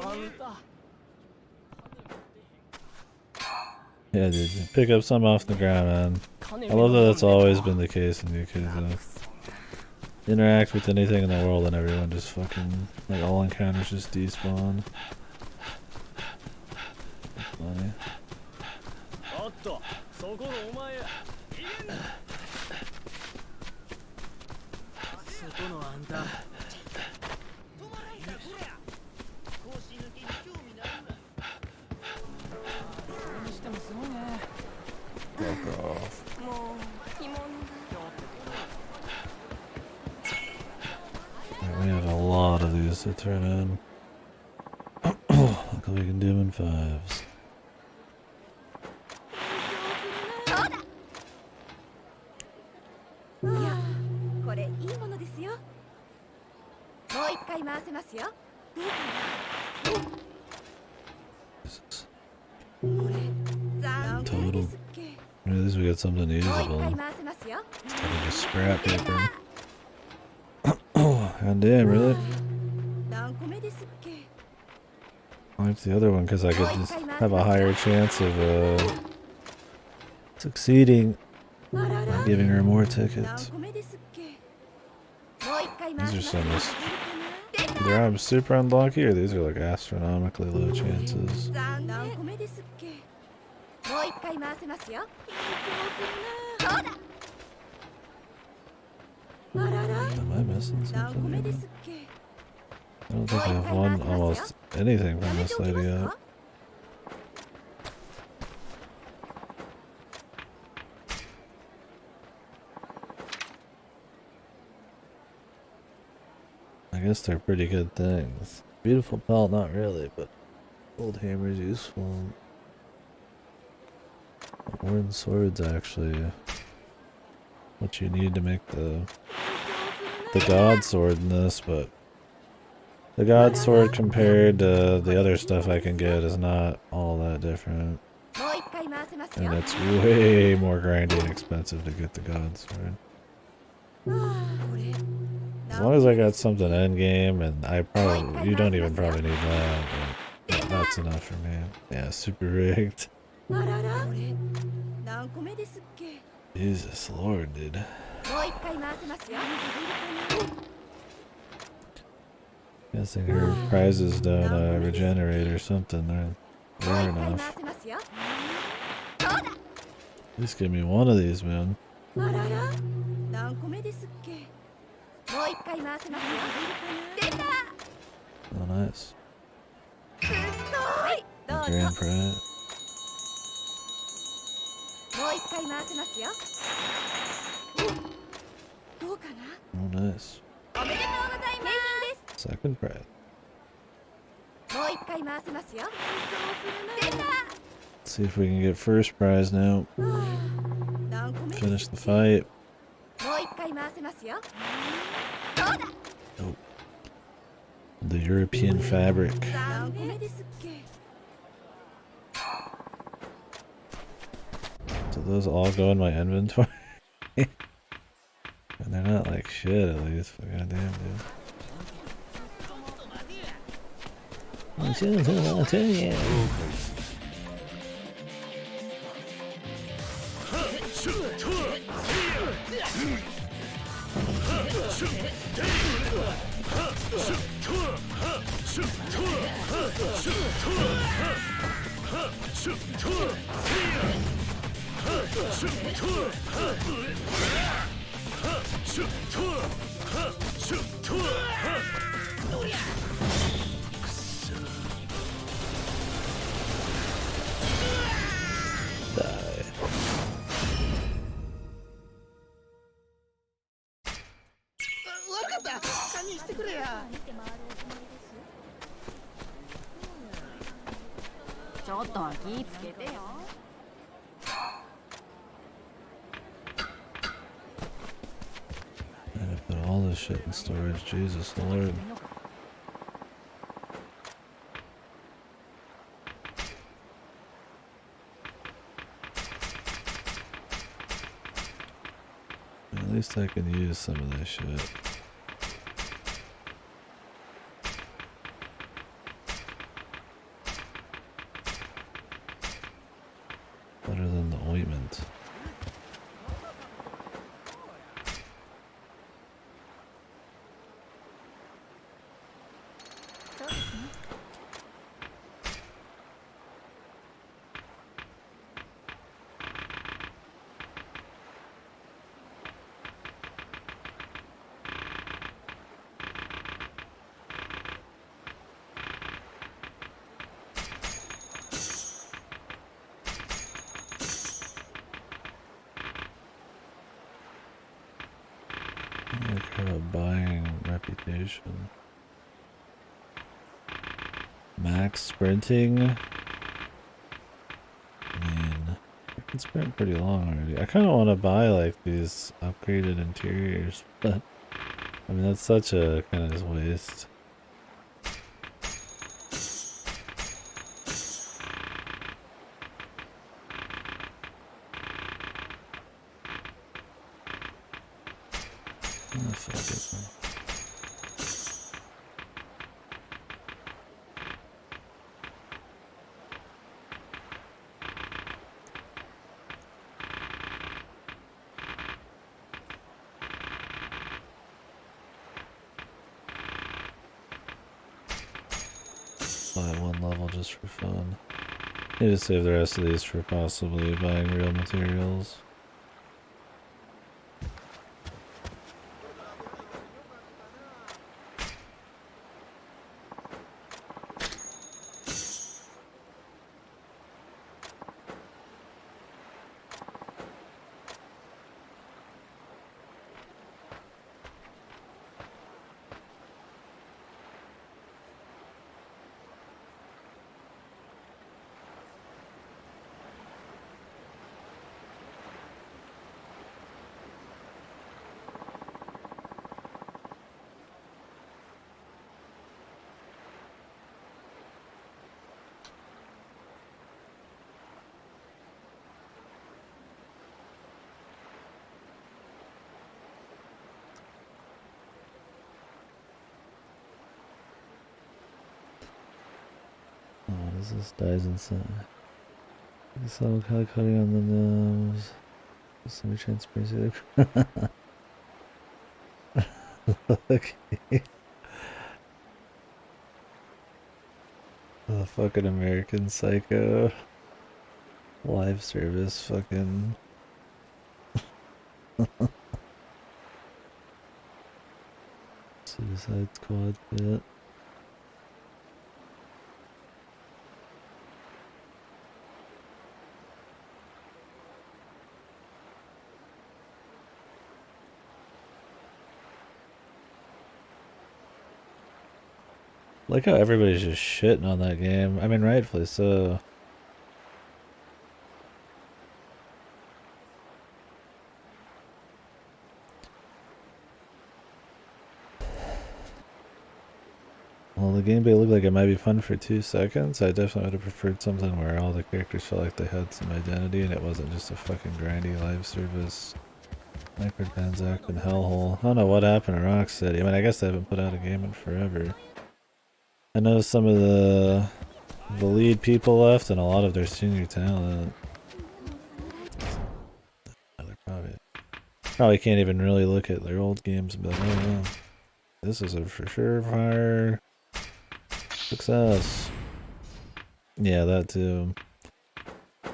Yeah, dude, pick up some off the ground, man. I love that that's always been the case in Yakuza. Interact with anything in the world and everyone just fucking, like all encounters just despawn. That's funny. Fuck off. Right, we have a lot of these to turn in. Look what we can do in 5s. いやー、これいいものですよ。もう一回回せますよ。どうかな。これ残念ですっけ。 At least we got something もう一 usable. 回回せますよ。 Instead of just scrap paper. God damn, really? 何個目ですっけ。 I liked the other one because I could just have a higher chance of succeeding あらら。 by giving her more 何 tickets. 個目ですっけ。もう一回回 These せ are ます some よ。 either I'm super unlucky or these are like astronomically low chances. 何個目ですっけ。もう一回回せますよ。そうだ。あらら。 Am I missing 何個 something? 目で Here? すっけ。I don't think I've won almost anything from this lady yet. I guess they're pretty good things. Beautiful pelt, not really, but gold hammer is useful. Wooden swords actually what you need to make the god sword in this, but the god sword compared to the other stuff I can get is not all that different. And it's way more grindy and expensive to get the god sword. As long as I got something endgame, and you don't even probably need that, but that's enough for me. Yeah, super rigged. Jesus Lord, dude. Guessing her prizes don't regenerate or something. They're rare enough. Please give me one of these, man. Oh, nice. The grand prize. Oh, nice. Second prize. Let's see if we can get first prize now. Finish the fight. Oh. The European fabric. So those all go in my inventory? And they're not like shit at least. Goddamn, dude. I'll tell you. I put all this shit in storage, Jesus Lord. At least I can use some of this shit. Better than the ointment. I have a buying reputation. Max sprinting. I mean, I can sprint pretty long already. I kind of want to buy like these upgraded interiors, but I mean that's such a kind of waste. Oh, fuck it, man. Buy one level just for fun. Need to save the rest of these for possibly buying real materials. This dies inside. Subtle color coding on the nose. Semi transparency. Okay. The fucking American Psycho live service fucking Suicide Squad shit. Like how everybody's just shitting on that game. I mean, rightfully so. Well, the gameplay looked like it might be fun for 2 seconds. I definitely would have preferred something where all the characters felt like they had some identity and it wasn't just a fucking grindy live service microtransaction hellhole. I don't know what happened to Rocksteady. I mean, I guess they haven't put out a game in forever. I know some of the lead people left and a lot of their senior talent. They probably can't even really look at their old games and be like, oh yeah, this is a for sure fire success. Yeah, that too.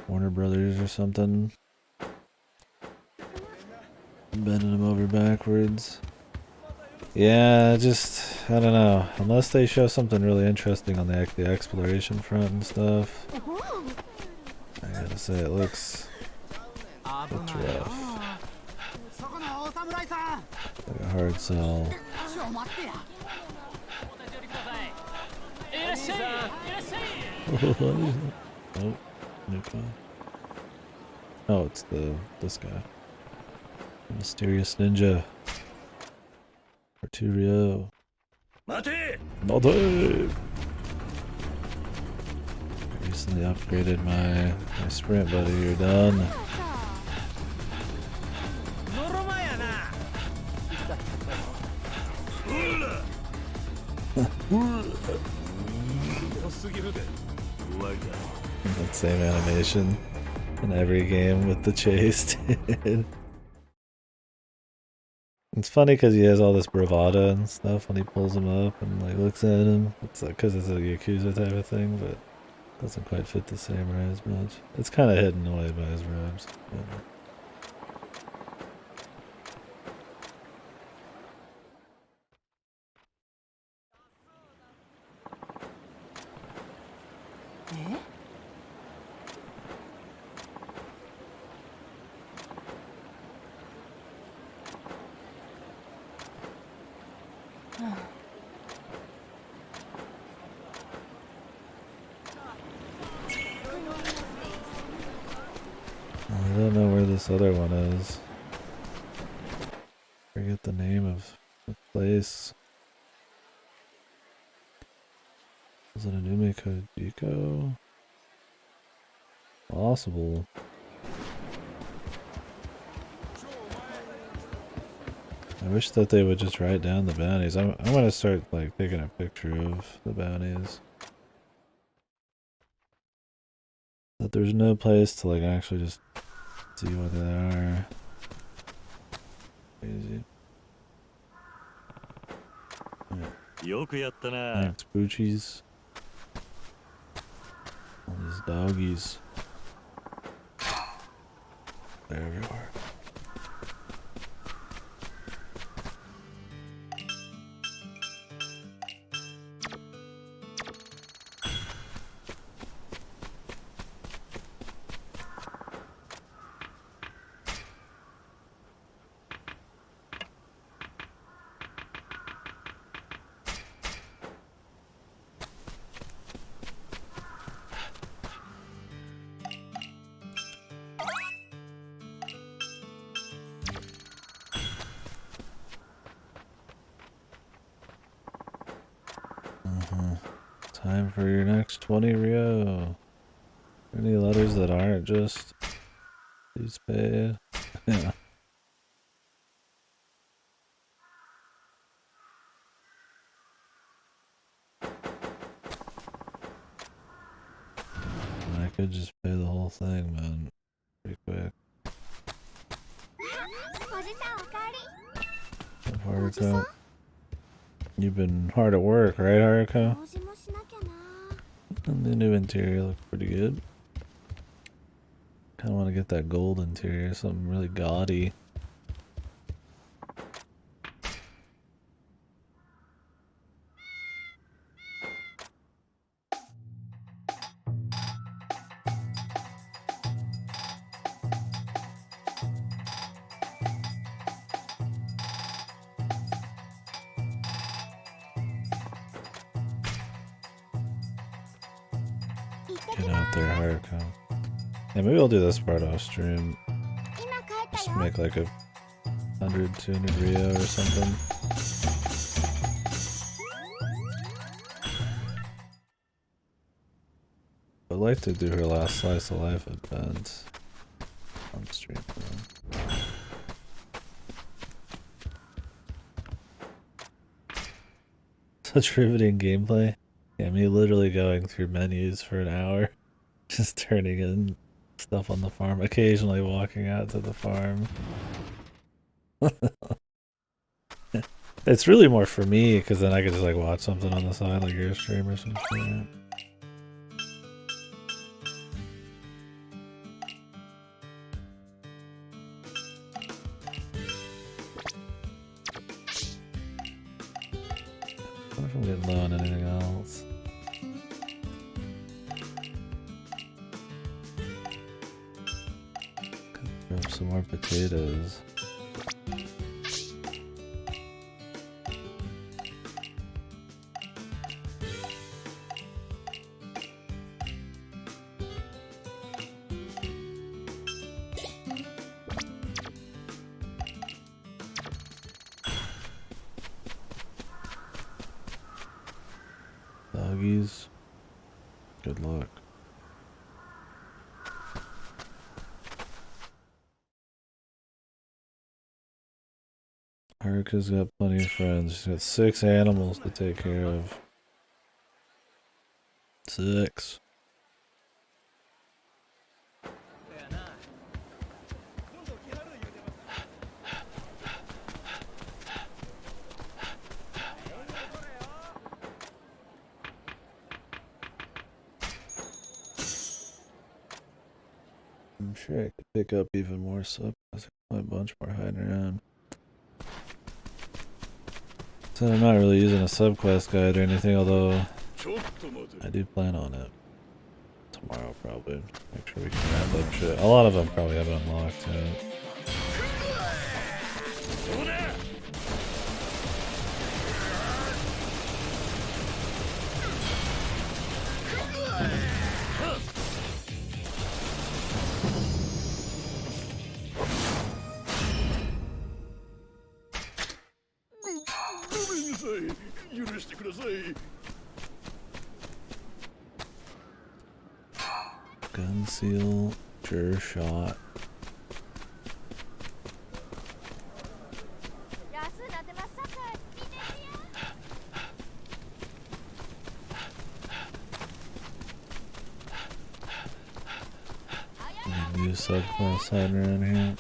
Warner Brothers or something. Bending them over backwards. Yeah, just, I don't know. Unless they show something really interesting on the exploration front and stuff. I gotta say, it looks rough. Like a hard sell. Oh, new one. Oh, it's this guy. Mysterious Ninja. Arturio. Mate! I recently upgraded my sprint, buddy. You're done. That same animation in every game with the chase, dude. It's funny because he has all this bravado and stuff when he pulls him up and like looks at him. It's like because it's a Yakuza type of thing, but it doesn't quite fit the samurai as much. It's kind of hidden away by his robes. I don't know where this other one is. Forget the name of the place. Is it a Numiko Diko? Possible. I wish that they would just write down the bounties. I'm gonna start like taking a picture of the bounties. That there's no place to like actually just see what they are. Crazy. Thanks, Poochies. All these doggies. They're everywhere. Time for your next 20 Rio. Any letters that aren't just please pay? Yeah. could just pay the whole thing, man. Pretty quick. おじさんおかえり。 Haruko. You've been hard at work, right, Haruko? 掃除もしなきゃな。 And the new interior looks pretty good. Kinda wanna get that gold interior, something really gaudy. Get out there, Haruko. Yeah, maybe I'll do this part off stream. 今帰った Just よ。 make like a 100, 200 Rio or something. I'd like to do her last slice of life event on stream. Such riveting gameplay. Yeah, me literally going through menus for an hour, just turning in stuff on the farm, occasionally walking out to the farm. It's really more for me, because then I could just like watch something on the side, like your stream or something. What if I'm getting low on anything else? Could throw up some more potatoes. Doggies. Good luck. Haruka's got plenty of friends. She's got 6 animals to take care of. 6. I'm sure I could pick up even more stuff. There's a bunch more hiding around. So I'm not really using a subquest guide or anything, although I do plan on it. Tomorrow probably. Make sure we can wrap up shit. A lot of them probably have it unlocked yet. Gun seal, sure shot. 安田でまさか見てるよ。 Any new subclass hiding around here?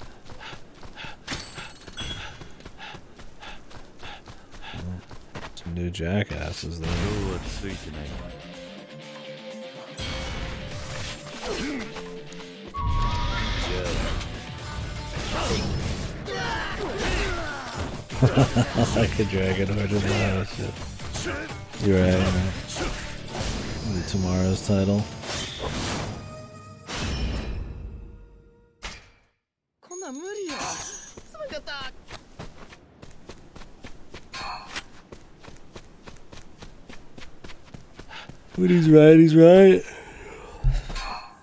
Oh, some new jackasses there. Like a dragon or just shit. You're right, man. Maybe tomorrow's title. こんなん無理や。すまんかった。 When he's right, he's right.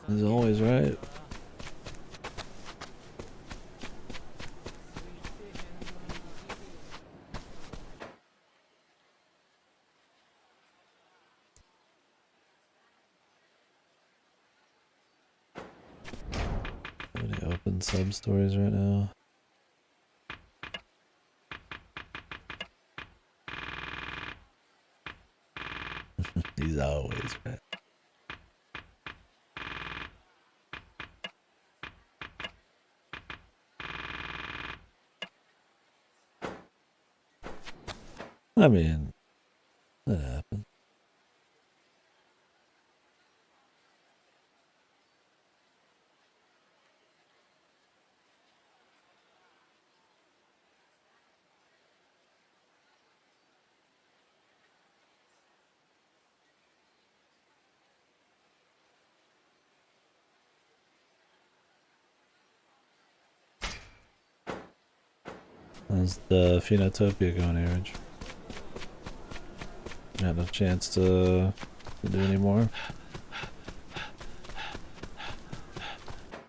He's always right. Any open sub stories right now? He's always right. I mean, that happens. How's the Phenotopia going, Average? Not enough chance to do any more.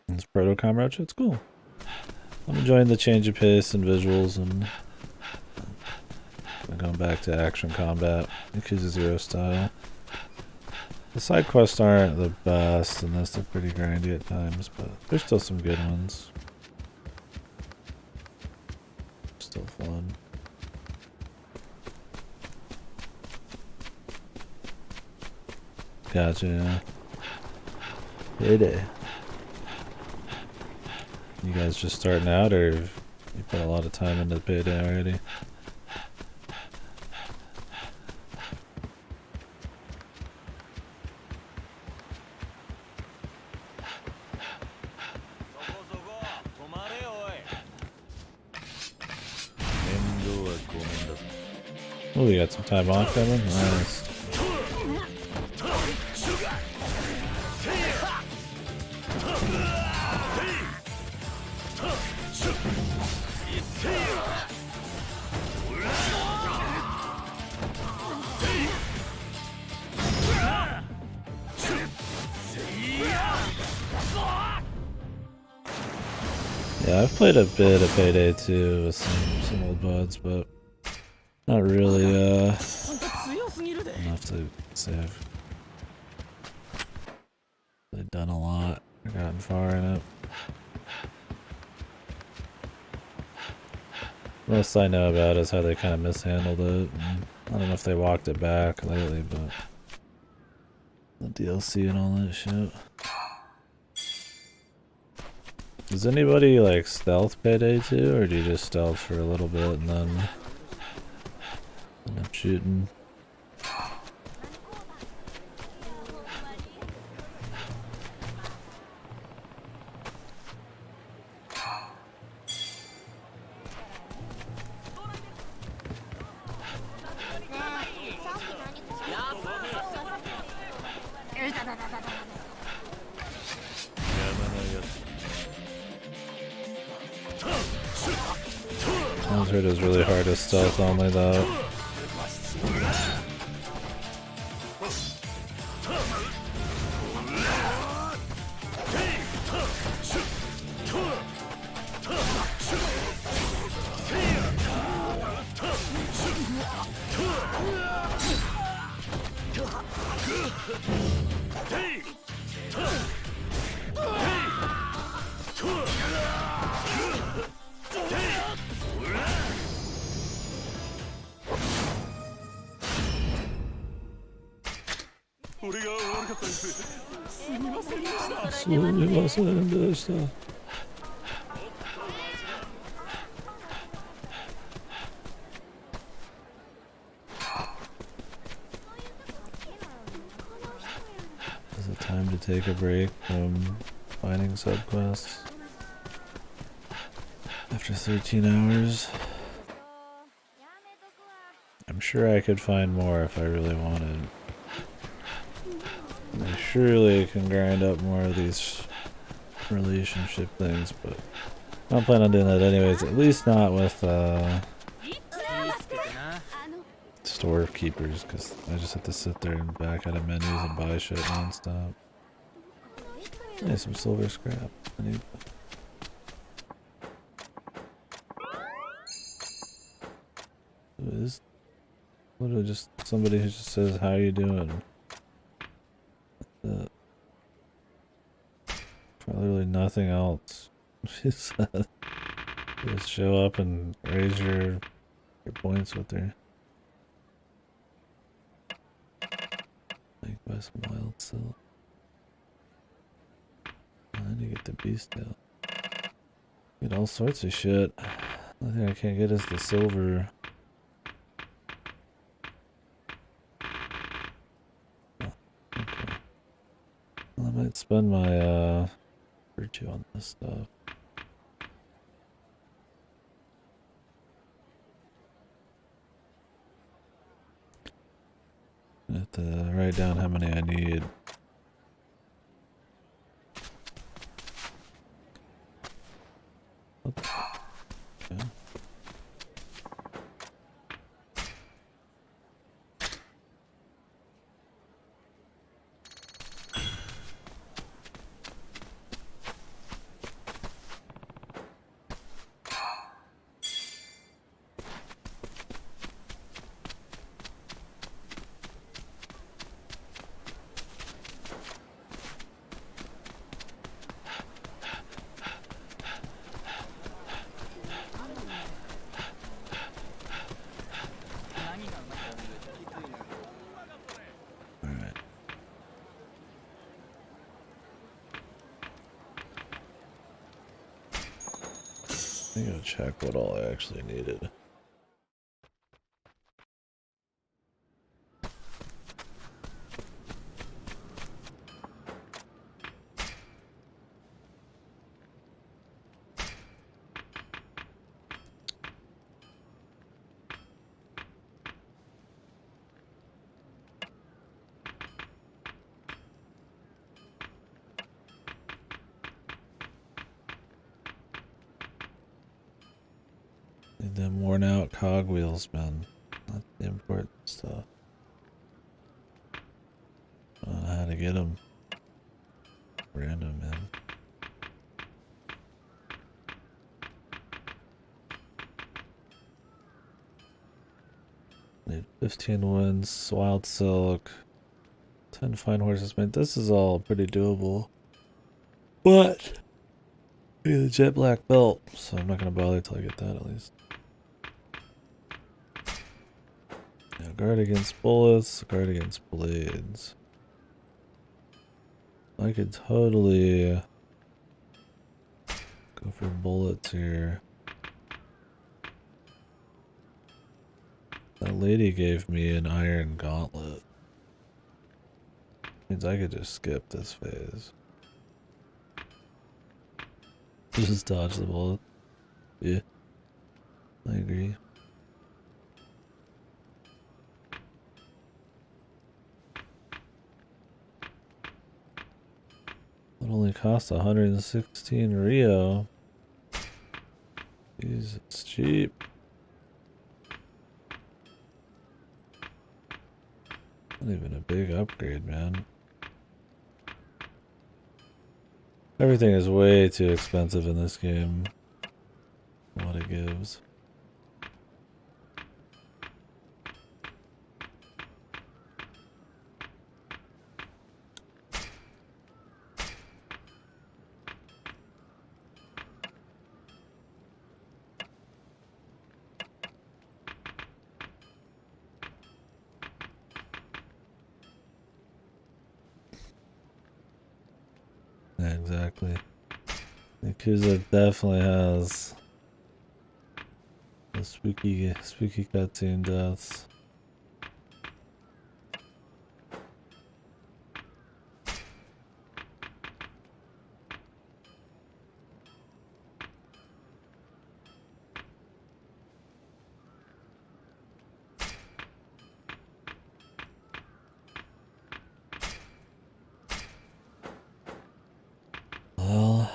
This Protocom Roach, it's cool. I'm enjoying the change of pace and visuals, and I'm going back to action combat, Yakuza 0 style. The side quests aren't the best, and they're pretty grindy at times, but there's still some good ones. Still fun. Gotcha, yeah. Payday. You guys just starting out, or you put a lot of time into Payday already? Oh, we got some time off coming? Nice. Yeah, I've played a bit of Payday 2 with some old buds, but not really enough to say I've really done a lot or gotten far in it. Most I know about is how they kind of mishandled it. And I don't know if they walked it back lately, but the DLC and all that shit. Does anybody like stealth Payday 2, or do you just stealth for a little bit and then end up shooting? I heard it was really hard to stealth only though. Is it time to take a break from finding subquests? After 13 hours? I'm sure I could find more if I really wanted. I surely can grind up more of these relationship things, but I don't plan on doing that anyways, at least not with storekeepers, because I just have to sit there and back out of menus and buy shit non-stop. Hey, some silver scrap. I need that. Who is literally just somebody who just says, "How you doing?" For literally nothing else. She said, just show up and raise your points with her. Like buy some wild silk. I need to get the beast tail. Get all sorts of shit. The only thing I can't get is the silver spend my virtue on this stuff. I have to write down how many I need. Okay. I gotta check what all I actually needed. Need them worn out cogwheels, man. That's the important stuff. I don't know how to get them. Random, man. Need 15 winds, wild silk, 10 fine horses. Man, this is all pretty doable. But I need a jet black belt, so I'm not gonna bother till I get that at least. Now, guard against bullets, guard against blades. I could totally go for bullets here. That lady gave me an iron gauntlet. Means I could just skip this phase. Just dodge the bullet. Yeah, I agree. It only costs 116 Rio. Jeez, it's cheap. Not even a big upgrade, man. Everything is way too expensive in this game. What it gives. Yeah, exactly. Yakuza definitely has the spooky cutscene deaths. Well,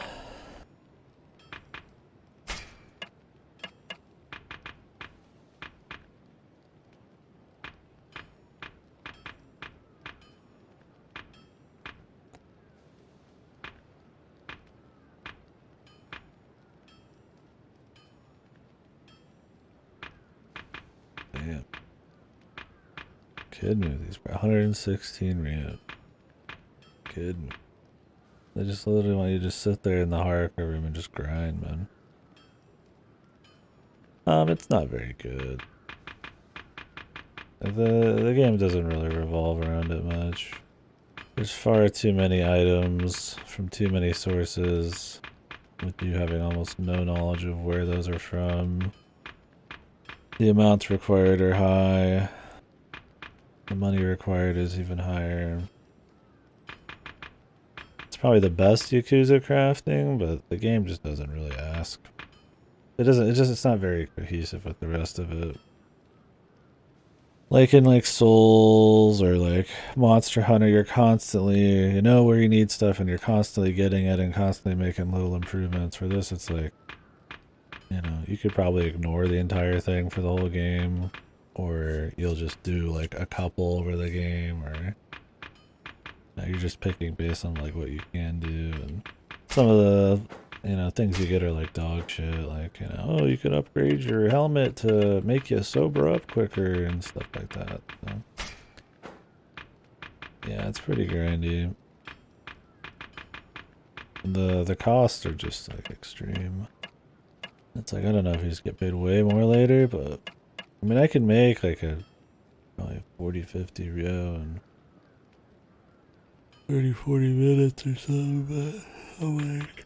damn. Kidding me with these 116 Rand. Kidding me. They just literally want you to just sit there in the hierarchy room and just grind, man. It's not very good. The game doesn't really revolve around it much. There's far too many items from too many sources, with you having almost no knowledge of where those are from. The amounts required are high. The money required is even higher. It's probably the best Yakuza crafting, but the game just doesn't really ask. It doesn't. It's not very cohesive with the rest of it. Like in like Souls or like Monster Hunter, you're constantly, you know where you need stuff and you're constantly getting it and constantly making little improvements. For this, it's like, you know, you could probably ignore the entire thing for the whole game, or you'll just do like a couple over the game, or you're just picking based on like what you can do. And some of the, you know, things you get are like dog shit, like, you know, oh, you could upgrade your helmet to make you sober up quicker and stuff like that. So, yeah, it's pretty grindy. The costs are just like extreme. It's like, I don't know if you just get paid way more later, but I mean, I could make like a probably 40, 50 Rio in 30, 40 minutes or something, but I'm like,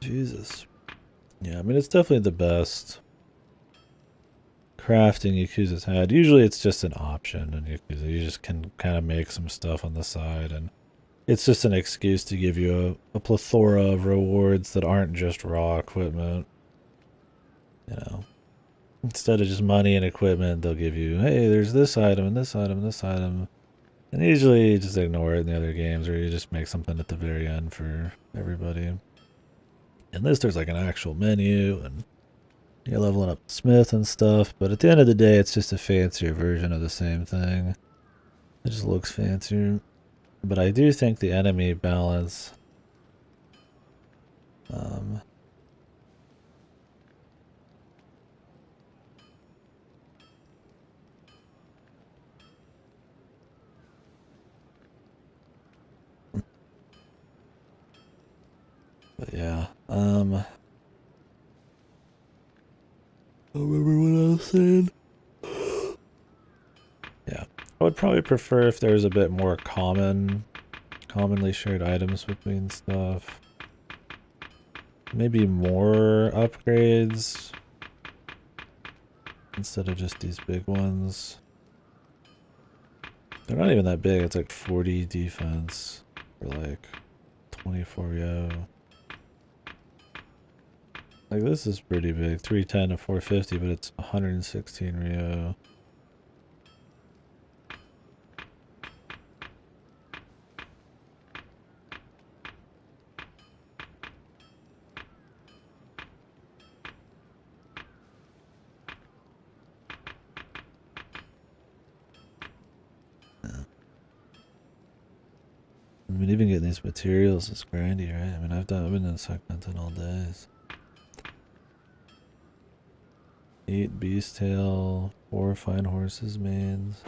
Jesus. Yeah, I mean, it's definitely the best crafting Yakuza's had. Usually it's just an option in Yakuza. You just can kind of make some stuff on the side, and it's just an excuse to give you a plethora of rewards that aren't just raw equipment. You know, instead of just money and equipment, they'll give you, hey, there's this item and this item and this item. And usually you just ignore it in the other games, or you just make something at the very end for everybody. In this, there's like an actual menu, and you're leveling up Smith and stuff, but at the end of the day, it's just a fancier version of the same thing. It just looks fancier. But I do think the enemy balance, but yeah, I don't remember what I was saying. Yeah, I would probably prefer if there was a bit more commonly shared items between stuff. Maybe more upgrades instead of just these big ones. They're not even that big. It's like 40 defense for like 24 yo. Like, this is pretty big. 310 to 450, but it's 116 Rio. I mean, even getting these materials is grindy, right? I mean, I've been in Segmented all days. 8 beast tail, 4 fine horses mains.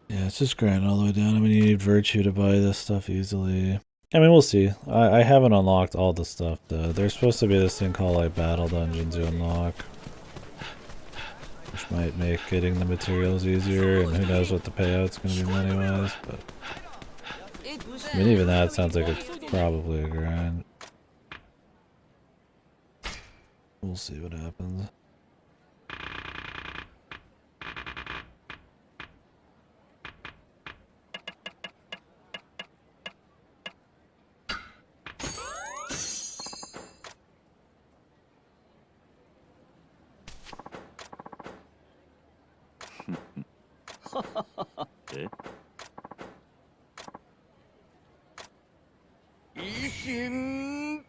Yeah, it's just grinding all the way down. I mean, you need virtue to buy this stuff easily. I mean, we'll see. I haven't unlocked all the stuff, though. There's supposed to be this thing called, like, battle dungeons you unlock, which might make getting the materials easier, and who knows what the payout's gonna be money-wise, but I mean, even that sounds like it's probably a grind. We'll see what happens. Ishin,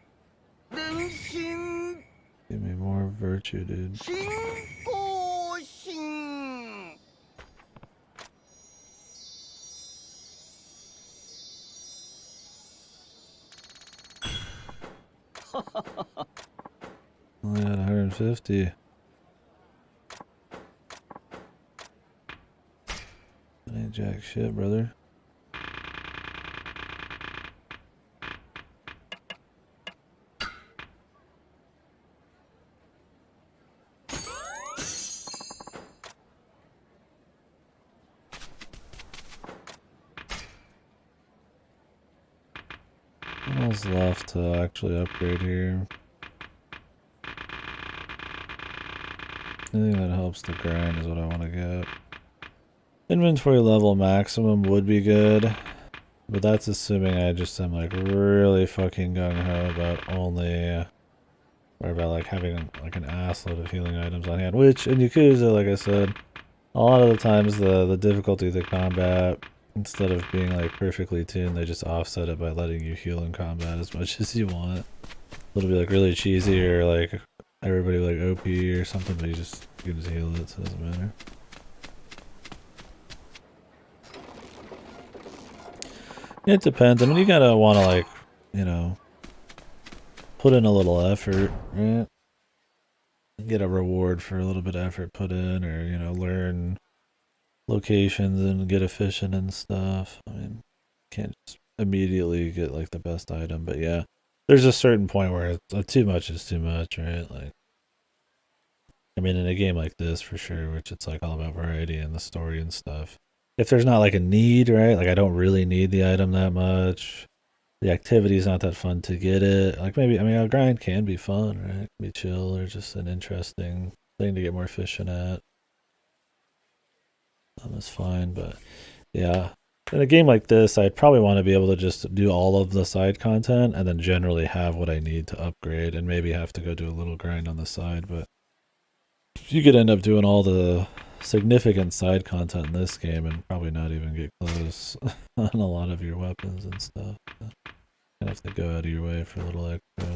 Denshin, Give me more virtue, dude. Shin. Only at 150. That ain't jack shit, brother. What else left to actually upgrade here? Anything that helps the grind is what I want to get. Inventory level maximum would be good, but that's assuming I just am like really fucking gung-ho about only, or about like having like an assload of healing items on hand, which in Yakuza, like I said, a lot of the times the difficulty of the combat, instead of being like perfectly tuned, they just offset it by letting you heal in combat as much as you want. It'll be like really cheesy or like everybody like OP or something, but you can just heal it, so it doesn't matter. It depends. I mean, you gotta want to like, you know, put in a little effort, right? Get a reward for a little bit of effort put in, or you know, learn locations and get efficient and stuff. I mean, can't just immediately get like the best item, but yeah, there's a certain point where too much is too much, right? Like, I mean, in a game like this, for sure, which it's like all about variety and the story and stuff. If there's not like a need, right? Like I don't really need the item that much. The activity's not that fun to get it. Like maybe, I mean, a grind can be fun, right? It can be chill or just an interesting thing to get more efficient at. That's fine, but yeah. In a game like this, I'd probably want to be able to just do all of the side content and then generally have what I need to upgrade and maybe have to go do a little grind on the side, but you could end up doing all the significant side content in this game and probably not even get close on a lot of your weapons and stuff. Gonna have to go out of your way for a little extra.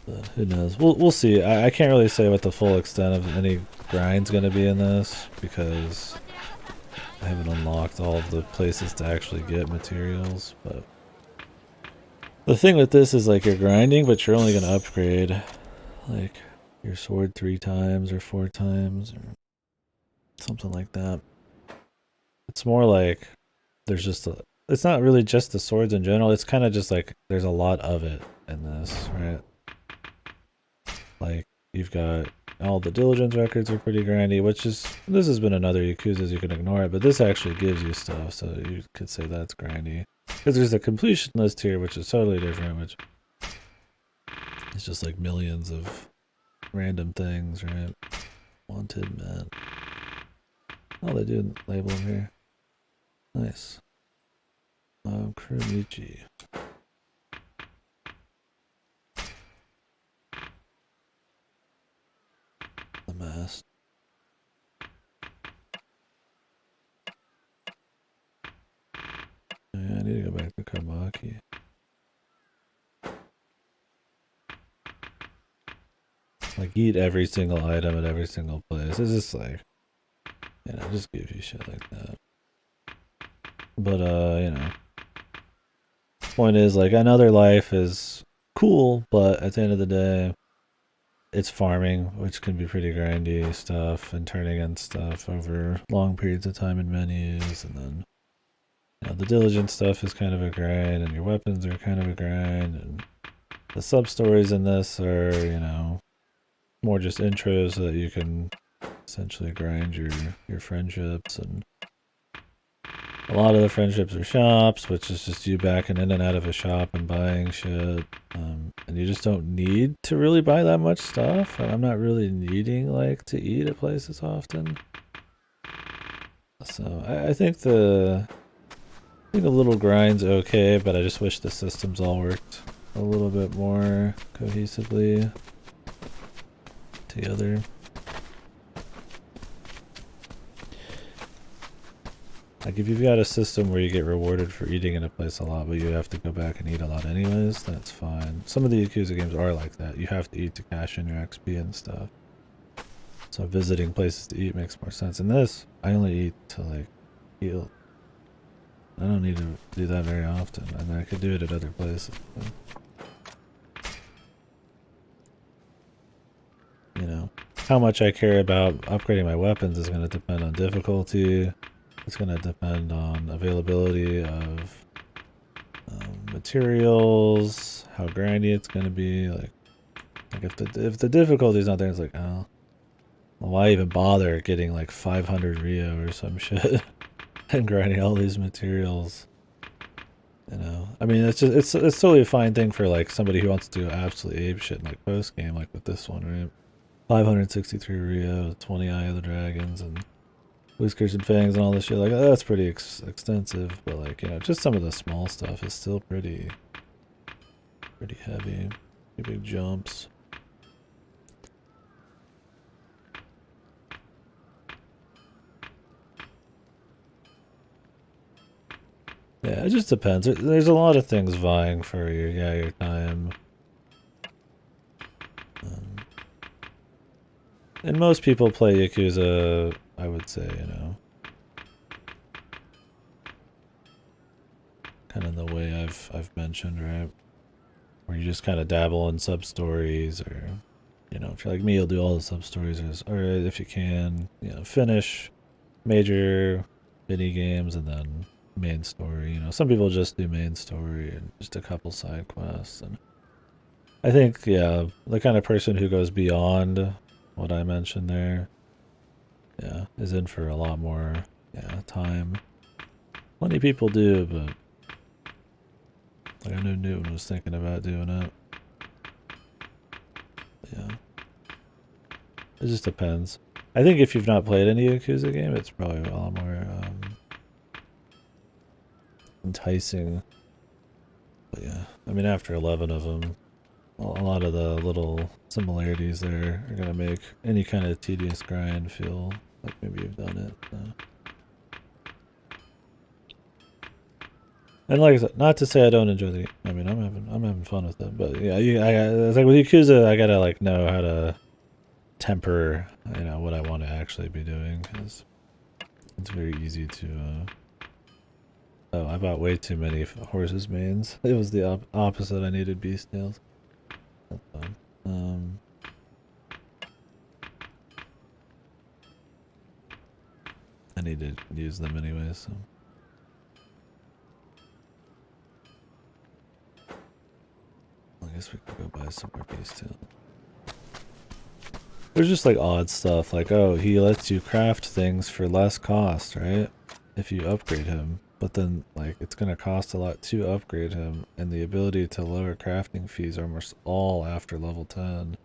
But who knows? We'll see. I can't really say what the full extent of any grind's gonna be in this because I haven't unlocked all of the places to actually get materials. But the thing with this is like you're grinding, but you're only gonna upgrade like your sword 3 times or 4 times or something like that. It's more like there's just a, it's not really just the swords in general, it's kind of just like there's a lot of it in this, right? Like you've got all the diligence records are pretty grindy, which is, this has been another Yakuza's, you can ignore it, but this actually gives you stuff, so you could say that's grindy. Because there's a completion list here, which is totally different, which it's just like millions of random things, right? Wanted, man. Oh, they do label them here. Nice. Kurumichi. The mask. Yeah, I need to go back to Kamaki. Like, eat every single item at every single place. It's just like, you know, just give you shit like that. But, you know. Point is, like, another life is cool, but at the end of the day, it's farming, which can be pretty grindy stuff, and turning in stuff over long periods of time in menus, and then, you know, the diligent stuff is kind of a grind, and your weapons are kind of a grind, and the sub-stories in this are, you know, more just intros so that you can essentially grind your friendships, and a lot of the friendships are shops, which is just you backing in and out of a shop and buying shit. And you just don't need to really buy that much stuff. And I'm not really needing like to eat at places often. So I think the little grind's okay, but I just wish the systems all worked a little bit more cohesively together. Like if you've got a system where you get rewarded for eating in a place a lot, but you have to go back and eat a lot anyways, that's fine. Some of the Yakuza games are like that. You have to eat to cash in your XP and stuff. So visiting places to eat makes more sense. In this, I only eat to like heal. I don't need to do that very often. I mean, I could do it at other places. But, you know, how much I care about upgrading my weapons is going to depend on difficulty. It's going to depend on availability of materials, how grindy it's going to be. Like if the difficulty is not there, it's like, oh, well, why even bother getting like 500 Rio or some shit and grinding all these materials You know, I mean, it's totally a fine thing for like somebody who wants to go absolutely ape shit in like post game, like with this one, right? 563 Rio, 20 Eye of the Dragons, and Whiskers and Fangs and all this shit. Like that's pretty extensive, but like, you know, just some of the small stuff is still pretty heavy. Pretty big jumps. Yeah, it just depends. There's a lot of things vying for your time. And most people play Yakuza, I would say, you know, kind of the way I've mentioned, right? Where you just kind of dabble in sub stories, or you know, if you're like me, you'll do all the sub stories, or if you can, you know, finish major mini games and then main story. You know, some people just do main story and just a couple side quests. And I think, yeah, the kind of person who goes beyond what I mentioned there, yeah, is in for a lot more, yeah, time. Plenty of people do, but like I know Newton was thinking about doing it. Yeah. It just depends. I think if you've not played any Yakuza game, it's probably a lot more enticing. But yeah, I mean, after 11 of them, a lot of the little similarities there are gonna make any kind of tedious grind feel like maybe you've done it. So. And like I said, not to say I don't enjoy the game. I mean, I'm having fun with it. But yeah, it's like with Yakuza, I gotta like know how to temper, you know, what I want to actually be doing, because it's very easy to. Oh, I bought way too many horses mains. It was the opposite. I needed beast tails. That's fine. I need to use them anyway, so. I guess we could go buy some more beast tails. There's just like odd stuff, like, oh, he lets you craft things for less cost, right? If you upgrade him. But then, like, it's gonna cost a lot to upgrade him, and the ability to lower crafting fees are almost all after level 10.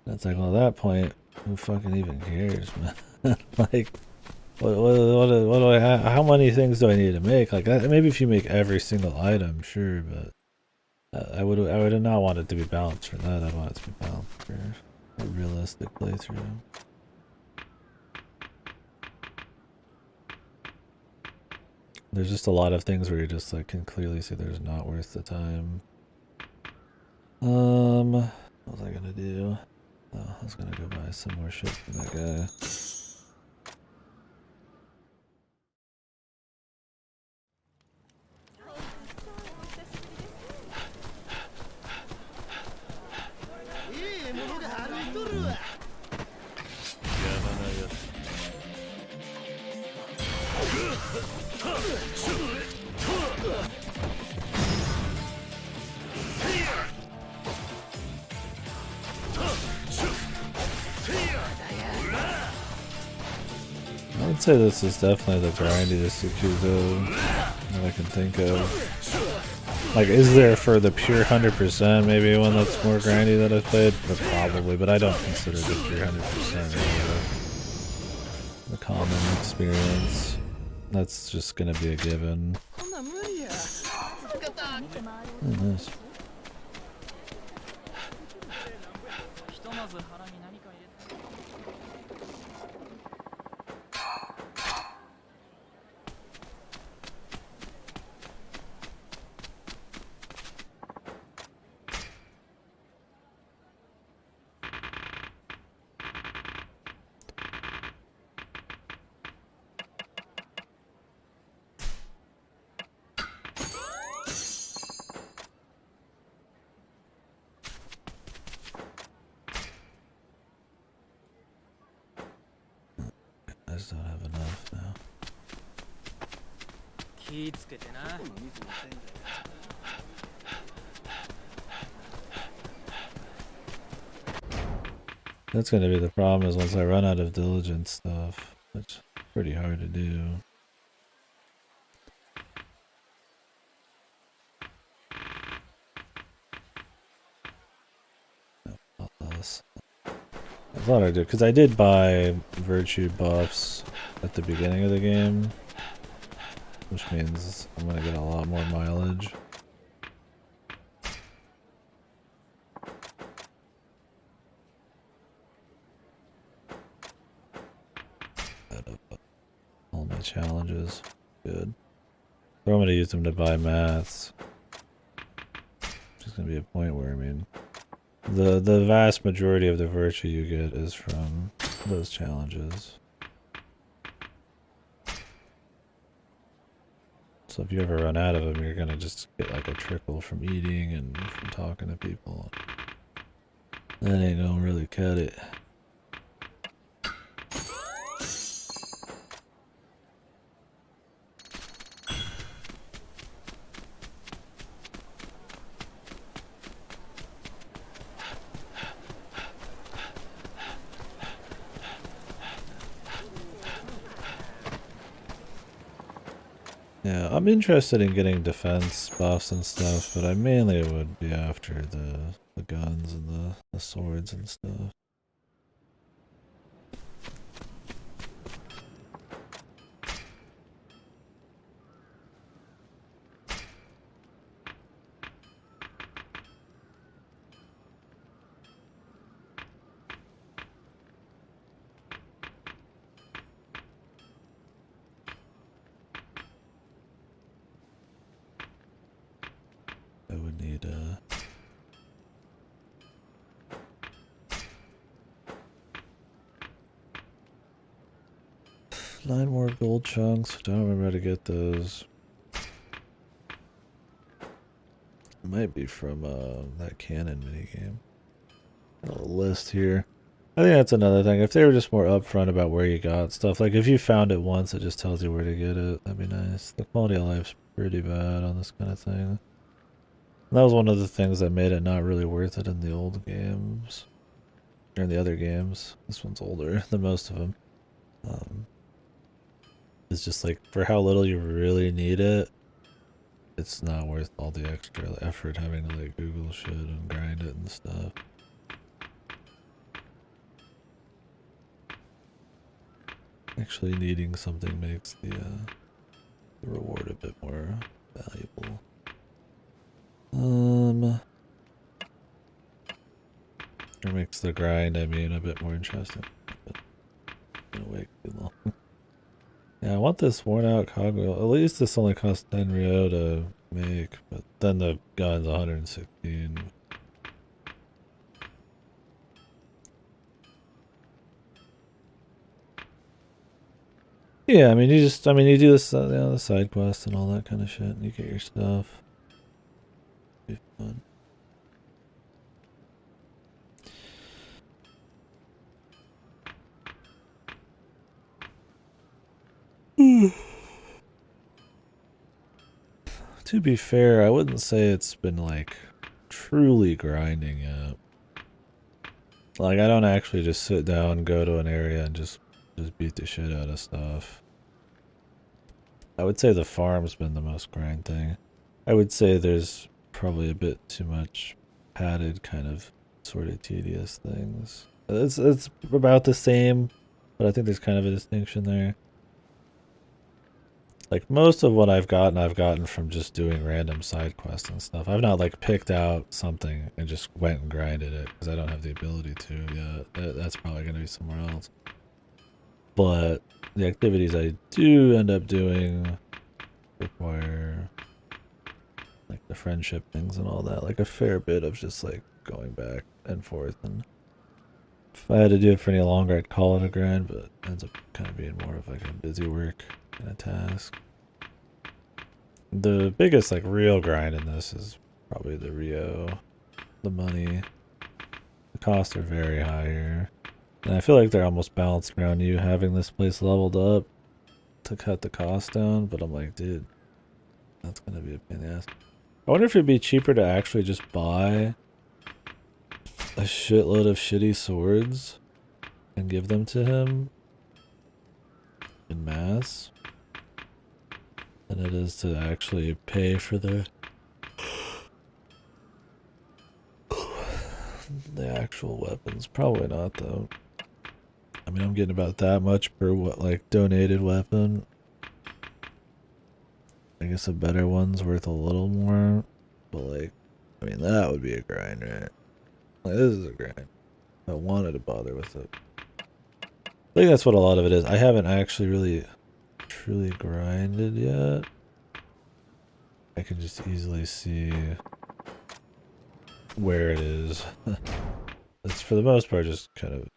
That's like, well, at that point, who fucking even cares, man? Like, what do I have? How many things do I need to make? Like, maybe if you make every single item, sure, but I would not want it to be balanced for that. I want it to be balanced for a realistic playthrough. There's just a lot of things where you just like can clearly see there's not worth the time. What was I gonna do? Oh, I was gonna go buy some more shit from that guy. I would say this is definitely the grindiest Yakuza that I can think of. Like, is there for the pure 100% maybe one that's more grindy that I've played? Probably, but I don't consider the pure 100% the common experience. That's just gonna be a given. Oh, nice. I just don't have enough now. That's gonna be the problem, is once I run out of diligence stuff, which is pretty hard to do. I thought I did, because I did buy virtue buffs at the beginning of the game, which means I'm gonna get a lot more mileage. Out of all my challenges. Good. So I'm gonna use them to buy mats. There's gonna be a point where, I mean, the vast majority of the virtue you get is from those challenges. So if you ever run out of them, you're gonna just get like a trickle from eating and from talking to people. That ain't gonna really cut it. Yeah, I'm interested in getting defense buffs and stuff, but I mainly would be after the guns and the swords and stuff. I would need 9 more gold chunks. I don't remember how to get those. It might be from that cannon minigame. A list here. I think that's another thing. If they were just more upfront about where you got stuff, like if you found it once, it just tells you where to get it. That'd be nice. The quality of life's pretty bad on this kind of thing. That was one of the things that made it not really worth it in the old games. Or in the other games. This one's older than most of them. It's just like, for how little you really need it, it's not worth all the extra effort having to like Google shit and grind it and stuff. Actually needing something makes the reward a bit more valuable. Or makes the grind, I mean, a bit more interesting. But I'm gonna wait too long. Yeah, I want this worn out cogwheel. At least this only costs 10 Rio to make, but then the gun's 116. Yeah, I mean, you do this, the side quests and all that kind of shit, and you get your stuff. Be fun. To be fair, I wouldn't say it's been like truly grinding yet. Like, I don't actually just sit down, go to an area, and just beat the shit out of stuff. I would say the farm's been the most grind thing. I would say there's probably a bit too much padded kind of sort of tedious things. It's about the same, but I think there's kind of a distinction there. Like, most of what I've gotten from just doing random side quests and stuff. I've not like picked out something and just went and grinded it because I don't have the ability to yet. That's probably going to be somewhere else. But the activities I do end up doing require like the friendship things and all that, like a fair bit of just like going back and forth. And if I had to do it for any longer, I'd call it a grind, but it ends up kind of being more of like a busy work kind of task. The biggest like real grind in this is probably the Rio, the money. The costs are very high here. And I feel like they're almost balanced around you having this place leveled up to cut the cost down, but I'm like, dude, that's gonna be a pain in the ass. I wonder if it'd be cheaper to actually just buy a shitload of shitty swords and give them to him in mass than it is to actually pay for the actual actual weapons. Probably not, though. I mean, I'm getting about that much per like donated weapon. I guess a better one's worth a little more, but like, I mean, that would be a grind, right? Like, this is a grind. I wanted to bother with it. I think that's what a lot of it is. I haven't actually really truly grinded yet. I can just easily see where it is. It's for the most part just kind of,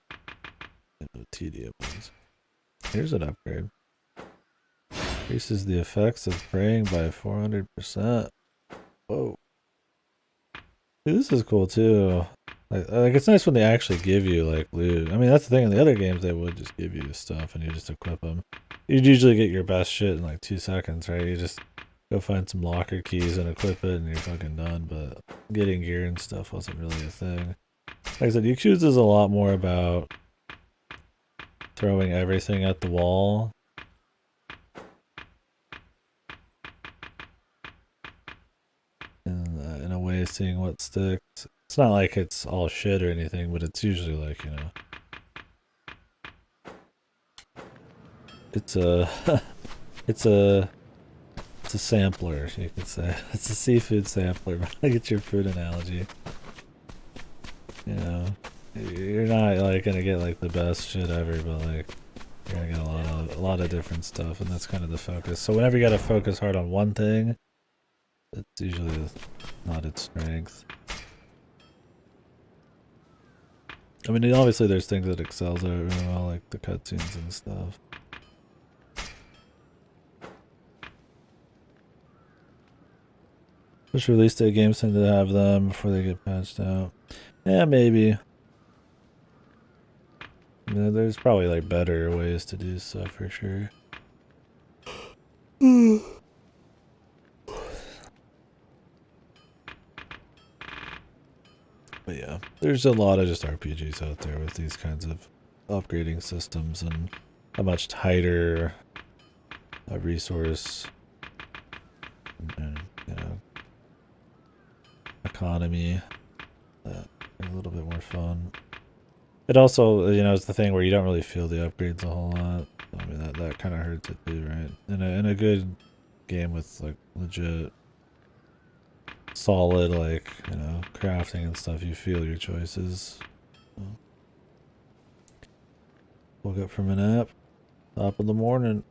you know, tedium. Here's an upgrade. Increases the effects of praying by 400%. Whoa. Dude, this is cool too. Like it's nice when they actually give you like loot. I mean, that's the thing. In the other games, they would just give you stuff and you just equip them. You'd usually get your best shit in like 2 seconds, right? You just go find some locker keys and equip it and you're fucking done. But getting gear and stuff wasn't really a thing. Like I said, Yakuza is a lot more about throwing everything at the wall. And in a way, seeing what sticks. It's not like it's all shit or anything, but it's usually like, you know, it's a, it's a sampler, you could say. It's a seafood sampler. I get your food analogy. You know, you're not like gonna get like the best shit ever, but like you're gonna get a lot of different stuff, and that's kind of the focus. So whenever you gotta focus hard on one thing, it's usually not its strength. I mean, obviously there's things that excels at it really well, like the cutscenes and stuff. Which release day games tend to have them before they get patched out. Yeah, maybe. Yeah, there's probably like better ways to do stuff for sure. But yeah, there's a lot of just RPGs out there with these kinds of upgrading systems and a much tighter resource and, you know, economy that are a little bit more fun. It also, you know, is the thing where you don't really feel the upgrades a whole lot. I mean, that kind of hurts it too, right? In a good game with like legit solid, like, you know, crafting and stuff, you feel your choices. So, woke up from a nap, top of the morning.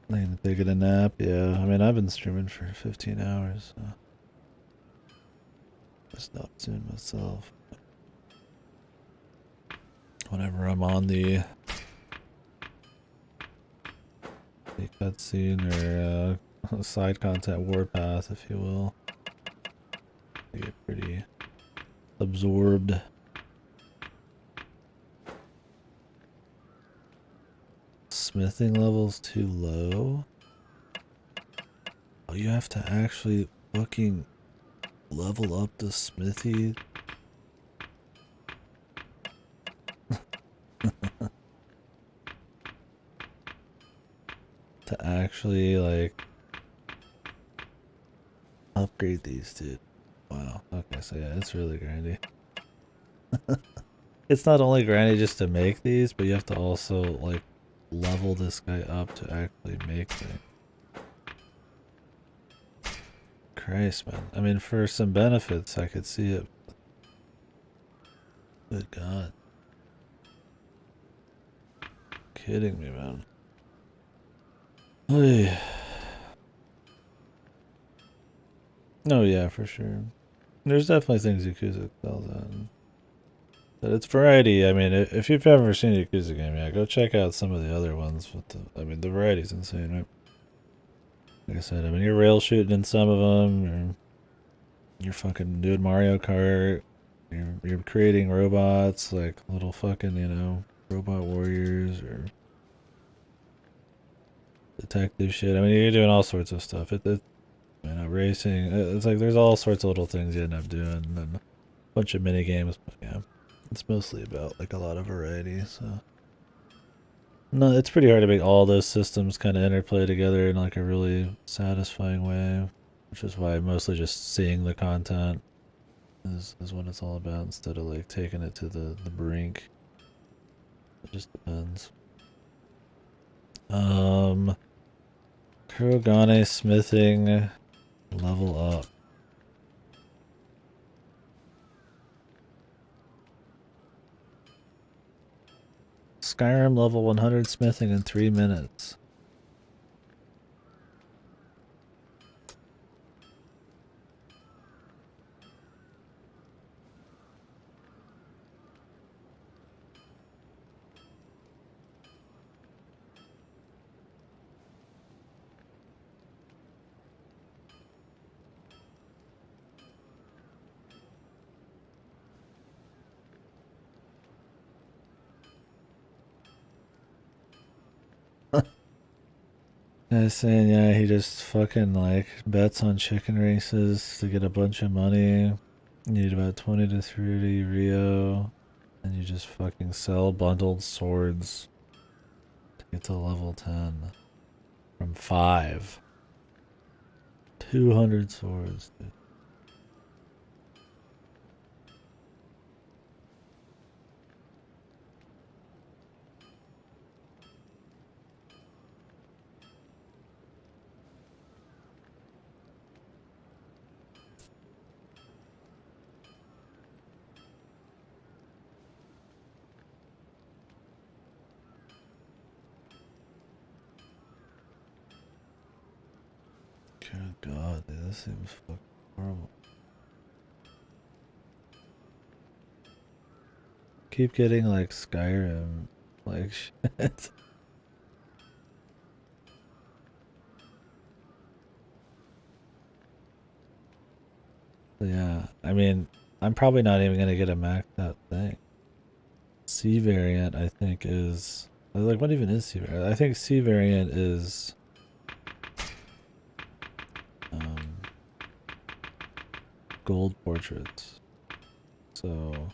Laying to take a nap, yeah. I mean, I've been streaming for 15 hours, so I stopped soon myself. Whenever I'm on the cutscene or side content warpath, if you will, I get pretty absorbed. Smithing levels too low? Oh, you have to actually fucking level up the smithy? To actually, like, upgrade these, dude. Wow. Okay, so yeah, it's really grindy. It's not only grindy just to make these, but you have to also, like, level this guy up to actually make things. Christ, man. I mean, for some benefits, I could see it. Good God. Kidding me, man. Oy. Oh yeah, for sure. There's definitely things Yakuza excels at. But it's variety. I mean, if you've ever seen a Yakuza game, yeah, go check out some of the other ones. But I mean, the variety's insane, right? Like I said, I mean, you're rail shooting in some of them. You're fucking doing Mario Kart. You're creating robots, like little fucking, robot warriors or detective shit. I mean, you're doing all sorts of stuff. Racing. It's like there's all sorts of little things you end up doing, and a bunch of mini games. But yeah, it's mostly about like a lot of variety. So no, it's pretty hard to make all those systems kind of interplay together in like a really satisfying way, which is why mostly just seeing the content is what it's all about instead of like taking it to the brink. It just depends. Kurogane smithing level up. Skyrim level 100 smithing in 3 minutes. Guy's saying, yeah, he just fucking like bets on chicken races to get a bunch of money. You need about 20 to 30 Rio, and you just fucking sell bundled swords to get to level 10 from 5. 200 swords, dude. Good God, dude, this seems fucking horrible. Keep getting like Skyrim, like shit. Yeah, I mean, I'm probably not even gonna get a maxed out thing. C variant, I think, is like what even is C variant? I think C variant is gold portraits. So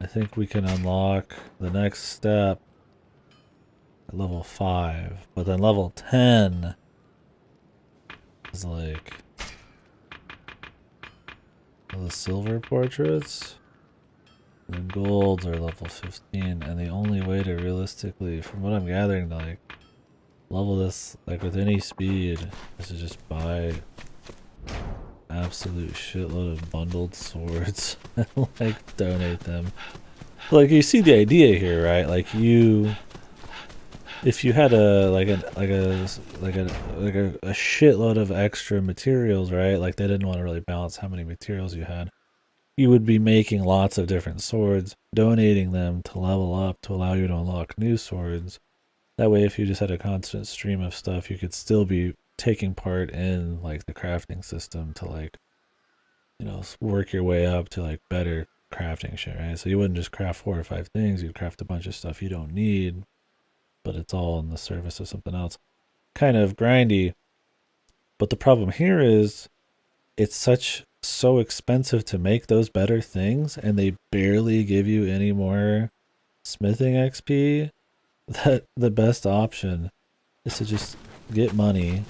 I think we can unlock the next step at level 5, but then level 10 is like the silver portraits. And golds are level 15, and the only way to realistically, from what I'm gathering, to like level this like with any speed is to just buy absolute shitload of bundled swords and like donate them. Like you see the idea here, right? Like if you had a shitload of extra materials, right? Like they didn't want to really balance how many materials you had. You would be making lots of different swords, donating them to level up to allow you to unlock new swords. That way, if you just had a constant stream of stuff, you could still be taking part in like the crafting system to like, work your way up to like better crafting shit, right? So you wouldn't just craft 4 or 5 things, you'd craft a bunch of stuff you don't need, but it's all in the service of something else. Kind of grindy. But the problem here is it's so expensive to make those better things, and they barely give you any more smithing XP, that the best option is to just get money,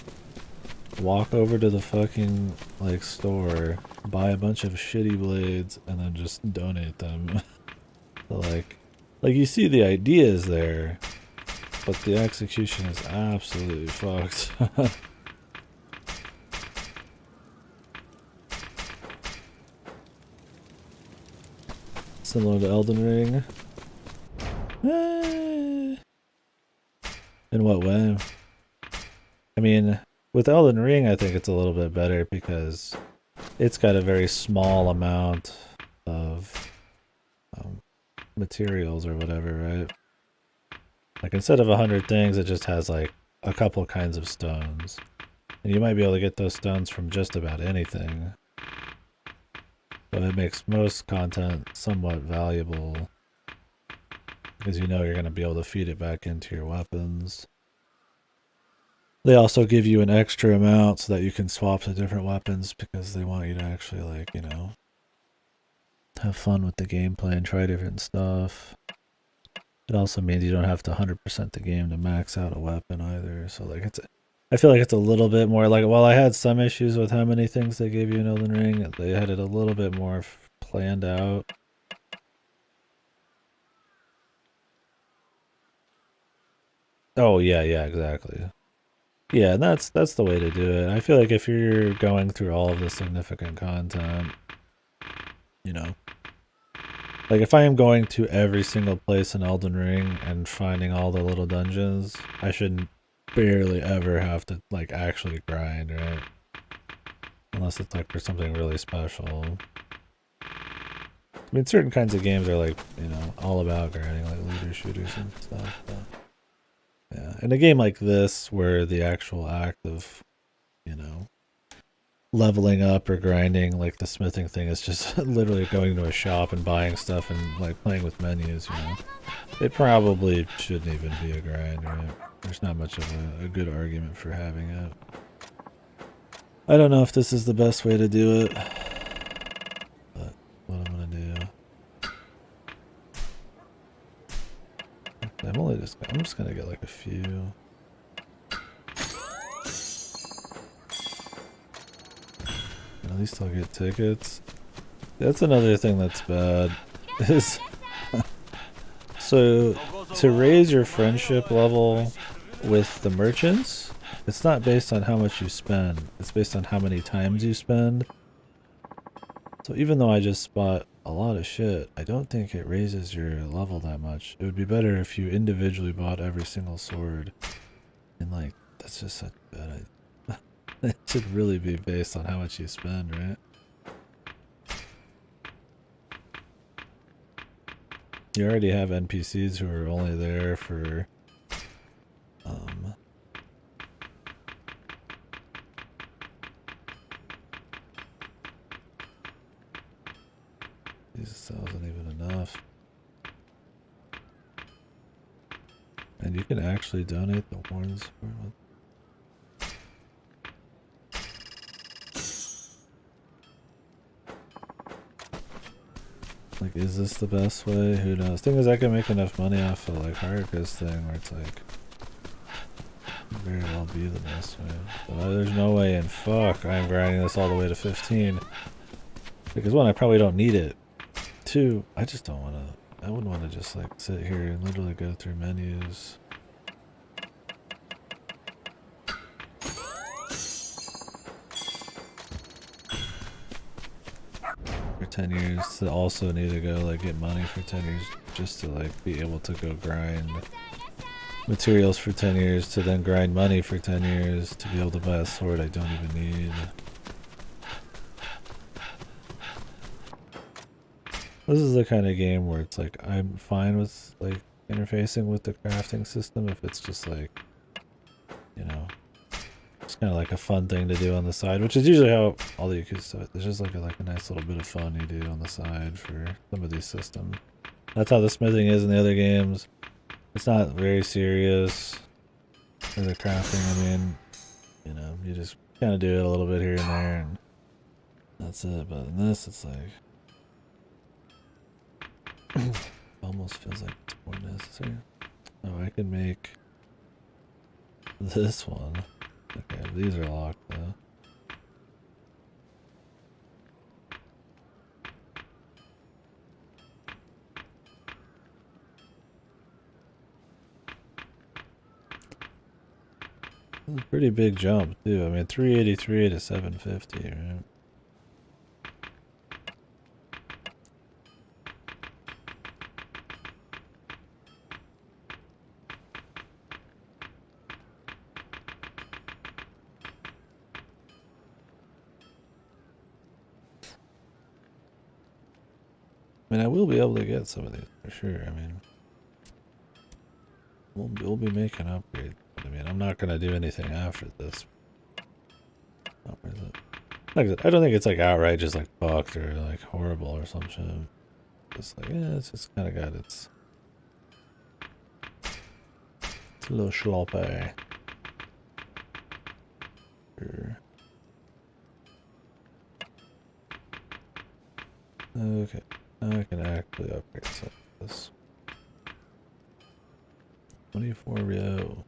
walk over to the fucking like store, buy a bunch of shitty blades, and then just donate them. So, like you see the ideas there, but the execution is absolutely fucked. Similar to Elden Ring. In what way? I mean, with Elden Ring, I think it's a little bit better because it's got a very small amount of materials or whatever, right? Like instead of 100 things, it just has like a couple kinds of stones. And you might be able to get those stones from just about anything. But it makes most content somewhat valuable because you know you're going to be able to feed it back into your weapons. They also give you an extra amount so that you can swap to different weapons because they want you to actually, like, you know, have fun with the gameplay and try different stuff. It also means you don't have to 100% the game to max out a weapon either. So, like, I feel like it's a little bit more, like, while I had some issues with how many things they gave you in Elden Ring, they had it a little bit more planned out. Oh, yeah, exactly. Yeah, and that's the way to do it. I feel like if you're going through all of the significant content, you know, like if I am going to every single place in Elden Ring and finding all the little dungeons, I should barely ever have to like actually grind, right? Unless it's like for something really special. I mean, certain kinds of games are like, you know, all about grinding, like looter shooters and stuff. But yeah, in a game like this, where the actual act of, you know, leveling up or grinding, like the smithing thing, is just literally going to a shop and buying stuff and like playing with menus, you know, it probably shouldn't even be a grind, right? There's not much of a good argument for having it. I don't know if this is the best way to do it, but what I'm gonna do. I'm just gonna get like a few. And at least I'll get tickets. That's another thing that's bad. Is so to raise your friendship level with the merchants, it's not based on how much you spend. It's based on how many times you spend. So even though I just bought a lot of shit, I don't think it raises your level that much. It would be better if you individually bought every single sword. And like, that's just such a bad idea. It should really be based on how much you spend, right? You already have NPCs who are only there for Jesus, that wasn't even enough. And you can actually donate the horns for it. Like, is this the best way? Who knows? Thing is, I can make enough money off of like Haruka's thing where it's like very well be the best way. But there's no way in fuck I'm grinding this all the way to 15. Because one, I probably don't need it. Two, I just don't want to. I wouldn't want to just like sit here and literally go through menus. For 10 years to also need to go like get money for 10 years just to like be able to go grind materials for 10 years to then grind money for 10 years to be able to buy a sword I don't even need. This is the kind of game where it's like I'm fine with like interfacing with the crafting system if it's just like, you know, it's kind of like a fun thing to do on the side, which is usually how all the Yakuza stuff. There's just like a nice little bit of fun you do on the side for some of these systems. That's how the smithing is in the other games. It's not very serious for the crafting. I mean, you know, you just kind of do it a little bit here and there, and that's it. But in this, it's like almost feels like it's more necessary. Oh, I can make this one. Okay, these are locked though. That's a pretty big jump too. I mean, 383 to 750, right? I mean, I will be able to get some of these for sure. I mean, we'll be making upgrades. But I mean, I'm not gonna do anything after this. Not worth it. Like, I don't think it's like outright just like fucked or like horrible or some shit. It's like, yeah, it's just kind of got it's a little sloppy. Sure. Okay, now I can actually upgrade some of this. 24 Rio.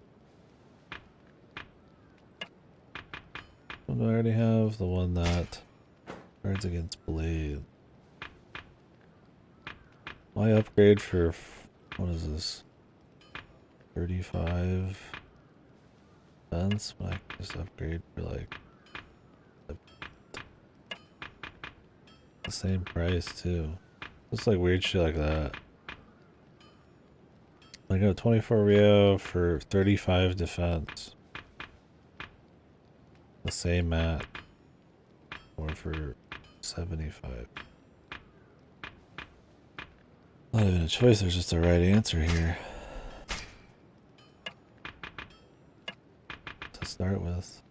What do I already have? The one that guards against blade. My upgrade for what is this? 35 cents. I can just upgrade for like the same price too. It's like weird shit like that. I got 24 Rio for 35 defense. The same mat. Or for 75. Not even a choice, there's just a right answer here. To start with.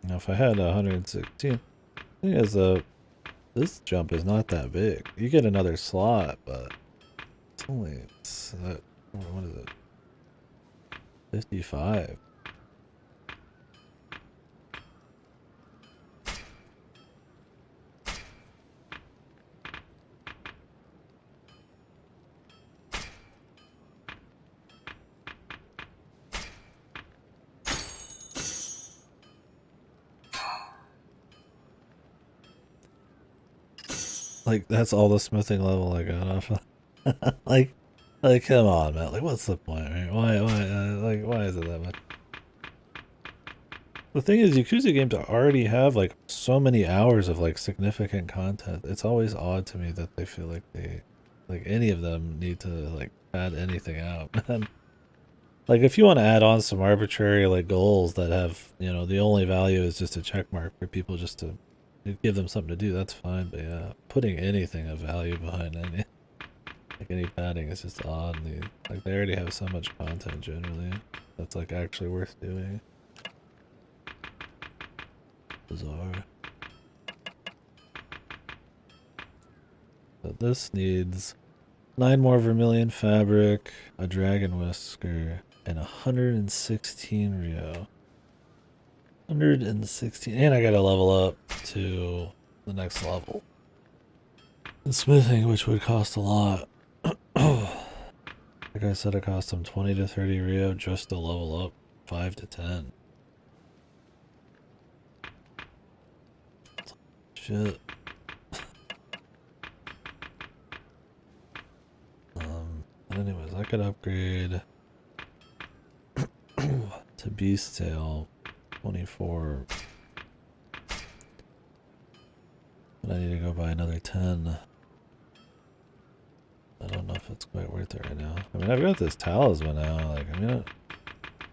Now if I had 116, the thing is this jump is not that big. You get another slot, but it's only what is it? 55. Like that's all the smithing level I got off of. like come on, man. Like what's the point, right? Why is it that much? The thing is, Yakuza games already have like so many hours of like significant content. It's always odd to me that they feel like like any of them need to like add anything out. Like if you want to add on some arbitrary like goals that have, you know, the only value is just a check mark for people just to give them something to do, that's fine. But yeah, putting anything of value behind any padding is just odd. Like they already have so much content generally that's like actually worth doing. Bizarre. So this needs 9 more vermilion fabric, a dragon whisker, and 116 Rio. 116, and I gotta level up to the next level. And smithing, which would cost a lot. Like I said, it cost them 20 to 30 Rio just to level up 5 to 10. Shit. But anyways, I could upgrade to Beast Tail 24. But I need to go buy another 10. I don't know if it's quite worth it right now. I mean, I've got this talisman now. Like, I mean,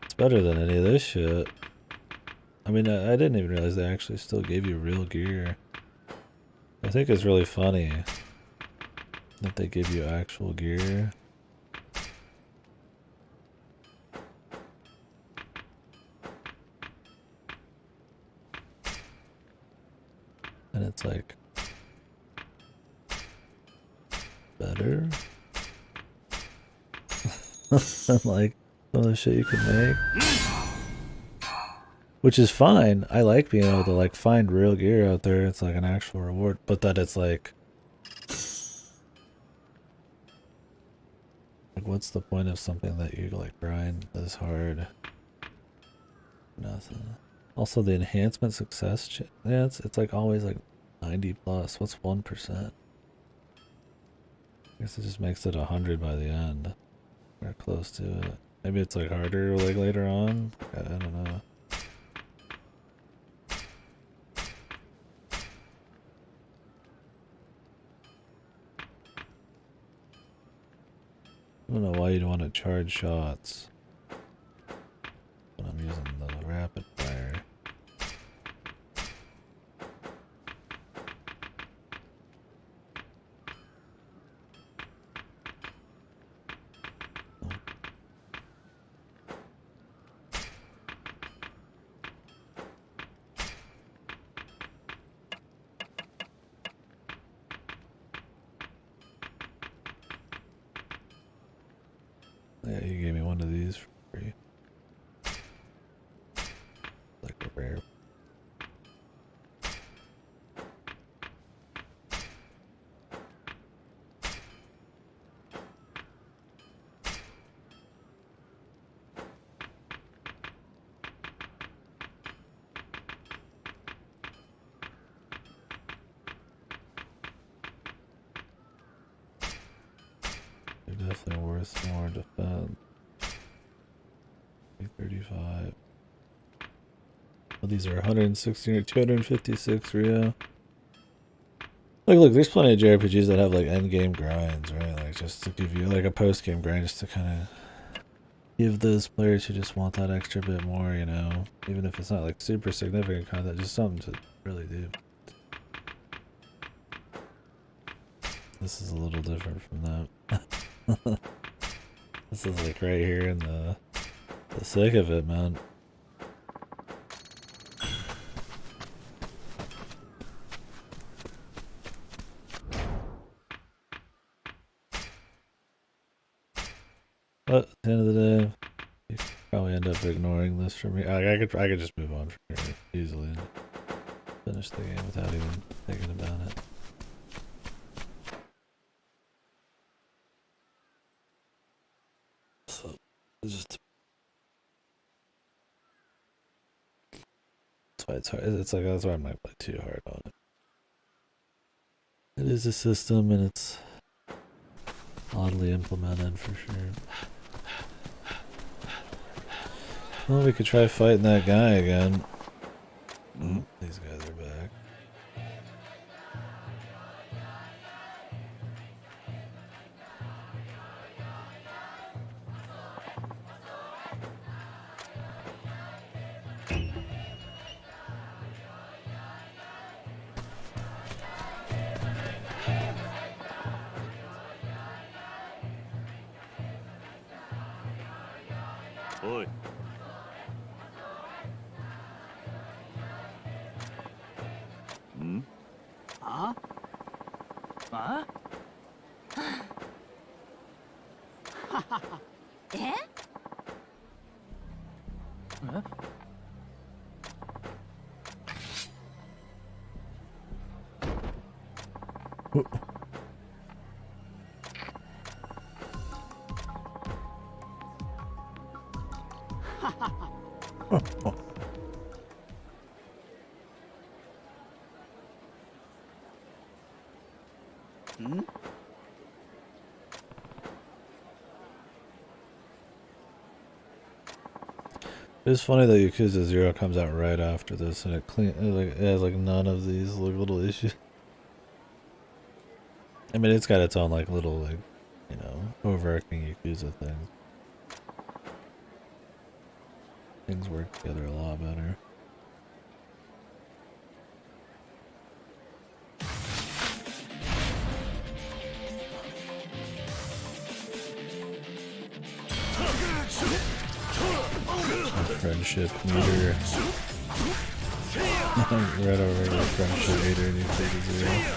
it's better than any of this shit. I mean, I didn't even realize they actually still gave you real gear. I think it's really funny that they give you actual gear. And it's like better than like some of the shit you can make. Which is fine. I like being able to like find real gear out there. It's like an actual reward. But that it's like what's the point of something that you like grind this hard? Nothing. Also the enhancement success, yeah, it's like always like 90 plus. What's 1%? I guess it just makes it 100 by the end. We're close to it. Maybe it's like harder like later on. I don't know. I don't know why you'd want to charge shots when I'm using the rapid fire. Yeah, he gave me one of these for free. Like a rare. They're definitely worth more defense. 35. Well, these are 116 or 256 Rio. Look, there's plenty of JRPGs that have like end game grinds, right? Like just to give you like a post game grind, just to kind of give those players who just want that extra bit more, you know, even if it's not like super significant content, just something to really do. This is a little different from that. This is like right here in the thick of it, man. But at the end of the day, you probably end up ignoring this for me. I could just move on from here easily and finish the game without even thinking about it. So it's just that's why it's hard. It's like that's why I'm not like too hard on it. It is a system and it's oddly implemented for sure. Well, we could try fighting that guy again. These guys are back. Oi. Huh? Huh? え？ え？ It's funny that Yakuza 0 comes out right after this, and it has like none of these like little issues. I mean, it's got its own like little like, you know, overarching Yakuza things. Things work together a lot better. Friendship meter. Right over the friendship meter and you take a 0.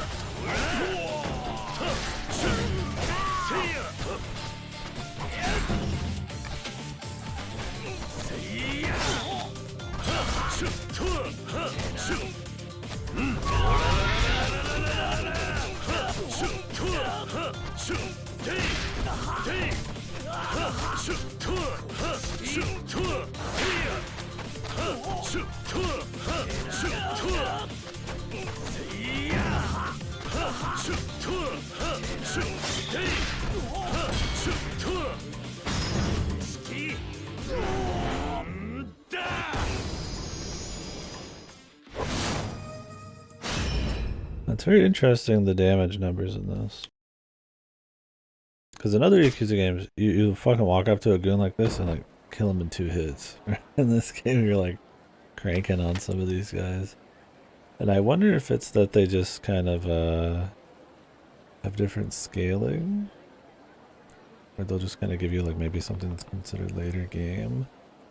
It's very interesting, the damage numbers in this. Because in other Yakuza games, you fucking walk up to a goon like this and like kill him in 2 hits. In this game, you're like cranking on some of these guys. And I wonder if it's that they just kind of have different scaling. Or they'll just kind of give you like maybe something that's considered later game.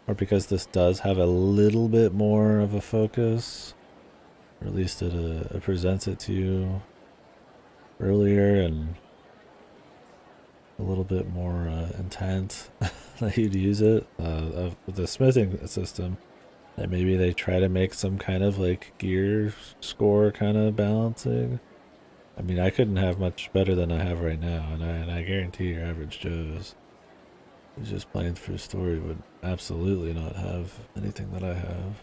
Or because this does have a little bit more of a focus. Or at least it presents it to you earlier, and a little bit more intent that you'd use it of the smithing system. And maybe they try to make some kind of like gear score kind of balancing. I mean, I couldn't have much better than I have right now, and I guarantee your average Joe's who's just playing through story would absolutely not have anything that I have.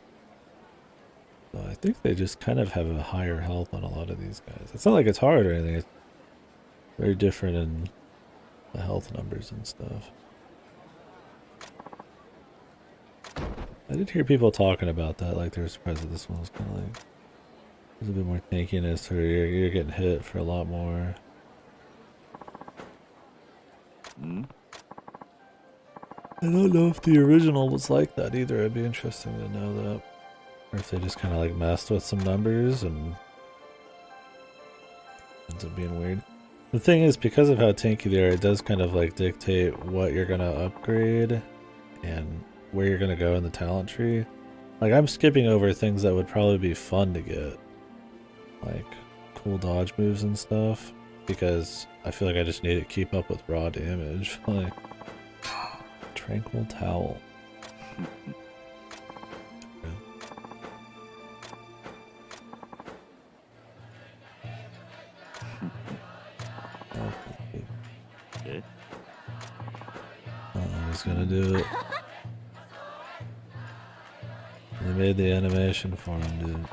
So I think they just kind of have a higher health on a lot of these guys. It's not like it's hard or anything. It's very different in the health numbers and stuff. I did hear people talking about that, like they were surprised that this one was kind of like there's a bit more tankiness, or you're getting hit for a lot more. I don't know if the original was like that either. It'd be interesting to know that, or if they just kind of like messed with some numbers and ends up being weird. The thing is, because of how tanky they are, it does kind of like dictate what you're gonna upgrade and where you're gonna go in the talent tree. Like, I'm skipping over things that would probably be fun to get, like cool dodge moves and stuff, because I feel like I just need to keep up with raw damage. Like, tranquil towel. He's gonna do it. They made the animation for him, dude.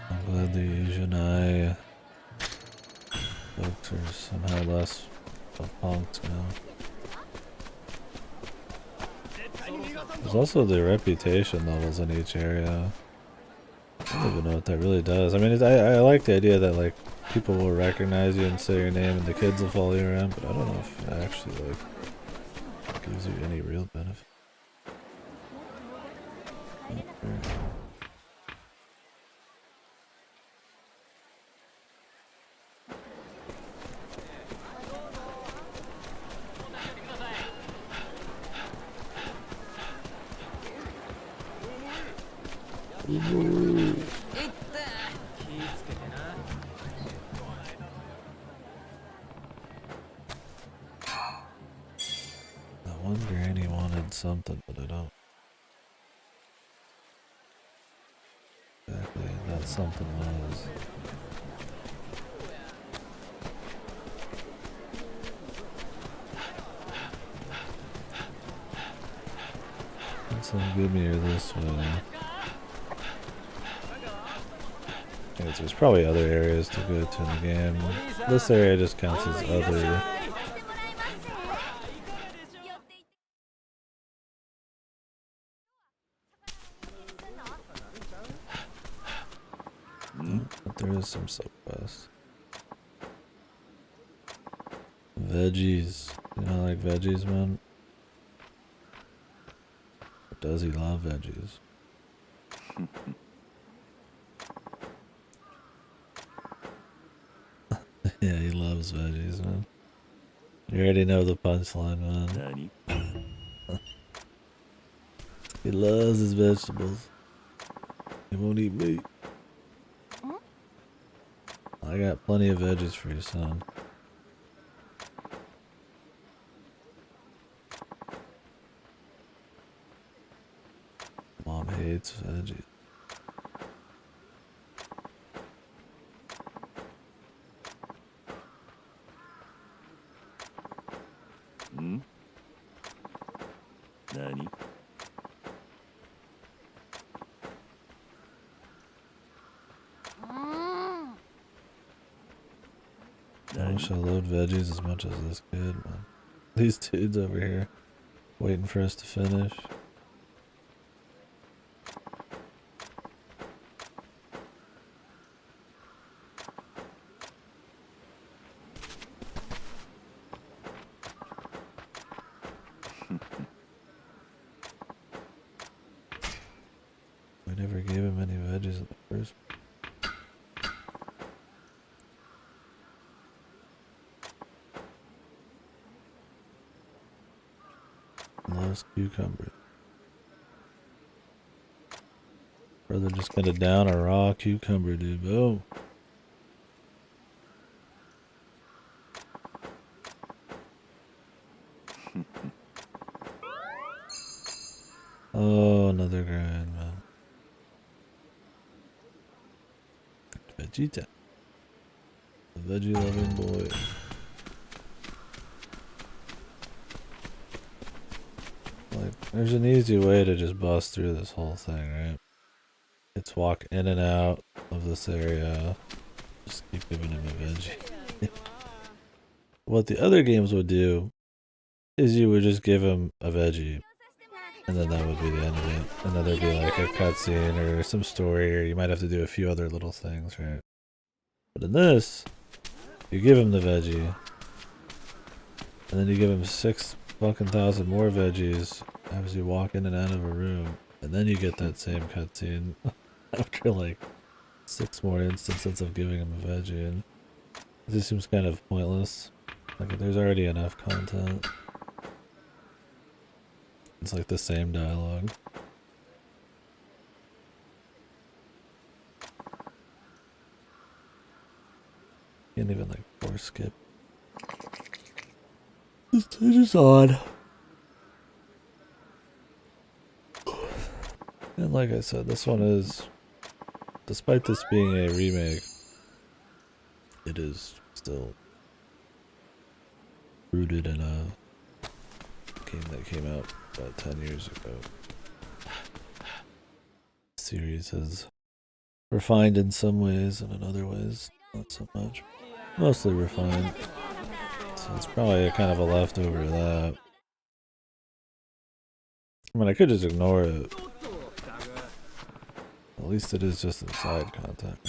I'm glad the Ishin folks are somehow less of punks now. There's also the reputation levels in each area. I don't even know what that really does. I mean, I like the idea that like people will recognize you and say your name and the kids will follow you around, but I don't know if it actually like gives you any real benefit. That one granny wanted something, but I don't exactly that something was. So give me this way. There's probably other areas to go to in the game. This area just counts as other. But there is some subquests. Veggies. You know, like veggies, man? Or does he love veggies? Yeah, he loves veggies, man. You already know the punchline, man. He loves his vegetables. He won't eat meat. I got plenty of veggies for you, son. Mom hates veggies. Nani? I wish I loved veggies as much as this kid, man. These dudes over here waiting for us to finish. We never gave him any veggies at the first. Those cucumbers. Brother just gonna down a raw cucumber, dude. Boom. Oh, another grind, man. Vegeta. The veggie loving boy. Like, there's an easy way to just bust through this whole thing, right? It's walk in and out of this area. Just keep giving him a veggie. What the other games would do is you would just give him a veggie. And then that would be the end of it. And then there'd be like a cutscene or some story, or you might have to do a few other little things, right? But in this, you give him the veggie, and then you give him 6,000 more veggies as you walk in and out of a room, and then you get that same cutscene after like 6 more instances of giving him a veggie, and it just seems kind of pointless. Like, there's already enough content. It's like the same dialogue. Can't even like force skip. It's just odd. And like I said, this one is, despite this being a remake, it is still rooted in a game that came out about 10 years ago. The series has refined in some ways, and in other ways, not so much. Mostly refined. So it's probably a kind of a leftover of that. I mean, I could just ignore it. At least it is just inside content.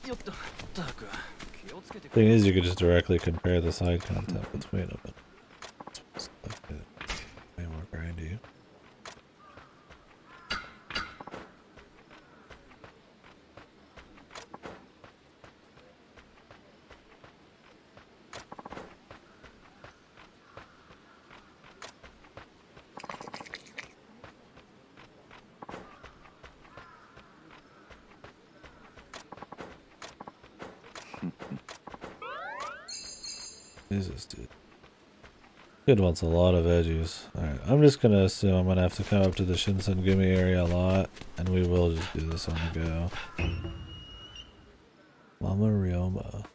Right? Thing is, you could just directly compare the side content between them. It's like way more grindy. Jesus, dude. Kid wants a lot of veggies. Alright, I'm just gonna assume I'm gonna have to come up to the Shinsengumi area a lot, and we will just do this on the go. Mama Ryoma.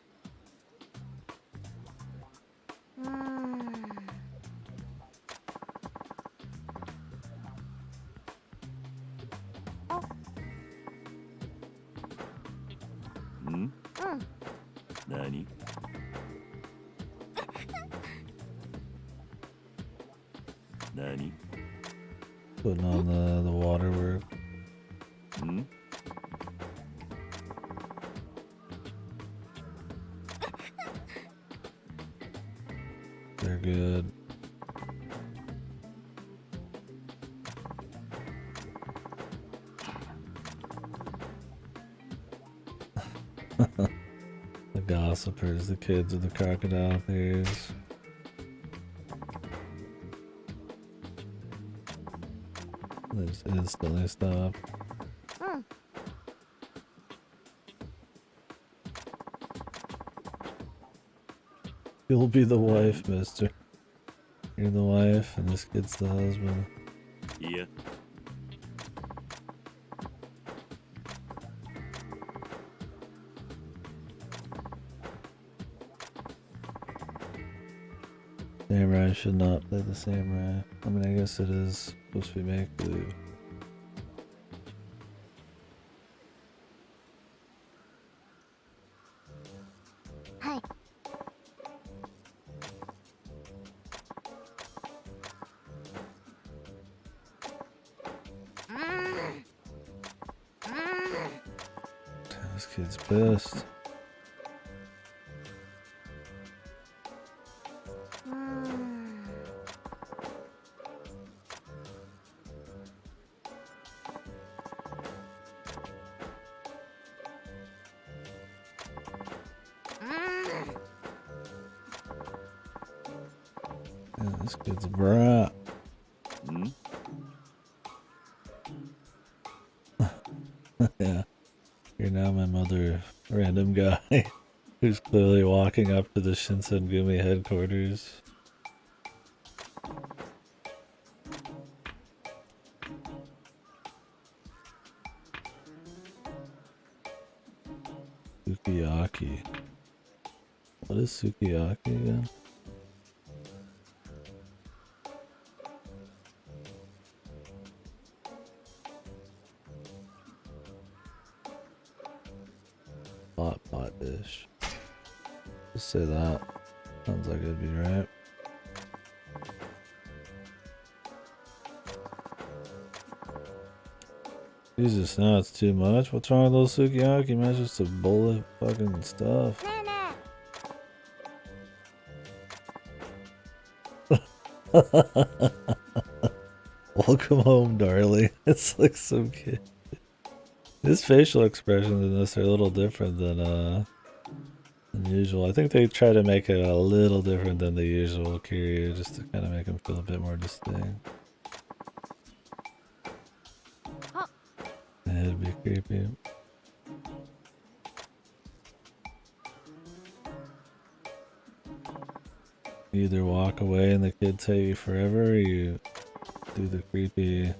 Nani? Nani? Putting on the water work. Hmm? They're good. The gossipers, the kids with the crocodile theories. They just instantly stop. You'll be the wife, mister. You're the wife, and this kid's the husband. Yeah. Samurai should not play the samurai. I mean, I guess it is supposed to be make-believe. This kid's pissed. Yeah, this kid's a brat. Yeah. You're now my mother, random guy who's clearly walking up to the Shinsengumi headquarters. Sukiyaki. What is sukiyaki again? Pot dish. Just say that. Sounds like it'd be right. Jesus, now it's too much. What's wrong with those sukiyaki, man? It's just a bowl of fucking stuff. Welcome home, darling. It's like some kid. His facial expressions in this are a little different than usual. I think they try to make it a little different than the usual Kiryu, just to kind of make him feel a bit more distinct. It'd be creepy. You either walk away and the kids hate you forever, or you do the creepy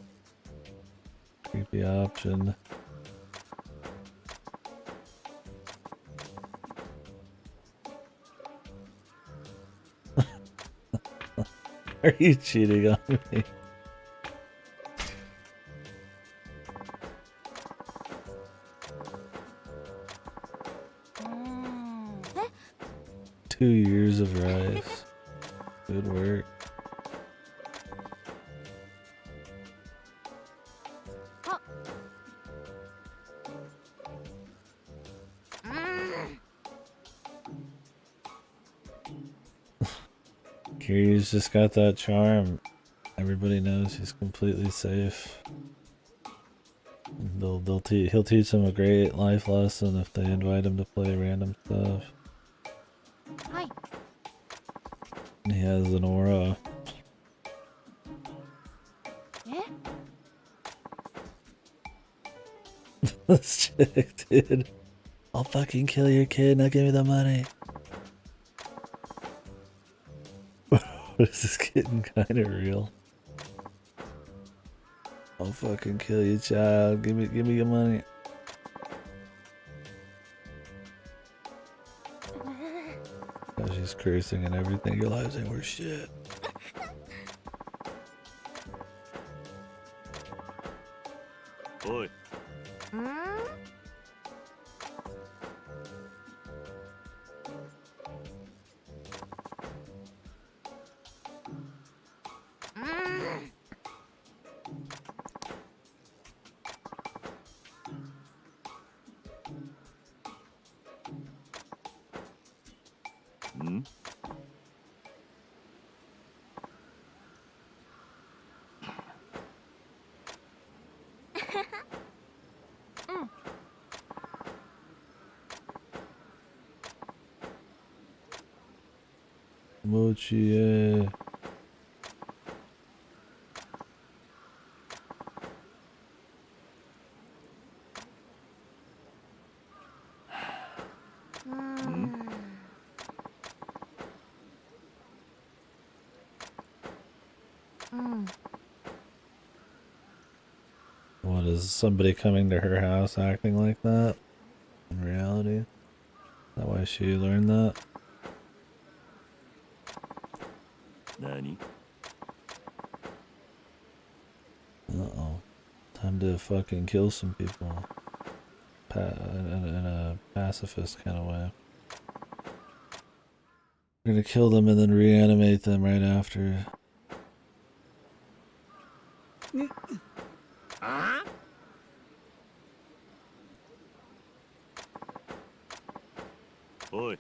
option. Are you cheating on me? Eh? 2 years of rice. Good work. Kiryu's just got that charm. Everybody knows he's completely safe. He'll teach them a great life lesson if they invite him to play random stuff. Hi. He has an aura. Eh? This chick, dude. I'll fucking kill your kid, now give me the money. This is getting kinda real. I'll fucking kill your child. Give me your money. Oh, she's cursing and everything. Your lives ain't worth shit. Oi. Hmm? Mochi, What is somebody coming to her house acting like that? In reality? Is that why she learned that? Nani? Uh-oh. Time to fucking kill some people. In a pacifist kind of way. We're gonna kill them and then reanimate them right after. Oi.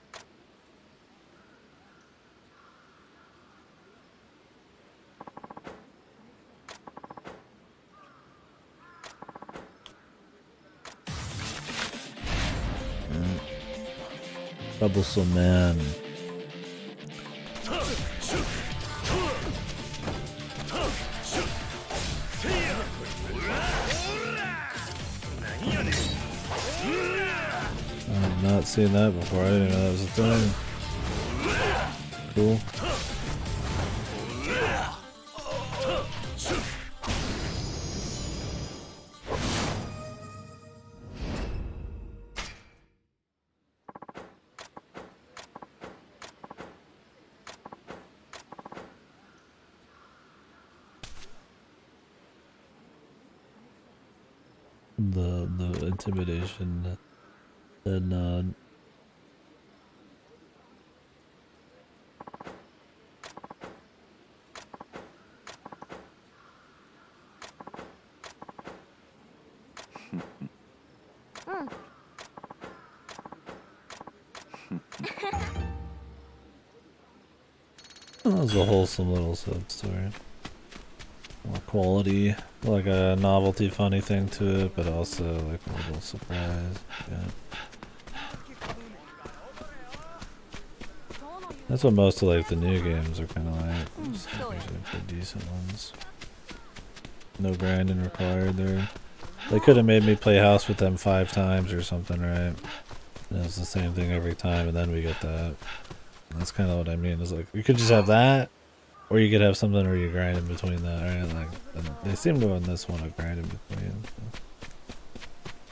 Troublesome man. not seen that before. I didn't even know that was a thing. Cool. The intimidation and that was a wholesome little sub story. More quality, like a novelty funny thing to it, but also like a little surprise. Yeah. That's what most of like the new games are kind of like. Just, like, usually pretty decent ones. No grinding required there. They could have made me play house with them 5 times or something, right? And it's the same thing every time, and then we get that. And that's kind of what I mean. Is like you could just have that, or you could have something where you grind in between that, right? Like, and they seem to in this one to grind in between. So.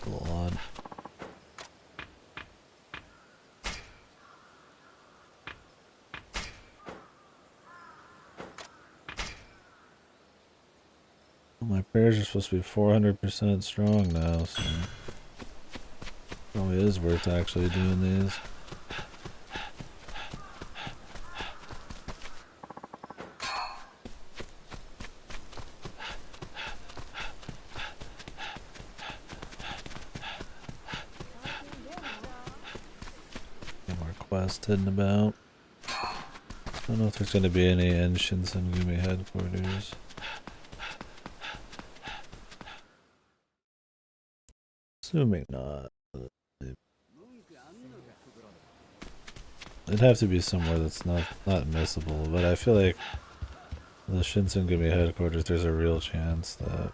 A little odd. Well, my prayers are supposed to be 400% strong now, so probably is worth actually doing these. Quest hidden about. I don't know if there's going to be any in Shinsengumi headquarters. Assuming not. It'd have to be somewhere that's not missable, but I feel like the Shinsengumi headquarters, there's a real chance that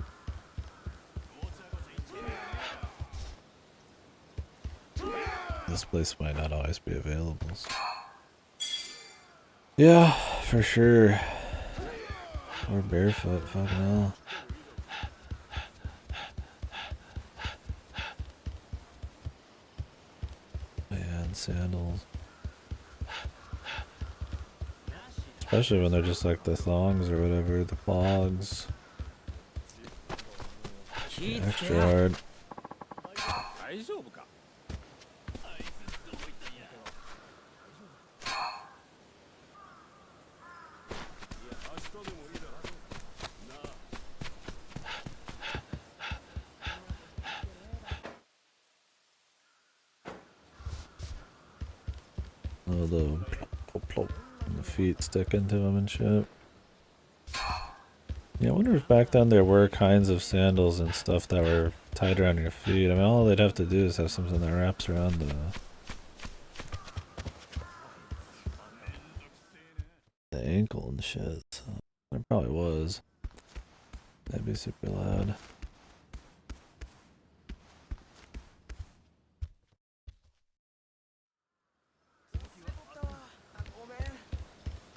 this place might not always be available. So. Yeah, for sure. Or barefoot, fucking hell. Yeah, and sandals. Especially when they're just like the thongs or whatever, the clogs. Yeah, extra hard. Oh, the plop, plop, and the feet stick into them and shit. Yeah, I wonder if back then there were kinds of sandals and stuff that were tied around your feet. I mean, all they'd have to do is have something that wraps around the ankle and shit. So there probably was. That'd be super loud.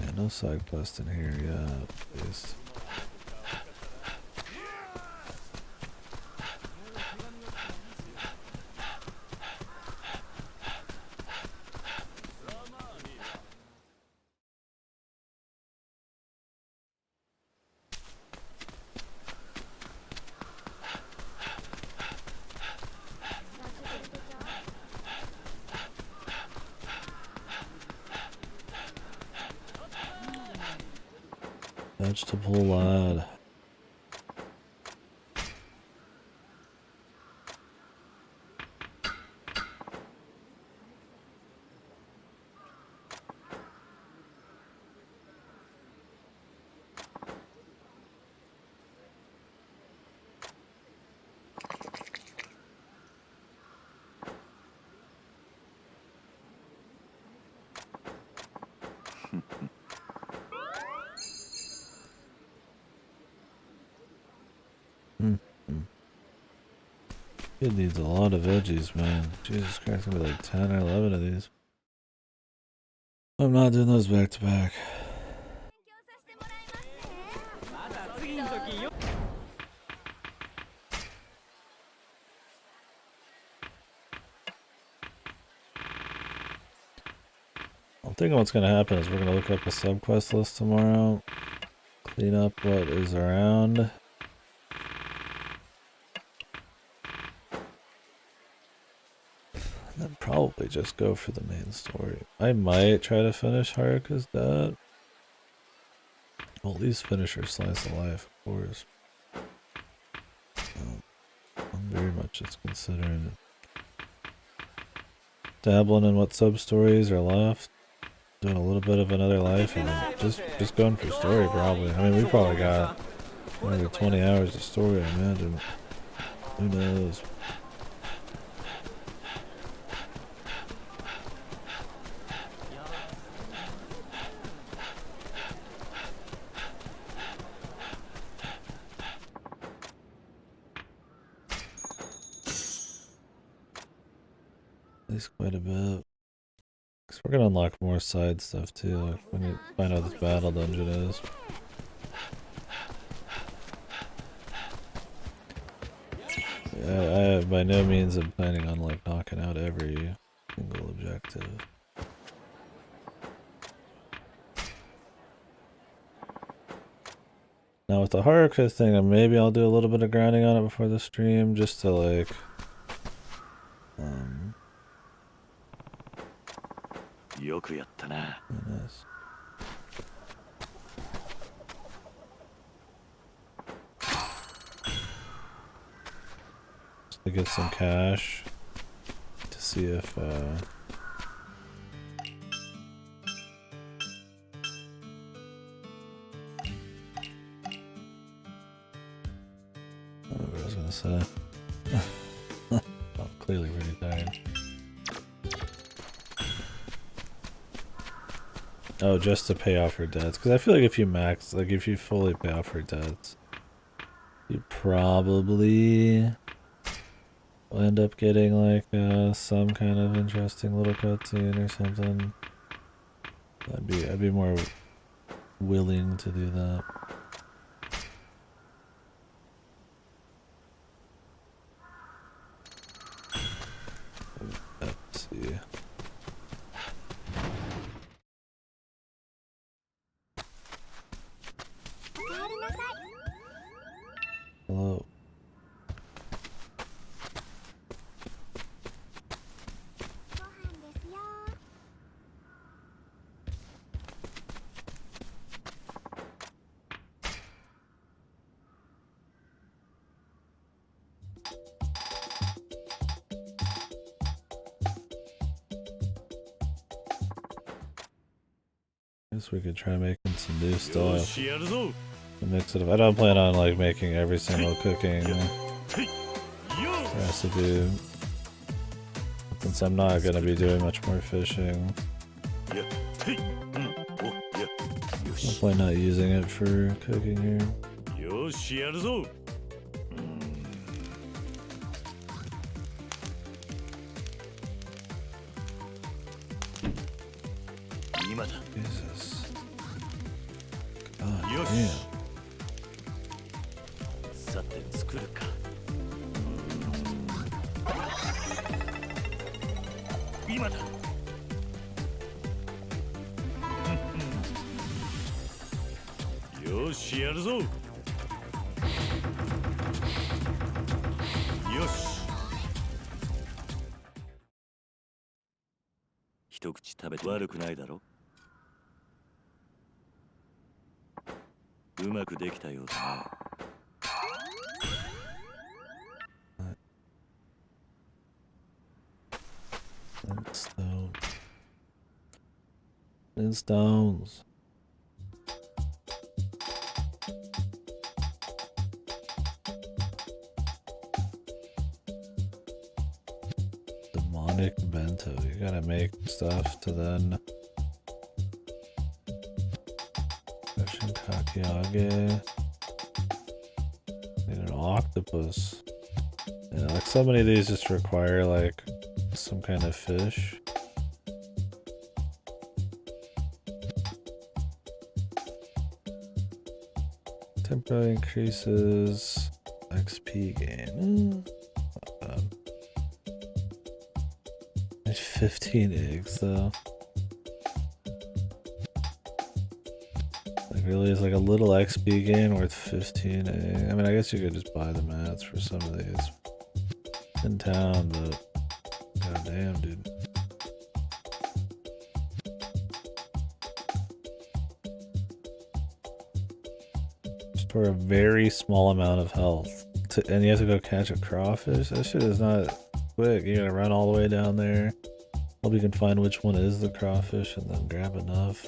Yeah, no side quest in here, yeah, please. Vegetable lad. Kid needs a lot of veggies, man. Jesus Christ, gonna be like 10 or 11 of these. I'm not doing those back to back. まだ次の時よ I'm thinking what's gonna happen is we're gonna look up a subquest list tomorrow, clean up what is around. And then probably just go for the main story. I might try to finish Haruka's dad. Well, at least finish her slice of life, of course. I'm very much just considering dabbling in what sub stories are left, doing a little bit of another life, and then just going for story probably. I mean, we probably got maybe 20 hours of story, I imagine. Who knows? At least quite a bit. Cause we're gonna unlock more side stuff too, like when you find out this battle dungeon is. I by no means am planning on like knocking out every single objective. Now with the Haruka thing, maybe I'll do a little bit of grinding on it before the stream, just to like, Nice. Just to get some cash to see if what was I gonna say? I'm clearly pretty tired. Oh, just to pay off her debts. Because I feel like if you max, like if you fully pay off her debts, you probably will end up getting like some kind of interesting little cutscene or something. I'd be more willing to do that. Let's see. Hello. Guess we could try making some new stuff. To mix it up. I don't plan on like making every single cooking recipe, since I'm not gonna be doing much more fishing. No point not using it for cooking here. Jesus. God damn. さて作るか今だよしやるぞよし一口食べて悪くないだろうまくできたようだな Stone. And stones. Demonic bento. You gotta make stuff to then. Russian Kakiage. Need an octopus. Yeah, like so many of these just require like some kind of fish. Temporarily increases XP gain. Not bad. There's 15 eggs though. Like really is like a little XP gain worth 15 eggs. I mean I guess you could just buy the mats for some of these in town, but goddamn dude. For a very small amount of health. And you have to go catch a crawfish? That shit is not quick. You gotta run all the way down there. Hope you can find which one is the crawfish and then grab enough.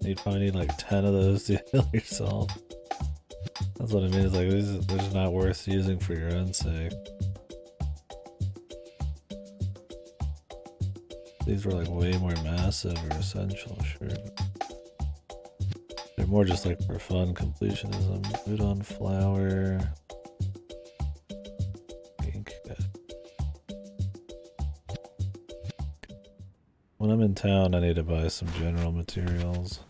You'd probably need like 10 of those to heal yourself. That's what I mean. It's like, they're just not worth using for your own sake. These were like way more massive or essential, sure. They're more just like for fun completionism. Udon flour. Ink. When I'm in town, I need to buy some general materials.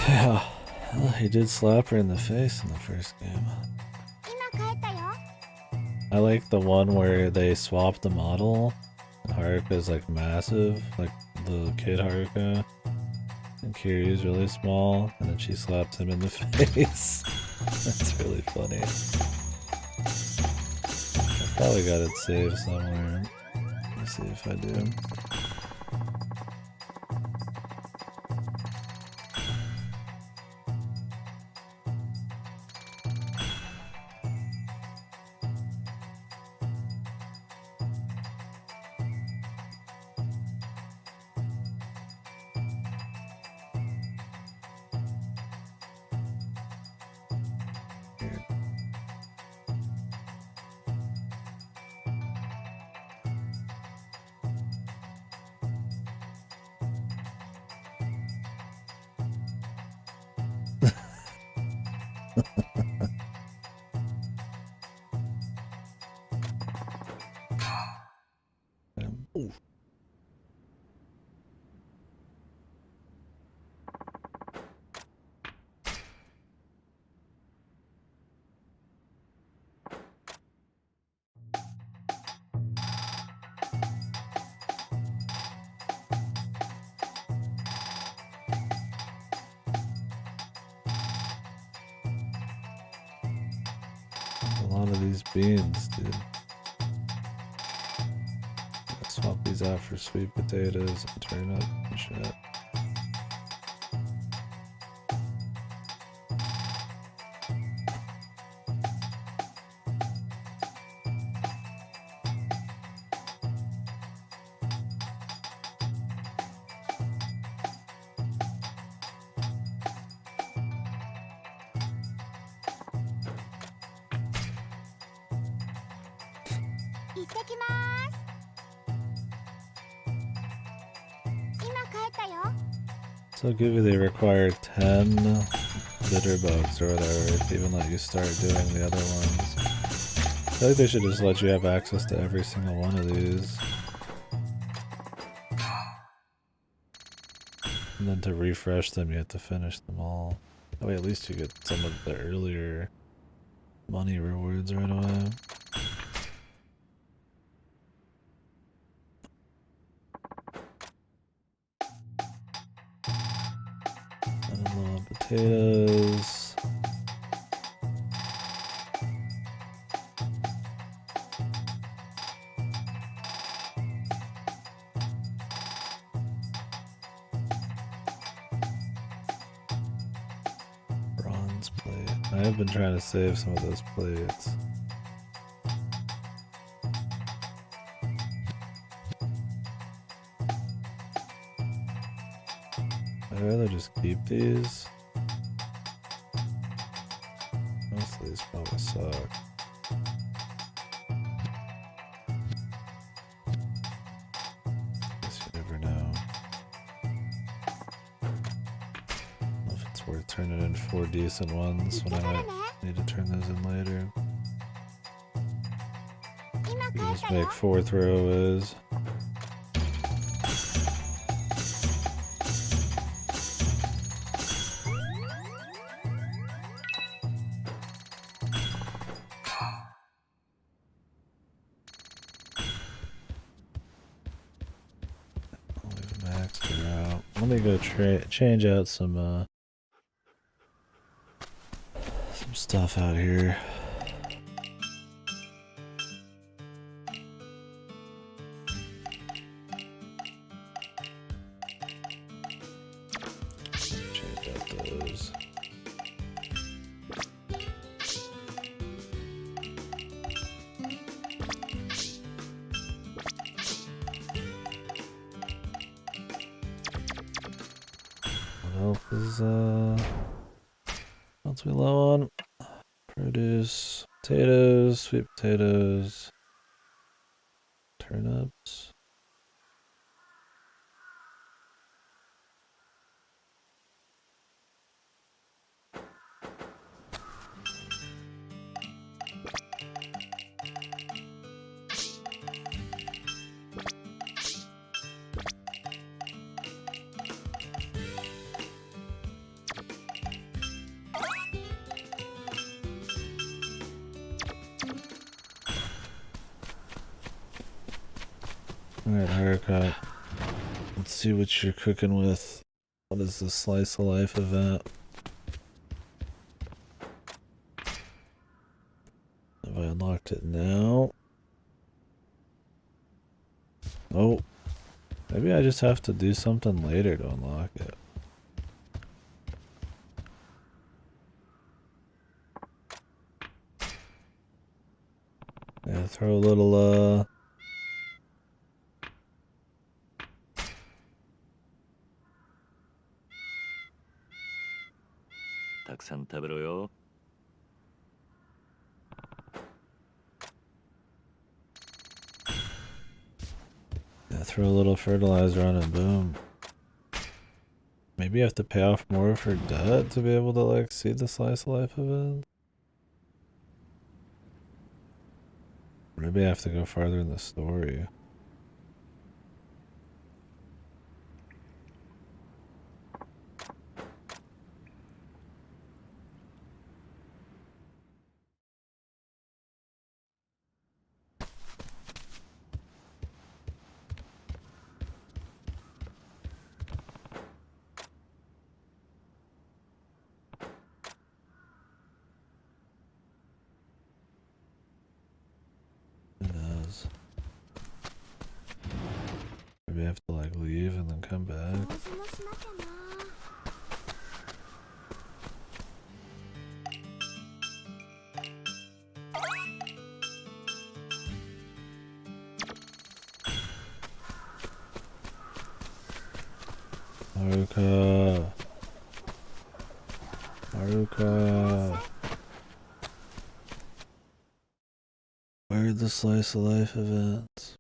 Yeah, well, he did slap her in the face in the first game. I like the one where they swapped the model. Haruka's like massive, like the kid Haruka. And Kiryu's really small, and then she slaps him in the face. That's really funny. I probably got it saved somewhere. Let me see if I do. Beans, dude. Swap these out for sweet potatoes and turnip and shit. So give you they require 10 bitter bugs or whatever to even let you start doing the other ones. I feel like they should just let you have access to every single one of these. And then to refresh them you have to finish them all. That way at least you get some of the earlier money rewards right away. Potatoes. Bronze plate. I have been trying to save some of those plates. I'd rather just keep these. Most of these probably suck. Guess you never know. I don't know if it's worth turning in 4 decent ones when I might need to turn those in later. You can just make 4 throwaways. Let me go change out some stuff out here. Change out those. What else is what's we low on? Produce, potatoes, sweet potatoes, turnips. Alright, haircut. Let's see what you're cooking with. What is the slice of life event? Have I unlocked it now? Oh. Maybe I just have to do something later to unlock it. Yeah, throw a little, たくさん食べろよ。Yeah, throw a little fertilizer on it, boom. Maybe you have to pay off more for debt to be able to, like, see the slice of life event? Maybe I have to go farther in the story. Who knows? Maybe I have to, like, leave and then come back. Haruka. Haruka. Where are the slice of life events?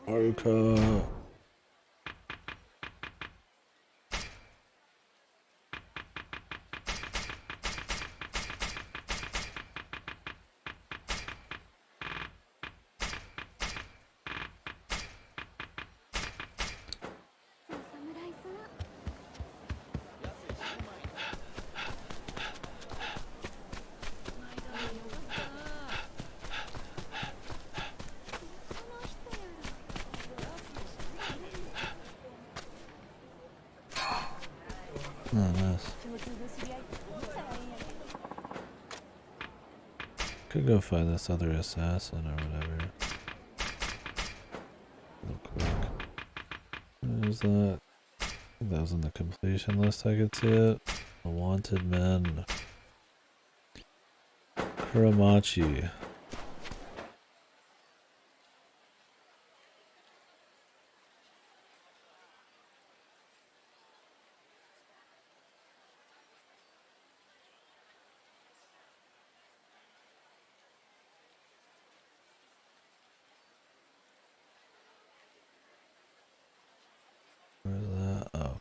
Haruka. Oh, nice. Could go find this other assassin or whatever. Real quick. Where's that? I think that was on the completion list, I could see it. The Wanted Men. Kuramachi. Where's that? Oh, okay.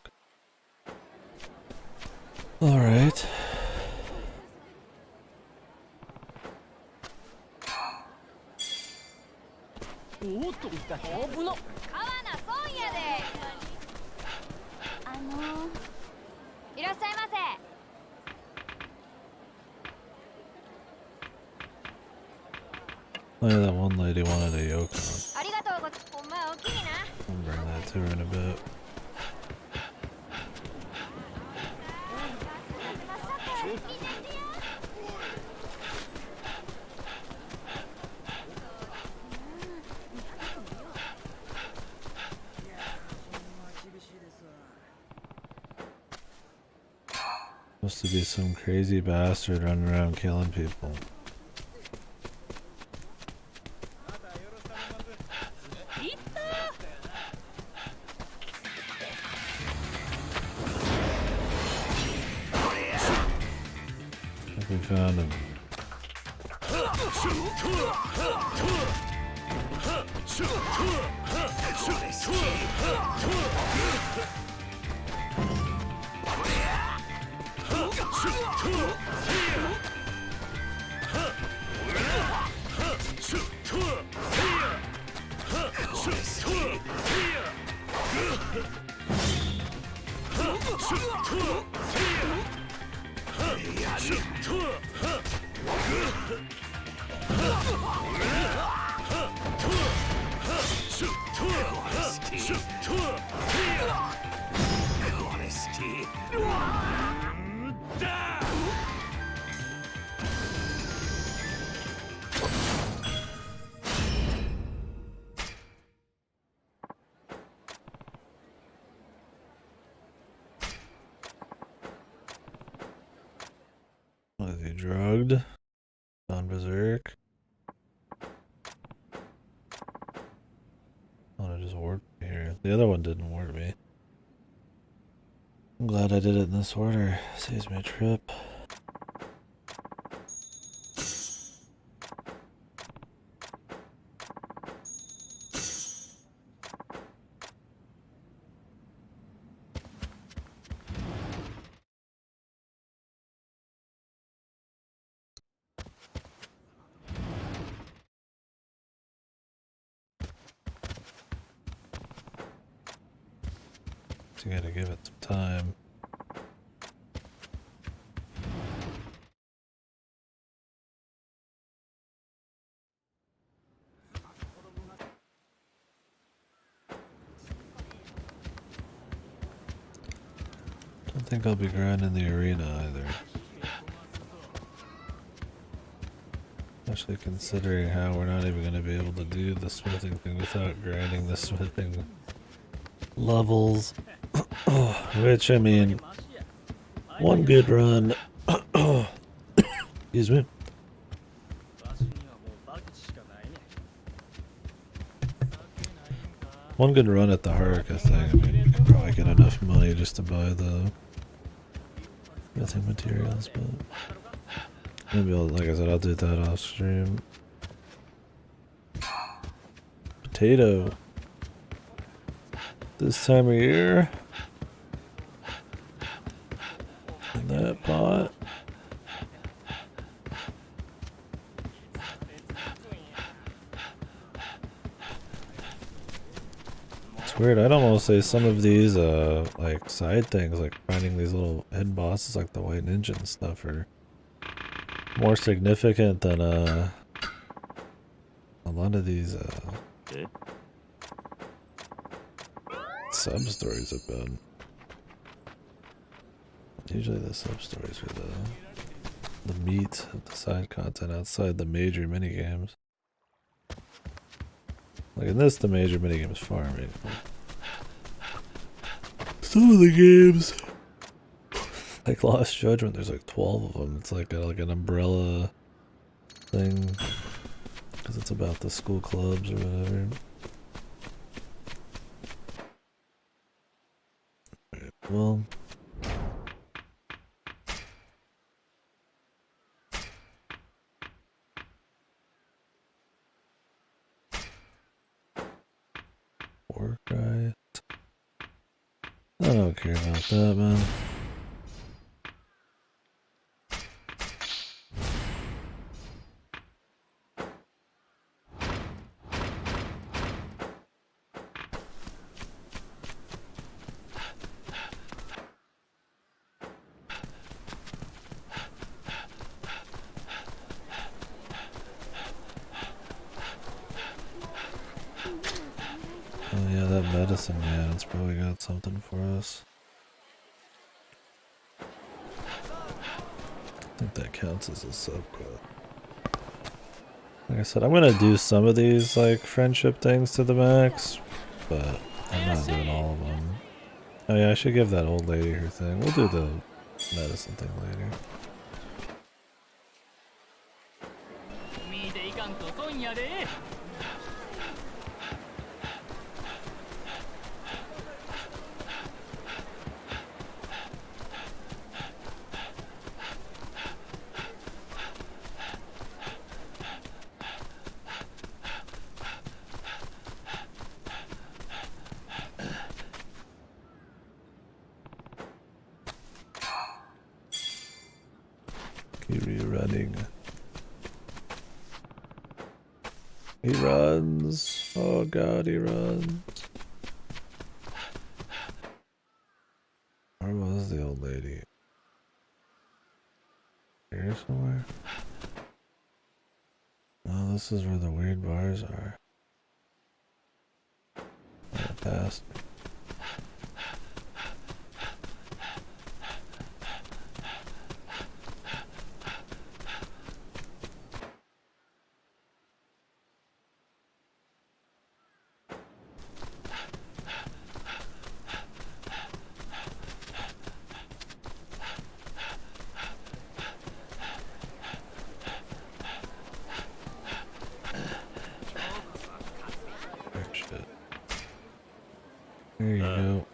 Alright. おっと危な川名損やでいらっしゃいませ Oh yeah, that one lady wanted a Yokon. ありがとうござお前おきにな I'll bring that to her in a bit. Supposed to be some crazy bastard running around killing people. I think we found him. Was he drugged? On berserk? Oh, it just worked me here. The other one didn't work me. I'm glad I did it in this order. Saves me a trip. So you gotta give it some time. Don't think I'll be grinding the arena either. Especially considering how we're not even going to be able to do the smithing thing without grinding the smithing levels. Which, I mean, one good run. Excuse me. One good run at the Haruka thing. I mean, we could probably get enough money just to buy the smithing materials, but maybe I'll, like I said, I'll do that off stream. Potato. This time of year. In that pot. It's weird, I'd almost say some of these like side things, like finding these little hidden bosses like the White Ninja and stuff, are more significant than a lot of these sub stories have been. Usually the sub stories are the meat of the side content outside the major minigames. Like in this, the major minigame is farming. Some of the games Like Lost Judgment, there's like 12 of them. It's like an umbrella thing because it's about the school clubs or whatever. Right, well, Warcry. I don't care about that, man. Oh yeah, that medicine man, it's probably got something for us. I think that counts as a subquest. Like I said, I'm gonna do some of these like friendship things to the max, but I'm not doing all of them. Oh yeah, I should give that old lady her thing. We'll do the medicine thing later. 見ていかんと損やで。Keep running. He runs. Oh god, he runs. Where was the old lady? Here somewhere? Oh, this is where the weird bars are. I passed. Shit. There you go.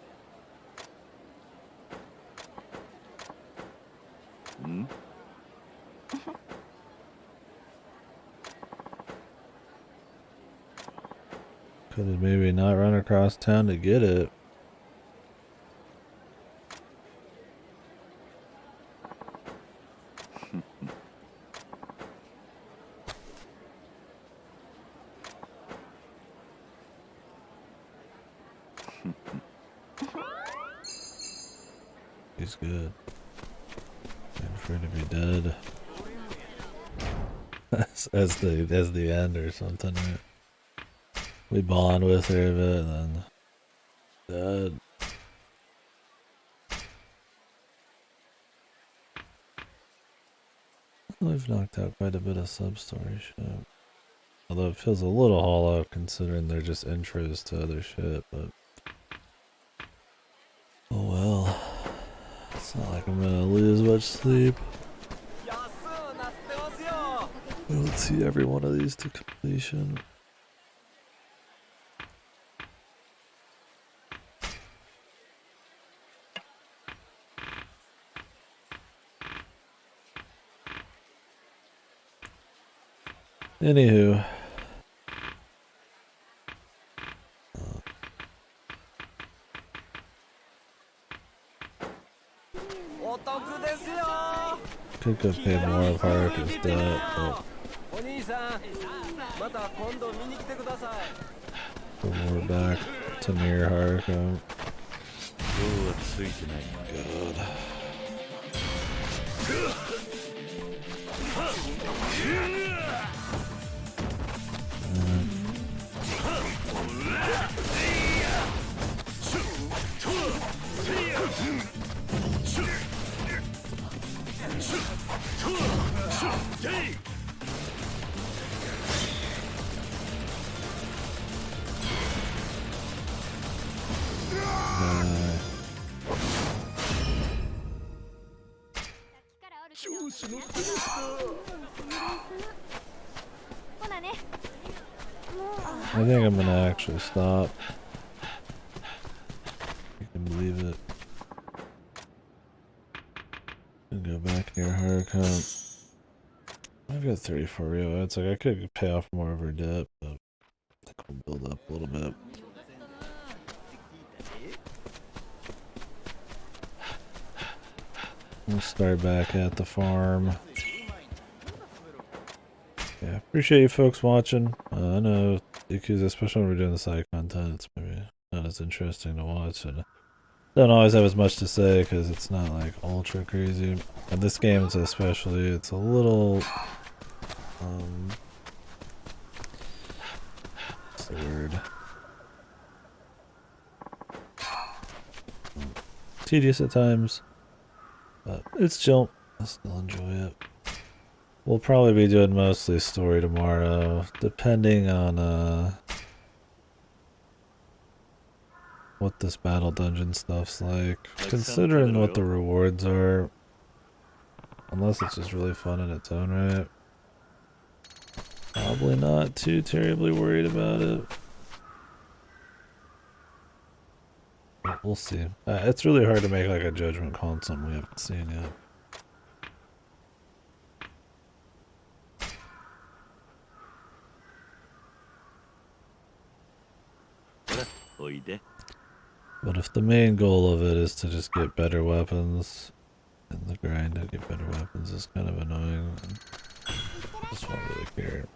Could have maybe not run across town to get it. He's good. Waiting for her to be dead. as the end or something. Right? We bond with her a bit and then dead. We've knocked out quite a bit of sub-story shit. Although it feels a little hollow considering they're just intros to other shit, but oh well. It's not like I'm gonna lose much sleep. Let's see every one of these to completion. Anywho. Could go pay more of Haruka's debt, but we're back to near Haruka. God. 調子乗ってました。ほらね。もう I think I'm gonna actually stop. You can believe it. And go back near her account. I've got 34 Rio. It's like I could pay off more of her debt, but I think we'll build up a little bit. We'll start back at the farm. Yeah, appreciate you folks watching. I know Yakuza, especially when we're doing the side content, it's maybe not as interesting to watch, and don't always have as much to say because it's not like ultra crazy. And this game, especially, it's a little what's the word? Tedious at times, but it's chill. I still enjoy it. We'll probably be doing mostly story tomorrow, depending on what this battle dungeon stuff's like. Considering what the rewards are, unless it's just really fun in its own right, probably not too terribly worried about it. But we'll see. It's really hard to make like a judgment call on something we haven't seen yet. But if the main goal of it is to just get better weapons, and the grind to get better weapons is kind of annoying, then I just won't really care.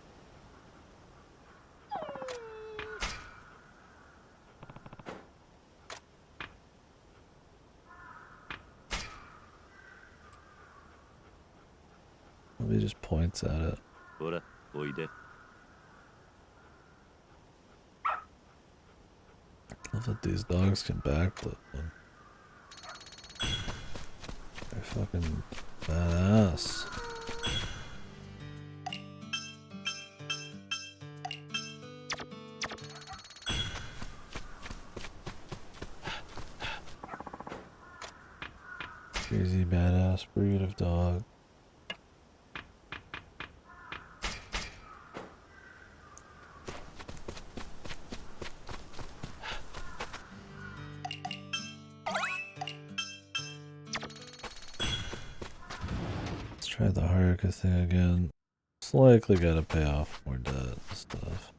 Maybe just points at it. I love that these dogs can backflip them. They're fucking badass. Crazy badass breed of dog. Try the Haruka thing again. It's likely gotta pay off more debt and stuff.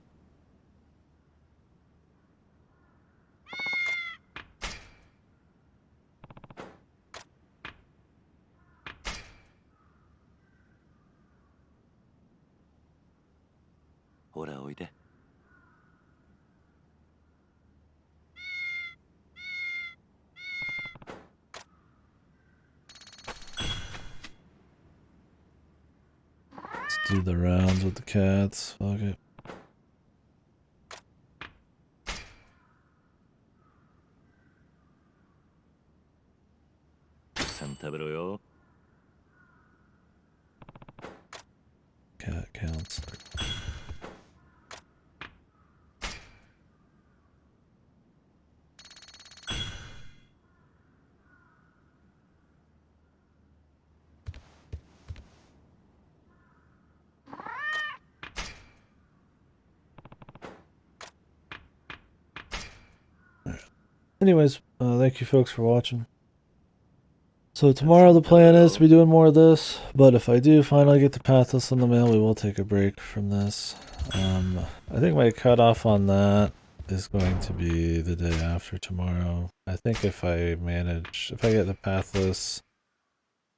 Let's do the rounds with the cats. Fuck it. Cat counselor. Anyways, thank you folks for watching. So tomorrow the plan is to be doing more of this, but if I do finally get the pathless in the mail, we will take a break from this. I think my cutoff on that is going to be the day after tomorrow. I think if I get the pathless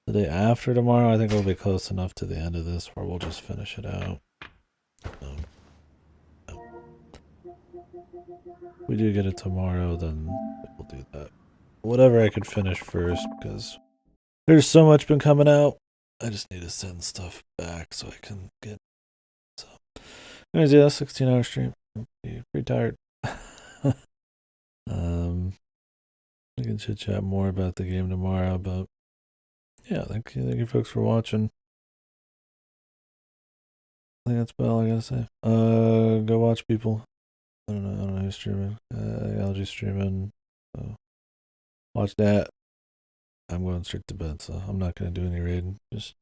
the day after tomorrow, I think we'll be close enough to the end of this where we'll just finish it out. If we do get it tomorrow, then we'll do that. Whatever I could finish first, because there's so much been coming out. I just need to send stuff back so I can get. So, anyways, yeah, 16-hour stream. I'm pretty tired. We can chit chat more about the game tomorrow, but yeah, thank you folks for watching. I think that's about all I gotta say. Go watch people. I don't know who's streaming. LG streaming. So watch that. I'm going straight to bed, so I'm not gonna do any raid. Just